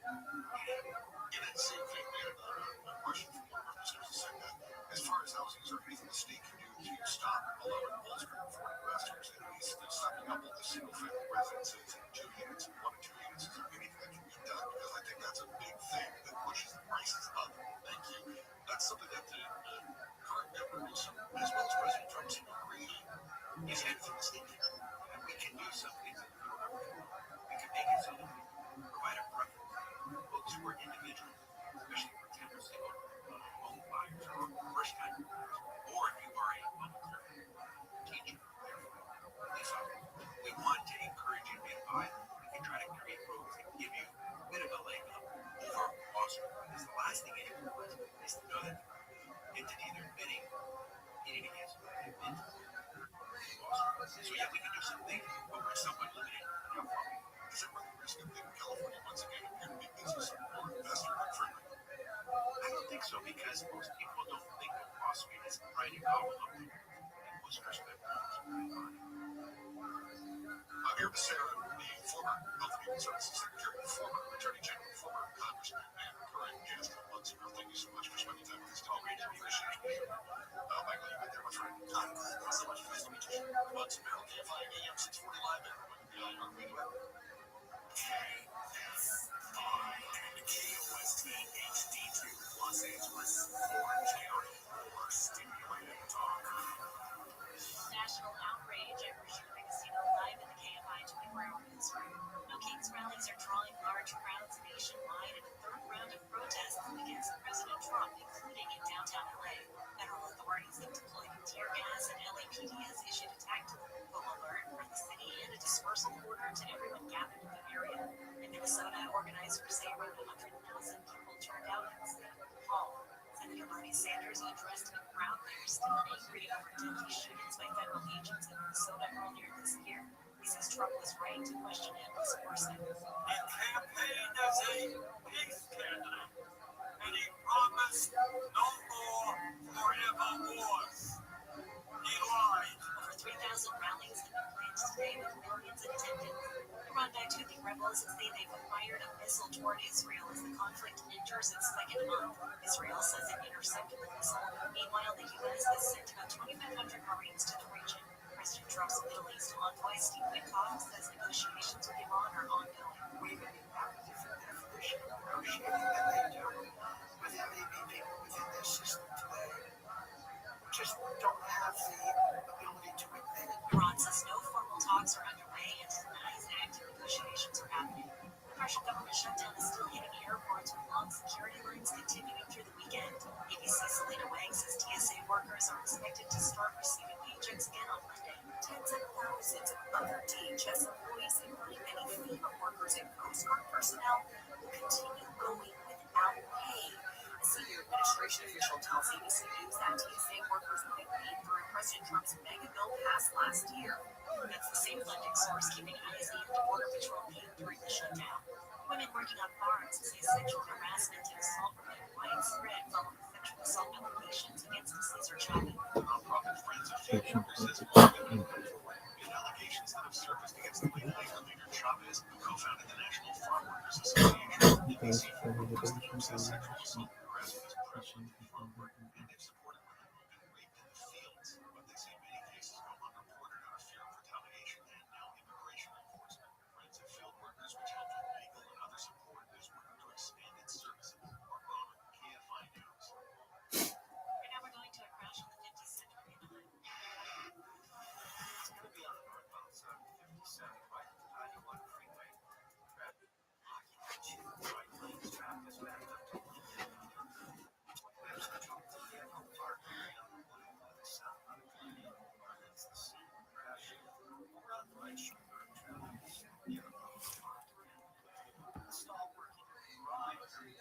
In that same thing, we had a question from one of our listeners that said that as far as housing, is there anything the state can do to stop allowing multiple foreign investors and at least stopping up all the single-family residences and 2 units and 1 and 2 units? Is there anything that can be done? Because I think that's a big thing that pushes the prices up. Thank you. That's something that the current Governor Newsom, as well as President Trump, seem to agree is anything the state can do. And we can do some things that the federal government can do. We can make it so that we provide a preference. Folks who are individuals, especially for 10% home buyers or first-time buyers, or if you are a public servant, teacher, police officer, we want to encourage you to buy. We can try to create programs that give you a bit of a leg up over Boston. Because the last thing anyone wants is to know that entity they're bidding against Boston. So yeah, we can do something, but we're somewhat limited in how far we go. Does it run the risk of making California once again appear to be business or investor unfriendly? I don't think so, because most people don't think of Wall Street as trying to gobble up the world. In most perspectives, Javier Becerra, the former Health and Human Services Secretary, former Attorney General, former Congressman, and current guest from Monsanto. Thank you so much for spending time with us. It's all great to appreciate you. Michael, you've been there, my friend. I'm good. Thanks so much. Nice to meet you. Monsanto, KFI AM 640 live everywhere. Your radio. KFI and KOST HD2 Los Angeles for Jerry or stimulating talk. National outrage at Restream Casino live in the KFI 24-hour newsroom. No Kings rallies are drawing large crowds nationwide in a third round of protests against President Trump, including in downtown LA. Federal authorities have deployed tear gas, and LAPD has issued a tactical alert for the city and a dispersal order to everyone gathered in the area. In Minnesota, organizers say around 100,000 people turned out instead of Hall. Senator Bernie Sanders addressed a crowd there still angry over deadly shootings by federal agents in Minnesota earlier this year. He says Trump was right to question endless forcing. He campaigned as a peace candidate, and he promised no more forever wars. He lied. Over 3,000 rallies have been planned today with millions attending. Iran backed Houthi rebels say they've fired a missile toward Israel as the conflict enters its second month. Israel says it intercepted the missile. Meanwhile, the U.S. has sent about 2,500 Marines to the region. President Trump's Middle East envoy Steve Witkoff says negotiations with Iran are ongoing. We have a different definition of Other DHS employees, including many FEMA workers and Coast Guard personnel, will continue going without pay. A senior administration official tells ABC News that TSA workers will be paid through President Trump's mega bill passed last year. That's the same funding source keeping ICE and the Border Patrol paid during the shutdown. Women working on farms say sexual harassment and assault remain widespread following sexual assault allegations against Cesar Chavez. Nonprofit Friends of Faith Workers says allegations that have surfaced against the labor leader Chavez, who co-founded the National Farm Workers Association. Assault and harassment is pushing people and they've supported women who've been raped in the fields, but they say many cases go unreported out of fear of retaliation and now immigration enforcement. Friends of field workers, which help with legal and other support, is working to expand its services. Mark Rahman, KFI News. Right now we're going to a crash on the 52nd Freeway. It's going to be on the northbound side of 57 by the 91 freeway. Traffic occupied 2 right lanes. Traffic is backed up to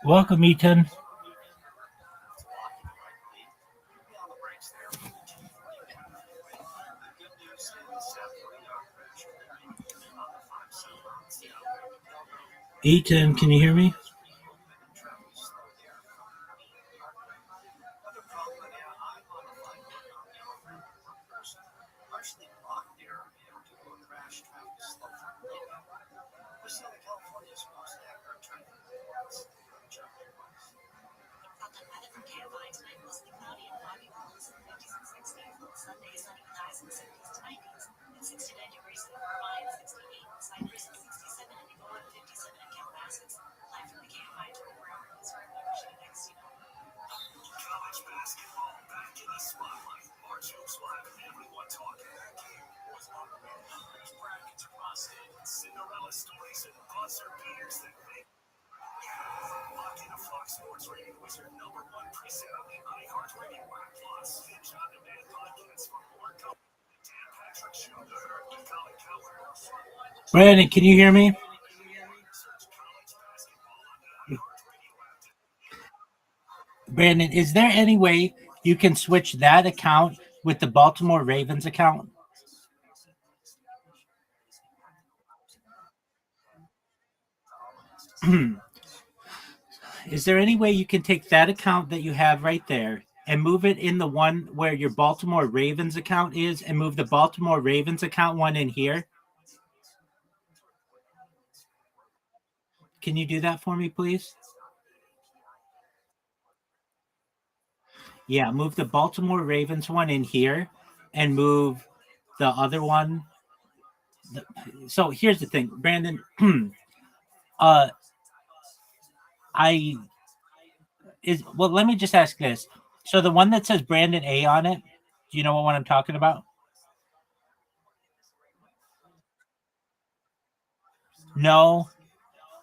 Welcome, Ethan. Ethan, can you hear me? From KFI tonight, mostly cloudy and foggy with lows in the 50s and 60s. Sunday, sunny with highs in the 70s to 90s. And 69 degrees in Irvine, 68 in Cypress, and 67 in Eagle, 57 in Calabasas. Live from the KFI 24-hour newsroom, I'm next, college basketball back in the spotlight. March hoops will have everyone talking. That game was unreal. These brackets are busted. Cinderella stories and buzzer beaters that make. Lock into Fox Sports Radio is your #1 preset on the iHeartRadio app. Plus, binge on demand podcasts for more Dan Patrick Show, The Herd with Colin Cowherd. Brandon, can you hear me? Search college basketball on the iHeartRadio app. Brandon, is there any way you can switch that account with the Baltimore Ravens account? Is there any way you can take that account that you have right there and move it in the one where your Baltimore Ravens account is and move the Baltimore Ravens account one in here? Can you do that for me, please? Yeah, move the Baltimore Ravens one in here and move the other one. So here's the thing, Brandon. Let me just ask this. So the one that says Brandon A on it, do you know what one I'm talking about? No,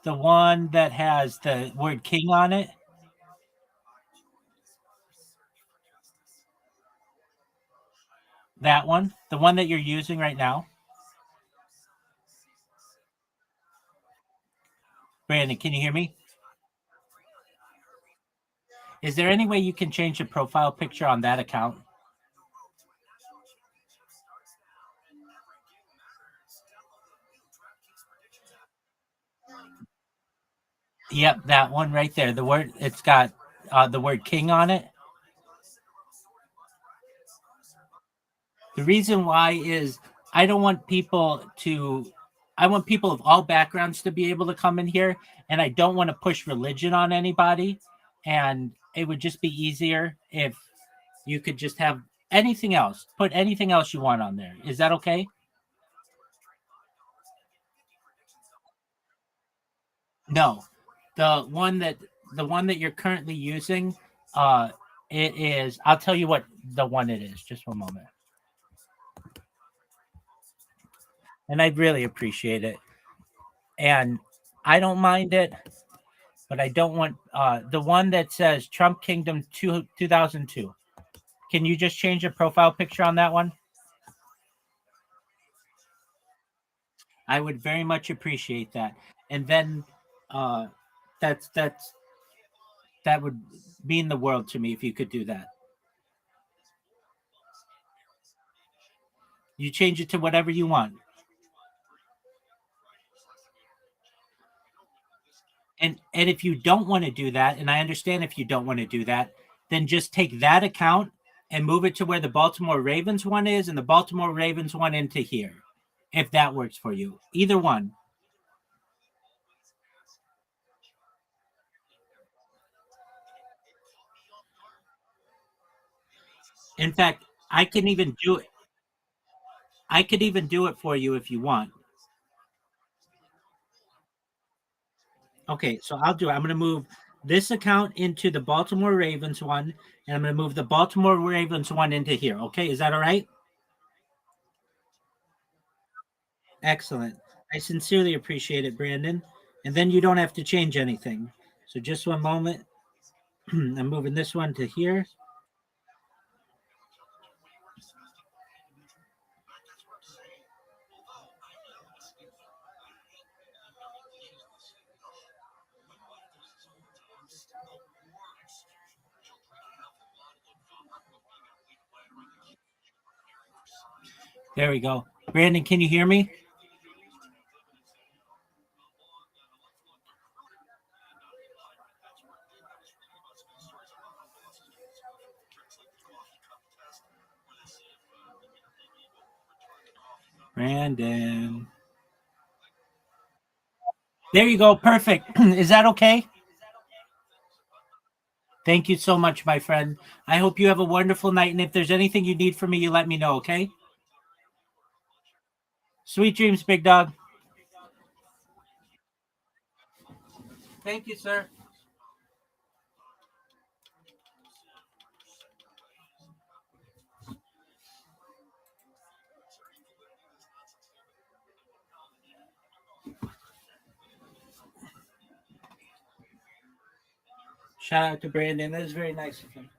the one that has the word king on it. That one, the one that you're using right now. Brandon, can you hear me? Is there any way you can change the profile picture on that account? Yep, that one right there. The word, it's got the word king on it. The reason why is I want people of all backgrounds to be able to come in here, and I don't want to push religion on anybody. And it would just be easier if you could just have anything else, put anything else you want on there. Is that okay? No, the one that you're currently using, it is. I'll tell you what the one it is. Just one moment. And I'd really appreciate it. And I don't mind it, but I don't want the one that says Trump Kingdom 2002. Can you just change the profile picture on that one? I would very much appreciate that. And then uh that's that would mean the world to me if you could do that. You change it to whatever you want. And if you don't want to do that, and I understand if you don't want to do that, then just take that account and move it to where the Baltimore Ravens one is and the Baltimore Ravens one into here. If that works for you. Either one. In fact, I could even do it for you if you want. Okay, so I'll do it. I'm going to move this account into the Baltimore Ravens one, and I'm going to move the Baltimore Ravens one into here. Okay, is that all right? Excellent. I sincerely appreciate it, Brandon. And then you don't have to change anything. So just one moment. I'm moving this one to here. There we go. Brandon, can you hear me? Brandon. There you go. Perfect. Is that okay? Thank you so much, my friend. I hope you have a wonderful night. And if there's anything you need from me, you let me know, okay? Sweet dreams, big dog. Thank you, sir. Shout out to Brandon. That is very nice of him.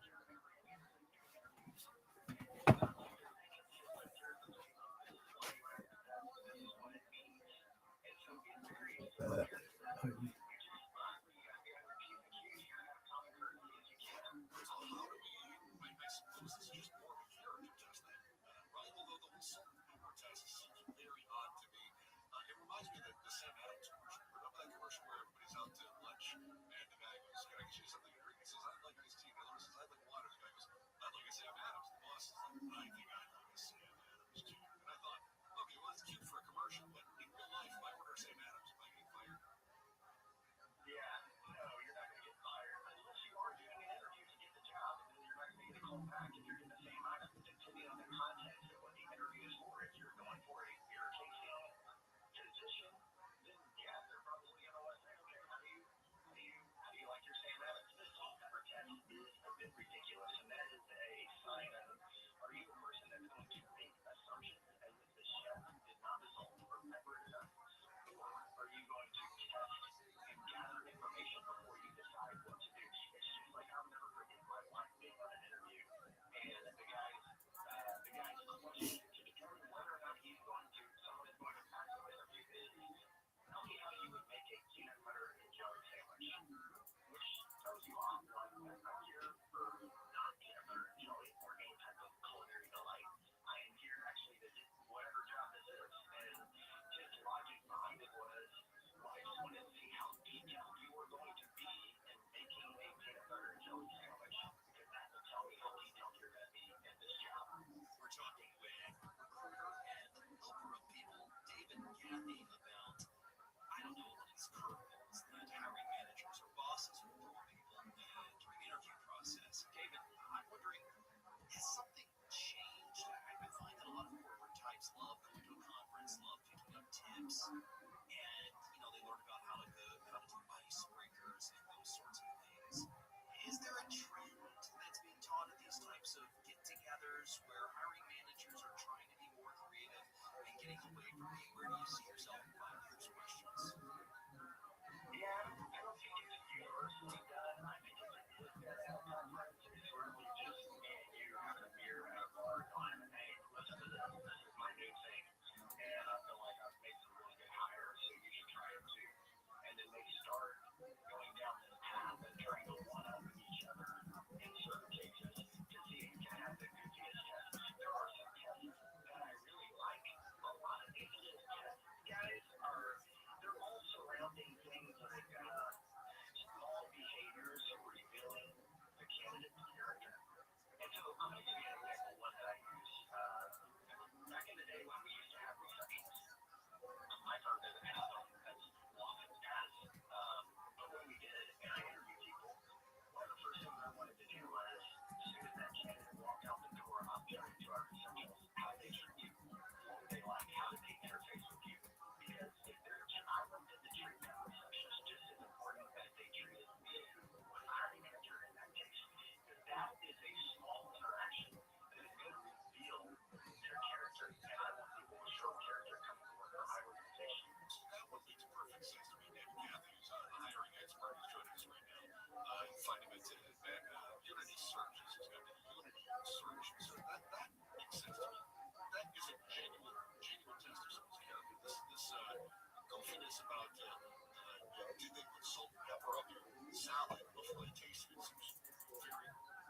salt and pepper up your salad before they taste it. It seems very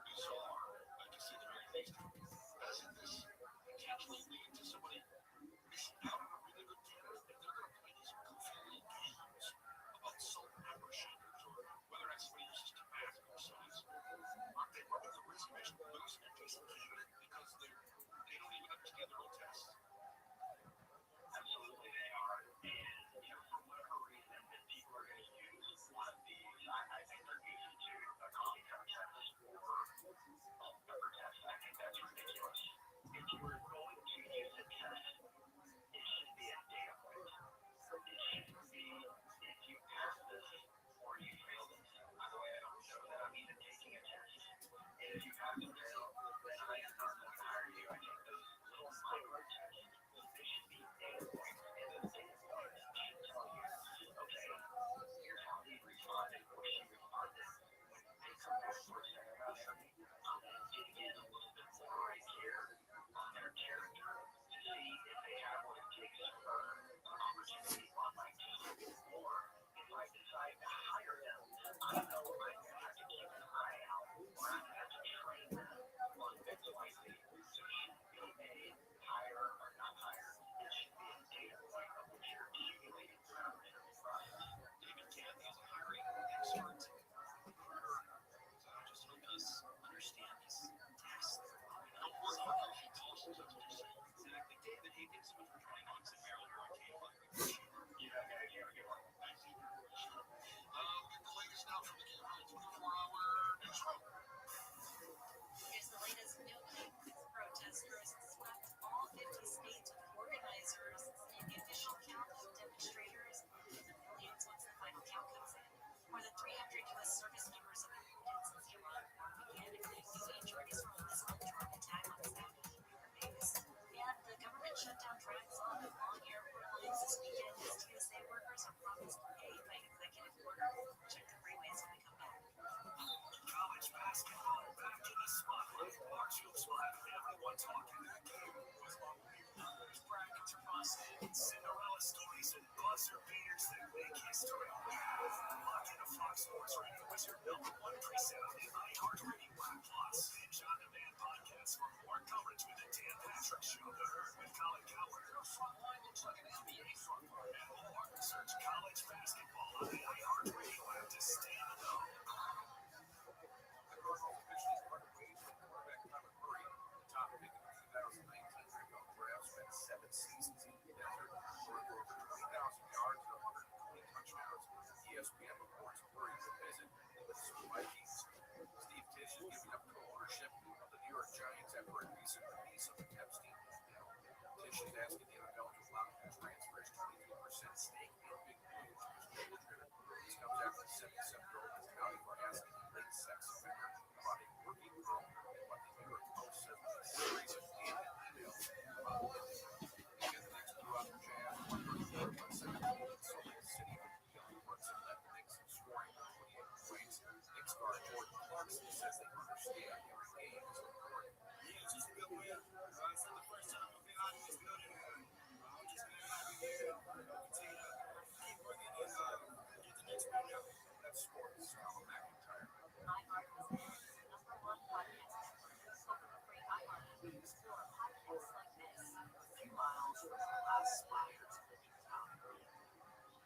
bizarre, but to say the very least. Doesn't this potentially lead to somebody missing out on a really good dinner if they're going to play these goofy little games about salt and pepper shakers, or whether or not somebody uses Tabasco sauce? Aren't they running the risk of just losing a decent candidate because they don't even understand their own tests? Absolutely, they are. And, for whatever reason, if people are going to use one of these, I think they're using to a coffee cup test or a pepper test. I think that's ridiculous. If you are going to use a test, it should be a data point. It shouldn't be if you pass this or you fail this. By the way, I don't know that I'm even taking a test. And if you pass or fail, then I am not going to hire you. I think those little micro tests, they should be data points. And those data points should tell you, okay, here's how he responded or she responded. When they come back for a second about something, I'm going to dig in a little bit more right here on their character to see if they have what it takes for an opportunity on my team, or if I decide to hire them, I know I'm going to have to keep an eye out, or I'm going to have to train them on X, Y, Z. So it shouldn't be a hire or not hire. It should be a data point of which you're accumulating throughout an interview process. David Kathy is a hiring expert, recruiter, just help us understand this test. Don't work on goofy tests, that's what you're saying. Exactly. David, hey, thanks so much for joining us in Maryland here on KFI. You know, guys, you have a good one. Thanks, David. We'll get the latest now from the KFI 24-hour newsroom. Here's the latest. No kings protesters swept all 50 states with organizers saying the official count of demonstrators in the millions once the final count comes in. More than 300 U.S. service members have been wounded since the Iran war began, including new injuries from a missile drone attack on Saudi nuclear base. And the government shutdown drags on with long airport lines this weekend as TSA workers are promised pay by executive order. Check the freeways when we come back. College basketball back in the spotlight. Marshall's will have everyone talking. That game was unbelievable. Brackets are busted. Cinderella stories and buzzer beaters that make history. Log into Fox Sports Radio as your #1 preset on the iHeartRadio app Plus. Binge on demand podcasts for more coverage with the Dan Patrick Show. The Herd with Colin Cowherd. Your front line looks like an NBA front line. And more. Search college basketball on the iHeartRadio app to stay in the know. The Cardinals officially parted ways with quarterback Kyler Murray, top pick of the 2019 NFL draft, spent 7 seasons in the desert, throwing for over 20,000 yards and 120 touchdowns. ESPN reports Murray will visit the Minnesota Vikings. Steve Tisch is giving up co-ownership of the New York Giants after a recent release of the Epstein email. Tisch is asking the NFL to allow him to transfer his 23% stake in Big Blue to his children. This comes after the 77-year-old was outed for asking a late sex offender about a working girl and what the New York Post says was a series of candid emails about women. They get the next blue out of Jazz, 134 by 17 in Salt Lake City. Kelly Brunson led the Knicks in scoring with 28 points. Knicks guard Jordan Clarkson says they understand every game is important. Yeah, it's just a good win. It's not the first time I've been out of this building. I'm just very happy here. Continue to keep working and get the next win now. That's sports. Colin McIntyre. iHeart is America's #1 podcast network. Open the free iHeart app to explore podcasts like this. A few miles from the last spires of the new town area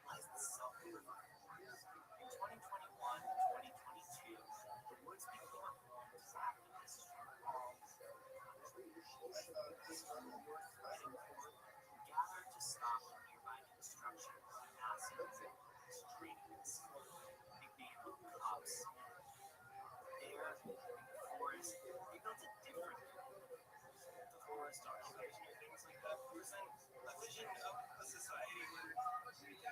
lies the South River. In 2021 and 2022, the woods became a home to activists from all over the country. These people worth fighting for gathered to stop the nearby construction of a massive wilderness training facility, nicknamed Cops. There, in the forest, they built a different community. The forest occupation and things like that present a vision of a society where we can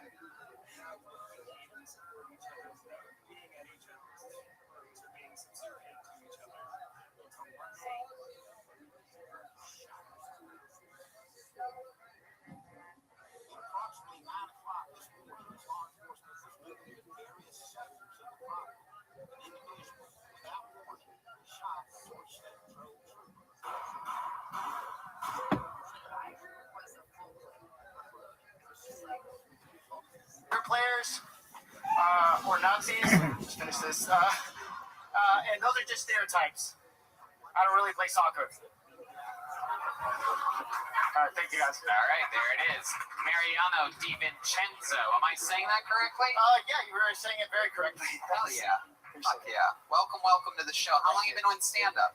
have unity and support each other without being at each other's throats or being subservient to each other. Until one day, the earth shatters. Approximately 9 o'clock this morning, law enforcement was moving to various sectors of the property. An individual, without warning, shot a torch-set drove through. Your players or Nazis. Just finish this. And those are just stereotypes. I don't really play soccer. All right, thank you guys. All right, there it is. Mariano Di Vincenzo. Am I saying that correctly? Yeah, you were saying it very correctly. Hell yeah. Fuck yeah. Welcome to the show. How long have you been doing stand-up?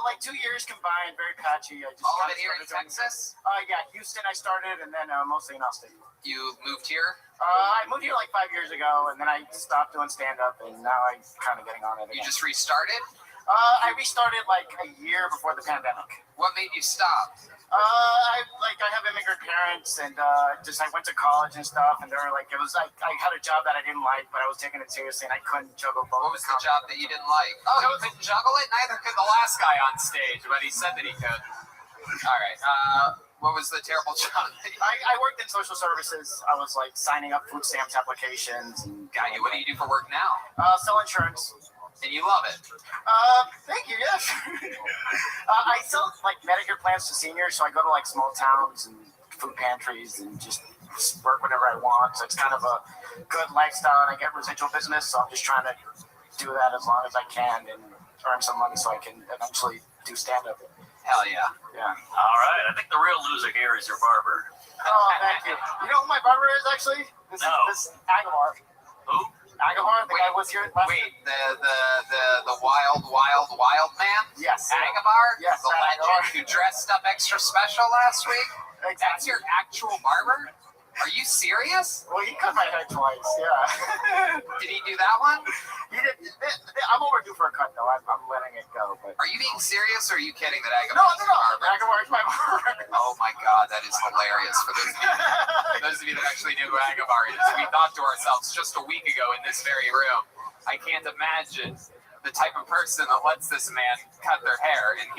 Like 2 years combined, very patchy. I just All of kinda it here in started doing- Texas? Yeah, Houston I started, and then mostly in Austin. You moved here? I moved here like 5 years ago, and then I stopped doing stand-up, and now I'm kind of getting on it You again. just restarted? I restarted like a year before the pandemic. What made you stop? I have immigrant parents, and I went to college and stuff, and they were like, I had a job that I didn't like, but I was taking it seriously, and I couldn't juggle both. What was the job that you didn't like? Oh, you couldn't juggle it? Neither could the last guy on stage, but he said that he could. All right. What was the terrible job? I worked in social services. I was like signing up food stamps applications. And, Got you. What do you do for work now? sell insurance. And you love it. Thank you. Yes. I sell like Medicare plans to seniors, so I go to like small towns and food pantries and just work whenever I want. So it's kind of a good lifestyle, and I get residual business. So I'm just trying to do that as long as I can and earn some money so I can eventually do stand up. Hell yeah. Yeah. All right. I think the real loser here is your barber. Oh, thank you. You know who my barber is actually? This Agamar. Who? Agamar, the guy was here last Wait, the wild man? Yes. Agabar? Yes, The legend Agabar. who dressed up extra special last week? That's Exactly. your actual barber? Are you serious? Well, he cut my hair twice, yeah. Did he do that one? He did. I'm overdue for a cut, though. I'm letting it go. But Are you being serious or are you kidding that no, Agabar's your barber? Agamar is my barber. Oh my god, that is hilarious for those of you that actually knew who Agabar is. We thought to ourselves just a week ago in this very room, I can't imagine the type of person that lets this man cut their hair, and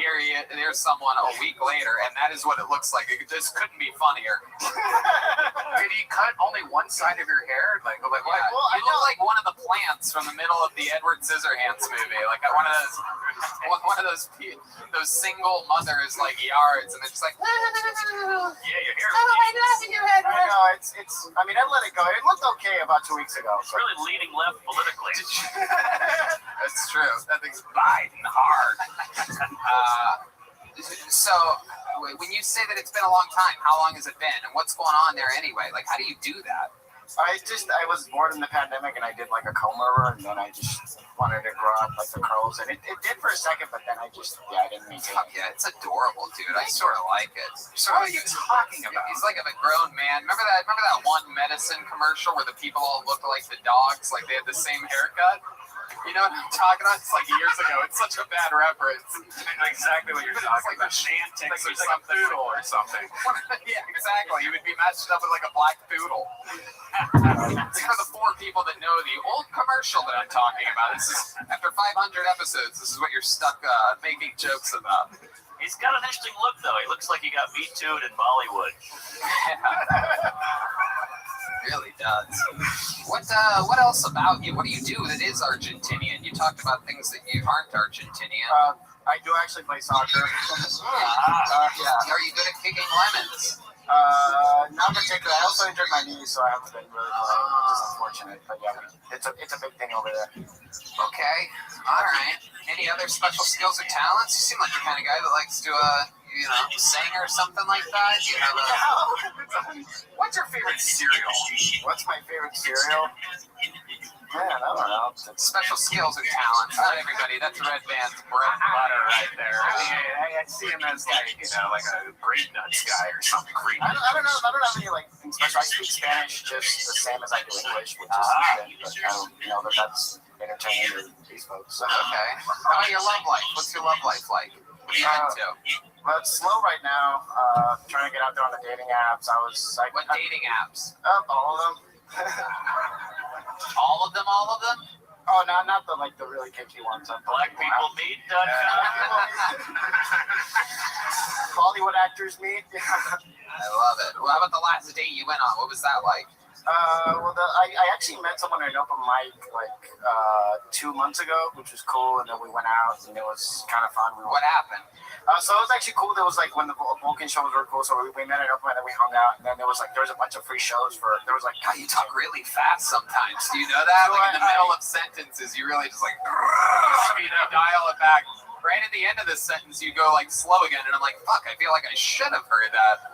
there's someone a week later, and that is what it looks like. It just couldn't be funnier. Did he cut only one side of your hair? Like what? Yeah, you look like one of the plants from the middle of the Edward Scissorhands movie, like one of those single mothers like yards, and they're just like, Yeah, your hair. I know, it's. I mean, I let it go. It looked okay about 2 weeks ago. It's really leaning left politically. That's true. That thing's biting hard. So, when you say that it's been a long time, how long has it been, and what's going on there anyway? Like, how do you do that? I was born in the pandemic, and I did like a comb over, and then I just wanted to grow out like the curls, and it did for a second, but then I didn't maintain Fuck it. yeah, it's adorable, dude. I sort of like it. What are you talking about? He's like a grown man. Remember that one medicine commercial where the people all looked like the dogs, like they had the same haircut? You know what I'm talking about? It's like years ago. It's such a bad reference. Exactly what you're talking about. Chantix or Like a something. poodle or something. Yeah, exactly. He would be matched up with like a black poodle. For the 4 people that know the old commercial that I'm talking about, this is after 500 episodes. This is what you're stuck making jokes about. He's got an interesting look, though. He looks like he got Me Too'd in Bollywood. Really does. What else about you? What do you do that is Argentinian? You talked about things that you aren't Argentinian. I do actually play soccer. Yeah. Are you good at kicking lemons? Not particularly. I also injured my knee, so I haven't been really playing, which is unfortunate. But yeah, it's a big thing over there. Okay. All right. Any other special skills or talents? You seem like the kind of guy that likes to, sing or something like that. You have What's your favorite cereal? What's my favorite cereal? Man, I don't know. special skills or talents. Not everybody. That's Red Band's bread and butter right there. I see him as like, like a grape nuts guy or something creepy. I don't know. I don't have any like things special. I speak Spanish just the same as I do English, which is nothing, but I don't know that that's entertaining to these folks. So. Okay. How about your love life? What's your love life like? What are you into? Well, it's slow right now. Trying to get out there on the dating apps. What dating apps? All of them. All of them? All of them? Oh, not the the really kicky ones. BlackPeopleMeet.com. Hollywood actors meet. I love it. Well, how about the last date you went on? What was that like? I actually met someone at an open mic like 2 months ago, which was cool, and then we went out, and it was kind of fun. What happened? So it was actually cool. There was like when the Vulcan shows were cool, so we met at an open mic, and we hung out, and then there was a bunch of free shows for. There was like. God, you talk really fast sometimes. Do you know that? Like in the middle of sentences, you really just like you dial it back. Right at the end of this sentence, you go like slow again, and I'm like, fuck, I feel like I should have heard that.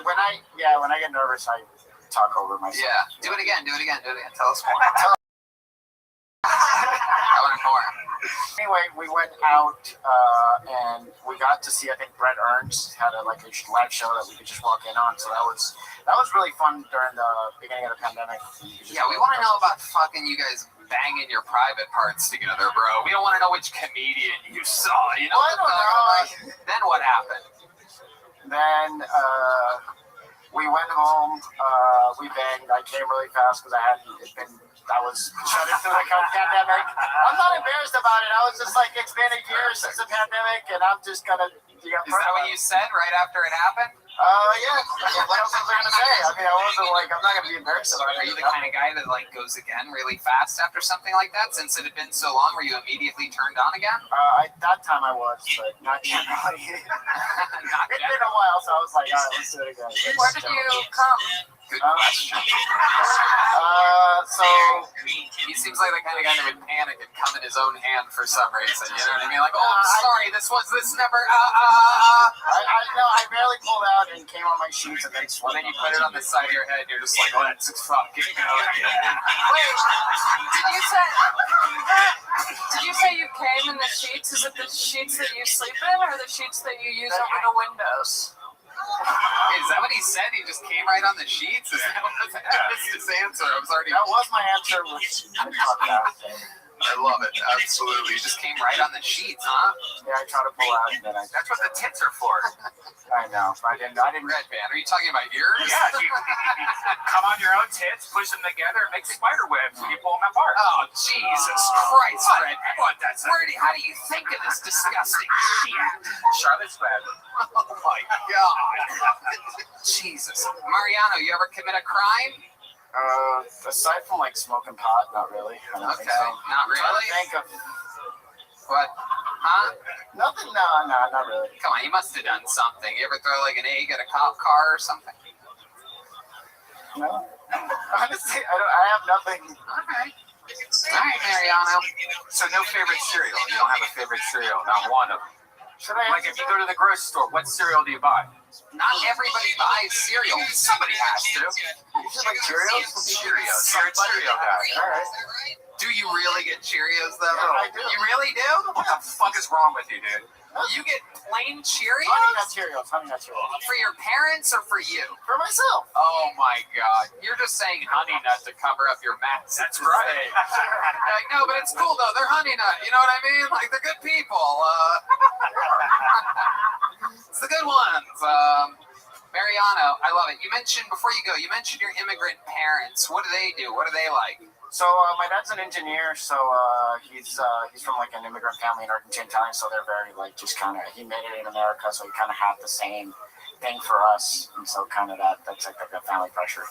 When I get nervous, I talk over myself. Yeah, do it again. Tell us more. I want more. Anyway, we went out and we got to see, I think Brett Ernst had a live show that we could just walk in on. So that was really fun during the beginning of the pandemic. Yeah, we want to know about fucking you guys banging your private parts together, bro. We don't want to know which comedian you saw. You know? I don't know. Then what happened? Then we went home. We banged. I came really fast because I was shut into the pandemic. I'm not embarrassed about it. I was just like, it's been a year since the pandemic, and I'm just gonna. Is that what you said right after it happened? Yeah. What else was I gonna say? I mean, I wasn't like, I'm not gonna be embarrassed about it. Are you the kind of guy that like goes again really fast after something like that? Since it had been so long, were you immediately turned on again? That time I was, but not generally. It's been a while, so I was like, all right, let's do it again. Where did you come? Good question. So He seems like the kind of guy that would panic and come in his own hand for some reason. You know what I mean? Like, oh, I'm sorry, this never. I barely pulled out and came on my sheets and then swung. And then you put it on the side of your head and you're just like, let's fucking go. Wait, did you say you came in the sheets? Is it the sheets that you sleep in or the sheets that you use over the windows? Is that what he said? He just came right on the sheets? Is that what I missed his answer? I was already. That was my answer. I love it. Absolutely. You just came right on the sheets, huh? Yeah, I tried to pull out and then That's what the tits are for. I know. I didn't. Red band. Are you talking about yours? Yeah, you come on your own tits, push them together, and make spider webs when you pull them apart. Oh, Jesus Christ, Red. What? That's How do you think of this disgusting shit? Charlotte's Web. Oh my God. Jesus. Mariano, you ever commit a crime? Aside from like smoking pot, not really. I don't think so. Not really? Think of What? Huh? nothing. No, not really. Come on, you must have done something. You ever throw like an egg at a cop car or something? No. Honestly, I have nothing. Okay. All right, Mariano. So no favorite cereal. You don't have a favorite cereal, not one of them. Should I? Like if you go to the grocery store, what cereal do you buy? Not everybody buys cereal. Somebody has to. You should like Cheerios. Cheerios. You're a cereal guy. All right. Do you really get Cheerios though? Yeah, I do. You really do? What the fuck is wrong with you, dude? You get plain Honey Cheerios? Nut Cheerios. Honey Nut Cheerios. For your parents or for you? For myself. Oh my God. You're just saying honey nut to cover up your mess. That's right. Like, no, but it's cool though. They're honey nut. You know what I mean? Like they're good people. It's the good ones. Mariano, I love it. You mentioned before you go, you mentioned your immigrant parents. What do they do? What are they like? So my dad's an engineer, so he's from like an immigrant family in Argentina, so they're very like just kind of, he made it in America, so he kind of had the same thing for us, and so kind of that's like the family pressure.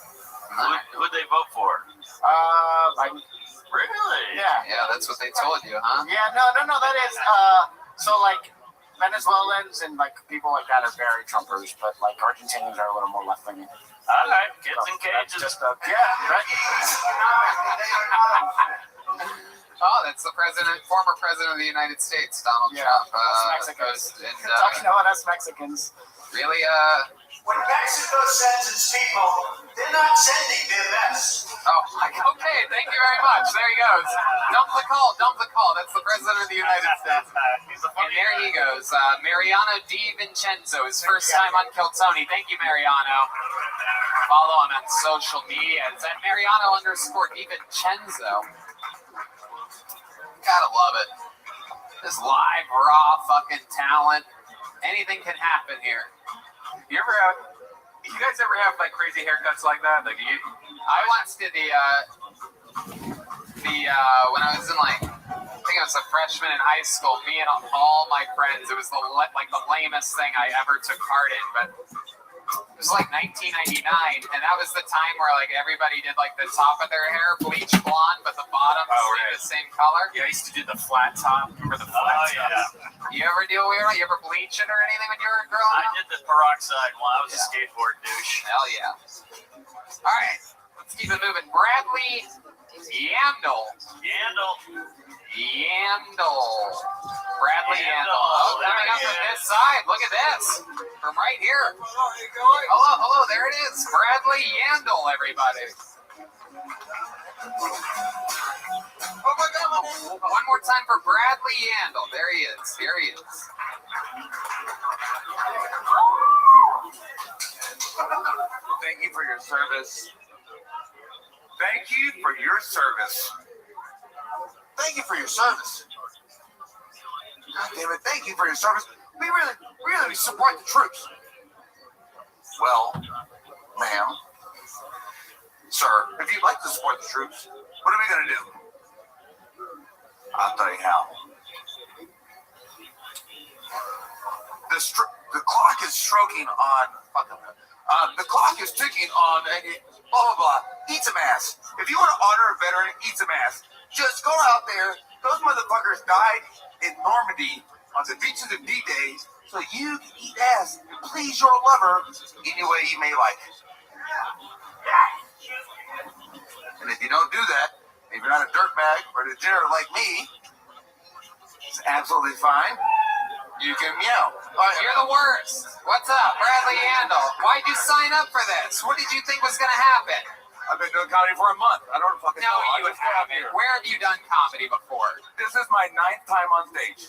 Who'd they vote for? Really? Yeah. Yeah, that's what they told you, huh? Yeah, no, that is, so like Venezuelans and like people like that are very Trumpers, but like Argentinians are a little more left-leaning. All right, kids in That's cages. just right. Oh, that's the former president of the United States, Donald Yeah, Trump. us Mexicans. And, Talking about us Mexicans. really, When Mexico sends its people, they're not sending their best. okay, thank you very much. There he goes. Dump the call. That's the president of the United States. He's a And funny there he goes, Mariano Di Vincenzo, his first time on Kill Tony. Thank you, Mariano. Follow him on social media. It's at Mariano_Di Vincenzo. Gotta love it. This live, raw fucking talent. When anything can happen here. You guys ever have like crazy haircuts like that? Like I once did when I was in like, I think I was a freshman in high school, me and all my friends, it was the lamest thing I ever took part in, but It was like 1999, and that was the time where like everybody did like the top of their hair bleach blonde, but the bottom stayed the same color. Yeah, I used to do the flat top. Remember the flat top? You ever do weird? You ever bleach it or anything when you were growing up? I did the peroxide while I was a skateboard douche. Hell yeah. All right, let's keep it moving. Bradley Yandel. Bradley Yandel. Oh, coming up from this side. Look at this. From right here. Hello, there it is. Bradley Yandel, everybody. Oh my God. One more time for Bradley Yandel. There he is. Thank you for your service. Thank you for your service. Thank you for your service. God damn it, thank you for your service. We really support the troops. Well, ma'am, sir, if you'd like to support the troops, what are we going to do? I'll tell you how. The clock is stroking on... the clock is ticking on... blah, blah, blah. Eat some ass. If you want to honor a veteran, eat some ass. Just go out there. Those motherfuckers died in Normandy on the beaches of D-Day so you can eat ass and please your lover any way you may like. And if you don't do that, if you're not a dirtbag or a degenerate like me, it's absolutely fine. You can meow. You're the worst. What's up, Bradley Yandel? Why'd you sign up for this? What did you think was going to happen? I've been doing comedy for a month. I don't fucking know. No, you haven't. Where have you done comedy before? This is my 9th time on stage.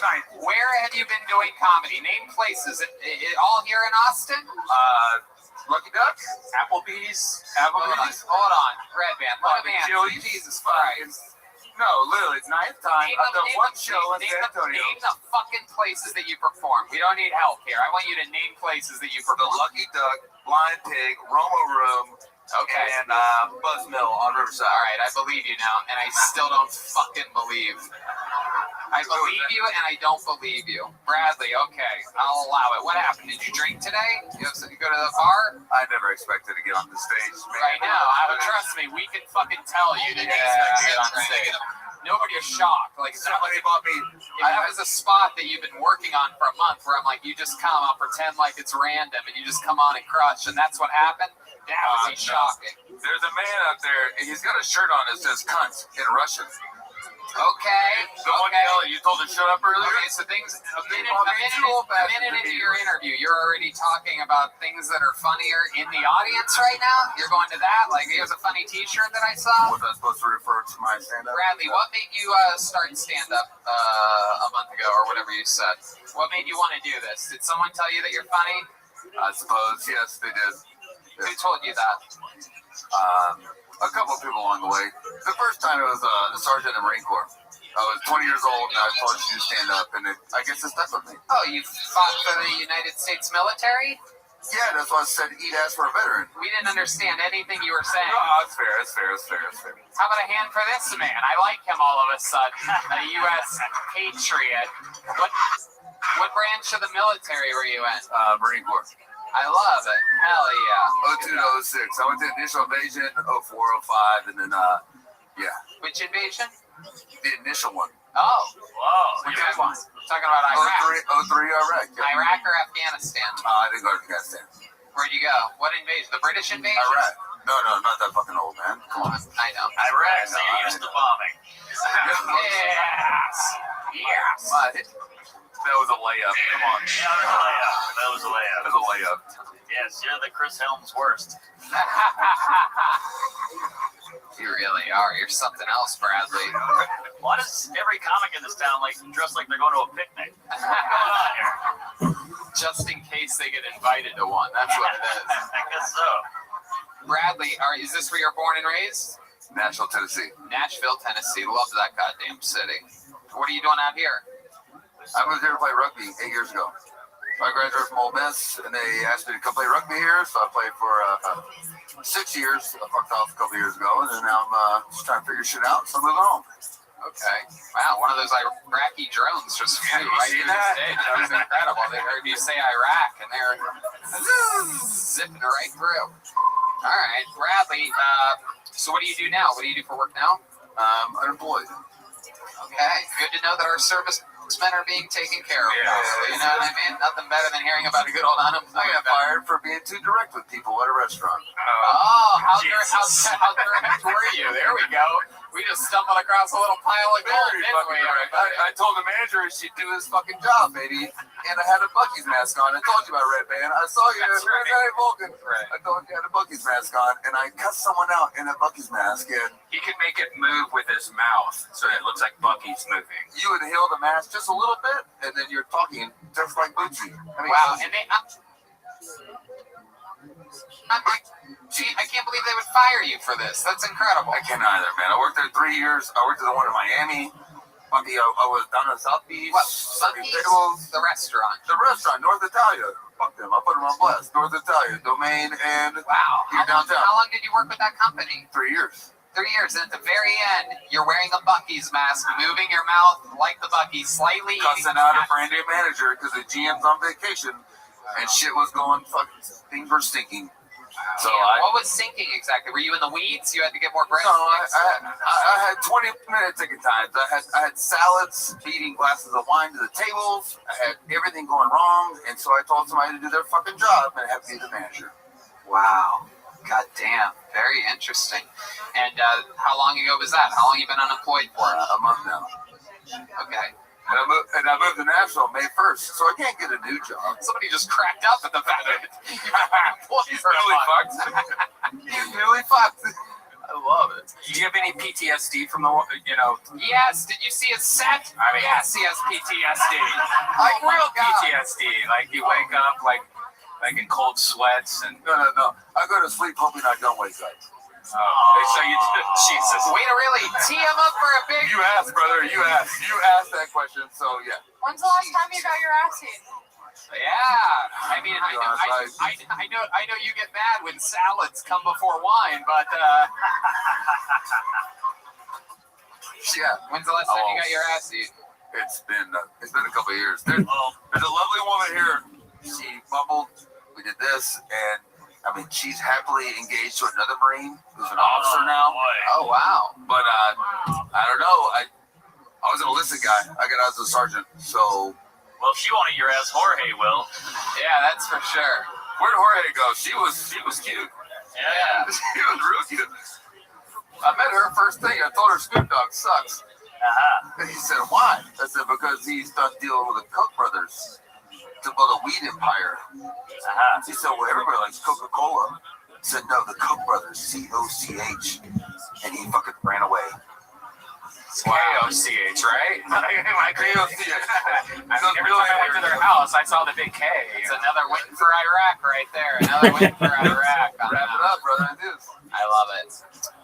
Ninth. Where have you been doing comedy? Name places. All here in Austin? Lucky Duck, Applebee's. Hold on. Red Band. Let him answer. Jesus Christ. No, literally, it's 9th time. I've done one show in San Antonio. Name the fucking places that you perform. We don't need help here. I want you to name places that you The perform. Lucky Duck, Blind Pig, Roma Room, Okay. and Buzz Mill on Riverside. All right, I believe you now, and I still don't fucking believe. I believe you, and I don't believe you. Bradley, okay, I'll allow it. What happened? Did you drink today? You go to the bar? I never expected to get on the stage. Right now, trust me, we can fucking tell you that you expect to get on stage. Nobody is shocked. Like, Somebody bought me. if that was a spot that you've been working on for a month, where I'm like, you just come, I'll pretend like it's random, and you just come on and crush, and that's what happened. That would be shocking. There's a man out there, and he's got a shirt on that says cunt in Russian. Okay. The one fella you told to shut up earlier? Okay, so things a minute into your interview, you're already talking about things that are funnier in the audience right now. You're going to that? Like, here's a funny T-shirt that I saw. Was I supposed to refer to my stand-up? Bradley, what made you start stand-up a month ago, or whatever you said? What made you want to do this? Did someone tell you that you're funny? I suppose, yes, they did. Who told you that? A couple of people along the way. The first time it was a sergeant in the Marine Corps. I was 20 years old and I was told to stand up, and I guess it stuck with me. Oh, you fought for the United States military? Yeah, that's why I said eat ass for a veteran. We didn't understand anything you were saying. No, it's fair. How about a hand for this man? I like him all of a sudden. A U.S. patriot. What branch of the military were you in? Marine Corps. I love it. Hell yeah. 02 to 06. I went to initial invasion, 04, 05, and then, yeah. Which invasion? The initial one. Oh. Whoa. Which one? Talking about Iraq. 03 Iraq. Yeah. Iraq or Afghanistan? I didn't go to Afghanistan. Where'd you go? What invasion? The British invasion? Iraq. No, not that fucking old, man. Come on. I know. Iraq, so you're used to bombing. Yes. That was a layup. Come on. Yeah, that was a layup. That was a layup. Yes, you're the Chris Helms worst. You really are. You're something else, Bradley. Why does every comic in this town dress like they're going to a picnic? What's going on here? Just in case they get invited to one. That's what it is. I guess so. Bradley, is this where you're born and raised? Nashville, Tennessee. Nashville, Tennessee. Love that goddamn city. What are you doing out here? I moved here to play rugby 8 years ago. I graduated from Ole Miss, and they asked me to come play rugby here, so I played for 6 years. I fucked off a couple years ago, and then now I'm just trying to figure shit out, so I'm moving home. Okay. Wow, one of those Iraqi drones just flew right through the stage. That was incredible. They heard you say Iraq, and they're zipping right through. All right, Bradley. So what do you do now? What do you do for work now? Unemployed. Okay, good to know that our servicemen are being taken care of. Yeah. You know what I mean? Nothing better than hearing about a good old unemployment. I got fired for being too direct with people at a restaurant. Oh, how direct were you? There we go. We just stumbled across a little pile of gold, Very didn't fucking we? direct. I told the manager she'd do his fucking job, baby. And I had a Buc-ee's mask on. I told you about Red Band. I saw you at Red Band Vulcan. Right. I told you I had a Buc-ee's mask on, and I cut someone out in a Buc-ee's mask, and He could make it move with his mouth so it looks like Bucky's moving. you inhale the mask just a little bit, and then you're talking just like Bucci. Wow, and they... Gee, I can't believe they would fire you for this. That's incredible. I can't either, man. I worked there 3 years. I worked at the one in Miami. Bucky, I was down in the South Beach. What? Serving Buc-ee's? tables. The restaurant. The restaurant, North Italia. Fuck them. I put them on blast. North Italia, Domain, and Wow. Here downtown. How long did you work with that company? 3 years. 3 years. And at the very end, you're wearing a Buc-ee's mask, moving your mouth like the Buc-ee's, slightly Cussing out a brand new manager because the GM's on vacation, and shit was going fucking. Things were stinking. So What was sinking exactly? Were you in the weeds? You had to get more bread? No, I had 20-minute ticket times. I had salads, feeding glasses of wine to the tables. I had everything going wrong, and so I told somebody to do their fucking job and have to be the manager. Wow. God damn. Very interesting. And how long ago was that? How long you been unemployed for? A month now. Okay. And I moved to Nashville May 1st, so I can't get a new job. Somebody just cracked up at the fact that He's newly fucked. He's newly fucked. I love it. Do you have any PTSD from the, Yes, did you see his set? I mean, Yes, he has PTSD. like Oh my real God. PTSD? Like you wake up like in cold sweats and No. I go to sleep hoping I don't wake up. so you Jesus. Way to really tee him up for a big... You asked, brother. You asked. You asked that question, so yeah. When's the last time you got your ass eaten? Yeah, I mean, I know you get mad when salads come before wine, but Yeah. when's the last time you got your ass eaten? It's been a couple of years. There's a lovely woman here. She mumbled. We did this, and I mean, she's happily engaged to another Marine who's an officer now. Oh wow! But I don't know. I was an enlisted guy. I got out as a sergeant. So Well, if she wanted your ass, Jorge will. Yeah, that's for sure. where'd Jorge go? She was cute. Yeah. She was real cute. I met her first thing. I told her Snoop Dogg sucks. And he said, why? I said, because he's done dealing with the Koch brothers to build a weed empire. He said, well, everybody likes Coca-Cola. I said, no, the Koch brothers, C-O-C-H. And he fucking ran away. K-O-C-H, right? K-O-C-H. Every time I went to their house, I saw the big K. It's another win for Iraq right there. Another win for Iraq. Wrap it up, brother. It is. I love it.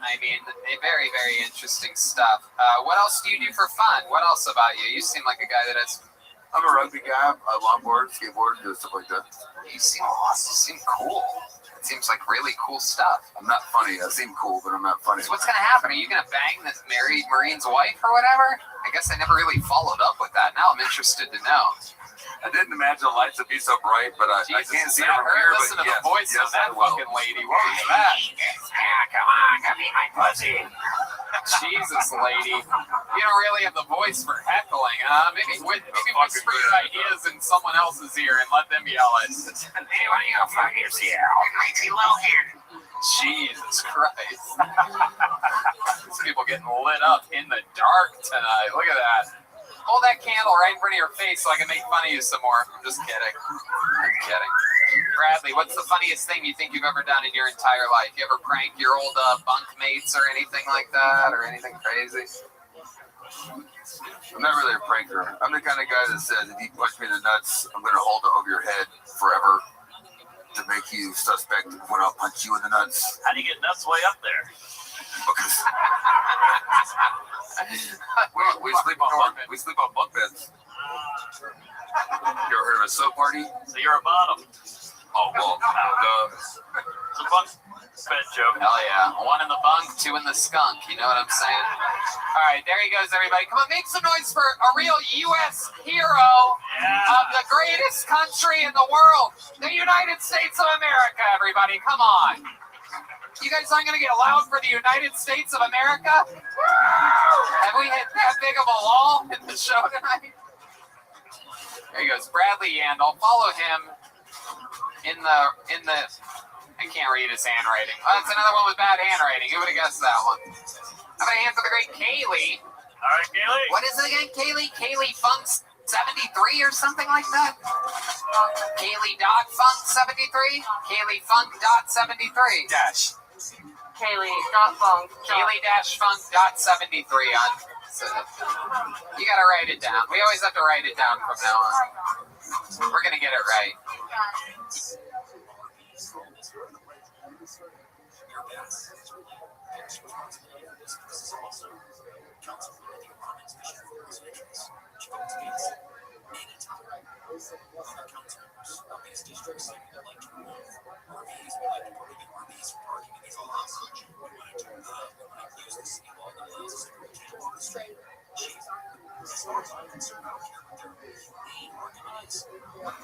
I mean, very, very interesting stuff. What else do you do for fun? What else about you? You seem like a guy that has... I'm a rugby guy. I longboard, skateboard, do stuff like that. You seem cool. It seems like really cool stuff. I'm not funny. I seem cool, but I'm not funny. So what's going to happen? Are you going to bang this married Marine's wife or whatever? I guess I never really followed up with that. Now I'm interested to know. I didn't imagine the lights would be so bright, but I can't see it from her. here. Listen But to the voice yes, of that I will. fucking lady. What was that? Come on, come eat my pussy. Jesus, lady. You don't really have the voice for heckling, huh? Maybe whisper your ideas in someone else's ear and let them yell it. Hey, why don't you go fuck yourself? Lindsay Lohan. Jesus Christ. These people getting lit up in the dark tonight. Look at that. Hold that candle right in front of your face so I can make fun of you some more. I'm just kidding. I'm kidding. Bradley, what's the funniest thing you think you've ever done in your entire life? You ever prank your old bunk mates or anything like that, or anything crazy? I'm not really a pranker. I'm the kind of guy that says if you punch me in the nuts, I'm going to hold it over your head forever to make you suspect when I'll punch you in the nuts. How do you get nuts way up there? Because we sleep on bunk beds. You ever heard of a soap party? So you're a bottom. Oh well, It's a bunk bed joke. Hell yeah. 1 in the bunk, 2 in the skunk. You know what I'm saying? All right, there he goes, everybody. Come on, make some noise for a real U.S. hero of the greatest country in the world, the United States of America, everybody. Come on. You guys aren't going to get loud for the United States of America? Have we hit that big of a lull in the show tonight? There he goes, Bradley Yandel. Follow him in the I can't read his handwriting. Oh, that's another one with bad handwriting. Who would have guessed that one? How about a hand for the great Kaylee? All right, Kaylee. What is it again, Kaylee? Kaylee Funk 73 or something like that? Kaylee.Funk73? Kaylee Funk.73. Dash. Kaylee.Funk. Kaylee-Funk.73 on. So you gotta write it down. We always have to write it down from now on. We're gonna get it right.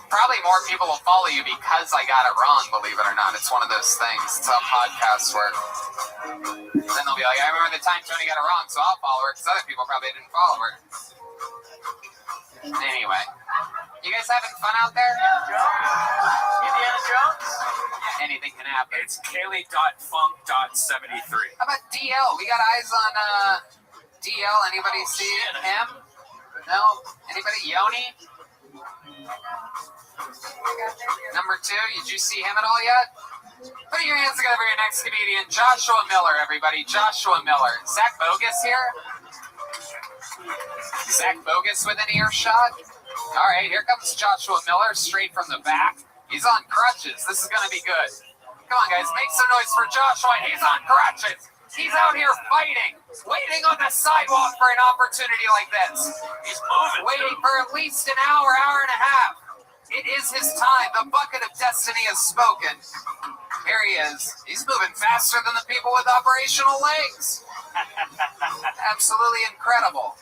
Probably more people will follow you because I got it wrong, believe it or not. It's one of those things. It's how podcasts work. Then they'll be like, I remember the time Tony got it wrong, so I'll follow her, because other people probably didn't follow her. Anyway. You guys having fun out there? Indiana Jones? Anything can happen. It's Kaylee.Funk.73. How about DL? We got eyes on DL. Anybody see him? No? Anybody? Yoni? Number 2, did you see him at all yet? Put your hands together for your next comedian, Joshua Miller, everybody. Joshua Miller. Zach Bogus here? Zach Bogus with an earshot? All right, here comes Joshua Miller, straight from the back. He's on crutches. This is going to be good. Come on, guys, make some noise for Joshua. He's on crutches. He's out here fighting, waiting on the sidewalk for an opportunity like this. He's moving. Waiting for at least an hour, hour and a half. It is his time. The bucket of destiny has spoken. Here he is. He's moving faster than the people with operational legs. Absolutely incredible.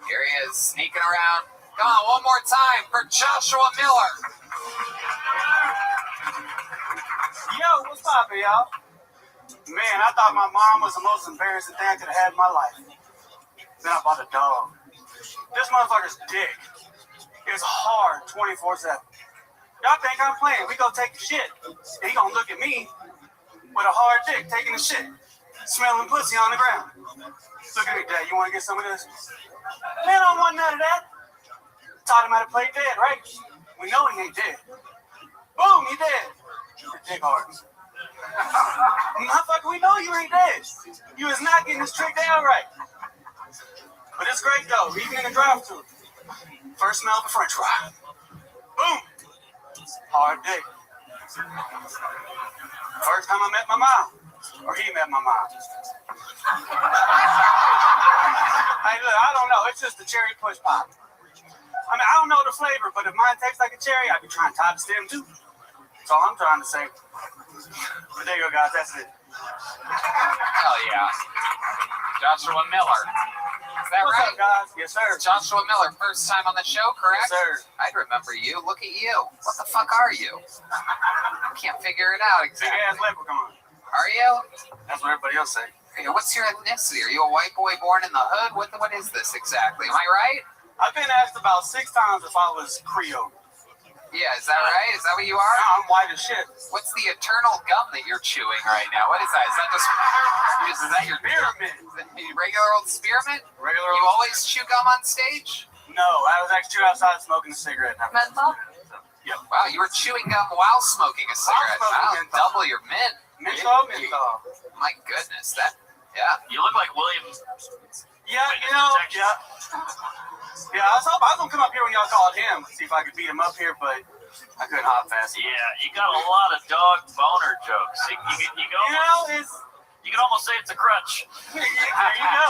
Here he is, sneaking around. Come on, one more time for Joshua Miller. Yo, what's poppin', y'all? Man, I thought my mom was the most embarrassing thing I could have had in my life. Then I bought a dog. This motherfucker's dick is hard 24/7. Y'all think I'm playing? We go take a shit. And he gonna look at me with a hard dick taking a shit, smelling pussy on the ground. Look at me, Dad. You wanna get some of this? Man, I don't want none of that. Taught him how to play dead, right? We know he ain't dead. Boom, he dead. Your dick hard. Motherfucker, we know you ain't dead. You is not getting this trick down right. But it's great though, even in the drive-thru. First smell of a french fry. Boom. Hard dick. First time I met my mom. Or he met my mom. Hey, look, I don't know. It's just a cherry push pop. I mean, I don't know the flavor, but if mine tastes like a cherry, I'd be trying to tie the stem too. That's all I'm trying to say. But there you go, guys. That's it. Hell yeah. Joshua Miller. Is that What's right? up, guys? Yes, sir. Joshua Miller, first time on the show, correct? Yes, sir. I'd remember you. Look at you. What the fuck are you? I can't figure it out Big exactly. ass leprechaun. Are you? That's what everybody else say. Hey, what's your ethnicity? Are you a white boy born in the hood? What is this exactly? Am I right? I've been asked about 6 times if I was Creole. Yeah, is that right? Is that what you are? Now I'm white as shit. What's the eternal gum that you're chewing right now? What is that? Is that your Spearmint. regular old spearmint? Regular You old. always chew gum on stage? No, I was actually outside smoking a cigarette. Menthol? Wow, you were chewing gum while smoking a cigarette. smoking Wow, menthol. double your mint. Menthol. My goodness, that, yeah. You look like William. Yeah, you know, yeah. Yeah, I was gonna come up here when y'all called him, see if I could beat him up here, but I couldn't hop fast. Yeah, you got a lot of dog boner jokes. You go. You know, You can almost say it's a crutch. There you go.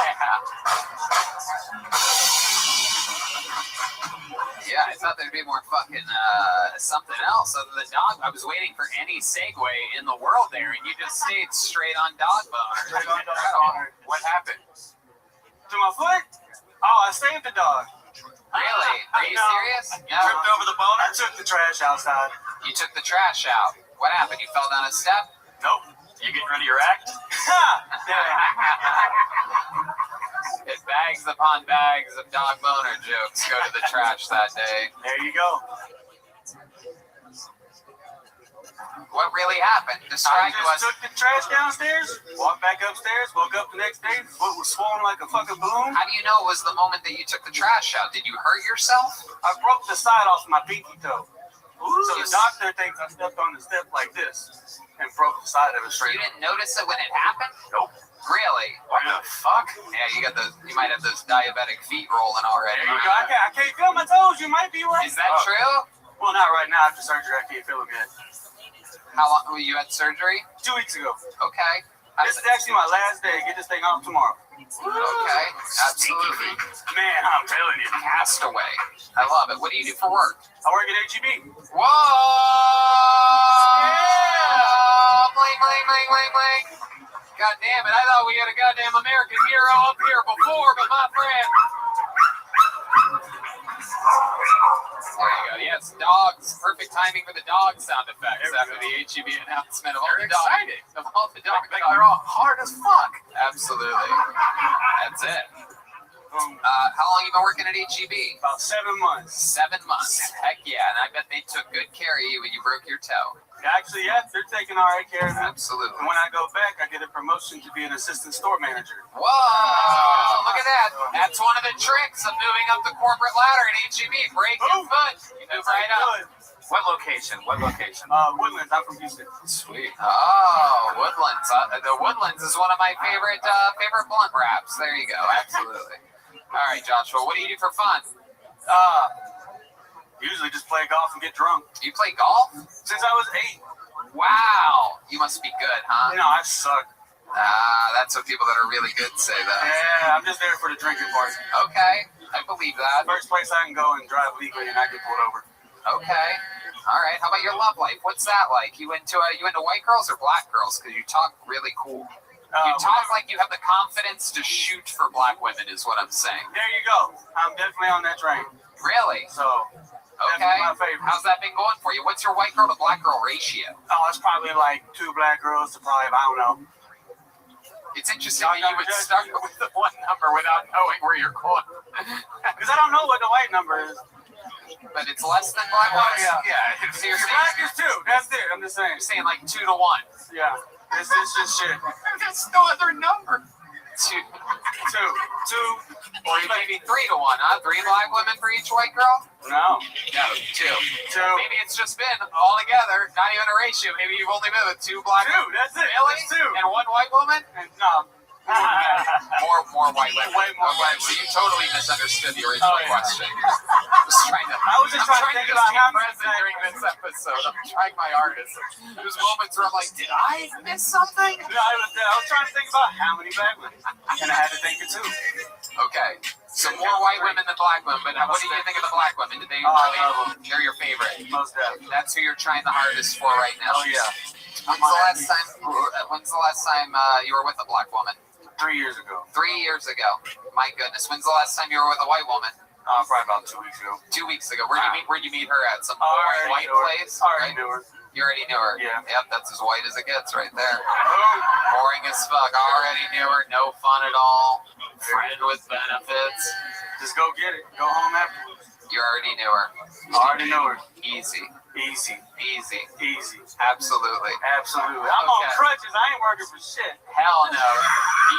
Yeah, I thought there'd be more fucking something else other than dog. I was waiting for any segue in the world there, and you just stayed straight on dog boner. Straight on dog boner. What happened? To my foot? Oh, I saved the dog. Really? Are you serious? You tripped over the boner? I took the trash outside. You took the trash out. What happened? You fell down a step? Nope. You getting rid of your act? It bags upon bags of dog boner jokes go to the trash that day. There you go. What really happened? Describe to I us. just took the trash downstairs, walked back upstairs, woke up the next day, foot was swollen like a fucking balloon. How do you know it was the moment that you took the trash out? Did you hurt yourself? I broke the side off my pinky toe. So the doctor thinks I stepped on the step like this and broke the side of it You straight. didn't notice it when it happened? Nope. Really? What the fuck? Yeah, you got those. You might have those diabetic feet rolling already. There you go. I can't feel my toes. You might be right. Is that true? Well, not right now. After surgery, I can't feel them yet. How long? You had surgery? 2 weeks ago. Okay. This is actually my last day. Get this thing off tomorrow. Okay. Absolutely. Man, I'm telling you. Castaway. I love it. What do you do for work? I work at HEB. Whoa! Yeah! Bling, bling, bling, bling, bling. God damn it. I thought we had a goddamn American hero up here before, but my friend. There you go. Yes, dogs. Perfect timing for the dog sound effects after the HEB announcement of all the dogs. Of all the dogs. They're all hard as fuck. Absolutely. That's it. How long you been working at HEB? About 7 months. 7 months. Heck yeah. And I bet they took good care of you when you broke your toe. Actually, yeah, they're taking all right care of me. Absolutely. And when I go back, I get a promotion to be an assistant store manager. Whoa! Look at that. That's one of the tricks of moving up the corporate ladder at HEB. Break your foot. You move right up. What location? What location? Woodlands. I'm from Houston. Sweet. Oh, Woodlands. The Woodlands is one of my favorite blunt wraps. There you go. Absolutely. All right, Joshua. What do you do for fun? Usually just play golf and get drunk. You play golf? Since I was 8. Wow. You must be good, huh? You know, I suck. That's what people that are really good say, though. Yeah, I'm just there for the drinking part. Okay. I believe that. First place I can go and drive legally and I get pulled over. Okay. All right. How about your love life? What's that like? You into white girls or black girls? Because you talk really cool. You talk like you have the confidence to shoot for black women is what I'm saying. There you go. I'm definitely on that train. Really? So, okay. my favorite. How's that been going for you? What's your white girl to black girl ratio? Oh, it's probably like 2 black girls to probably, I don't know. It's interesting that you would start with the one number without knowing where you're going. Because I don't know what the white number is. But it's less than black ones? Yeah. So you're Black is 2. That's it. I'm just saying. You're saying like 2 to 1. Yeah. This is just shit. There's no other number. 2. 2. Or maybe 3 to 1, huh? 3 black women for each white girl? No. No, 2. 2. Maybe it's just been all together, not even a ratio. Maybe you've only been with 2 black women. 2. That's it. Really? That's 2. And 1 white woman? No. More white women. Way more white So you totally misunderstood the original question. Just trying to. I was just trying to think about how many present during this episode. I'm trying my hardest. There's moments where I'm like, did I miss something? No, I was trying to think about how many black women. And I had to think of 2. Okay. So more white women than black women. But what do you think of the black women? Did they? They're your favorite. Most definitely. That's who you're trying the hardest for right now. Oh yeah. When's the last time you were with a black woman? 3 years ago. 3 years ago. My goodness. When's the last time you were with a white woman? Probably about 2 weeks ago. 2 weeks ago. Where'd you meet her at? Some Already white knew her. place? Already knew her. You already knew her? Yeah. Yep, that's as white as it gets right there. Boom. Boring as fuck. Already knew her. No fun at all. Friend with benefits. Just go get it. Go home afterwards. You already knew her. Already know her. Easy. Easy. Easy. Easy. Absolutely. Absolutely. I'm on crutches. I ain't working for shit. Hell no.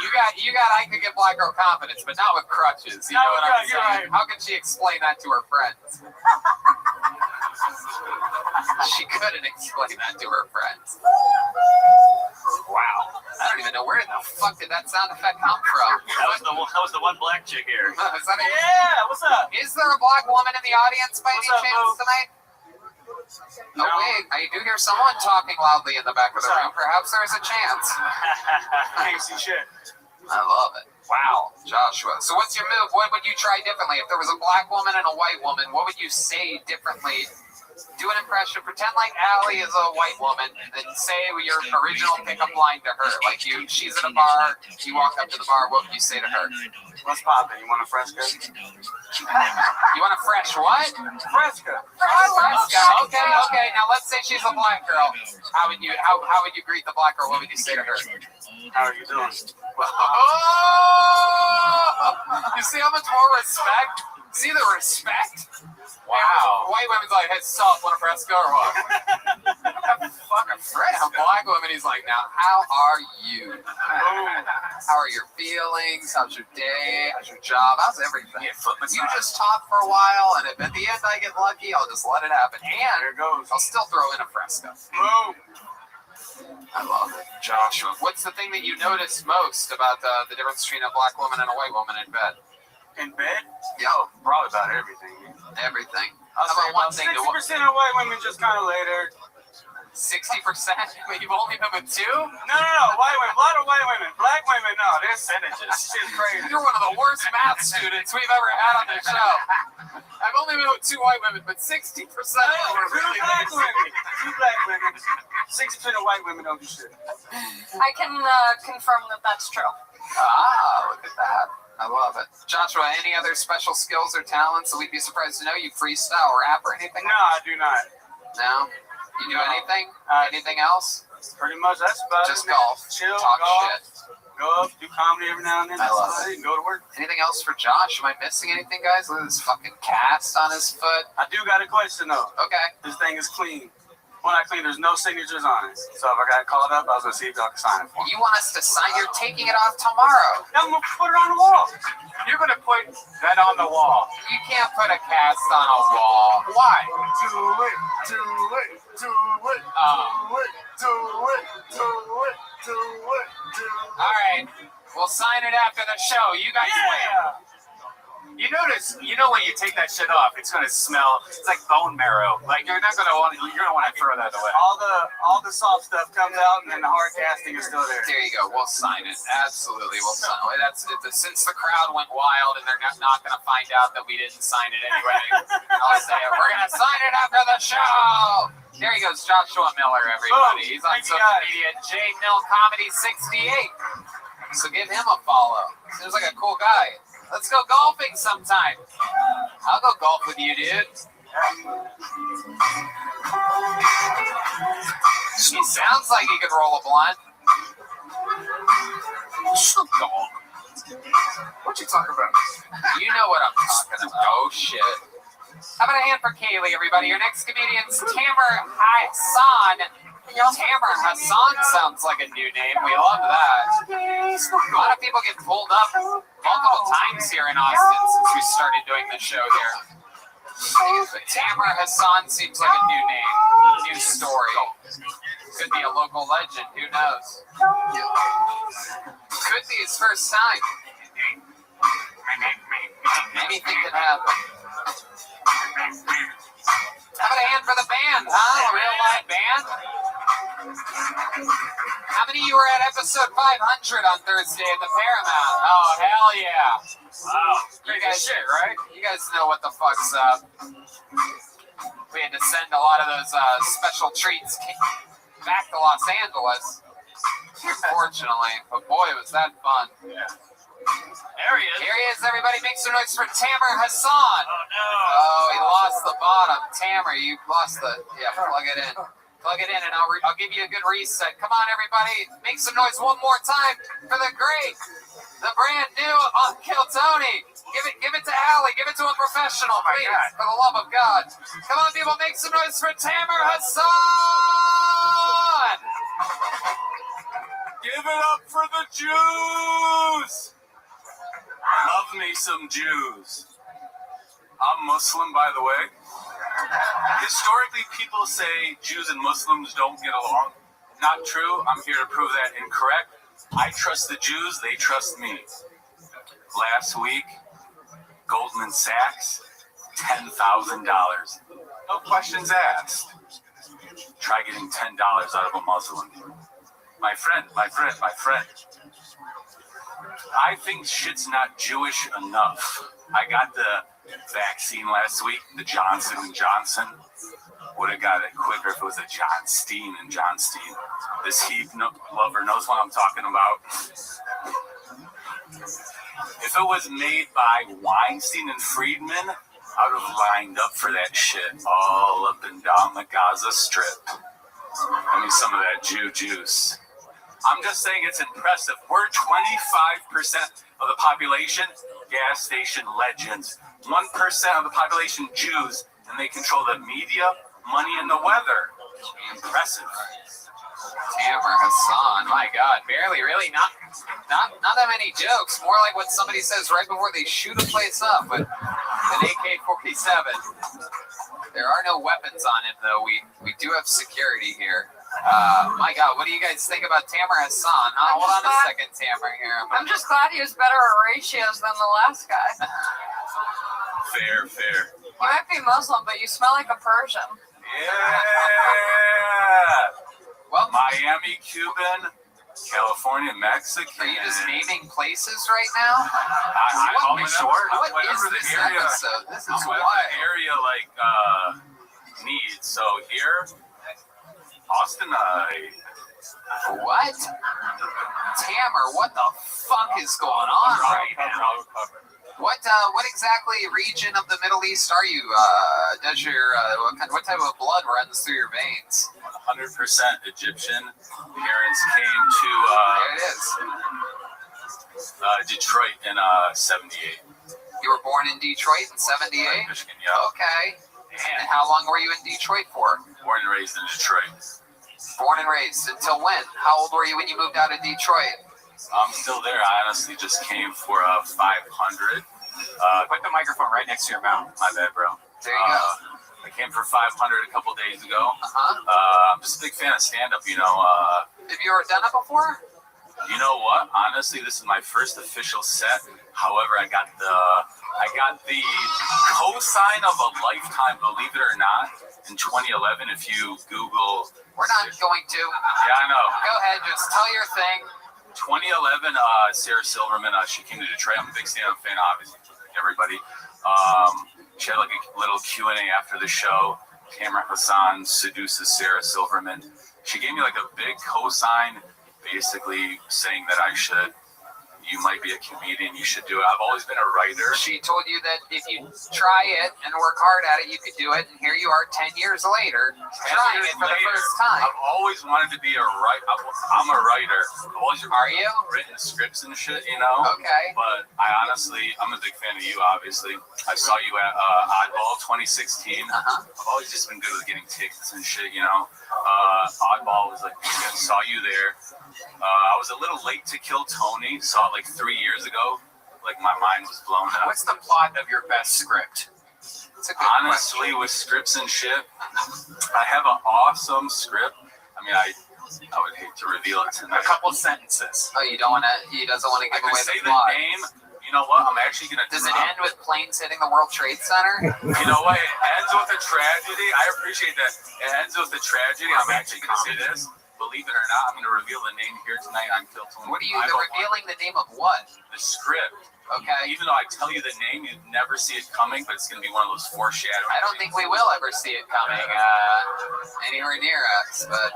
You got I could get black girl confidence, but not with crutches. You know what I'm saying? Right. How could she explain that to her friends? She couldn't explain that to her friends. Wow. I don't even know where the fuck did that sound effect come from. That was the one black chick here. Is that Yeah, what's up? Is there a black woman in the audience by any What's up, chance Lou? tonight? Oh, wait, I do hear someone talking loudly in the back of the room. Perhaps there's a chance. I can't see shit. I love it. Wow, Joshua. So what's your move? What would you try differently? If there was a black woman and a white woman, what would you say differently? Do an impression. Pretend like Allie is a white woman and say your original pickup line to her. Like she's at a bar, you walk up to the bar, what would you say to her? What's poppin'? You want a fresca? You want a fresh what? Fresca. Fresca. Okay. Now let's say she's a black girl. How would you greet the black girl? What would you say to her? How are you doing? Oh! You see how much more respect? See the respect? Wow. White women's like, hey, sup, want a fresco or what? Fucking fresco. Black woman, he's like, now, how are you? How are your feelings? How's your day? How's your job? How's everything? You just talk for a while, and if at the end I get lucky, I'll just let it happen. And There goes. I'll still throw in a fresco. Boom. I love it. Joshua, what's the thing that you notice most about the difference between a black woman and a white woman in bed? In bed? Yeah. Probably about everything. Everything. I'll How say about one about thing? 60% of white women just kind of lay there. 60%? Wait, you've only been with two? No, white women. A lot of white women. Black women, no. They're percentages. Shit's crazy. You're one of the worst math students we've ever had on this show. I've only been with two white women, but 60% were really black women. Two black women. 60% of white women don't do shit. I can confirm that that's true. Ah, look at that. I love it. Joshua, any other special skills or talents that we'd be surprised to know? You freestyle, rap, or anything? No, I do not. No? You do anything? Anything else? Pretty much, that's about Just it. golf. Chill, Talk golf. shit. Go up, do comedy every now and then. I love it. And go to work. Anything else for Josh? Am I missing anything, guys? Look at this fucking cast on his foot. I do got a question, though. Okay. This thing is clean. When I clean, there's no signatures on it. So if I got called up, I was going to see if y'all can sign it for me. You want us to sign? You're taking it off tomorrow. I'm going to put it on the wall. You're going to put that on the wall. You can't put a cast on a wall. Why? Do it. All right. We'll sign it after the show. You guys win. You notice, when you take that shit off, it's gonna smell. It's like bone marrow. Like you're gonna want to throw that away. All the soft stuff comes out, and then the hard casting is still there. There you go. We'll sign it. Absolutely, we'll sign it. That's it. Since the crowd went wild, and they're not gonna find out that we didn't sign it anyway. I'll say it. We're gonna sign it after the show. There he goes, Joshua Miller. Everybody, he's on social media. J Mill Comedy 68. So give him a follow. Seems like a cool guy. Let's go golfing sometime. I'll go golf with you, dude. He sounds like he could roll a blunt. What you talking about? You know what I'm talking about. Oh, shit. How about a hand for Kaylee, everybody? Your next comedian's Tamer Hassan. Tamer Hassan sounds like a new name. We love that. A lot of people get pulled up multiple times here in Austin since we started doing the show here. But Tamer Hassan seems like a new name, new story. Could be a local legend. Who knows? Could be his first time. Anything could happen. How about a hand for the band, huh? A real live band? How many of you were at episode 500 on Thursday at the Paramount? Oh, hell yeah. Wow. You guys, shit, right? You guys know what the fuck's up. We had to send a lot of those special treats back to Los Angeles, unfortunately. But boy, was that fun. Yeah. There he is. Here he is, everybody. Make some noise for Tamer Hassan. Oh, no. Oh, he lost the bottom. Tamer, you lost the... Yeah, plug it in. Plug it in, and I'll give you a good reset. Come on, everybody. Make some noise one more time for the great, the brand new Uncle Tony. Give it to Allie. Give it to a professional, please, for the love of God. Come on, people. Make some noise for Tamer Hassan. Give it up for the Jews. Love me some Jews. I'm Muslim, by the way. Historically, people say Jews and Muslims don't get along. Not true. I'm here to prove that incorrect. I trust the Jews. They trust me. Last week, Goldman Sachs, $10,000. No questions asked. Try getting $10 out of a Muslim. My friend. I think shit's not Jewish enough. I got the vaccine last week, the Johnson & Johnson. Would have got it quicker if it was a Johnsteen and Johnstein. This heat lover knows what I'm talking about. If it was made by Weinstein and Friedman, I would have lined up for that shit all up and down the Gaza Strip. I mean, some of that Jew juice. I'm just saying it's impressive. We're 25% of the population, gas station legends. 1% of the population, Jews, and they control the media, money, and the weather. Impressive. Tamer Hassan, my God, barely, really not that many jokes. More like what somebody says right before they shoot a place up. But an AK-47. There are no weapons on him, though. We do have security here. My God, what do you guys think about Tamer Hassan? Hold on a second, Tamer here. I'm just glad he was better at ratios than the last guy. Fair. You might be Muslim, but you smell like a Persian. Yeah. Well, Miami, Cuban, California, Mexican. Are you just naming places right now? What is this episode? This is what wild. the area needs. So here, Austin, What? Tamer, what the fuck is going on right now? What exactly region of the Middle East are you? Does your what type of blood runs through your veins? 100% Egyptian. Parents came to There it is. Detroit in 78. You were born in Detroit in 78? Michigan, yeah. Okay. And how long were you in Detroit for? Born and raised in Detroit. Born and raised. Until when? How old were you when you moved out of Detroit? I'm still there. I honestly just came for 500. Put the microphone right next to your mouth. My bad, bro. There you go. I came for 500 a couple days ago. I'm just a big fan of stand-up, you know. Have you ever done it before? You know what? Honestly, this is my first official set. However, I got the cosign of a lifetime, believe it or not, in 2011. If you Google, We're not going to. Yeah, I know. Go ahead, just tell your thing. 2011, Sarah Silverman, she came to Detroit. I'm a big stand-up fan, obviously, everybody. She had like a little Q&A after the show. Tamer Hassan seduces Sarah Silverman. She gave me like a big cosign, basically saying that you might be a comedian, you should do it. I've always been a writer. She told you that if you try it and work hard at it, you could do it. And here you are 10 years later, trying it for the first time. I've always wanted to be a writer. I'm a writer. Are you? Written scripts and shit, you know? Okay. But I'm a big fan of you, obviously. I saw you at Oddball 2016. I've always just been good with getting tickets and shit, you know? Oddball was like, I saw you there. I was a little late to kill Tony. Saw it like 3 years ago. Like my mind was blown up. What's the plot of your best script? Honestly, with scripts and shit, I have an awesome script. I mean, I would hate to reveal it tonight. A couple sentences. Oh, he doesn't want to give away the plot. name. You know what? I'm actually gonna. Does it end with planes hitting the World Trade Center? You know what? It ends with a tragedy. I appreciate that. It ends with a tragedy. I'm actually gonna say this. Believe it or not, I'm going to reveal the name here tonight on Kill Tony. What are you revealing the name of what? The script. Okay. Even though I tell you the name, you'd never see it coming, but it's going to be one of those foreshadowing. I don't think we will ever see it coming anywhere near us, but...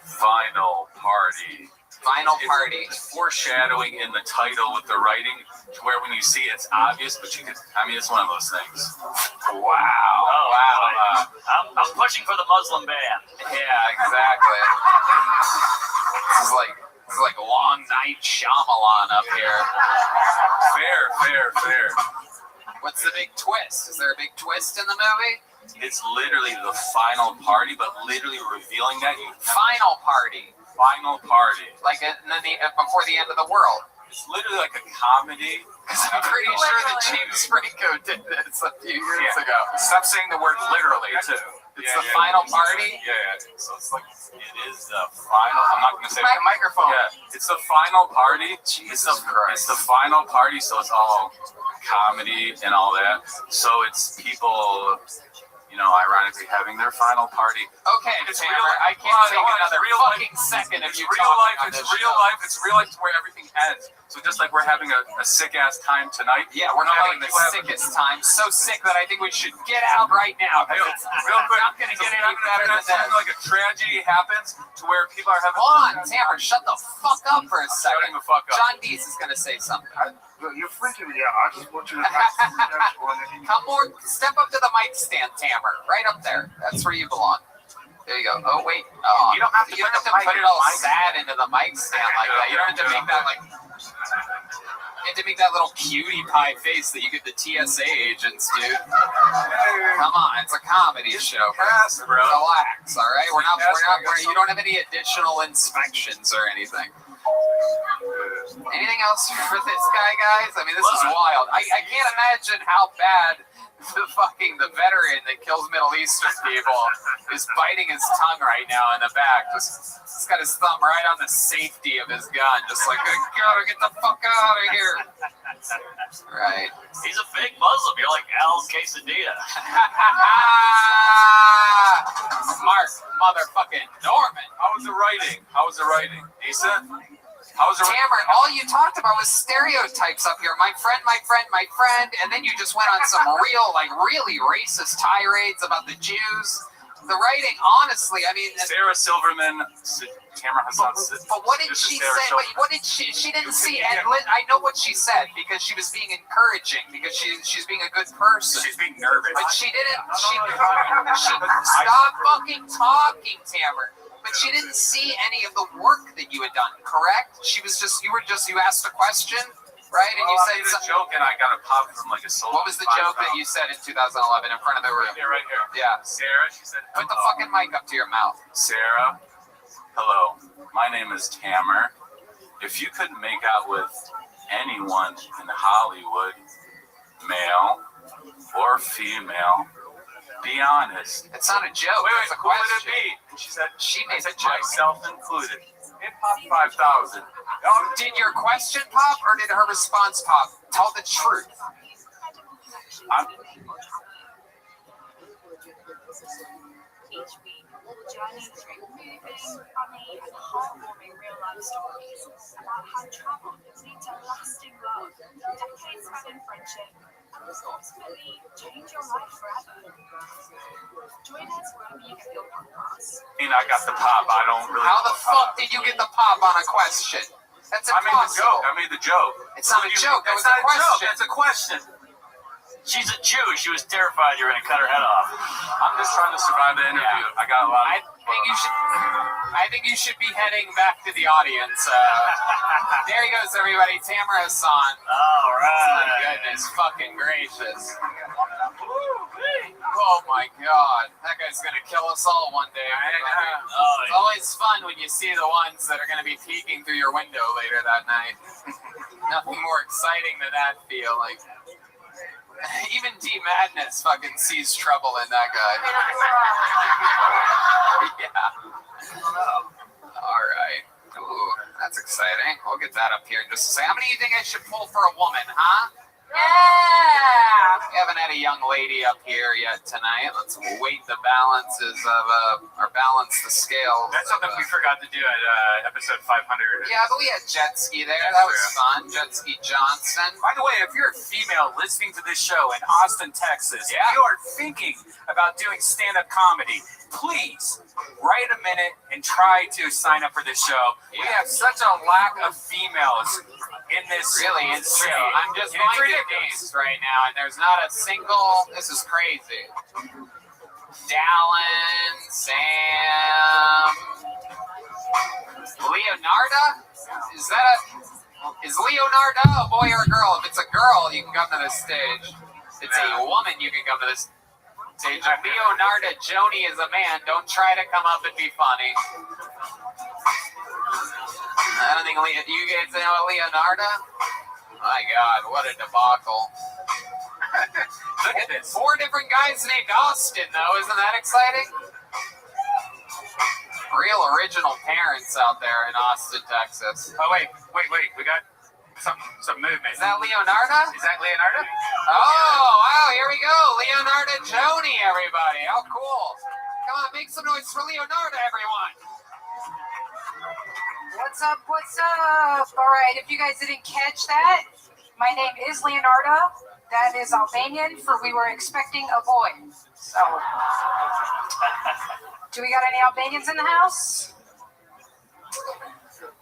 Final Party. Final Party. It's foreshadowing in the title with the writing, to where when you see it, it's obvious, but you can, I mean, it's one of those things. Wow. Oh, wow. I'm pushing for the Muslim ban. Yeah, exactly. This is like Long Night Shyamalan up here. Fair. What's the big twist? Is there a big twist in the movie? It's literally the final party, but literally revealing that Final Party. Like before the end of the world. It's literally like a comedy. Because I'm pretty sure that James Franco did this a few years ago. Stop saying the word literally, too. It's the final party? Yeah. So it's like, it is the final, I'm not going to say the microphone. Yeah, it's the final party. Jesus Christ. It's the final party, so it's all comedy and all that. So it's people, ironically having their final party. Okay, It's Tamara, real- I can't Well, take no, it's another real fucking life. second of It's you real talking life. on It's this real show. life. It's real life to where everything ends. So just like we're having a sick ass time tonight. Yeah, we're having the sickest time. So sick that I think we should get out right now. Real quick, Not gonna get any better than something this. like a tragedy happens to where people are having. Hold on, Tamara, shut the fuck up for a second. Shutting the fuck up. John Deese is gonna say something. You're freaking me out. I just want you to ask the next one. Come more, step up to the mic stand, Tamara. Right up there. That's where you belong. There you go. Oh wait. Oh, You don't have to put put it all the mic sad into the mic stand like that. You don't have to make that like. You have to make that little cutie pie face that you give the TSA agents, dude. Come on, it's a comedy show. Yes, bro. Relax, all right? You don't have any additional inspections or anything. Anything else for this guy, guys? I mean, this is wild. I can't imagine how bad the veteran that kills Middle Eastern people is biting his tongue right now in the back. Just got his thumb right on the safety of his gun. Just like, I gotta get the fuck out of here. Right. He's a fake Muslim. You're like Al Quesadilla. Mark motherfucking Norman. How was the writing? Decent? How was the writing? Cameron, all you talked about was stereotypes up here. My friend, and then you just went on some really racist tirades about the Jews. The writing, honestly, I mean... Sarah Silverman, Tamara Hassan. But what did she say? What did she didn't see... I know what she said, because she was being encouraging, because she's being a good person. She's being nervous. But she didn't... Stop fucking talking, Tamara. But she didn't see any of the work that you had done, correct? You asked a question, right? And you said a joke, and I got a pop from like a soul. What was the joke that you said in 2011 in front of the room? Right here. Yeah. Sarah, she said, Put the fucking mic up to your mouth. Sarah, hello. My name is Tamer. If you could make out with anyone in Hollywood, male or female, be honest. It's not a joke. Wait, it's a who would it question. be? And she said, She made a joke. myself included. It popped 5,000. Did your question pop or did her response pop? Tell the truth. Each week, we'll journey through moving, funny, and heartwarming real-life stories about how travel can lead to lasting love, decades-spanning friendship, and ultimately change your life forever. Join us wherever you get your podcasts. I got the pop. I don't really. How the fuck did you get the pop on a question? That's impossible. I made the joke. It's not a joke. That was That's a not question. That's a question. She's a Jew. She was terrified you were going to cut her head off. I'm just trying to survive the interview. I got a lot. I think you should be heading back to the audience. There he goes, everybody. Tamara Hassan. All right. My goodness, fucking gracious. Oh my God, that guy's gonna kill us all one day. It's always fun when you see the ones that are gonna be peeking through your window later that night. Nothing more exciting than that feel. Like even D Madness fucking sees trouble in that guy. Yeah. All right. Ooh, that's exciting. We'll get that up here in just a second. How many do you think I should pull for a woman, huh? Yeah! We haven't had a young lady up here yet tonight. Let's weight the balances of, or balance the scales. That's something we forgot to do at episode 500. Yeah, but we had Jet Ski there. That was fun. Jet Ski Johnson. By the way, if you're a female listening to this show in Austin, Texas, Yeah. and you are thinking about doing stand-up comedy, please write a minute and try to sign up for this show. We have such a lack of females in this Really show. insane. I'm just It's going through ridiculous. these right now, and there's not a single. This is crazy. Dallin, Sam, Leonarda. Is Leonarda a boy or a girl? If it's a girl, you can come to this stage. If it's a woman, you can come to this stage. If Leonarda Joni is a man, don't try to come up and be funny. I don't think do you guys know Leonarda? My God, what a debacle. Look at this. 4 different guys named Austin, though. Isn't that exciting? Real original parents out there in Austin, Texas. Oh, wait. We got some movement. Is that Leonardo? Is that Leonardo? Oh, wow, here we go. Leonardo Joni, everybody. How cool. Come on, make some noise for Leonardo, everyone. What's up? What's up? All right, if you guys didn't catch that, my name is Leonardo. That is Albanian for we were expecting a boy. So, do we got any Albanians in the house?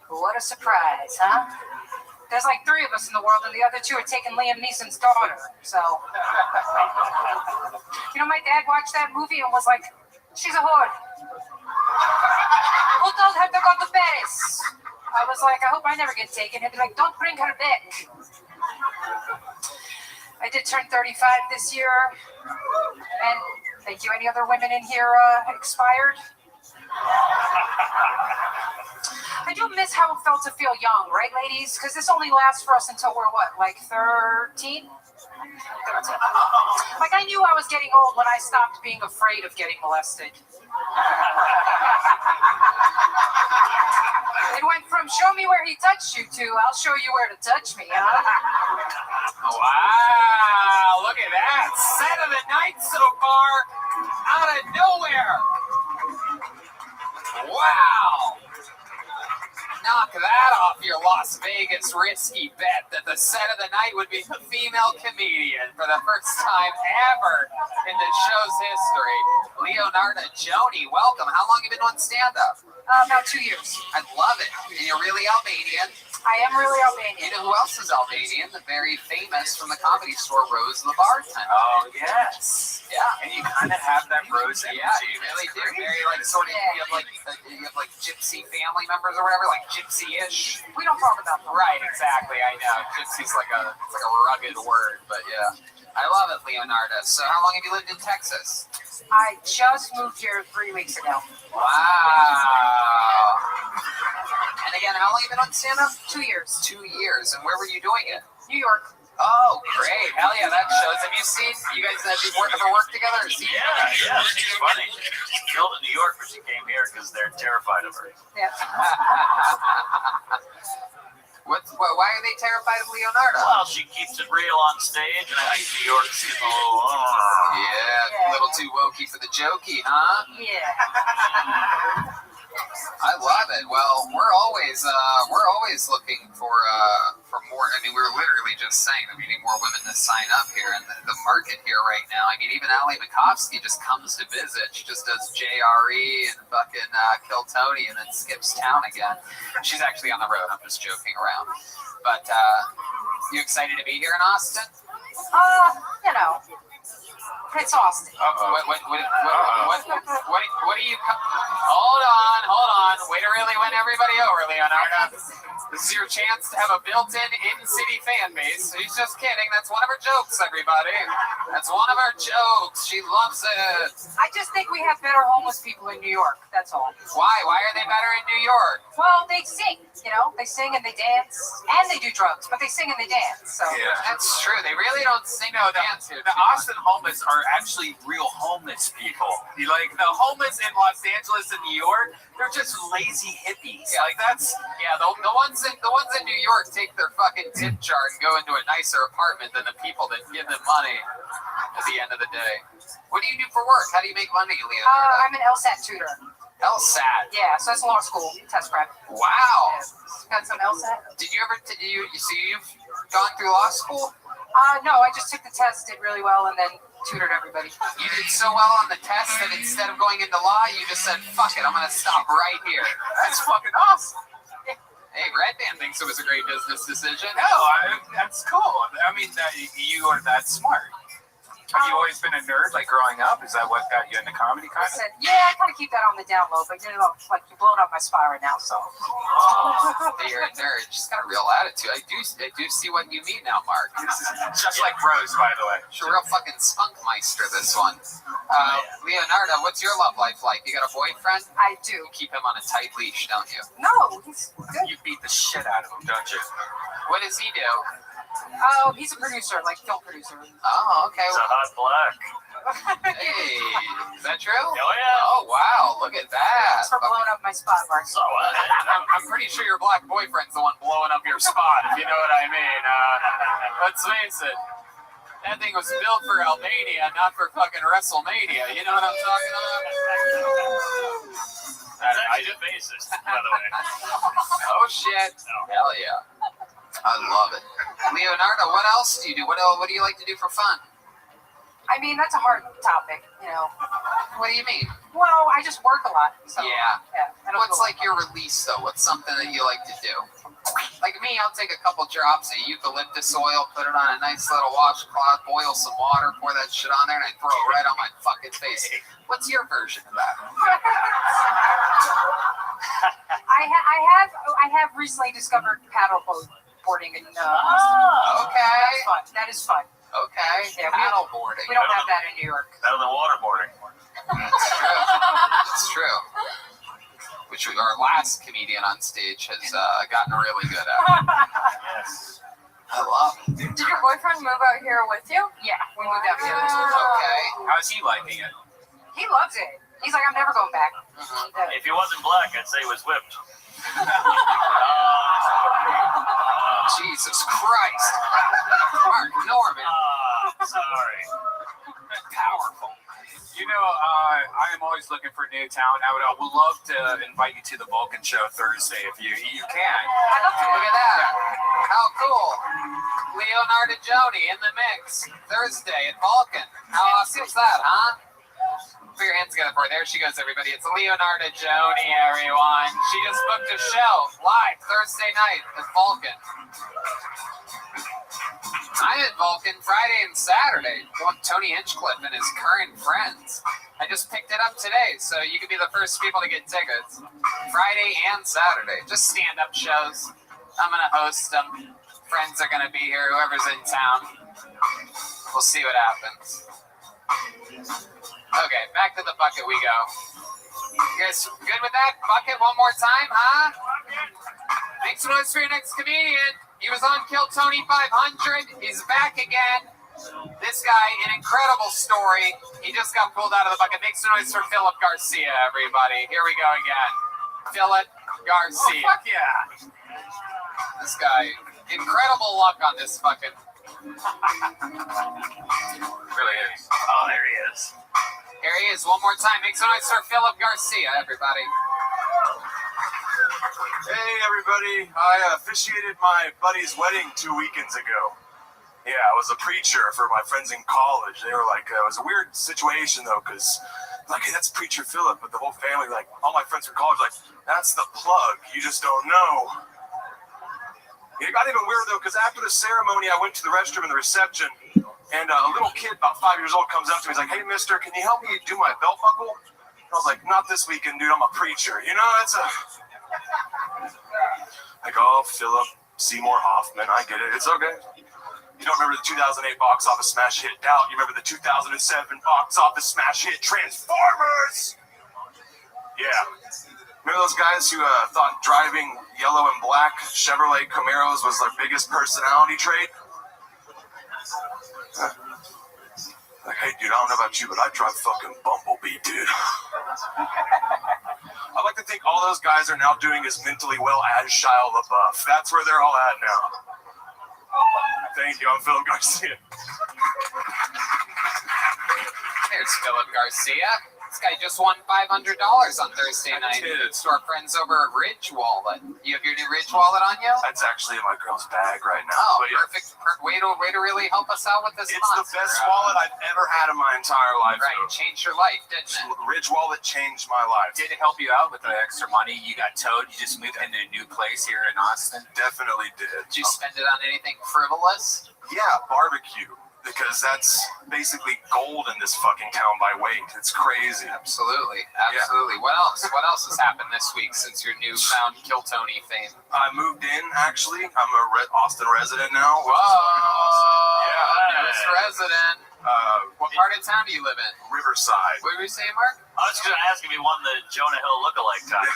What a surprise, huh? There's like 3 of us in the world, and the other 2 are taking Liam Neeson's daughter. So, my dad watched that movie and was like, she's a whore. Who told her to go to Paris? I was like, I hope I never get taken. He'd be like, don't bring her back. I did turn 35 this year. And thank you. Any other women in here expired? I do miss how it felt to feel young, right, ladies? Because this only lasts for us until we're what, like 13? 13. Like, I knew I was getting old when I stopped being afraid of getting molested. It went from show me where he touched you to I'll show you where to touch me, huh? Wow, look at that. Set of the night so far, out of nowhere. Wow. Knock that off your Las Vegas risky bet that the set of the night would be a female comedian for the first time ever in the show's history. Leonardo Joni, welcome. How long have you been doing stand-up? About 2 years. I love it. And you're really Albanian. I am really Albanian. You know who else is Albanian? The very famous from the Comedy Store, Rose the bartender. Oh, yes. Yeah. And you kind of have that Rose energy. Yeah, you really do. Very like sort of you have like gypsy family members or whatever, like gypsy-ish. We don't talk about them. Right, exactly. I know. Gypsy's like a rugged word, but yeah. I love it, Leonardo. So how long have you lived in Texas? I just moved here 3 weeks ago. Wow. And again, how long have you been on stand-up? 2 years. 2 years. And where were you doing it? New York. Oh, great. Hell yeah, that shows. Have you seen, you guys ever worked together? Or seen Yeah, she's funny. She killed in New York, but she came here because they're terrified of her. Yeah. Why are they terrified of Leonardo? Well, she keeps it real on stage, and I think New York's getting a little... Yeah, a little too wokey for the jokey, huh? Yeah. I love it. Well, we're always looking for more. I mean, we were literally just saying that we need more women to sign up here, and the market here right now. I mean, even Ali Makovsky just comes to visit. She just does JRE and fucking Kill Tony, and then skips town again. She's actually on the road. I'm just joking around. But you excited to be here in Austin? It's Austin. What do you? Hold on. Way to really win everybody over, Leonardo. This is your chance to have a built-in in-city fan base. He's just kidding. That's one of her jokes, everybody. That's one of her jokes. She loves it. I just think we have better homeless people in New York. That's all. Why? Why are they better in New York? Well, they sing. They sing and they dance, and they do drugs, but they sing and they dance. So Yeah. That's true. They really don't sing no dance here. The Austin homeless are actually real homeless people. Like the homeless in Los Angeles and New York, they're just lazy hippies. Yeah. Like that's The ones in New York take their fucking tip jar and go into a nicer apartment than the people that give them money at the end of the day. What do you do for work? How do you make money, Leonardo? I'm an LSAT tutor. LSAT. Yeah, so it's law school test prep. Wow. Got some LSAT. You've gone through law school? No, I just took the test, did really well, and then tutored everybody. You did so well on the test that instead of going into law, you just said, fuck it, I'm going to stop right here. that's fucking awesome. Hey, Red Band thinks it was a great business decision. No, that's cool. I mean, you are that smart. Have you always been a nerd, like growing up? Is that what got you into comedy? I said, I kind of keep that on the down low, but you're blowing up my spot right now, so. Hey, you're a nerd. She's got a real attitude. I do see what you mean now, Mark. Just like Rose, by the way. She's a real fucking spunkmeister, this one. Leonardo, what's your love life like? You got a boyfriend? I do. You keep him on a tight leash, don't you? No, he's good. You beat the shit out of him, don't you? What does he do? Oh, he's a producer, like film producer. Oh, okay. He's a hot black. Hey, is that true? Oh, yeah. Oh, wow, look at that. Thanks for blowing up my spot, Mark. So, I'm pretty sure your black boyfriend's the one blowing up your spot, if you know what I mean. Let's face it. That thing was built for Albania, not for fucking WrestleMania. You know what I'm talking about? that's actually a bassist, by the way. Oh, shit. Hell yeah. I love it. Leonardo, what else do you do? What do you like to do for fun? I mean, that's a hard topic, you know. What do you mean? Well, I just work a lot. So, Yeah. I don't What's do a like your release, though? What's something that you like to do? Like me, I'll take a couple drops of eucalyptus oil, put it on a nice little washcloth, boil some water, pour that shit on there, and I throw it right on my fucking face. What's your version of that? I have recently discovered paddle boarding in Austin. Okay. That's fun. That is fun. Okay. Yeah, Paddle boarding. We don't have that in New York. Better than waterboarding. It's true. Which our last comedian on stage has gotten really good at. Yes. I love it. Did your boyfriend move out here with you? Yeah, we moved out here. Okay. How's he liking it? He loves it. He's like, I'm never going back. If he wasn't black, I'd say he was whipped. Jesus Christ. Mark Norman. Sorry. Powerful. You know, I am always looking for new talent. I would love to invite you to the Vulcan show Thursday if you can. I love to. Look at that. How cool. Leonardo Joni in the mix. Thursday at Vulcan. How awesome is that, huh? Put your hands together for her. There she goes, everybody. It's Leonardo Joni, everyone. She just booked a show live Thursday night at Vulcan. I'm at Vulcan Friday and Saturday. Going with Tony Hinchcliffe and his current friends. I just picked it up today, so you could be the first people to get tickets. Friday and Saturday. Just stand-up shows. I'm going to host them. Friends are going to be here, whoever's in town. We'll see what happens. Okay, back to the bucket we go. You guys good with that? Bucket one more time, huh? Make some noise for your next comedian. He was on Kill Tony 500. He's back again. This guy, an incredible story. He just got pulled out of the bucket. Make some noise for Philip Garcia, everybody. Here we go again. Philip Garcia. Oh, fuck yeah. This guy, incredible luck on this bucket. Really is. Oh, there he is. Here he is, one more time. Make some noise for Philip Garcia, everybody. Hey everybody, I officiated my buddy's wedding 2 weekends ago. Yeah, I was a preacher for my friends in college. They were like, it was a weird situation though, because like, hey, that's Preacher Philip, but the whole family, like, all my friends from college, like, that's the plug, you just don't know. It got even weird though, because after the ceremony, I went to the restroom in the reception, and a little kid about 5 years old comes up to me, he's like, hey mister, can you help me do my belt buckle? And I was like, not this weekend, dude, I'm a preacher. You know, it's a... Like, oh, Philip Seymour Hoffman, I get it. It's okay. You don't remember the 2008 box office smash hit Doubt. You remember the 2007 box office smash hit Transformers. Yeah. Remember those guys who thought driving yellow and black Chevrolet Camaros was their biggest personality trait? Like, hey, dude, I don't know about you, but I drive fucking Bumblebee, dude. I like to think all those guys are now doing as mentally well as Shia LaBeouf. That's where they're all at now. Thank you, I'm Philip Garcia. There's Philip Garcia. This guy just won $500 on Thursday night. It's to our friends over at Ridge Wallet. You have your new Ridge Wallet on you? That's actually in my girl's bag right now. Oh, but yeah, perfect. Way to really help us out with this it's sponsor. the best wallet I've ever had in my entire life. Right, though. changed your life, didn't it? Ridge Wallet changed my life. Did it help you out with the extra money you got towed? You just moved into a new place here in Austin? Definitely did. Did you spend it on anything frivolous? Yeah, barbecue. Because that's basically gold in this fucking town by weight. It's crazy. Absolutely. What else? What else has happened this week since your newfound Kill Tony fame? I moved in, actually. I'm a Austin resident now. Whoa! Yeah. Newest resident. What part of town do you live in? Riverside. What were you saying, Mark? I was going to ask if you won the Jonah Hill lookalike time.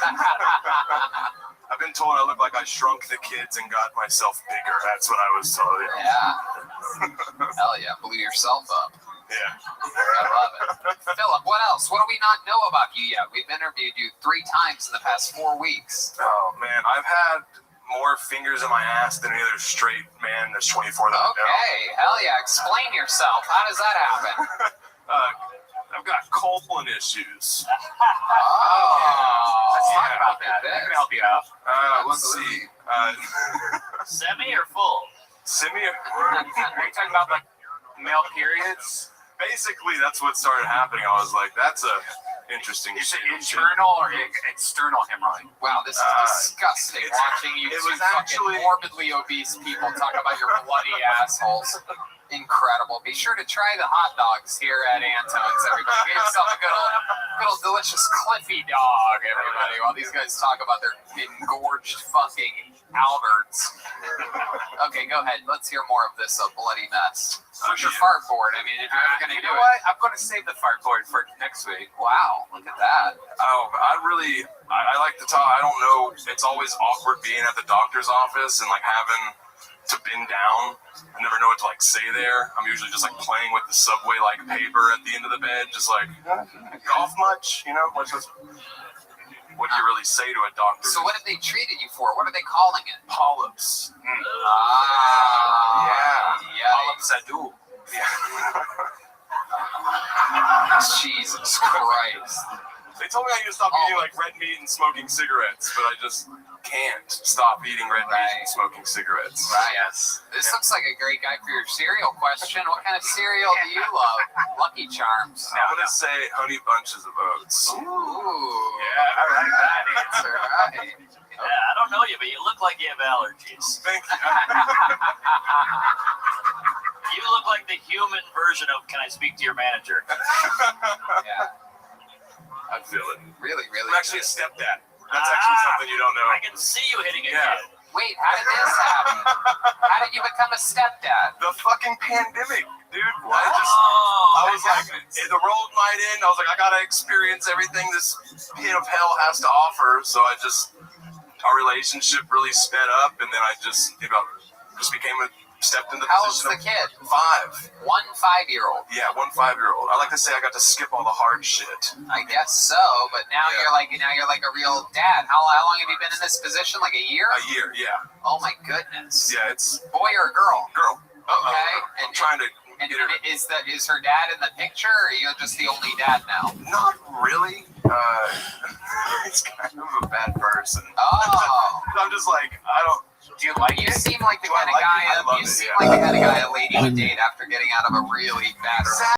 I've been told I look like I shrunk the kids and got myself bigger. That's what I was told. Yeah. Hell yeah, blew yourself up. Yeah. I love it. Philip, what else? What do we not know about you yet? We've interviewed you 3 times in the past 4 weeks. Oh man, I've had more fingers in my ass than any other straight man that's 24 that I know. Okay, hell yeah. Explain yourself. How does that happen? I've got colon issues. Let's talk about that. I can help you out. Let's see. Semi or full? Semi. Are you talking about like male periods? Basically, that's what started happening. I was like, that's a interesting. Is it internal or external hemorrhoid? Wow, this is disgusting. Watching you it two was fucking actually- morbidly obese people talk about your bloody assholes. Incredible. Be sure to try the hot dogs here at Antone's, everybody. Get yourself a good old delicious Cliffy dog, everybody, while these guys talk about their engorged fucking Alberts. Okay, go ahead. Let's hear more of this bloody mess. Where's your fart board? I mean, if you're ever going to do it. What? I'm going to save the fart board for next week. Wow, look at that. Oh, I like to talk. I don't know. It's always awkward being at the doctor's office and like having to bend down. I never know what to like say there. I'm usually just like playing with the subway like paper at the end of the bed, just like golf much, you know? What do you really say to a doctor? So what have they treated you for? What are they calling it? Polyps. Polyps Sadu. Jesus Christ. They told me I need to stop eating like red meat and smoking cigarettes, but I just can't stop eating red meat and smoking cigarettes. Right. Yes. This looks like a great guy for your cereal question. What kind of cereal do you love? Lucky Charms. I'm gonna say Honey Bunches of Oats. Ooh. Yeah, I like that answer. Right. Yeah, I don't know you, but you look like you have allergies. Thank you. You look like the human version of "Can I speak to your manager?" Yeah. I feel it. Really, really. I'm actually a stepdad. That's actually something you don't know. I can see you hitting a Yeah. kid. Wait, how did this happen? How did you become a stepdad? The fucking pandemic, dude. Oh, I was like, the road might end. I was like, I gotta experience everything this pit of hell has to offer. So our relationship really sped up, and then I just stepped in the How old's position the kid? 5. 1 5-year-old. Yeah, 1 5-year-old. I like to say I got to skip all the hard shit. I guess so, but now you're like a real dad. How long have you been in this position? Like a year? A year, yeah. Oh my goodness. Yeah, it's Boy or girl? girl. Okay. I'm trying to. And is her dad in the picture, or are you just the only dad now? Not really. He's kind of a bad person. Oh. I'm just like, I don't. Do you like? You seem like the kind of like guy. it? I love You it, seem yeah. like the kind of guy a lady would date after getting out of a really bad relationship.